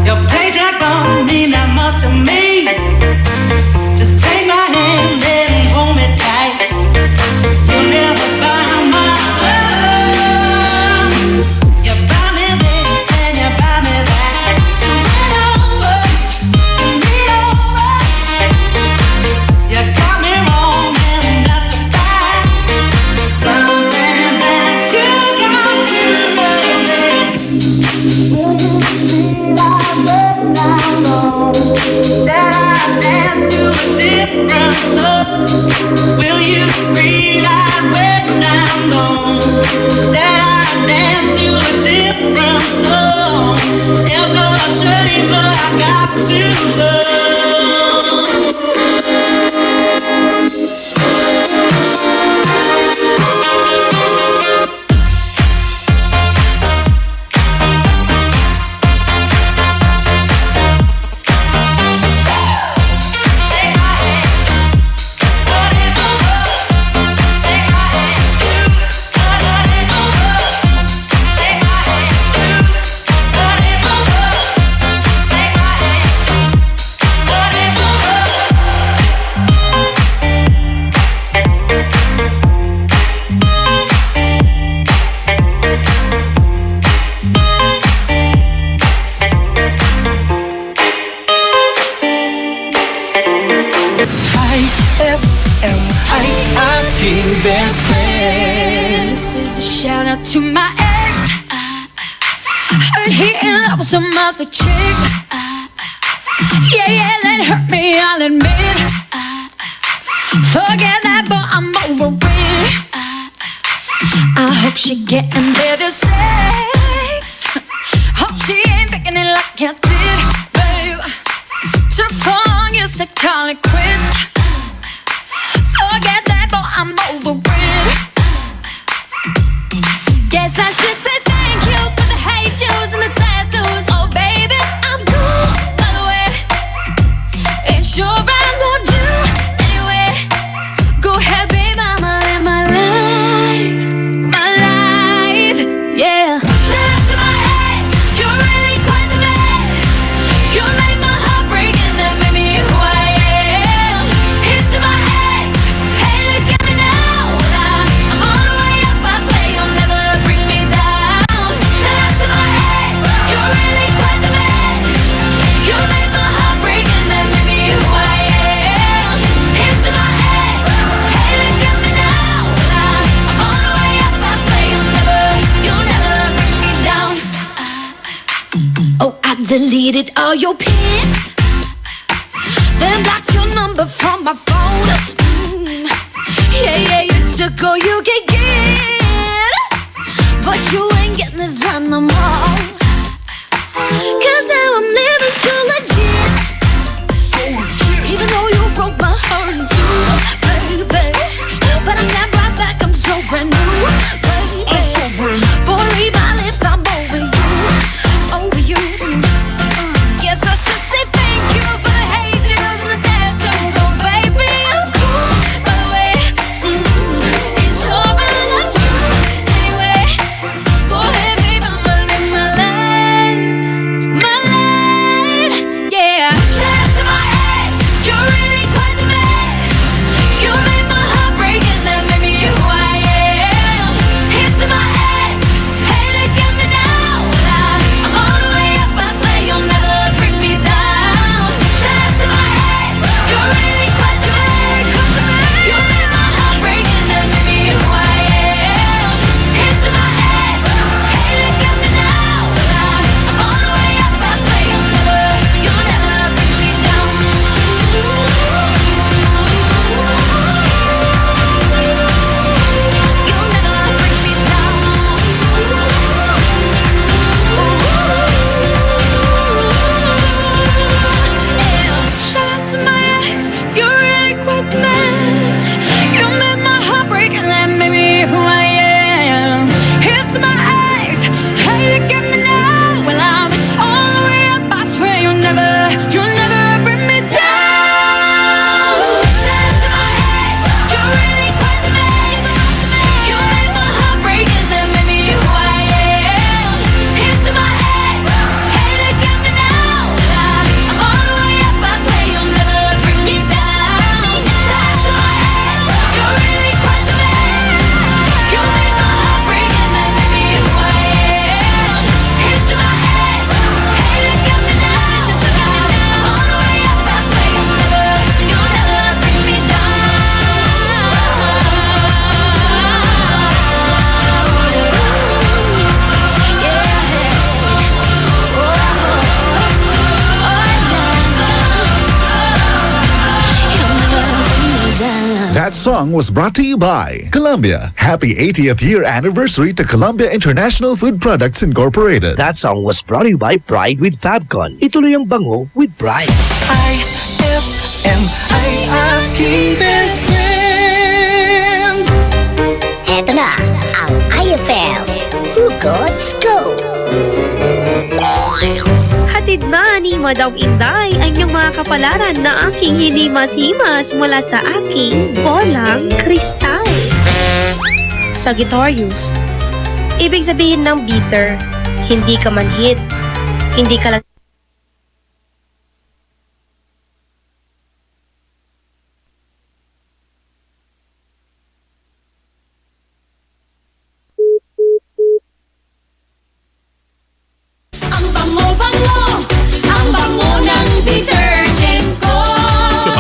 Your paycheck don't mean that much to me. Just take my hand and hold me tight. You'll never buy my love. You buy me this and you buy me that. So win over, me over. You got me wrong and that's a fact. Something that you got to know. That I dance to a different love. Will you realize when I'm gone that I dance to a different song? It's a shame, but I got to love. Best friend. This is a shout out to my ex. Heard he in love with some other chick. Yeah, that hurt me, I'll admit. Forget that, but I'm over it. I hope she getting better sex. Hope she ain't faking it like I did, babe. Took so long, you said call it quits. Forget that, but I'm over it. Guess I should say thank you for the hate juice and the tattoos. Oh baby, I'm cool, by the way. Ain't sure I loved you anyway. Go ahead, babe, I'ma live my life. My life, yeah. Shout out to my ex, you're really quite the man. You made my heart break and that made me who I am. Here's to my ex, hey look at me now. I'm all the way up, I swear you'll never bring me down. Shout out to my ex, you're really quite the man. You made my heart break and that made me who I am. Here's to my ex, hey look at me now. I'm all the way up, I swear you'll never bring me down. Oh, I deleted all your pics, then blocked your number from my phone. Yeah, you took all you could get, but you ain't getting this done no more. Cause now I'm living so legit, even though you broke my heart in two, baby. But I snap right back, I'm so brand new, baby. Boy, read my lips, I'm over you, over you. Guess I should say thank you for the hate juice and the tattoos. Oh baby, I'm cool, by the way. Ain't sure I loved you anyway. Go ahead, babe, I'ma live my life. My life, yeah. Shout out to my ex, you're really quite the man. You made my heart break and that made me who I am. Here's to my ex, hey look at me now. I'm all the way up, I swear you'll never bring me down. Shout out to my ex, you're really quite the man. You made my heart break and that made me who I am. Here's to my ex, hey look at me now. I'm all the way up, I swear you'll never bring me down. Shout out to my ex, you're really quite the man. You made my heart break and that made me who I am. Here's to my ex, hey look at me now. Well I'm all the way up, I swear you'll never bring me down. Shout out to my ex, you're really quite the man. You made my heart break and that made me who I am. Here's to my ex, hey look at me now. I'm all the way up, I swear you'll never bring me down. Shout out to my ex, you're really quite the man. You made my heart break and that made me who I am. Here's to my ex, hey look at me now. I'm all the way up, I swear you'll never bring me down. That song was brought to you by Columbia. Happy 80th year anniversary to Columbia International Food Products Incorporated. That song was brought to you by Pride with Fabcon. Ituloy ang bango with Pride. IFM, aking best friend. Eto na ang IFM Hugot Scoop. Hatid na ni Madam Inday ang inyong mga kapalaran na aking hinimas-himas mula sa aking bolang kristal. Sagittarius, ibig sabihin ng bitter, hindi ka manhid, hindi ka lang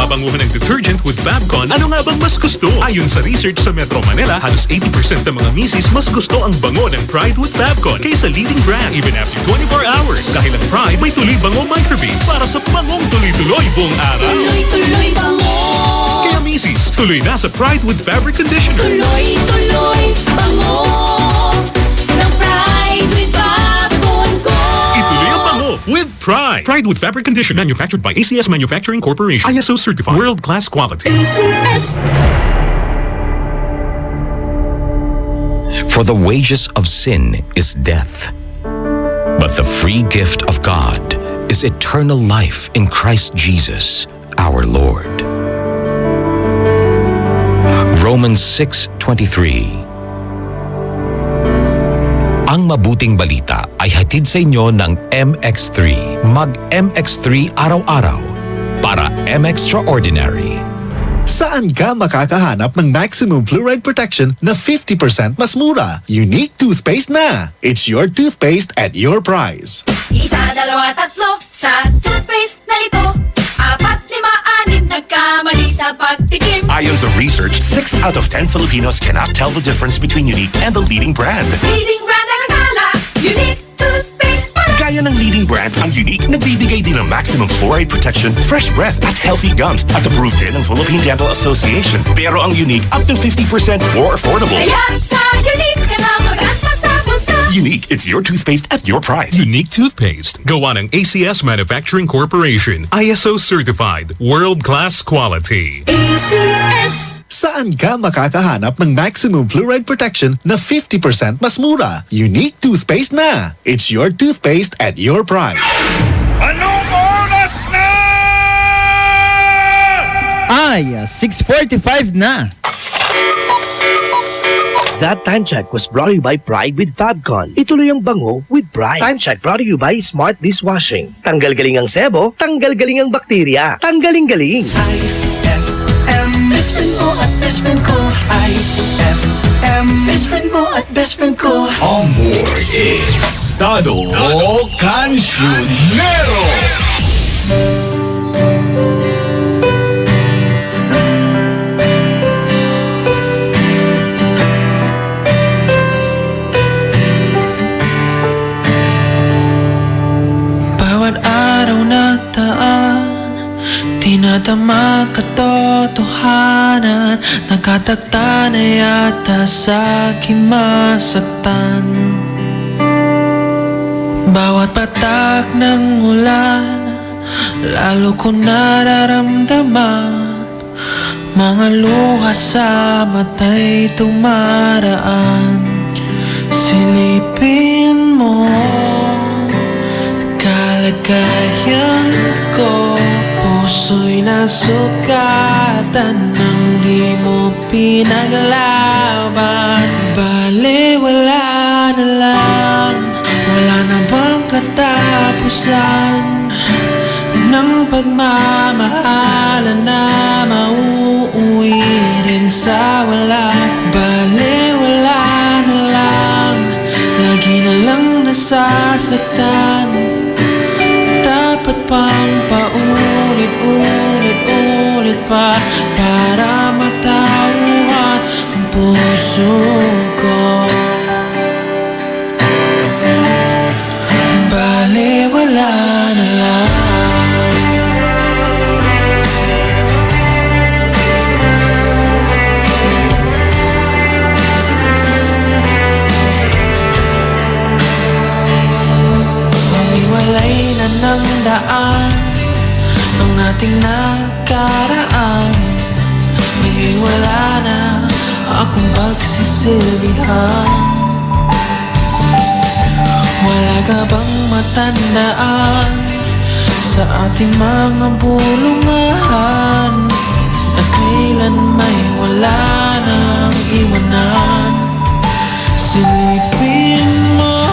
pabanguhan ng detergent with Fabcon, ano nga bang mas gusto? Ayon sa research sa Metro Manila, halos 80% ng mga misis mas gusto ang bango ng Pride with Fabcon kaysa leading brand even after 24 hours. Dahil ang Pride may tuloy bango microbeads para sa bangong tuloy-tuloy buong araw. Tuloy-tuloy bango. Kaya misis. Tuloy na sa Pride with Fabric Conditioner. Tuloy, bango ng Pride with Babon ko. Ituloy ang bango with Pride. Pride with Fabric Conditioner. Manufactured by ACS Manufacturing Corporation. ISO certified. World-class quality. ACS. For the wages of sin is death, but the free gift of God is eternal life in Christ Jesus, our Lord. Romans 6:23. Ang mabuting balita ay hatid sa inyo ng MX3. Mag-MX3 araw-araw para M-Extraordinary. Saan ka makakahanap ng maximum fluoride protection na 50% mas mura? Unique toothpaste na! It's your toothpaste at your price. Isa, dalawa, tatlo sa toothpaste na nito. 4, 5, 6 nagkamali sa pagtikim. Ayon sa research, 6 out of 10 Filipinos cannot tell the difference between Unique and the leading brand. Leading brand ang akala, Unique toothpaste pala. Gaya ng leading brand, ang Unique nagbibigay din ng maximum fluoride protection, fresh breath at healthy gums at approved din ng Philippine Dental Association. Pero ang Unique up to 50% more affordable. Kaya sa Unique ka na mag-atma sa bulsa. Unique, it's your toothpaste at your price. Unique toothpaste. Gawa ng ACS Manufacturing Corporation. ISO certified. World-class quality. ACS. Saan ka makakahanap ng maximum fluoride protection na 50% mas mura? Unique toothpaste na! It's your toothpaste at your price. Anong oras na? Ay, 6:45 na. That time check was brought to you by Pride with Fabcon. Ituloy ang bango with Pride. Time check brought to you by Smart Dishwashing. Tanggal galing ang sebo, tanggal galing ang bakterya. Tanggaling-galing. IFM, best friend mo at best friend ko. IFM, best friend mo at best friend ko. Amor is Estado Cancionero. Bawat araw nagdaan, tinatama katotohanan. Nagkatagta na yata sa aking masaktan. Bawat patak ng ulan, lalo ko nararamdaman. Mga luha sa mata'y tumaraan. Silipin mo kalagayan ko, puso'y nasugatan nang di mo pinaglaban. Bale, wala na lang, wala na bang katapusan ng pagmamahalan na mauuwi rin sa wala. Bale, wala na lang, lagi na lang nasasaktan. Dapat pang paulit-ulit pa para matauhan ang puso ko. Bale, wala na lang. Mamiwalay na ng daan ang ating nakaraan. Ngayon wala na akong pagsisilbihan. Wala ka bang matandaan sa ating mga bulungan na kailan may wala nang iwanan? Silipin mo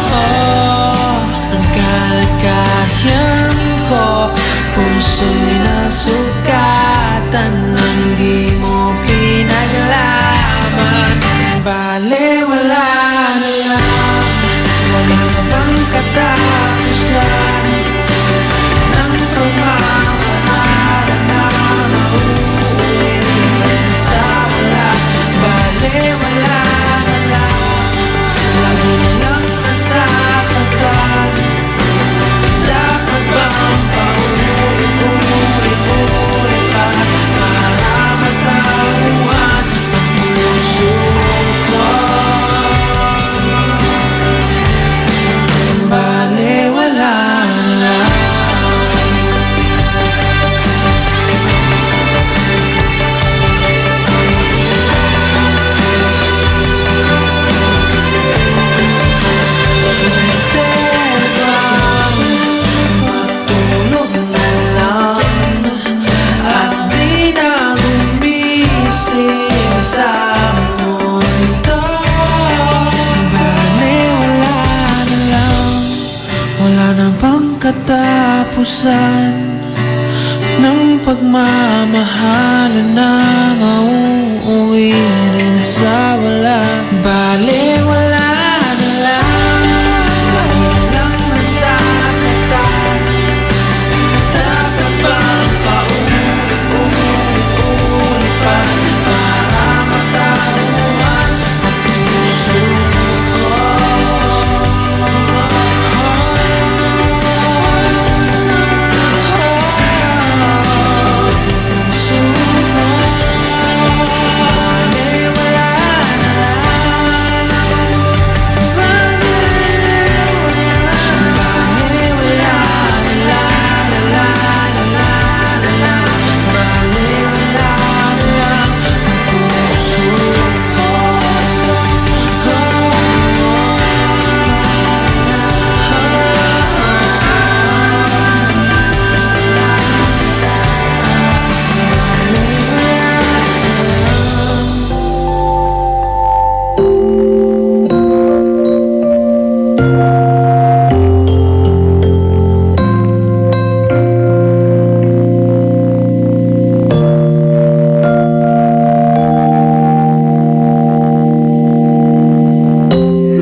ang kalagayan ko, puso'y nasugatan nang di mo pinaglaban. Bale, wala na lang, wala na bang katapusan ng pagmamahalan na mauuwi sa wala. Bale, wala na lang, lagi na lang nasasaktan. Wala na bang katapusan ng pagmamahalan na mauuwi rin sa wala? Bale, wala na lang, lagi na lang nasasaktan. Dapat bang paulit-ulit pa para matauhan ang puso ko?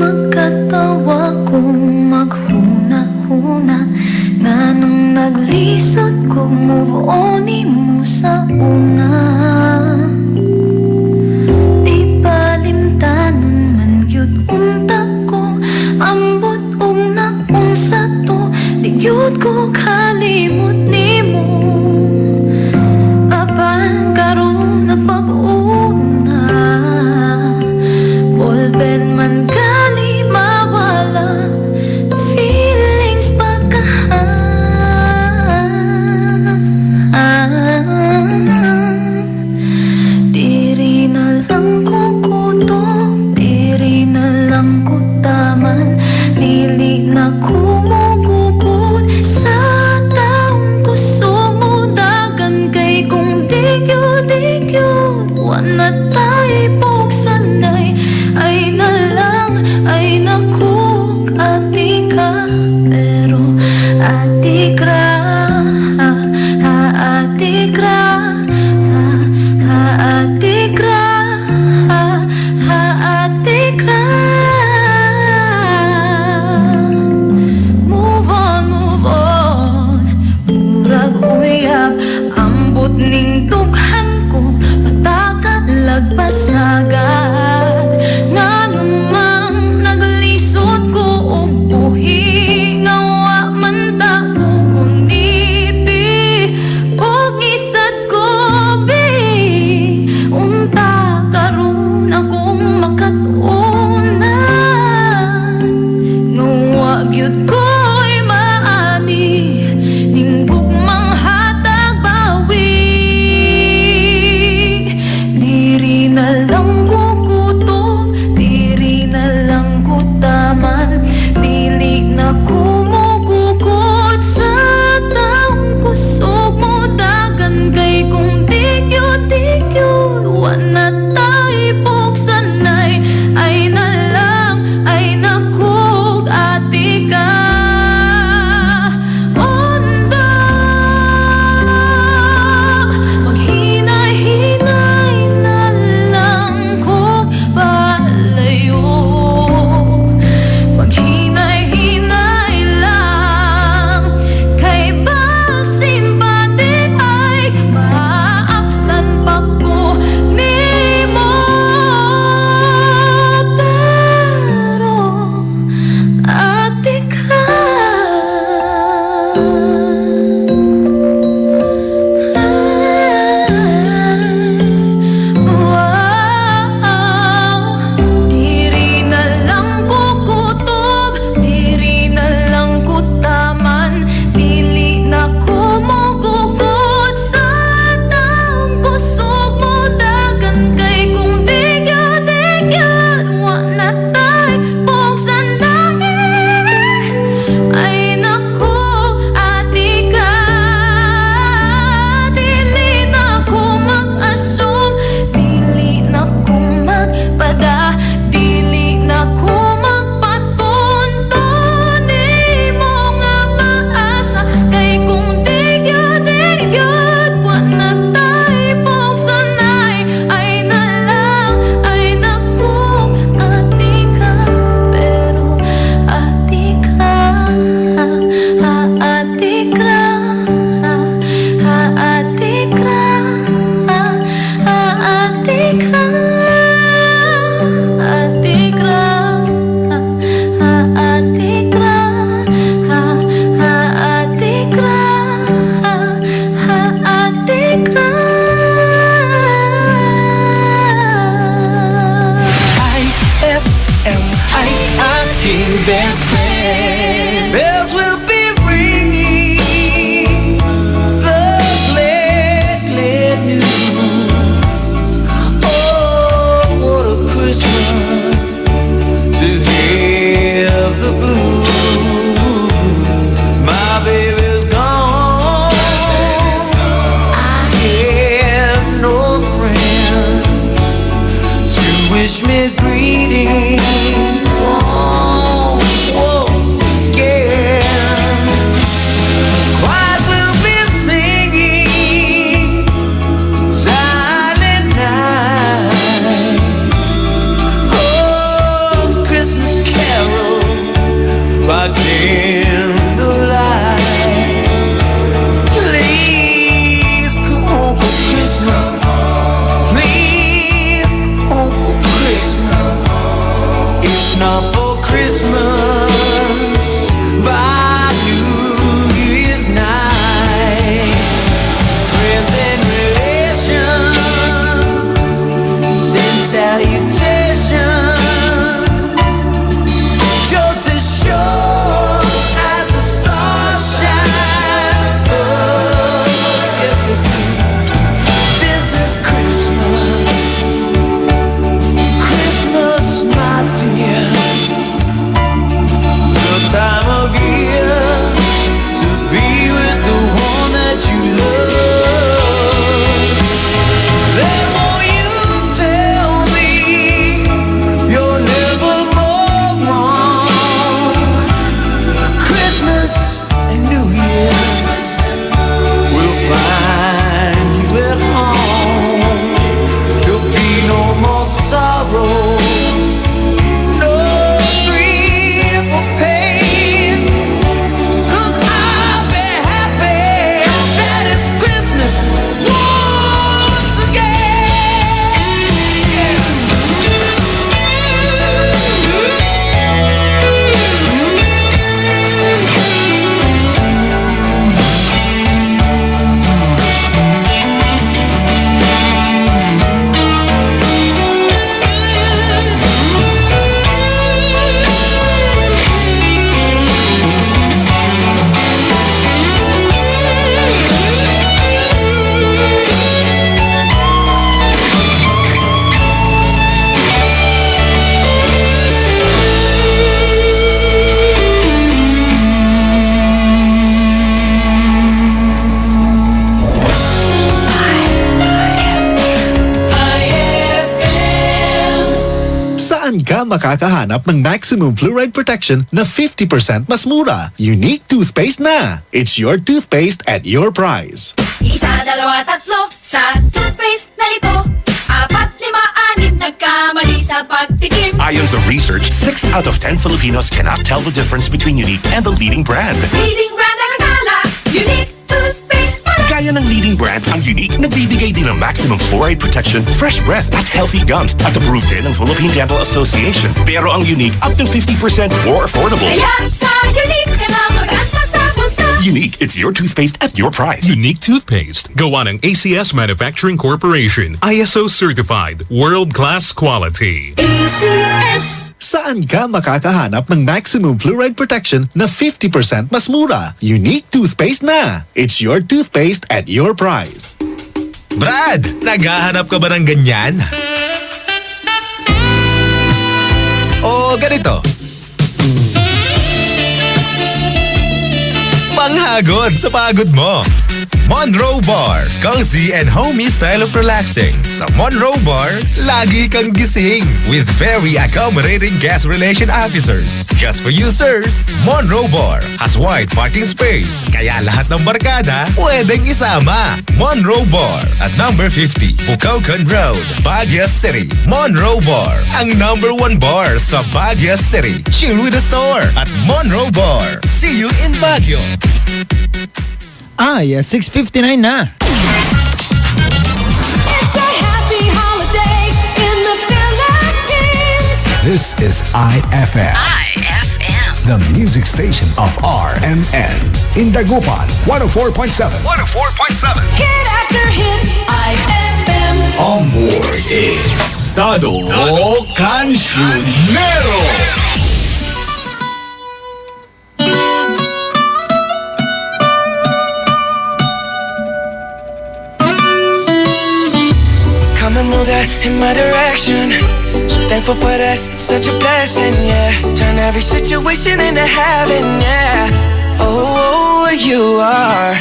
Magkatawa kong maghuna-huna na nung naglisod ko move on mo sa una. Di palimtanon man gyud unta ko, ambot og naon sa to, di gyud ko kalimot nimo. Apan karon nagpag-una, bolben man gani mawala, feelings pa diri na lang ko kutob, diri na lang ko taman, dili na kumugugod sa taong kusog mo dagan kay kung digyo-digyo wala tayo pugsanay. Ay na lang, ay nakug ati ka, pero ati kra, ati kra, ati kra, ati kra. Move on, murag uyab, ambot ning dughan ko, patakat lagpasagad. Nga namang naglisod ko og buhi, nga wa man ta ko kundi og isad ko bi. Unta karon akong makatunan, nga wa gyud ko'y maani ning bugmang hatag bawi. Diri na lang ko kutob, diri na lang ko taman, dili na kumugugod sa taong kusog mo dagan kay kung digyo-digyo wala tayo pugsanay. Ay na lang, ay nakug ati ka. Onda maghinay-hinay na lang kog palayo, maghinay-hinay lang kay basin pa di ay maapsan pa ko nimo. Pero ati ka, diri na lang ko kutob, diri na lang ko taman, dili na kumugugod sa taong kusog mo dagan kay kung digyo-digyo wa na tay pugsanay. Ay naku, ati ka makakahanap ng maximum fluoride protection na 50% mas mura. Unique toothpaste na. It's your toothpaste at your price. Isa, dalawa, tatlo sa toothpaste na ito. 4, 5, 6 nagkamali sa pagtikim. Ayon sa research, 6 out of 10 Filipinos cannot tell the difference between Unique and the leading brand. Leading brand ang akala, Unique toothpaste pala. Gaya ng leading brand, ang Unique nagbibigay din ng maximum fluoride protection, fresh breath at healthy gums at approved din ng Philippine Dental Association. Pero ang Unique up to 50% more affordable. Kaya sa Unique ka na mag-anta sa bulsa. Unique, it's your toothpaste at your price. Unique toothpaste. Gawa ng ACS Manufacturing Corporation. ISO certified. World-class quality. ACS. Saan ka makakahanap ng maximum fluoride protection na 50% mas mura? Unique toothpaste na. It's your toothpaste at your price. Brad, naghahanap ka ba ng ganyan? O ganito. Panghagod sa pagod mo. Monroe Bar, cozy and homey style of relaxing. Sa Monroe Bar, lagi kang gising with very accommodating guest relation officers. Just for you, sirs, Monroe Bar has wide parking space, kaya lahat ng barkada pwedeng isama. Monroe Bar at number 50, Bucaucan Road, Baguio City. Monroe Bar, ang number 1 bar sa Baguio City. Chill with the store at Monroe Bar. See you in Baguio. Yes, 6:59 na. It's a happy holiday in the Philippines. This is IFM. The music station of RMN. In Dagupan, 104.7. 104.7. Hit after hit, IFM. On board is Tado Cancionero. Come and move that in my direction. So thankful for that, it's such a blessing, yeah. Turn every situation into heaven, yeah. Oh, you are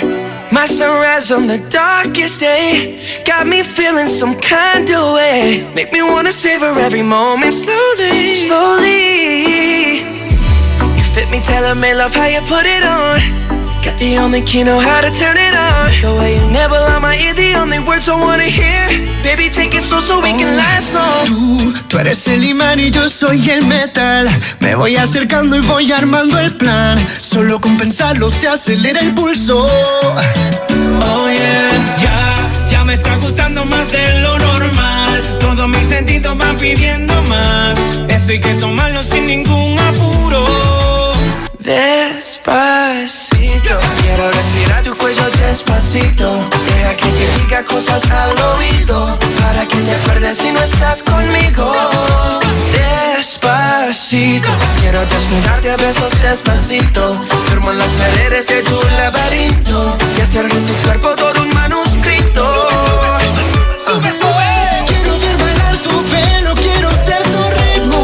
my sunrise on the darkest day. Got me feeling some kind of way. Make me wanna savor every moment slowly, slowly. You fit me, tailor-made, love how you put it on. Got the only key, know how to turn it on. The way you never lie my ear, the only words I wanna hear. Baby, take it slow so we can last long. Tú eres el imán y yo soy el metal. Me voy acercando y voy armando el plan. Solo con pensarlo se acelera el pulso. Oh yeah, ya me está gustando más de lo normal. Todos mis sentidos van pidiendo más. Esto hay que tomarlo sin ningún apuro. Despacito, quiero respirar tu cuello despacito. Deja que te diga cosas al oído, para que te acuerdes si no estás conmigo. Despacito, quiero desnudarte a besos despacito. Firmo en las paredes de tu laberinto y hacer de tu cuerpo todo un manuscrito. Sube, sube. Quiero ver bailar tu pelo, quiero ser tu ritmo.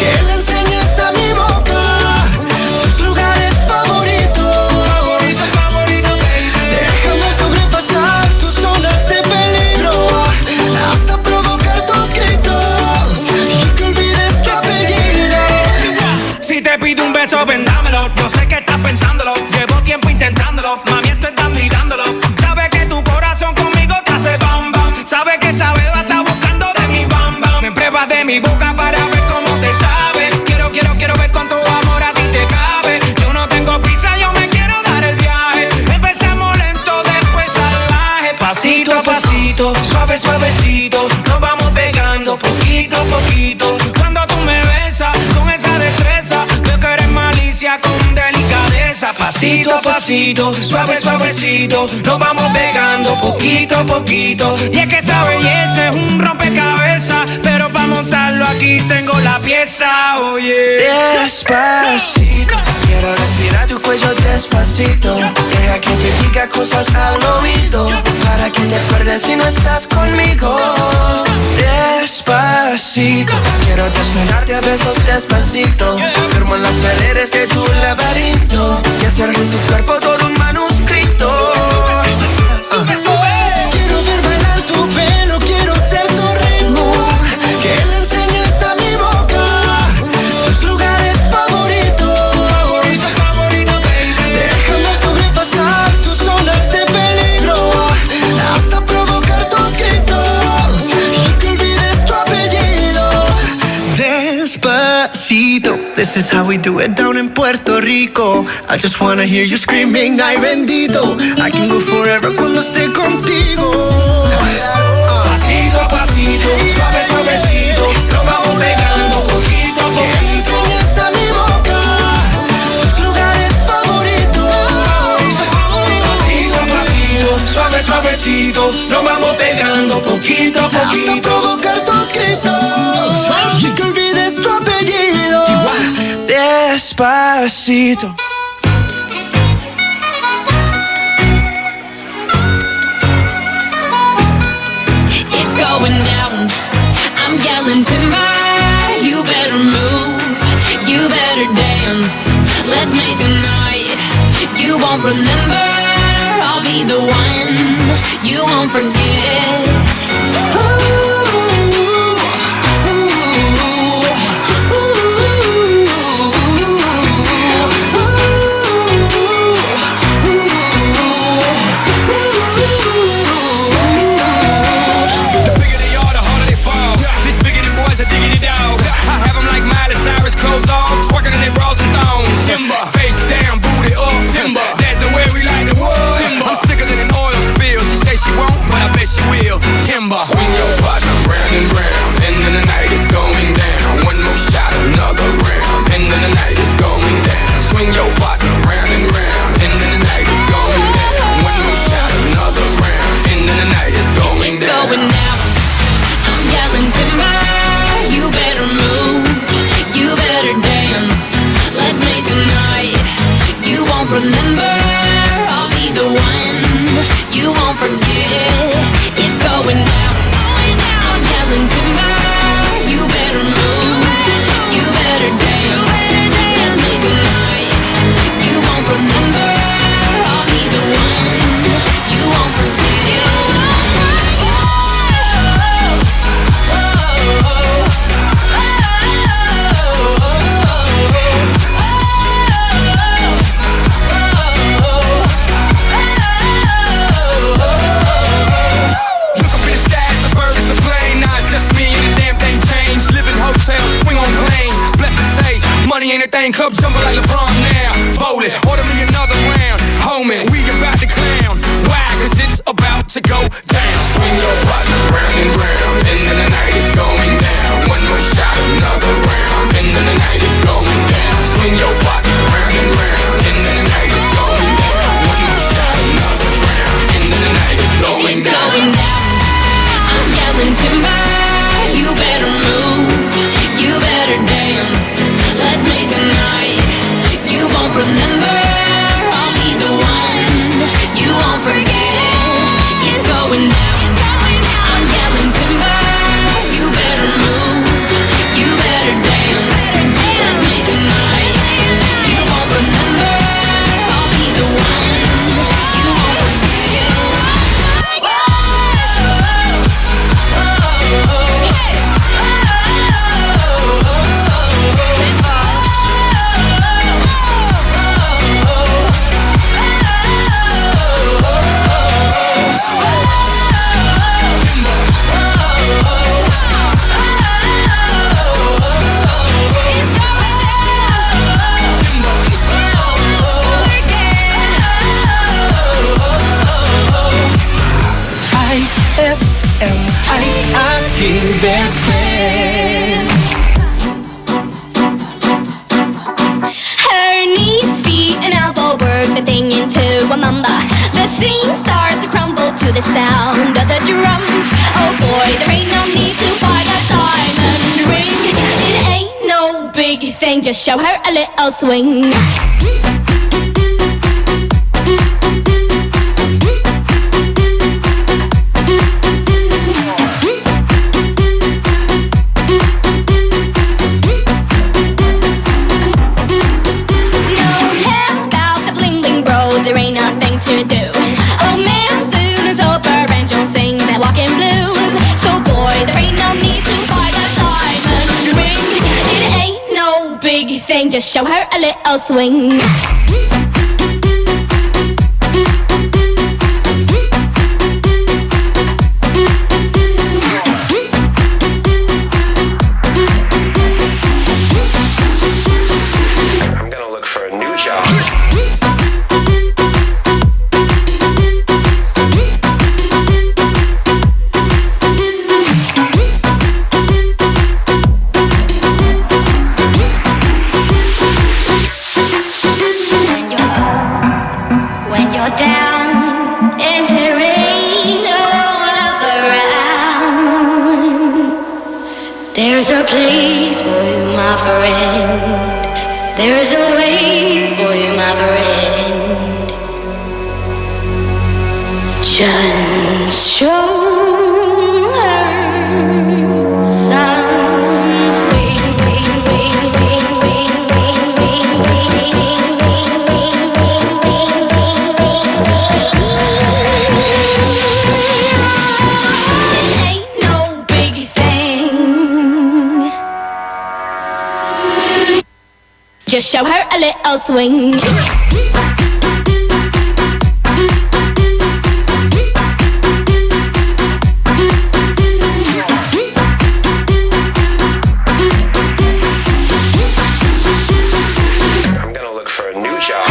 Que le enseñes a mi boca tus lugares favoritos. Déjame sobrepasar tus zonas de peligro, hasta provocar tus gritos y que olvides tu apellido. Si te pido un beso, ven dámelo. Yo sé que estás pensándolo, llevo tiempo intentándolo. Mami, estoy dando y dándolo. Sabes que tu corazón conmigo te hace bam bam. Sabes que esa beba está buscando de mi bam bam. Me pruebas de mi boca para ver cómo te sabe. Quiero ver cuánto amor a ti te cabe. Yo no tengo prisa, yo me quiero dar el viaje. Empezamos lento, después salvaje. Pasito a pasito, suave, suavecito. Nos vamos pegando poquito a poquito. Cuando tú me besas con esa destreza, veo que eres malicia con delicadeza. Pasito a pasito, suave, suavecito. Nos vamos pegando poquito a poquito. Y es que esa belleza es un rompecabezas, pero para montarlo aquí tengo la pieza, oye. Despacito, quiero respirar tu cuello despacito. Deja que te diga cosas al oído, para que te acuerdes si no estás conmigo. Despacito, quiero desnudarte a besos despacito. Firmo en las paredes de tu laberinto y hacer de tu cuerpo todo un manuscrito. Sube, sube. Quiero ver bailar tu pelo, quiero ser tu ritmo. Que le enseñes a mi boca This is how we do it down in Puerto Rico. I just wanna hear you screaming, ay bendito. I can go forever cuando esté contigo. Pasito a pasito, suave suavecito, nos vamos pegando poquito a poquito. Que le enseñes a mi boca tus lugares favoritos. Pasito a pasito, suave suavecito, nos vamos pegando poquito a poquito. Hasta provocar tus gritos y que olvides tu apellido. Despacito. It's going down. I'm yelling timber. You better move. You better dance. Let's make a night you won't remember. I'll be the one you won't forget. Clothes off, twerking in their bras and thongs. Timber, face down, booty up. Timber, that's the way we like the world. Timber, I'm sicker than an oil spill. She say she won't, but I bet she will. Timber, swing your partner round and round, and then the night is going down. One more shot, another round, and then the night is going down. Swing your partner round and round, and then the night is going down. One more shot, another round, and then the night is going down. It's going down. I'm yelling timber. You better move. You better dance. Let's make a night you won't remember. I'll be the one you won't forget. It's going down. I'm yelling timber. You better move. You better dance. Let's make a night you won't remember. I'll be the one you won't forget. Money ain't a thing, club jumping like LeBron now. Bowl it, order me another round. Homie, we about to clown. Why? Cause it's about to go down. Swing your partner round and round, and then the night is going down. One more shot, another round, and then the night is going down. Swing your partner round and round, and then the night is going down. One more shot, another round, and then the night is going It's down. going down. I'm yelling timber. You better move. You better dance. Let's make a night you won't remember. I'll be the one you won't forget. It's going down. I'm yelling timber. You better move. You better dance. Let's make a night you won't remember. I'll be the one you won't forget. best friend. Her knees, feet, and elbow work the thing into a mamba. The scene starts to crumble to the sound of the drums. Oh boy, there ain't no need to buy a diamond ring. It ain't no big thing, just show her a little swing. There ain't nothing to do. Oh man, soon is over and you'll sing that walking blues. So boy, there ain't no need to buy a diamond ring. It ain't no big thing, just show her a little swing. you're down and there ain't no love around, there's a place for you, my friend. There's a way for you, my friend. Just show her some sweet ain't no big thing. Just show her a little swing. I'm gonna look for a new job.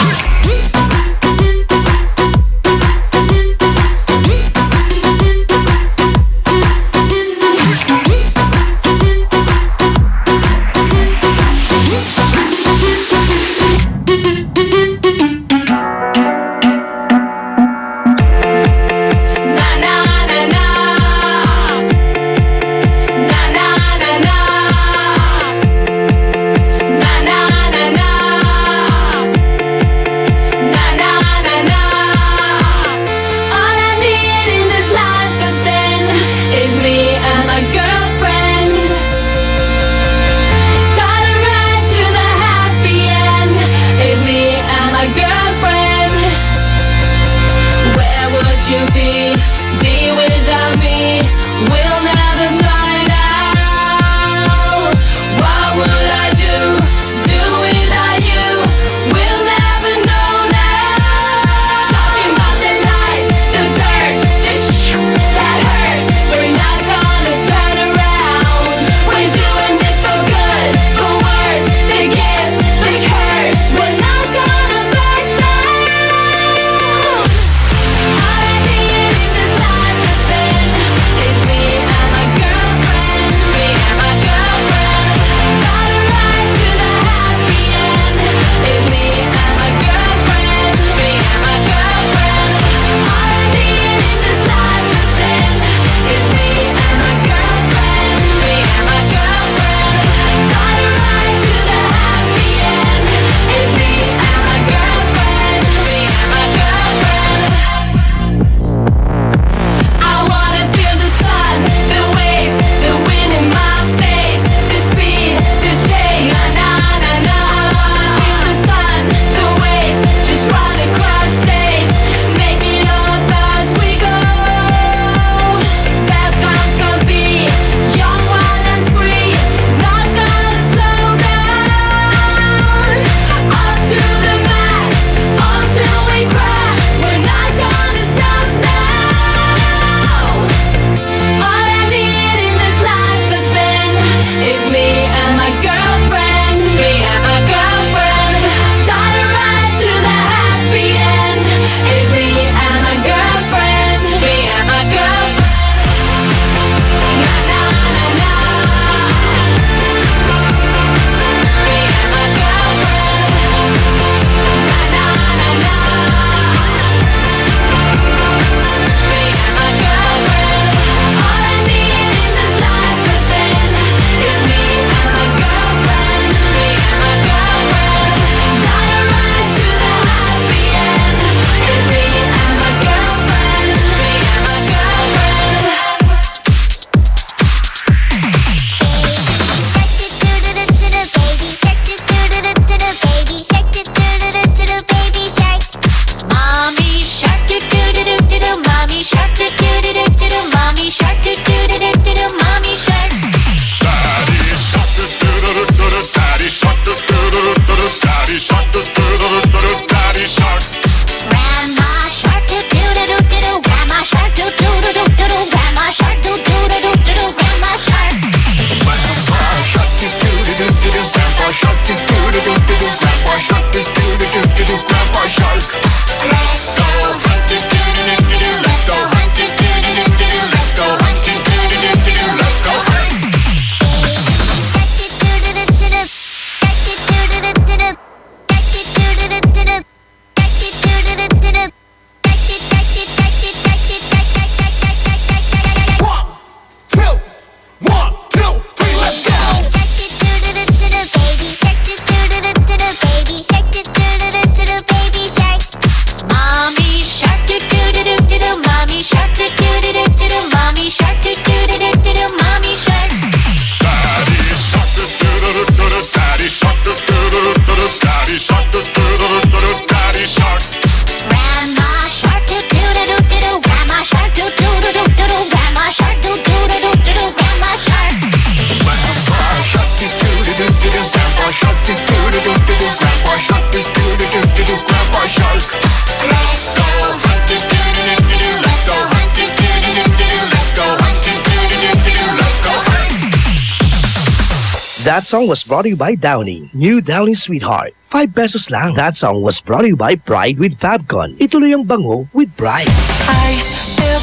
That song was brought to you by Downy. New Downy Sweetheart. 5 pesos lang. That song was brought to you by Pride with Fabcon. Ituloy ang bango with Pride. IFM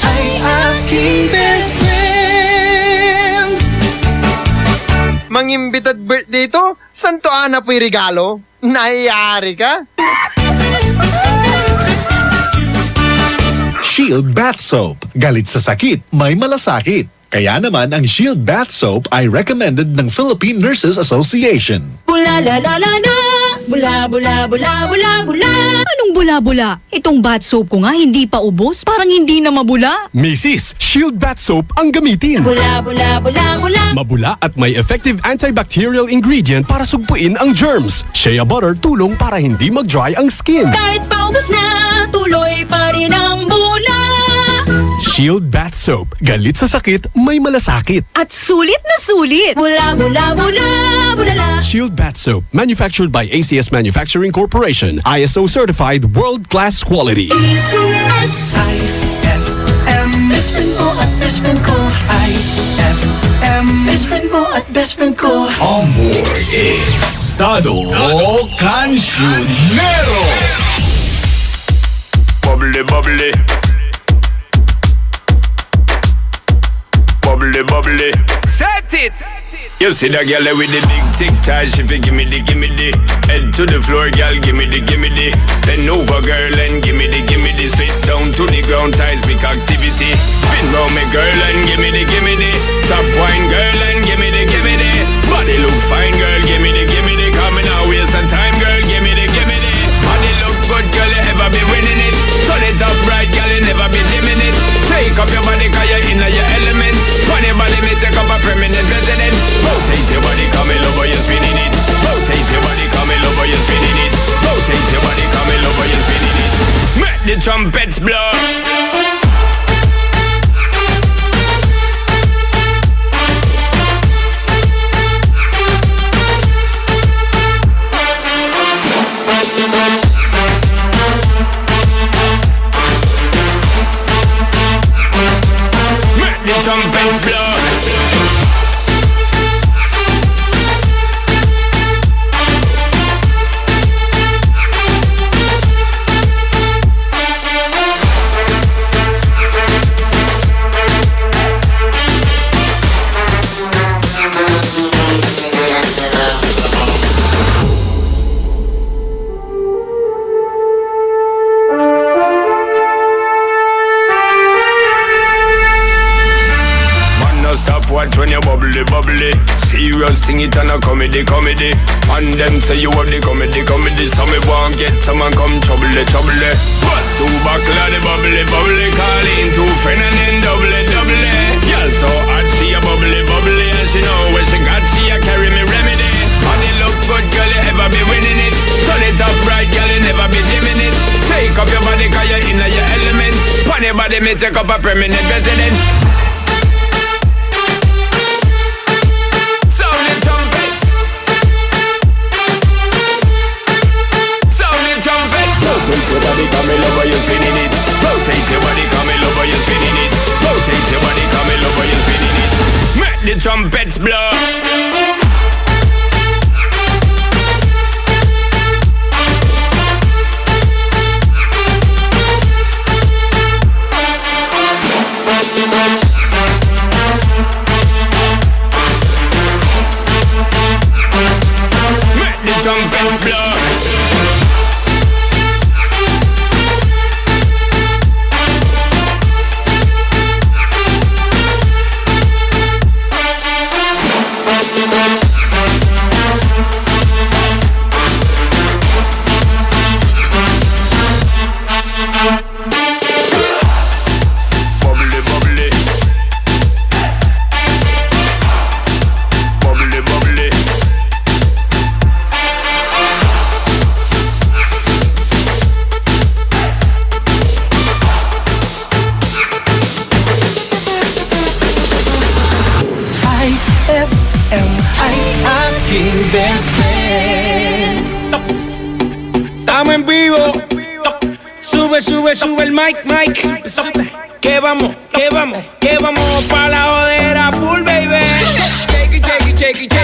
ay aking best friend. Mangimbitad birthday to? Santo Ana po'y regalo? Nayari ka? Shield Bath Soap. Galit sa sakit, may malasakit. Kaya naman ang Shield Bath Soap ay recommended ng Philippine Nurses Association. Bula la la la la, bula bula bula bula bula. Anong bula-bula? Itong bath soap ko nga hindi pa ubos, parang hindi na mabula. Mrs. Shield Bath Soap ang gamitin. Bula bula bula bula. Mabula at may effective antibacterial ingredient para sugpuin ang germs. Shea butter tulong para hindi mag-dry ang skin. Kahit paubos na, tuloy pa rin ang bula. Shield Bath Soap. Galit sa sakit, may malasakit. At sulit na sulit. Bula bula bula bula la. Shield Bath Soap. Manufactured by ACS Manufacturing Corporation. ISO certified world-class quality. ACS IFM. Best friend mo at best friend ko. IFM. Best friend mo at best friend ko. Amor Estado Cancionero. Bubbly, bubbly. Bubbly, bubbly. Set it! You see that girl with the big tic tac, she fi gimme the head to the floor, girl, gimme the bend over, girl, and gimme the spit down to the ground, seismic activity. Spin round me, girl, and gimme the top wine, girl, and gimme the body look fine, girl, gimme the coming out waste some time, girl, gimme the body look good, girl, you ever be winning it. Turn it up right, girl, you never be dimming it. Take up your body, cause you're in your element. Funny body, me take up a permanent residence. Rotate your body, come in over, you're spinning it. Rotate your body, come in over, you're spinning it. Rotate your body, come in over, you're spinning it. Make the trumpets blow. Make the trumpets blow. Watch when you bubbly. Serious thing it and a comedy. And them say you have the comedy. So me won't get someone come trouble. Bust two buckle of the bubbly. Call in two friend and then double. Girl so hot she a bubbly. And she know when she got she a carry me remedy. Body look good girl you ever be winning it. Turn it up right girl you never be dimming it. Take up your body cause you're in your element. Pon your body me take up a permanent residence. Rotate your body, come in over, you're spinning it. Rotate your body, come in over, you're spinning it. Rotate your body, come in over, you're spinning it. Make the trumpets blow. Make the trumpets blow. IFM ay aking best friend. Estamos en vivo. Sube el mic. Que vamos pa' la jodera full, baby. Shake it.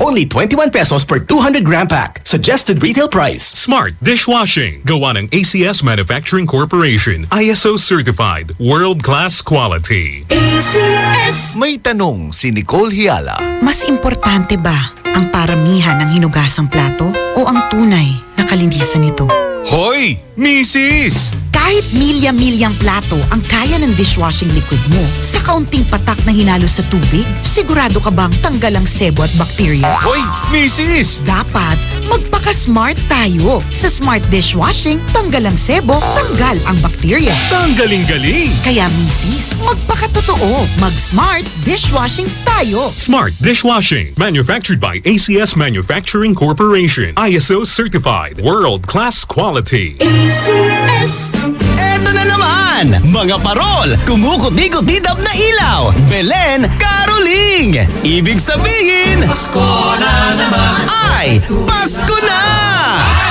Only 21 pesos per 200-gram pack. Suggested retail price. Smart Dishwashing. Gawa ng ACS Manufacturing Corporation. ISO certified. World-class quality. ACS. May tanong si Nicole Hiala. Mas importante ba ang paramihan ng hinugasang plato o ang tunay na kalinisan nito? Hoy! Mrs! Kahit milya-milyang plato ang kaya ng dishwashing liquid mo, sa kaunting patak na hinalo sa tubig, sigurado ka bang tanggal ang sebo at bakterya? Hoy! Mrs! Dapat magpaka-smart tayo. Sa Smart Dishwashing, tanggal ang sebo, tanggal ang bakterya. Tanggaling-galing! Kaya Mrs., magpakatotoo. Mag-Smart Dishwashing tayo. Smart Dishwashing. Manufactured by ACS Manufacturing Corporation. ISO certified. World-class quality. ACS. Eto na naman! Mga parol! Kumukuti-kutidap na ilaw! Belen Caroling! Ibig sabihin... Pasko na naman! Ay! Pasko na!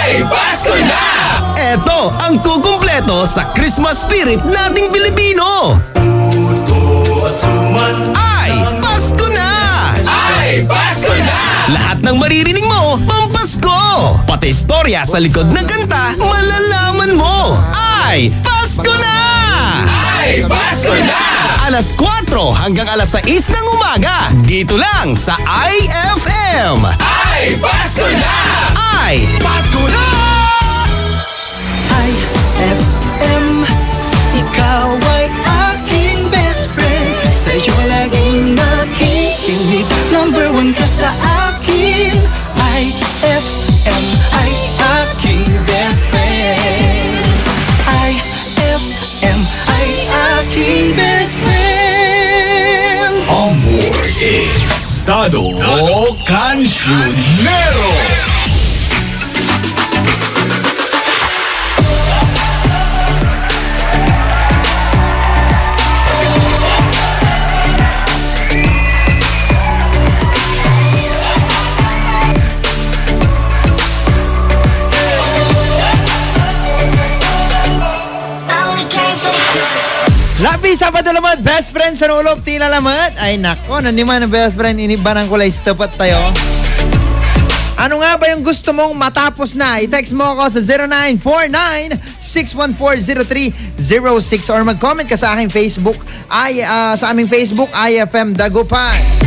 Ay, Pasko na! Eto ang kukumpleto sa Christmas spirit nating Pilipino! Ay! Pasko na! Ay, Pasko na! Lahat ng maririnig mo, pampasko! Pati istorya sa likod ng kanta, malalaman mo! Ay! Pasko na! Ay, Pasko na! Alas 4 hanggang alas 6 ng umaga, dito lang sa IFM! Ay, Pasko na! Ay! Pasko na! IFM, ikaw ay aking best friend. Sa iyo laging nakikinig. Number 1 ka sa akin. IFM ay aking best friend. IFM ay aking best friend. Amor Estado Cancionero. Labi, Sabado Lamad, best friend sa nulog, tila lamad. Ay nako, naniman ang best friend, iniba ng kulay, tapat tayo. Ano nga ba yung gusto mong matapos na? I-text mo ako sa 0949-614-0306 or mag-comment ka sa aking Facebook, sa aming Facebook, IFM Dagupan.